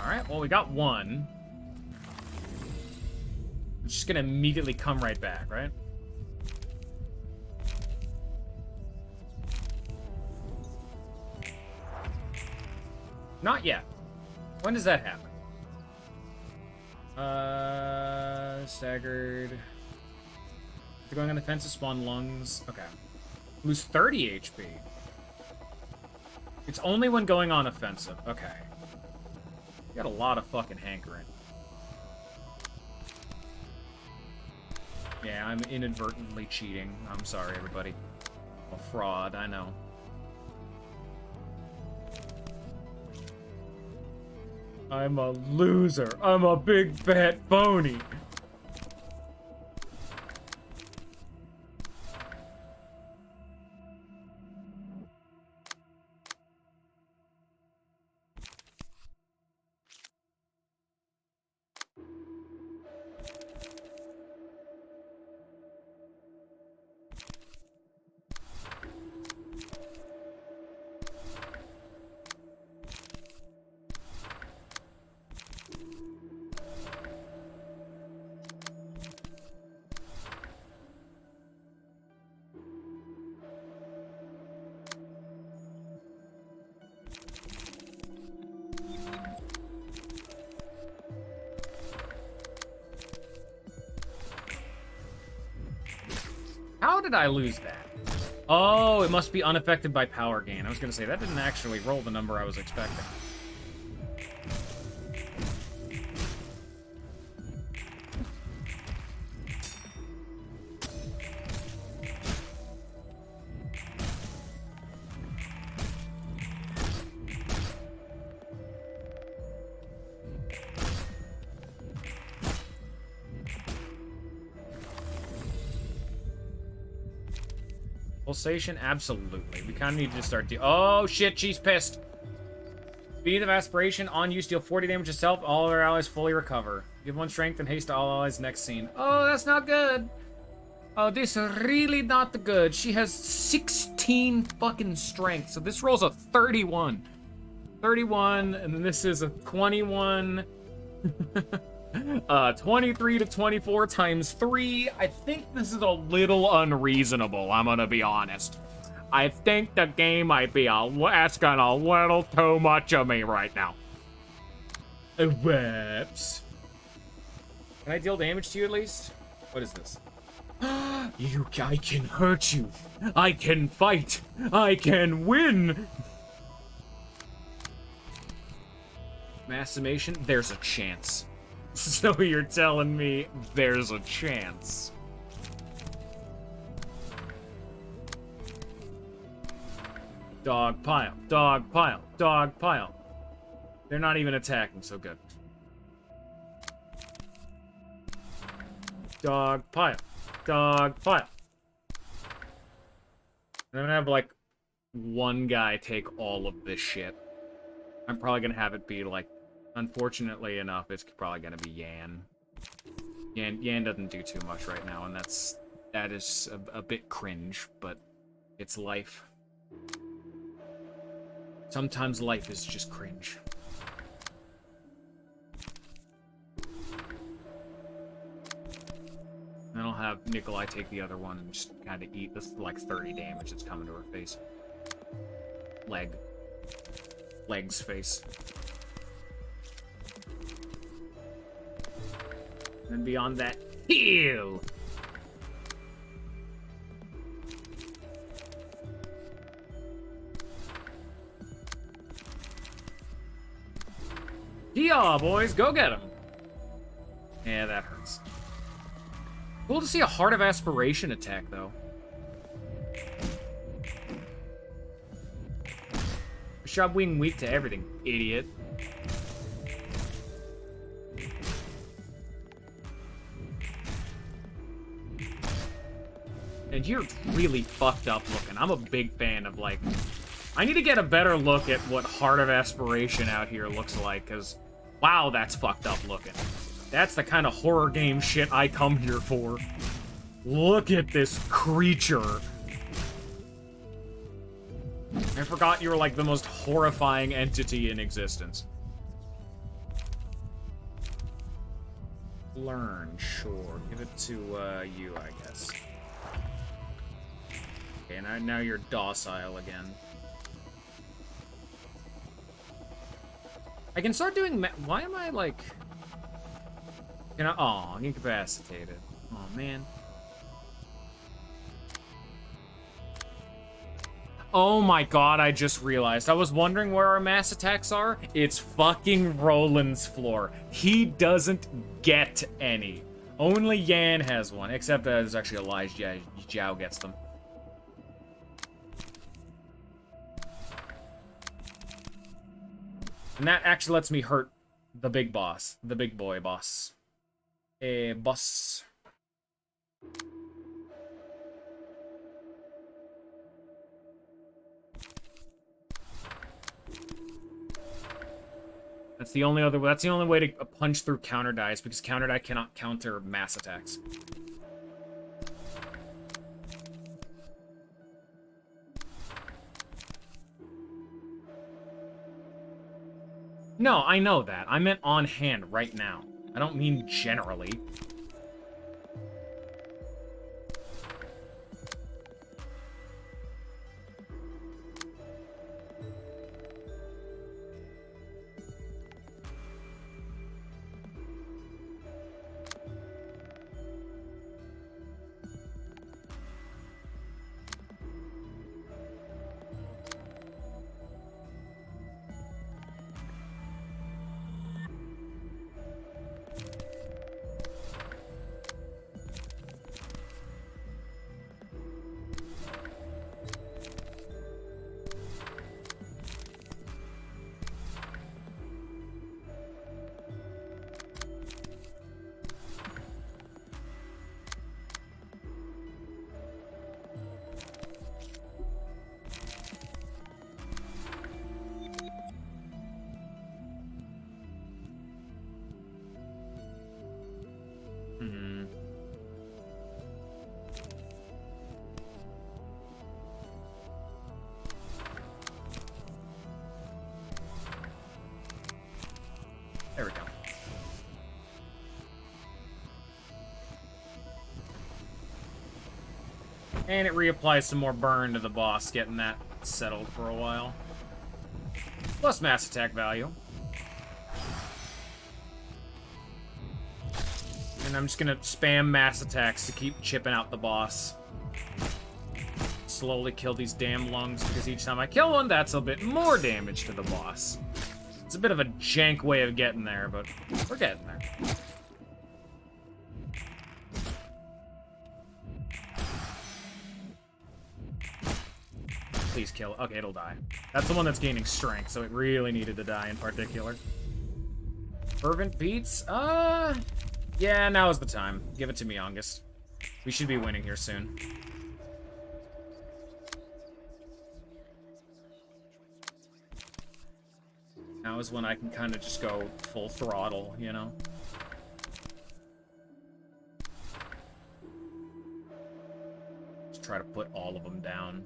Alright, well, we got 1. It's just gonna immediately come right back, right? Not yet. When does that happen? Staggered. They're going on the defensive, spawn lungs. Okay. Lose 30 HP. It's only when going on offensive. Okay. You got a lot of fucking hankering. Yeah, I'm inadvertently cheating. I'm sorry, everybody. I'm a fraud, I know. I'm a loser. I'm a big fat phony. How did I lose that? Oh, it must be unaffected by power gain. I was gonna say, that didn't actually roll the number I was expecting. Pulsation? Absolutely. We kind of need to start oh, shit, she's pissed. Speed of Aspiration. On use, deal 40 damage itself. All other allies fully recover. Give 1 strength and haste to all allies next scene. Oh, that's not good. Oh, this is really not good. She has 16 fucking strength. So this rolls a 31. 31, and then this is a 21. 23 to 24 times 3. I think this is a little unreasonable, I'm gonna be honest. I think the game might be asking a little too much of me right now. Whoops. Can I deal damage to you at least? What is this? I can hurt you. I can fight. I can win. Mass summation? There's a chance. So you're telling me there's a chance. Dog pile, dog pile, dog pile. They're not even attacking, so good. Dog pile, dog pile. I'm gonna have like one guy take all of this shit. I'm probably gonna have it be like, unfortunately enough, it's probably gonna be Yan. Yan doesn't do too much right now, and that is a bit cringe, but it's life. Sometimes life is just cringe. Then I'll have Nikolai take the other one and just kind of eat this like 30 damage that's coming to her face. Leg's face. And beyond that, heal! Yeah, boys, go get him. Yeah, that hurts. Cool to see a Heart of Aspiration attack, though. Stop being weak to everything, idiot. And you're really fucked up looking. I'm a big fan of, like... I need to get a better look at what Heart of Aspiration out here looks like, because... Wow, that's fucked up looking. That's the kind of horror game shit I come here for. Look at this creature. I forgot you were like the most horrifying entity in existence. Learn, sure. Give it to you, I guess. Okay, now you're docile again. I can start doing why am I like... Can I... Aw, incapacitated. Oh man. Oh my god, I just realized. I was wondering where our mass attacks are. It's fucking Roland's floor. He doesn't get any. Only Yan has one, except there's actually Elijah. Zhao gets them. And that actually lets me hurt the big boss. The big boy boss. Boss. That's the only way to punch through counter dice, because counter die cannot counter mass attacks. No, I know that. I meant on hand right now. I don't mean generally. There we go. And it reapplies some more burn to the boss, getting that settled for a while. Plus mass attack value. And I'm just gonna spam mass attacks to keep chipping out the boss. Slowly kill these damn lungs, because each time I kill one, that's a bit more damage to the boss. It's a bit of a jank way of getting there, but we're getting there. Please kill it. Okay, it'll die. That's the one that's gaining strength, so it really needed to die in particular. Fervent beats? Yeah, now is the time. Give it to me, August. We should be winning here soon. Now is when I can kind of just go full throttle, you know? Just try to put all of them down.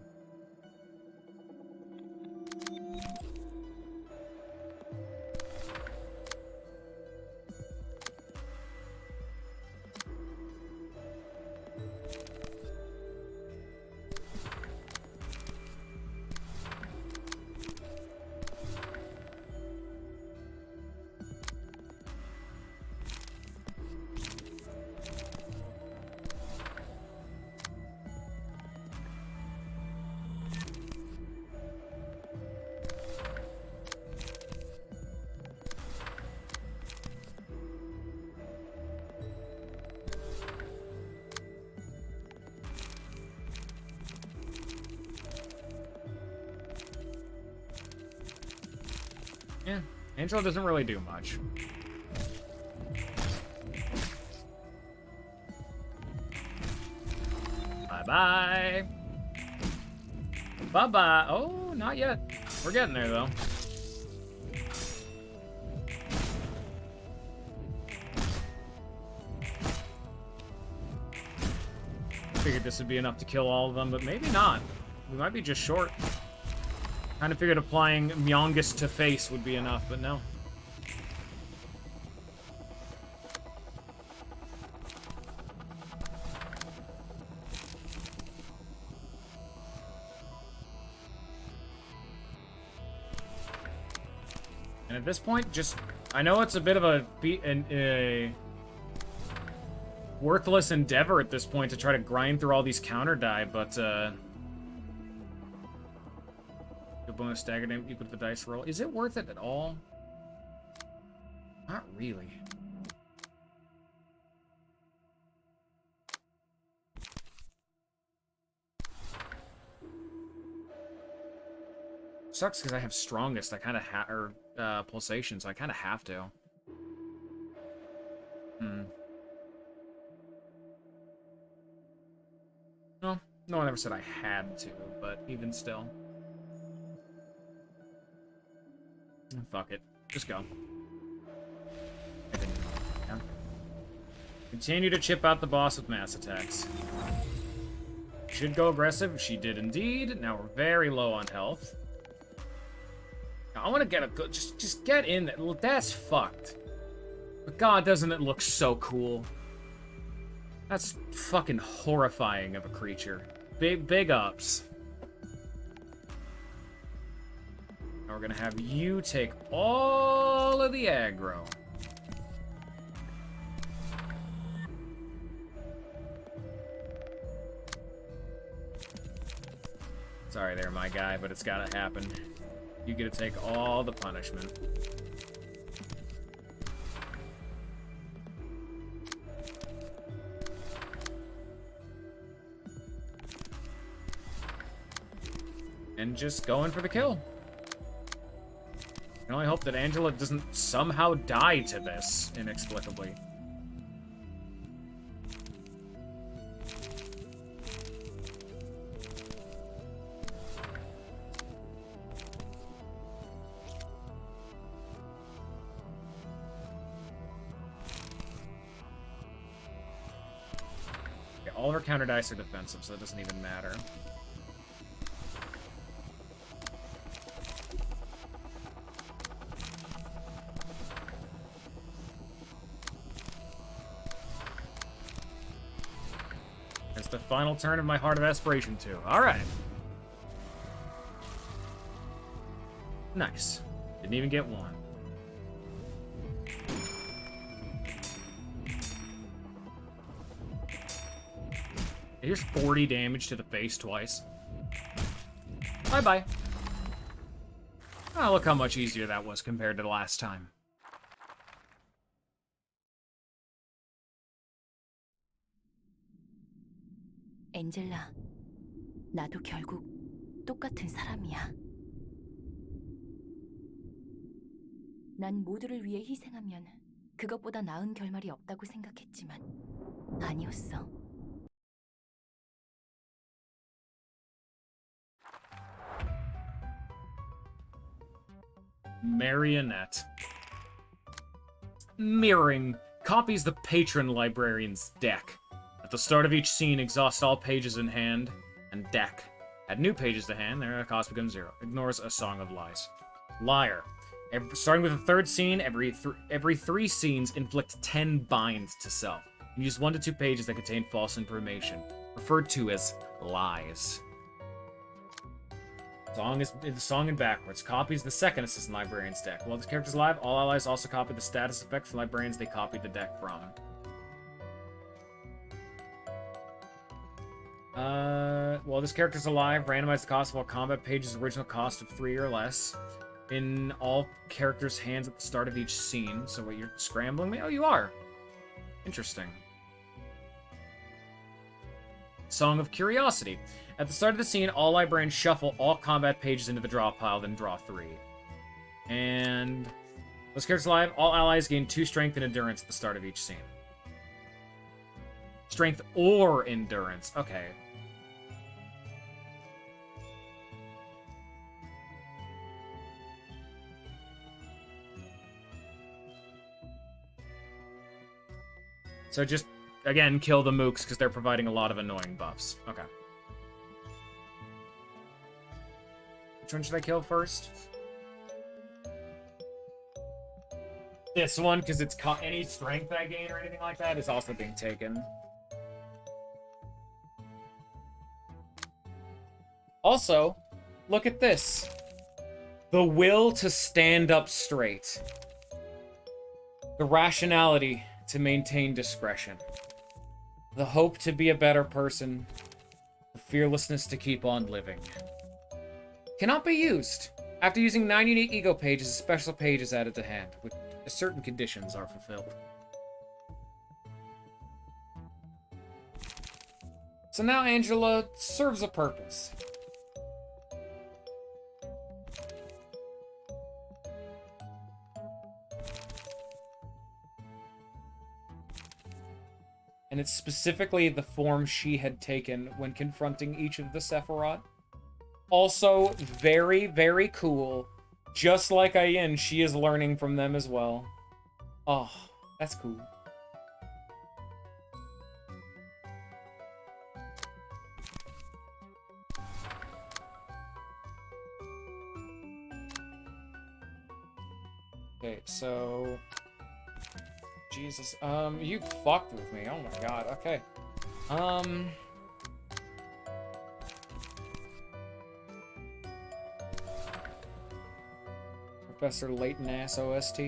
Yeah, Angela doesn't really do much. Bye-bye. Bye-bye. Oh, not yet. We're getting there, though. Figured this would be enough to kill all of them, but maybe not. We might be just short. Kind of figured applying Myongus to face would be enough, but no. And at this point, just... I know it's a bit of a worthless endeavor at this point to try to grind through all these counter die, but, bonus stagger name equal to the dice roll. Is it worth it at all? Not really. Sucks because I have strongest. I kind of or pulsation, so I kind of have to. No, no one ever said I had to, but even still. Fuck it. Just go. Yeah. Continue to chip out the boss with mass attacks. Should go aggressive. She did indeed. Now we're very low on health. Now, I want to get a good... Just get in there. Well, that's fucked. But God, doesn't it look so cool? That's fucking horrifying of a creature. Big ups. Now we're gonna have you take all of the aggro. Sorry there, my guy, but it's gotta happen. You get to take all the punishment. And just going for the kill. I can only hope that Angela doesn't somehow die to this inexplicably. Okay, all of her counter dice are defensive, so it doesn't even matter. There's the final turn of my Heart of Aspiration too. Alright. Nice. Didn't even get one. Here's 40 damage to the face twice. Bye-bye. Oh, look how much easier that was compared to the last time. 엔젤라, 나도 결국 똑같은 사람이야. 난 모두를 위해 희생하면 그것보다 나은 결말이 없다고 생각했지만 아니었어. Marionette. Mirroring copies the patron librarian's deck. At the start of each scene, exhaust all pages in hand and deck. Add new pages to hand, their cost becomes 0. Ignores a song of lies. Liar. Starting with the third scene, every 3 scenes inflict 10 binds to self. And use 1 to 2 pages that contain false information, referred to as lies. Song in backwards. Copies the second assistant librarian's deck. While this character's alive, all allies also copy the status effects from librarians they copied the deck from. While this character's alive, randomize the cost of all combat pages' original cost of 3 or less in all characters' hands at the start of each scene. So what, you're scrambling me? Oh, you are. Interesting. Song of Curiosity. At the start of the scene, all librarians shuffle all combat pages into the draw pile, then draw 3. And those characters alive, all allies gain 2 strength and endurance at the start of each scene. Strength or endurance. Okay. So just, again, kill the mooks because they're providing a lot of annoying buffs. Okay. Which one should I kill first? This one, because it's any strength I gain or anything like that is also being taken. Also, look at this. The will to stand up straight. The rationality to maintain discretion. The hope to be a better person. The fearlessness to keep on living. Cannot be used. After using 9 unique ego pages, a special page is added to hand, which certain conditions are fulfilled. So now Angela serves a purpose. And it's specifically the form she had taken when confronting each of the Sephiroth. Also, very, very cool. Just like Ayin, she is learning from them as well. Oh, that's cool. Okay, so... Jesus, you fucked with me. Oh my god, okay. Professor Layton ass OST.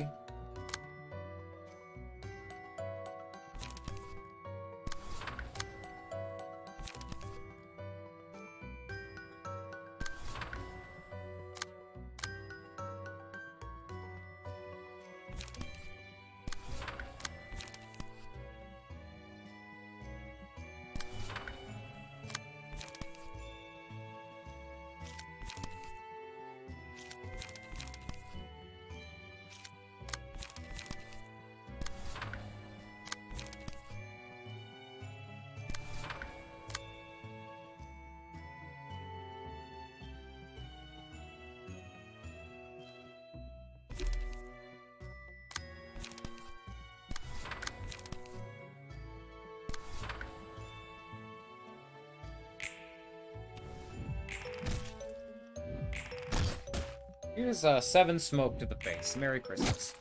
Here's 7 smoke to the face. Merry Christmas.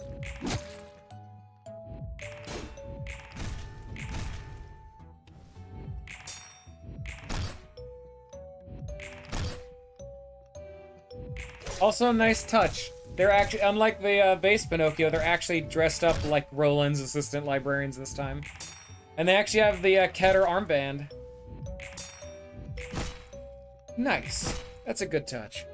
Also, nice touch. They're actually, unlike the base Pinocchio, they're actually dressed up like Roland's assistant librarians this time. And they actually have the Keter armband. Nice. That's a good touch.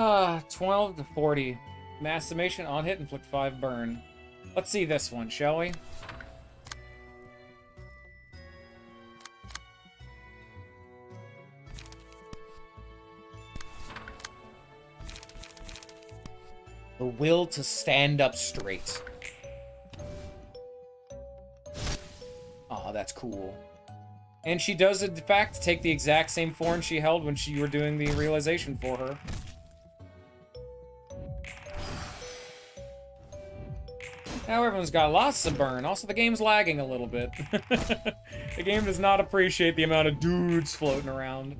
Ah, 12 to 40. Mass summation on hit, inflict 5 burn. Let's see this one, shall we? The will to stand up straight. Oh, that's cool. And she does, in fact, take the exact same form she held when you were doing the realization for her. Now everyone's got lots of burn. Also, the game's lagging a little bit. The game does not appreciate the amount of dudes floating around.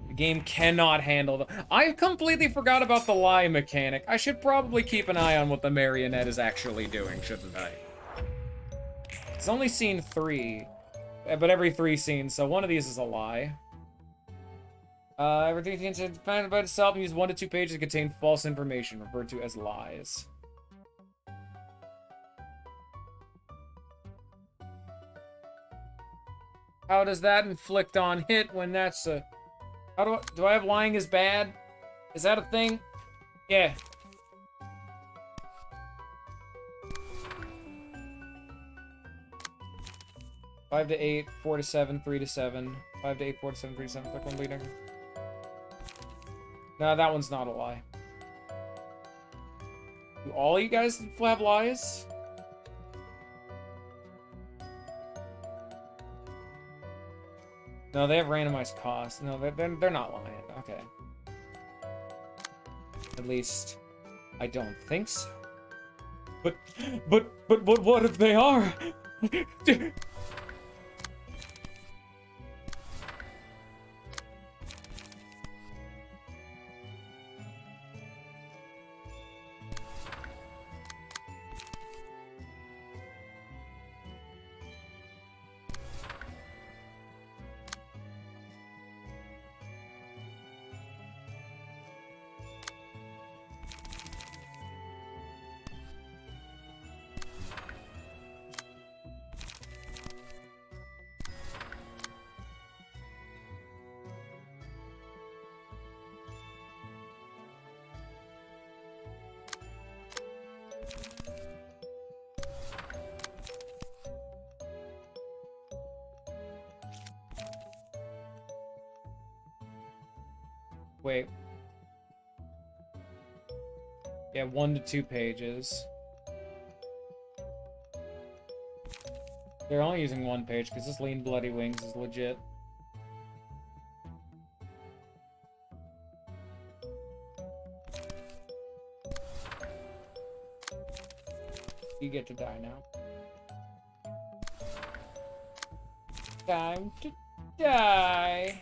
The game cannot handle them. I completely forgot about the lie mechanic. I should probably keep an eye on what the marionette is actually doing, shouldn't I? It's only seen 3, but every 3 scenes, so one of these is a lie. Everything contains defined by itself and use 1 to 2 pages to contain false information, referred to as lies. How does that inflict on hit when that's a... How do I have lying is bad? Is that a thing? Yeah. Five to 8, 4 to 7, 3 to 7. 5 to 8, 4 to 7, 3 to 7. Click one bleeding. No, that one's not a lie. Do all you guys have lies? No, they have randomized costs. No, they're not lying. Okay. At least, I don't think so. But what if they are? Wait. Yeah, 1 to 2 pages. They're only using 1 page because this Lean Bloody Wings is legit. You get to die now. Time to die.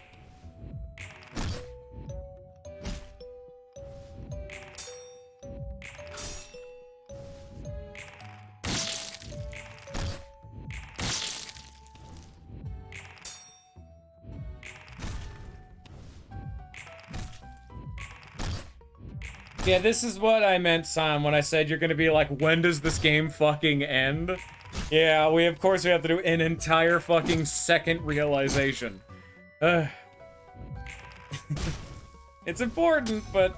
Yeah, this is what I meant, Sam, when I said you're gonna be like, when does this game fucking end? Yeah, of course we have to do an entire fucking second realization. It's important, but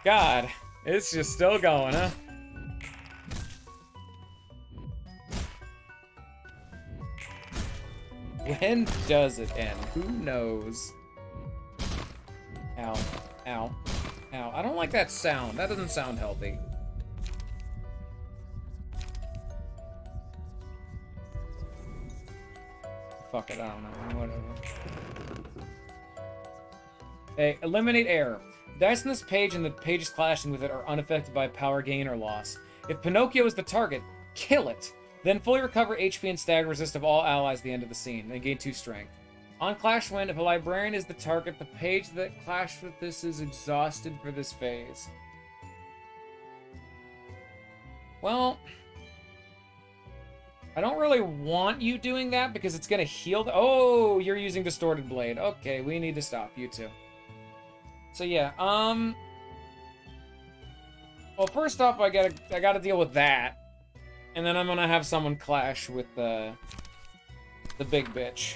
God, it's just still going, huh? When does it end? Who knows? Ow. Ow. Ow. I don't like that sound. That doesn't sound healthy. Fuck it, I don't know. Whatever. Hey, eliminate error. Dice on this page and the pages clashing with it are unaffected by power gain or loss. If Pinocchio is the target, kill it. Then fully recover HP and stagger resist of all allies at the end of the scene, and gain 2 strength. On Clash Win, if a librarian is the target, the page that clashed with this is exhausted for this phase. Well, I don't really want you doing that because it's gonna heal the— oh, you're using Distorted Blade. Okay, we need to stop you too. So yeah, well, first off, I gotta deal with that. And then I'm gonna have someone clash with the big bitch.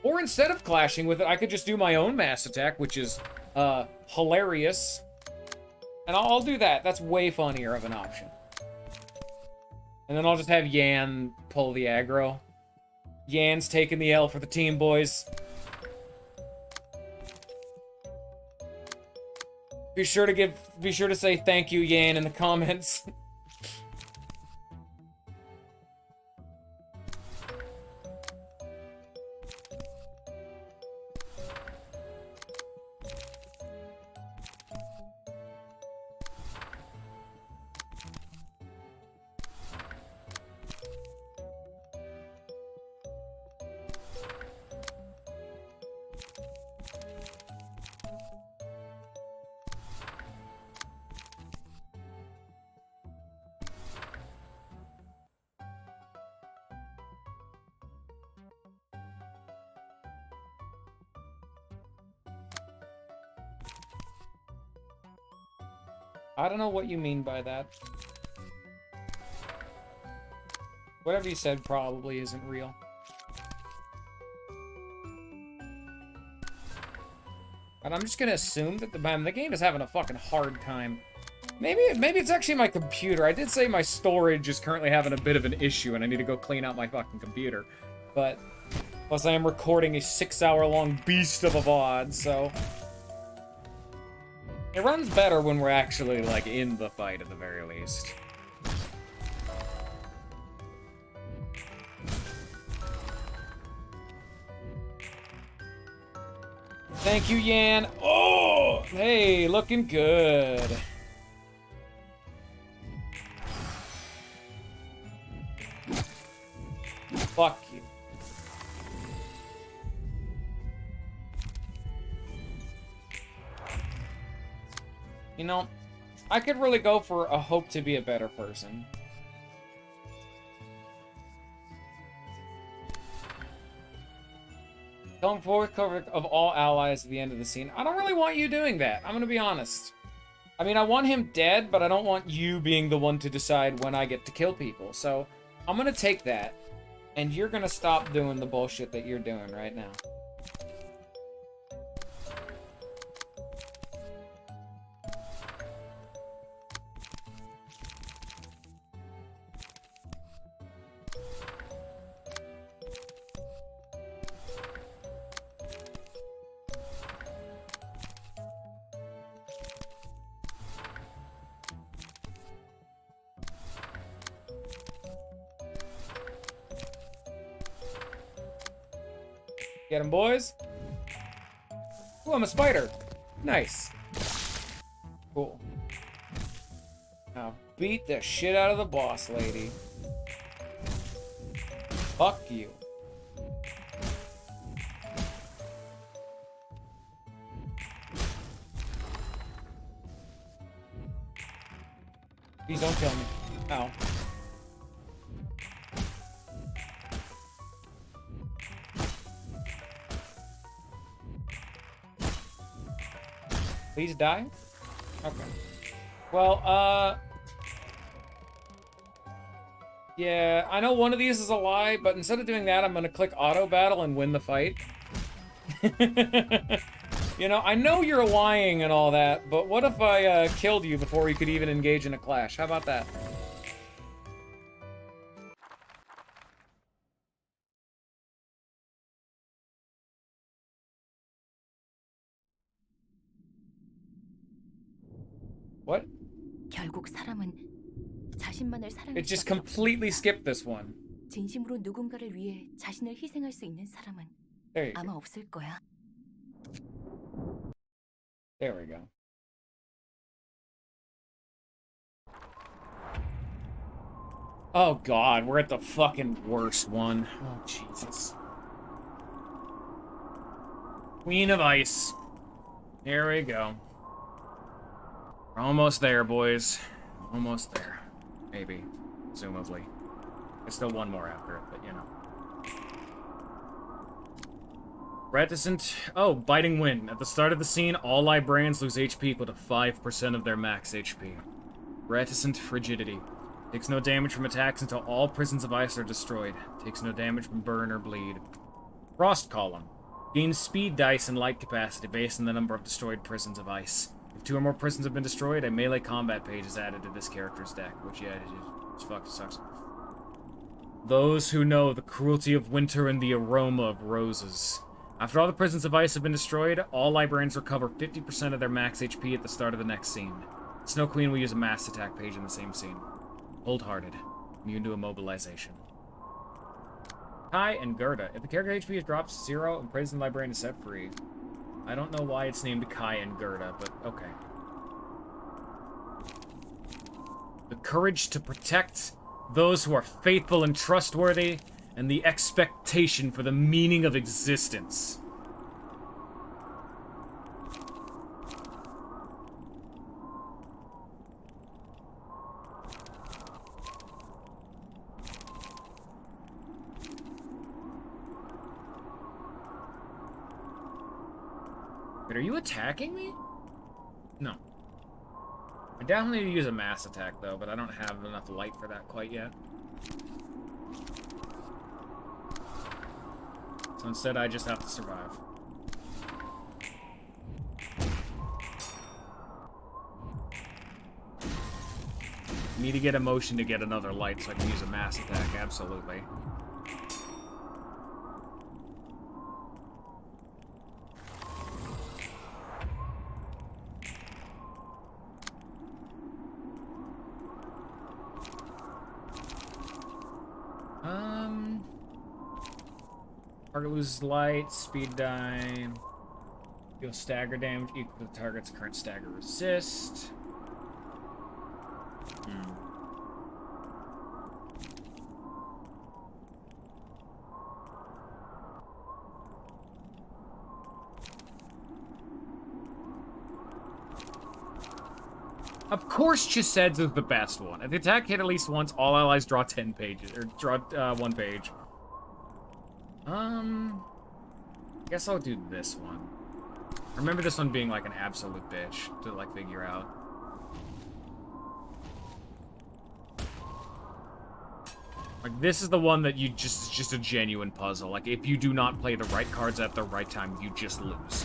Or instead of clashing with it, I could just do my own mass attack, which is hilarious. And I'll do that. That's way funnier of an option. And then I'll just have Yan pull the aggro. Yan's taking the L for the team, boys. Be sure to say thank you, Yan, in the comments. I don't know what you mean by that. Whatever you said probably isn't real. And I'm just gonna assume that the game is having a fucking hard time. Maybe it's actually my computer. I did say my storage is currently having a bit of an issue and I need to go clean out my fucking computer. But plus I am recording a 6-hour-long beast of a VOD, so it runs better when we're actually, like, in the fight, at the very least. Thank you, Yan. Oh! Hey, looking good. Fuck you. You know, I could really go for a hope to be a better person. Going forward cover of all allies at the end of the scene. I don't really want you doing that. I'm gonna be honest. I mean, I want him dead, but I don't want you being the one to decide when I get to kill people. So, I'm gonna take that, and you're gonna stop doing the bullshit that you're doing right now. Get him, boys. Ooh, I'm a spider. Nice. Cool. Now beat the shit out of the boss lady. Fuck you. Please don't kill me. Ow. Please die? Okay. Well, yeah, I know one of these is a lie, but instead of doing that, I'm gonna click auto battle and win the fight. You know, I know you're lying and all that, but what if I killed you before you could even engage in a clash? How about that? What? 결국 사람은 자신만을 사랑할 It just 수밖에 completely 없습니다. skipped this one. 진심으로 누군가를 위해 자신을 희생할 수 있는 사람은 There you 아마 go. 없을 거야. There we go. Oh god, we're at the fucking worst one. Oh Jesus. Queen of Ice. Here we go. We're almost there, boys. Almost there. Maybe. Presumably. There's still one more after it, but you know. Reticent. Oh, Biting Wind. At the start of the scene, all librarians lose HP equal to 5% of their max HP. Reticent Frigidity. Takes no damage from attacks until all prisons of ice are destroyed. Takes no damage from burn or bleed. Frost Column. Gains speed dice and light capacity based on the number of destroyed prisons of ice. If 2 or more prisons have been destroyed, a melee combat page is added to this character's deck, which, yeah, it fucking sucks. Those who know the cruelty of winter and the aroma of roses. After all the prisons of ice have been destroyed, all librarians recover 50% of their max HP at the start of the next scene. Snow Queen will use a mass attack page in the same scene. Cold-hearted. Immune to immobilization. Kai and Gerda. If the character HP is dropped to 0 and prison librarian is set free. I don't know why it's named Kai and Gerda, but okay. The courage to protect those who are faithful and trustworthy, and the expectation for the meaning of existence. Wait, are you attacking me? No. I definitely need to use a mass attack, though, but I don't have enough light for that quite yet. So instead, I just have to survive. Need to get a motion to get another light so I can use a mass attack, absolutely. Target loses light, speed die. Deal stagger damage equal to the target's current stagger resist. Of course, Chised's is the best one. If the attack hit at least once, all allies draw 10 pages, or draw 1 page. Guess I'll do this one. I remember this one being like an absolute bitch to like figure out. Like this is the one that you just a genuine puzzle. Like if you do not play the right cards at the right time, you just lose.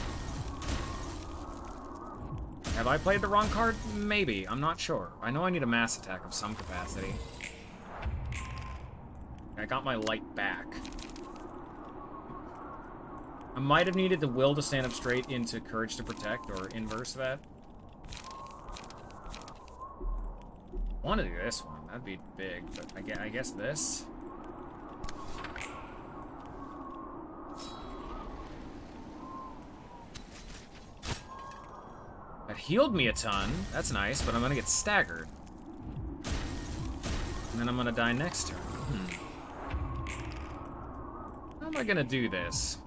Have I played the wrong card? Maybe. I'm not sure. I know I need a mass attack of some capacity. I got my light back. I might have needed the will to stand up straight into courage to protect, or inverse that. I want to do this one. That'd be big, but I guess this. I It healed me a ton. That's nice, but I'm gonna get staggered. And then I'm gonna die next turn. How am I gonna do this?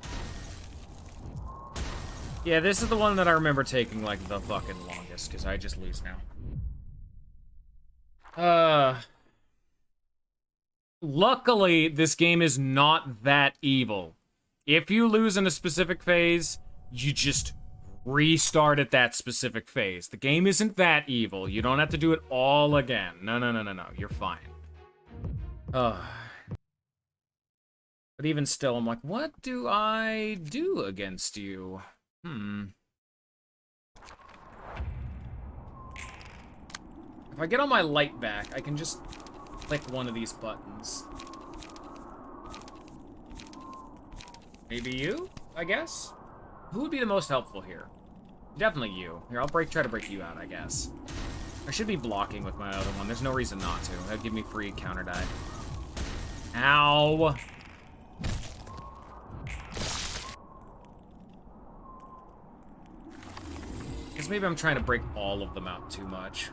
Yeah, this is the one that I remember taking, like, the fucking longest, because I just lose now. Luckily, this game is not that evil. If you lose in a specific phase, you just restart at that specific phase. The game isn't that evil. You don't have to do it all again. No. You're fine. But even still, I'm like, what do I do against you? If I get all my light back, I can just click one of these buttons. Maybe you, I guess? Who would be the most helpful here? Definitely you. Here, I'll try to break you out, I guess. I should be blocking with my other one. There's no reason not to. That'd give me free counter die. Ow! Guess maybe I'm trying to break all of them out too much.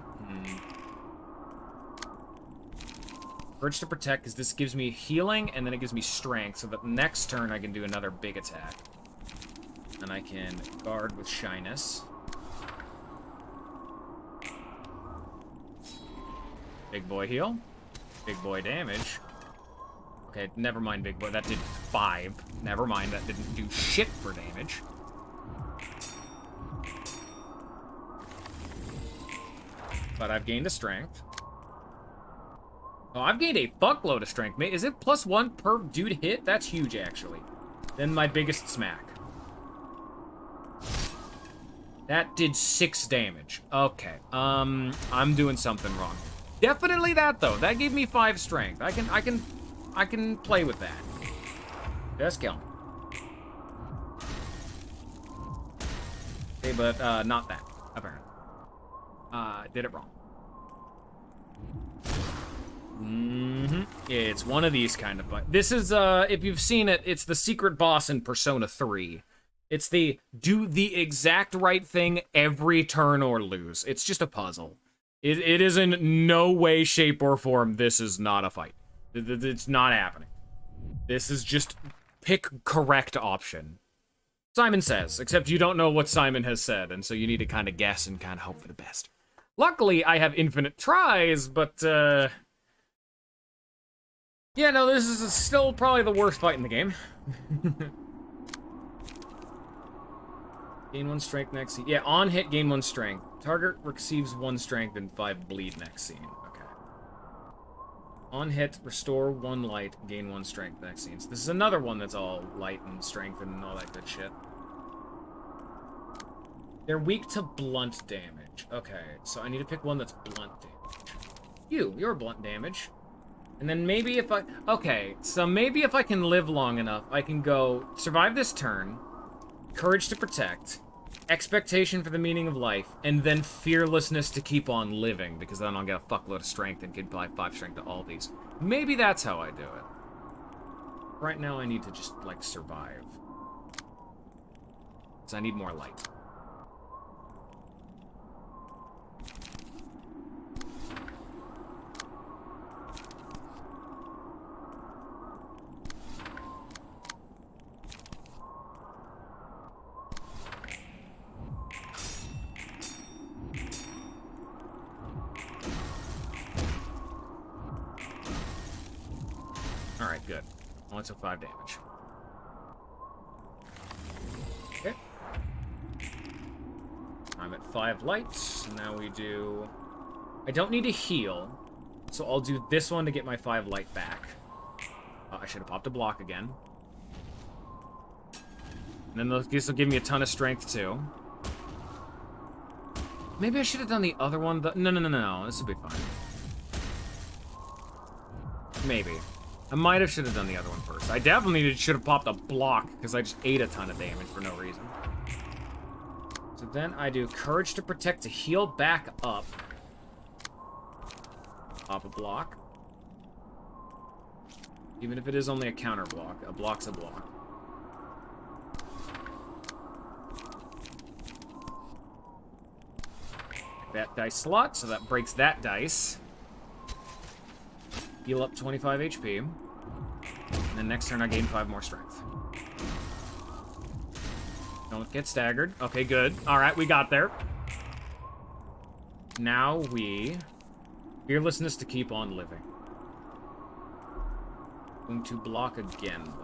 Urge to protect, because this gives me healing, and then it gives me strength, so that next turn I can do another big attack. And I can guard with shyness. Big boy heal. Big boy damage. Okay, never mind, big boy. That did 5. Never mind, that didn't do shit for damage. But I've gained a strength. Oh, I've gained a fuckload of strength. Is it +1 per dude hit? That's huge, actually. Then my biggest smack. That did 6 damage. Okay. I'm doing something wrong. Definitely that, though. That gave me 5 strength. I can play with that. Just kill me. Okay, but not that, apparently. Did it wrong. It's one of these kind of fights. This is, if you've seen it, it's the secret boss in Persona 3. It's the do the exact right thing every turn or lose. It's just a puzzle. It is in no way, shape, or form, this is not a fight. It's not happening. This is just pick correct option. Simon says, except you don't know what Simon has said, and so you need to kind of guess and kind of hope for the best. Luckily, I have infinite tries, but, yeah, no, this is still probably the worst fight in the game. Gain 1 strength next scene. Yeah, on hit, gain 1 strength. Target receives 1 strength and 5 bleed next scene. Okay. On hit, restore 1 light, gain 1 strength next scene. So this is another one that's all light and strength and all that good shit. They're weak to blunt damage. Okay, so I need to pick one that's blunt damage. You're blunt damage. And then maybe if I... Okay, so maybe if I can live long enough, I can go survive this turn, courage to protect, expectation for the meaning of life, and then fearlessness to keep on living, because then I'll get a fuckload of strength and can apply 5 strength to all these. Maybe that's how I do it. Right now I need to just, like, survive. Because I need more light. Alright, good. Only took 5 damage. Okay. I'm at 5 lights. Now we do... I don't need to heal, so I'll do this one to get my 5 light back. I should have popped a block again. And then this will give me a ton of strength, too. Maybe I should have done the other one. No. This will be fine. Maybe. I might have should have done the other one first. I definitely should have popped a block, because I just ate a ton of damage for no reason. So then I do Courage to Protect to heal back up. Pop a block. Even if it is only a counter block. A block's a block. that dice slot, so that breaks that dice. Heal up 25 HP. And then next turn I gain 5 more strength. Don't get staggered. Okay, good. Alright, we got there. Now we... Fearlessness to keep on living. Going to block again, though.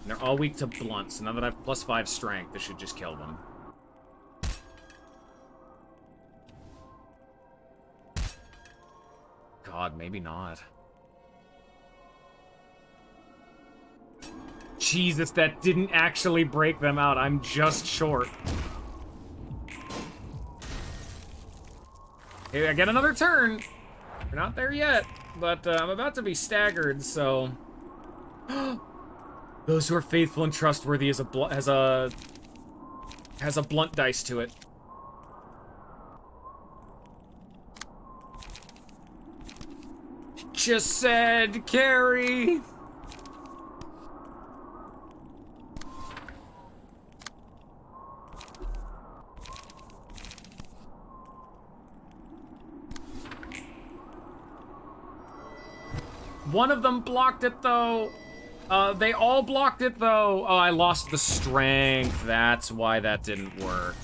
And they're all weak to blunt, so now that I have +5 strength, this should just kill them. God, maybe not. Jesus, that didn't actually break them out. I'm just short. Okay, I get another turn. We're not there yet, but I'm about to be staggered, so... Those who are faithful and trustworthy has a blunt dice to it. Just said, carry. One of them blocked it, though. They all blocked it, though. Oh, I lost the strength. That's why that didn't work.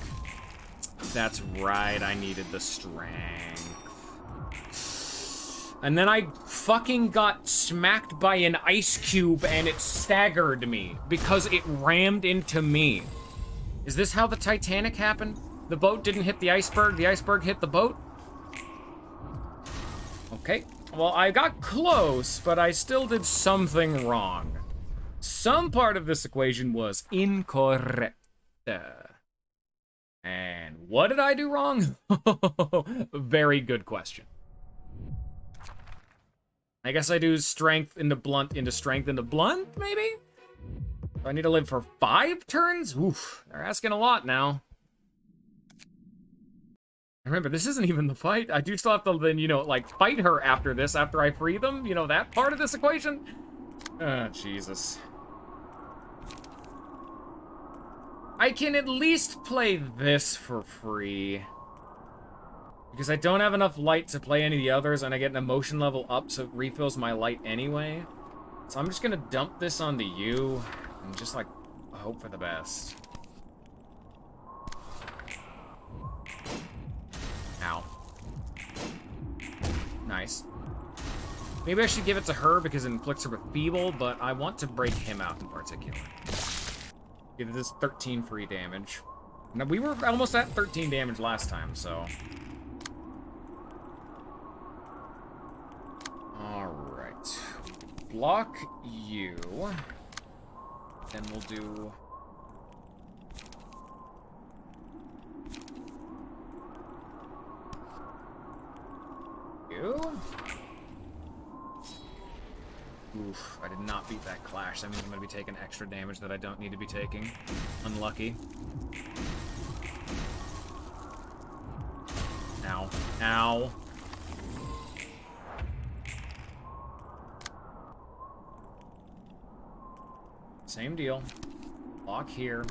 That's right, I needed the strength. And then I fucking got smacked by an ice cube and it staggered me because it rammed into me. Is this how the Titanic happened? The boat didn't hit the iceberg hit the boat? Okay. Well, I got close, but I still did something wrong. Some part of this equation was incorrect. And what did I do wrong? Very good question. I guess I do strength into blunt into strength into blunt, maybe? Do I need to live for 5 turns? Oof, they're asking a lot now. Remember, this isn't even the fight. I do still have to then, you know, like, fight her after this, after I free them. You know, that part of this equation? Jesus. I can at least play this for free. Because I don't have enough light to play any of the others, and I get an emotion level up, so it refills my light anyway. So I'm just gonna dump this onto you, and just, like, hope for the best. Ow. Nice. Maybe I should give it to her because it inflicts her with feeble, but I want to break him out in particular. Give this 13 free damage. Now, we were almost at 13 damage last time, so... Alright. Block you. Then we'll do... you? Oof, I did not beat that clash. That means I'm gonna be taking extra damage that I don't need to be taking. Unlucky. Ow. Ow. Same deal. Lock here.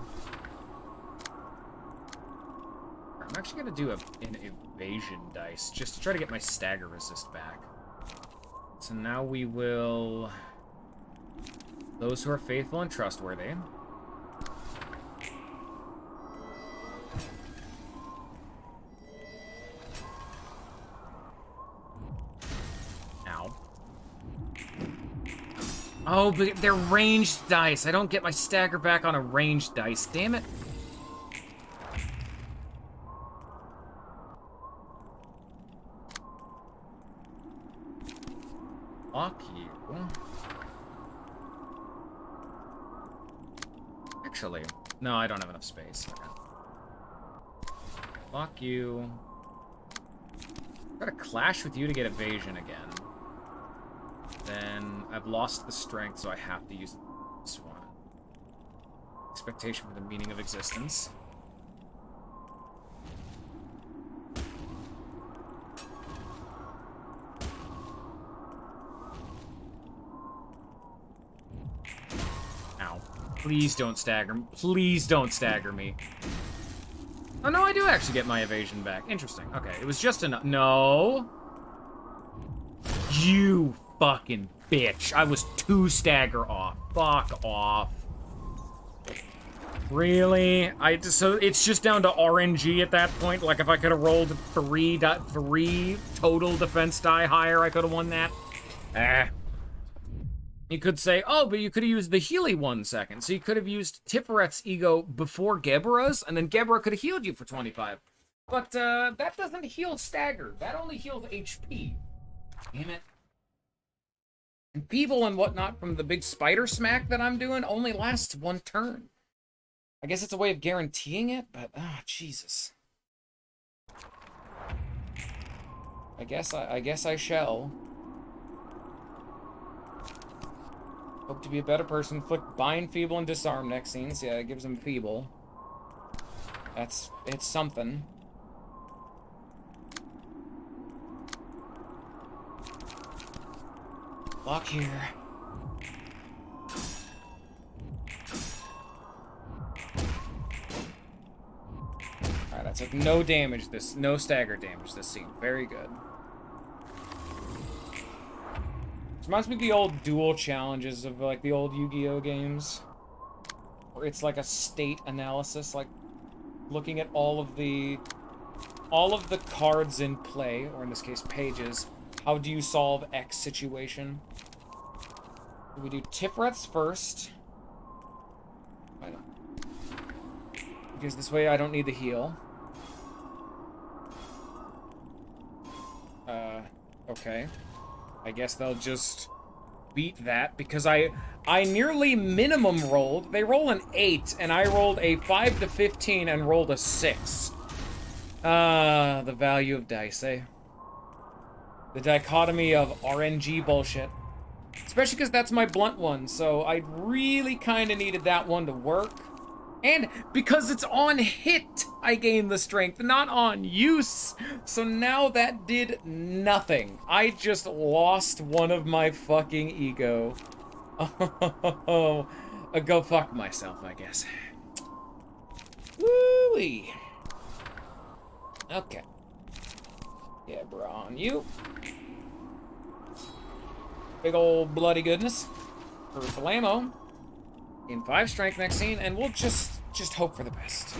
I'm actually gonna do an evasion dice, just to try to get my stagger resist back. So now we will... Those who are faithful and trustworthy. Ow. Oh, but they're ranged dice. I don't get my stagger back on a ranged dice. Damn it. Lock you. Actually, no, I don't have enough space. Okay. Lock you. Gotta clash with you to get evasion again. Then I've lost the strength, so I have to use this one. Expectation for the meaning of existence. Ow. Please don't stagger me. Please don't stagger me. Oh, no, I do actually get my evasion back. Interesting. Okay, it was just enough. No. You fucking bitch. I was 2 stagger off. Fuck off. Really? So it's just down to RNG at that point? Like, if I could have rolled 3 total defense die higher, I could have won that? You could say, oh, but you could have used the Healy 1 second. So you could have used Tiferet ego before Gebura's, and then Gebura could have healed you for 25. But that doesn't heal stagger. That only heals HP. Damn it. And Feeble and whatnot from the big spider smack that I'm doing only lasts 1 turn. I guess it's a way of guaranteeing it, but Jesus. I guess I shall. Hope to be a better person. Flick bind, feeble, and disarm next scene. So yeah, it gives him feeble. It's something. Lock here. Alright, I took no damage no stagger damage this scene. Very good. This reminds me of the old duel challenges of like the old Yu-Gi-Oh games. Where it's like a state analysis, like looking at all of the cards in play, or in this case pages. How do you solve X situation? We do Tifrets first. Why not? Because this way I don't need the heal. Okay. I guess they'll just beat that because I nearly minimum rolled. They roll an 8 and I rolled a 5 to 15 and rolled a 6. The value of dice, eh? The dichotomy of RNG bullshit. Especially because that's my blunt one, so I really kind of needed that one to work. And because it's on hit, I gained the strength, not on use. So now that did nothing. I just lost one of my fucking ego. Oh, go fuck myself, I guess. Woo-wee. Okay. Yeah, bro, on you. Big old bloody goodness. For Blammo. In 5 strength next scene, and we'll just hope for the best.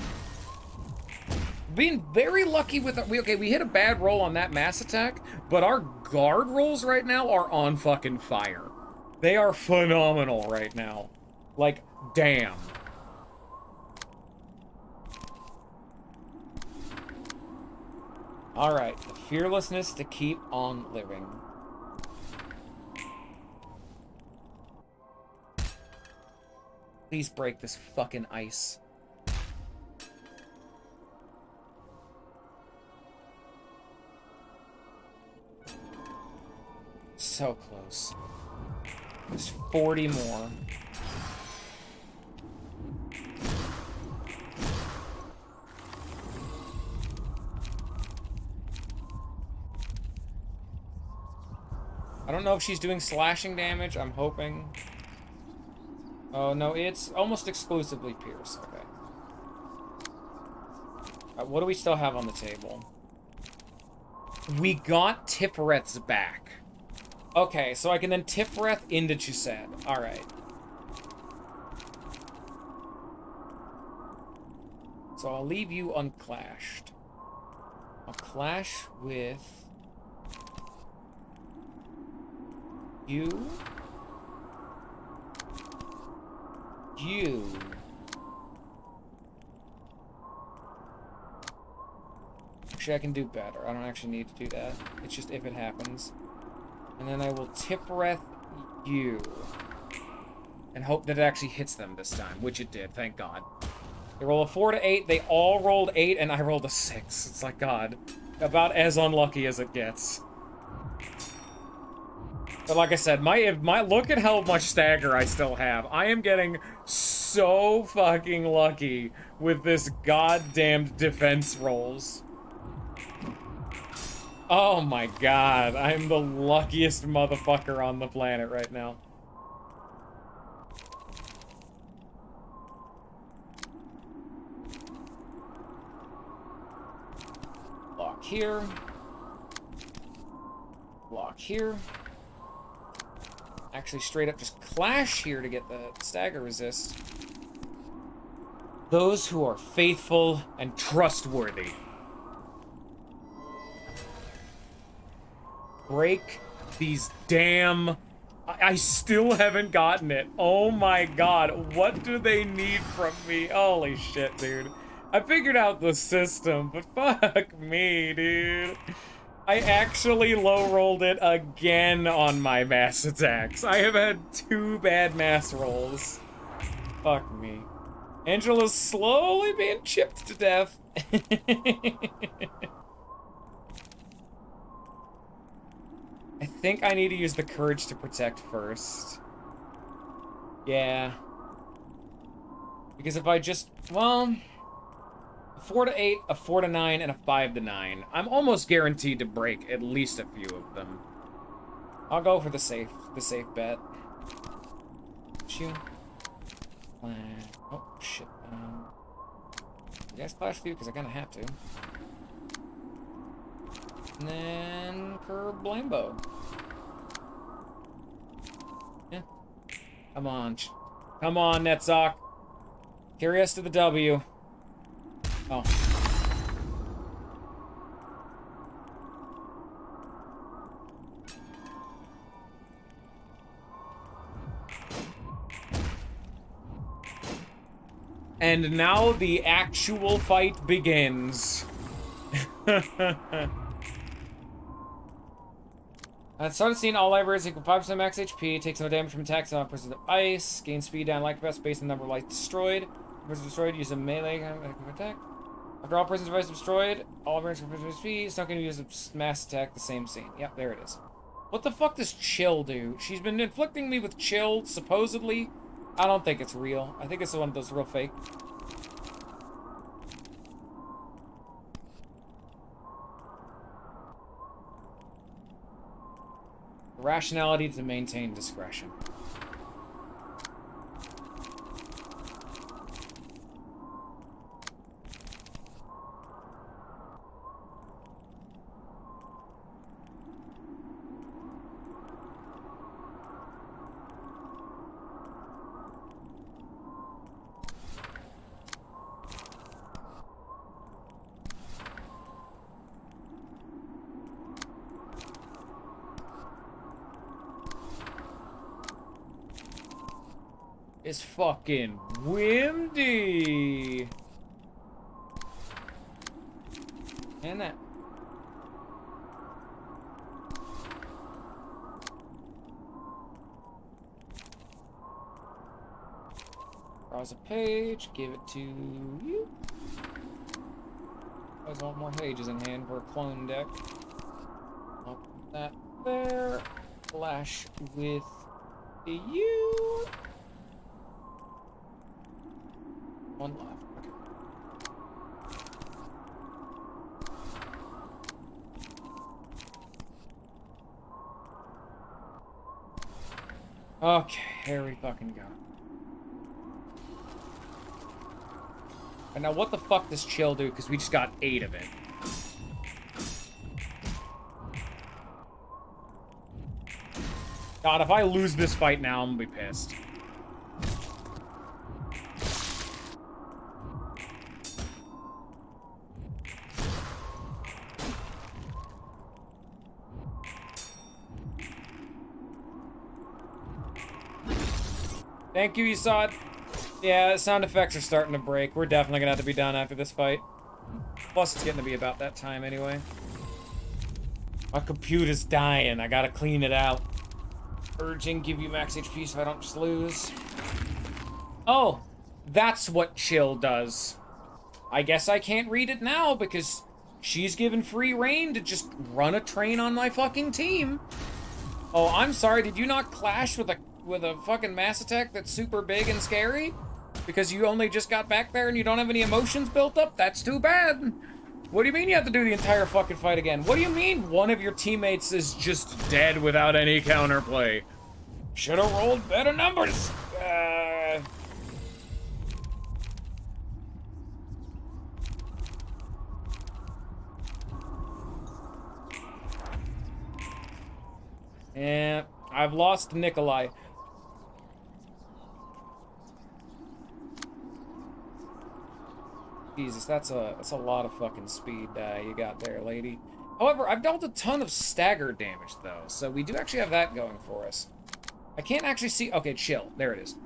Being very lucky with we hit a bad roll on that mass attack, but our guard rolls right now are on fucking fire. They are phenomenal right now. Like, damn. Alright, the fearlessness to keep on living. Please break this fucking ice. So close. There's 40 more. I don't know if she's doing slashing damage. I'm hoping. Oh, no, it's almost exclusively Pierce. Okay. What do we still have on the table? We got Tifereth's back. Okay, so I can then Tifereth into Chused. Alright. So I'll leave you unclashed. I'll clash with... you... you. Actually, I can do better. I don't actually need to do that. It's just if it happens. And then I will Tipreth you. And hope that it actually hits them this time, which it did, thank God. They roll a 4 to 8, they all rolled 8, and I rolled a 6. It's like, God, about as unlucky as it gets. But like I said, my look at how much stagger I still have. I am getting so fucking lucky with this goddamned defense rolls. Oh my God, I'm the luckiest motherfucker on the planet right now. here. Block here. Actually, straight up just clash here to get the stagger resist. Those who are faithful and trustworthy. Break these damn... I still haven't gotten it. Oh my god, what do they need from me? Holy shit, dude. I figured out the system, but fuck me, dude. I actually low-rolled it again on my mass attacks. I have had 2 bad mass rolls. Fuck me. Angela's slowly being chipped to death. I think I need to use the courage to protect first. Yeah. Because if I just, well, a 4 to 8, a 4 to 9, and a 5 to 9, I'm almost guaranteed to break at least a few of them. I'll go for the safe bet. Shoot. Oh shit. You guys clash few because I kind of have to. And then Kerblambo. Yeah. Come on. Come on, Netzok. Carry us to the W. Oh. And now the actual fight begins. At the start of the scene, all libraries equal 5% max HP, take some damage from attacks on persons of ice, gain speed down like best based on the number of lights destroyed. Person destroyed, use a melee attack. After all persons of ice are destroyed, all libraries can persons speed, it's not going to use a mass attack the same scene. Yep, there it is. What the fuck does chill do? She's been inflicting me with chill, supposedly. I don't think it's real. I think it's one of those real fake. Rationality to maintain discretion. It's fucking windy. And that. Browse a page, give it to you. There's a lot more pages in hand for a clone deck. I'll put that there. Flash with you. One left. Okay. Okay, here we fucking go. And now what the fuck does chill do? Because we just got 8 of it. God, if I lose this fight now, I'm gonna be pissed. Thank you, Isad. Yeah, sound effects are starting to break. We're definitely gonna have to be done after this fight. Plus, it's getting to be about that time anyway. My computer's dying. I gotta clean it out. Urging, give you max HP so I don't just lose. Oh, that's what chill does. I guess I can't read it now because she's given free reign to just run a train on my fucking team. Oh, I'm sorry. Did you not clash with a fucking mass attack that's super big and scary? Because you only just got back there and you don't have any emotions built up? That's too bad. What do you mean you have to do the entire fucking fight again? What do you mean one of your teammates is just dead without any counterplay? Should've rolled better numbers. Yeah, I've lost Nikolai. Jesus, that's a lot of fucking speed you got there, lady. However, I've dealt a ton of stagger damage, though, so we do actually have that going for us. I can't actually see... Okay, chill. There it is.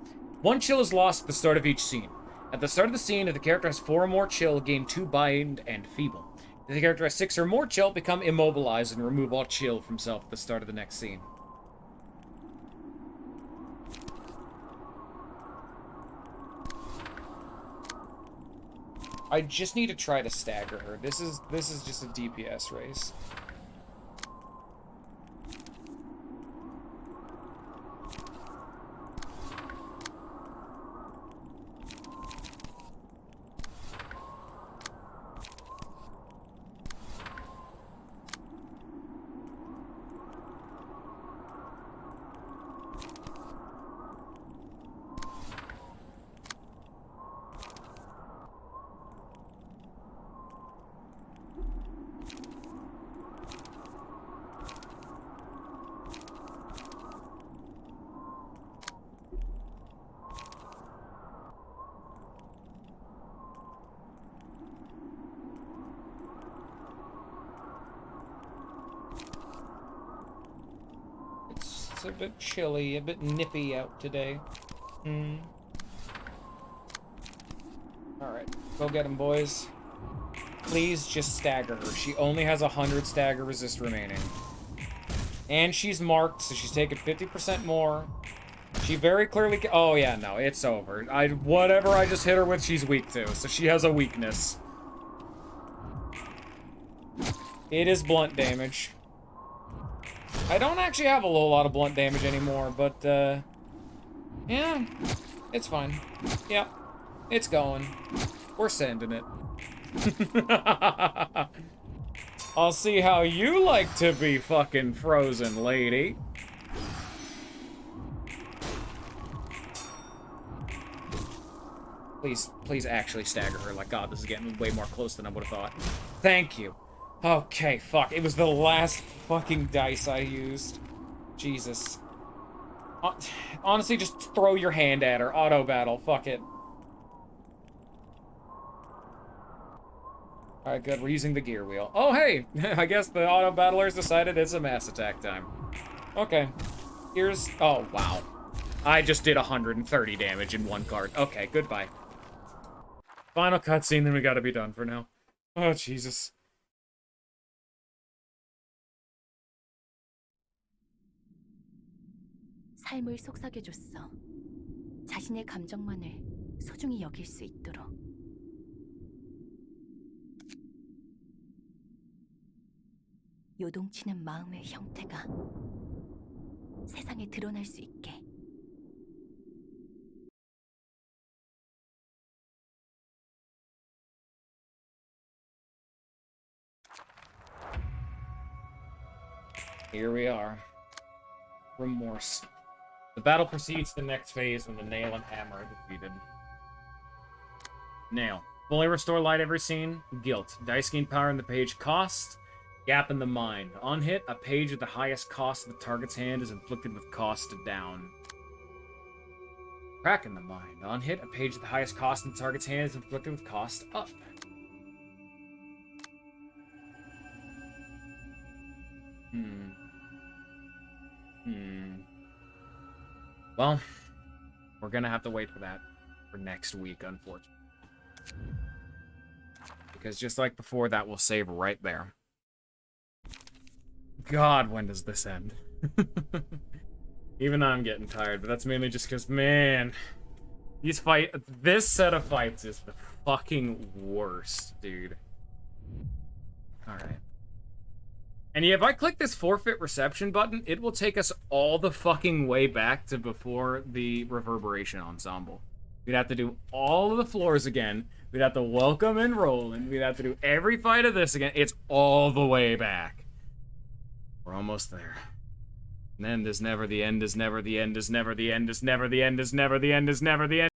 1 chill is lost at the start of each scene. At the start of the scene, if the character has 4 or more chill, gain 2 bind and feeble. If the character has 6 or more chill, become immobilized and remove all chill from self at the start of the next scene. I just need to try to stagger her. This is just a DPS race. It's a bit chilly, a bit nippy out today. Alright, go get him, boys. Please just stagger her. She only has 100 stagger resist remaining. And she's marked, so she's taking 50% more. She very clearly oh yeah, no, it's over. Whatever I just hit her with, she's weak to, so she has a weakness. It is blunt damage. I don't actually have a whole lot of blunt damage anymore, but, yeah, it's fine. Yep, it's going. We're sending it. I'll see how you like to be fucking frozen, lady. Please actually stagger her. Like, God, this is getting way more close than I would have thought. Thank you. Okay, fuck. It was the last fucking dice I used. Jesus. Honestly, just throw your hand at her. Auto battle. Fuck it. Alright, good. We're using the gear wheel. Oh, hey! I guess the auto battlers decided it's a mass attack time. Okay. Here's... Oh, wow. I just did 130 damage in 1 card. Okay, goodbye. Final cutscene, then we gotta be done for now. Oh, Jesus. 삶을 속삭여줬어. 자신의 감정만을 소중히 여길 수 있도록. 요동치는 마음의 형태가 세상에 드러날 수 있게. Here we are. Remorse. The battle proceeds to the next phase when the nail and hammer are defeated. Nail. Fully restore light every scene. Guilt. Dice gain power in the page cost. Gap in the mind. On hit, a page at the highest cost of the target's hand is inflicted with cost down. Crack in the mind. On hit, a page at the highest cost in the target's hand is inflicted with cost up. Well, we're gonna have to wait for that for next week, unfortunately. Because just like before, that will save right there. God, when does this end? Even though I'm getting tired, but that's mainly just because, man, this set of fights is the fucking worst, dude. Alright. And yeah, if I click this forfeit reception button, it will take us all the fucking way back to before the reverberation ensemble. We'd have to do all of the floors again. We'd have to welcome and roll, and we'd have to do every fight of this again. It's all the way back. We're almost there. And then there's never the end, is never the end, is never the end, is never the end, is never the end, is never the end.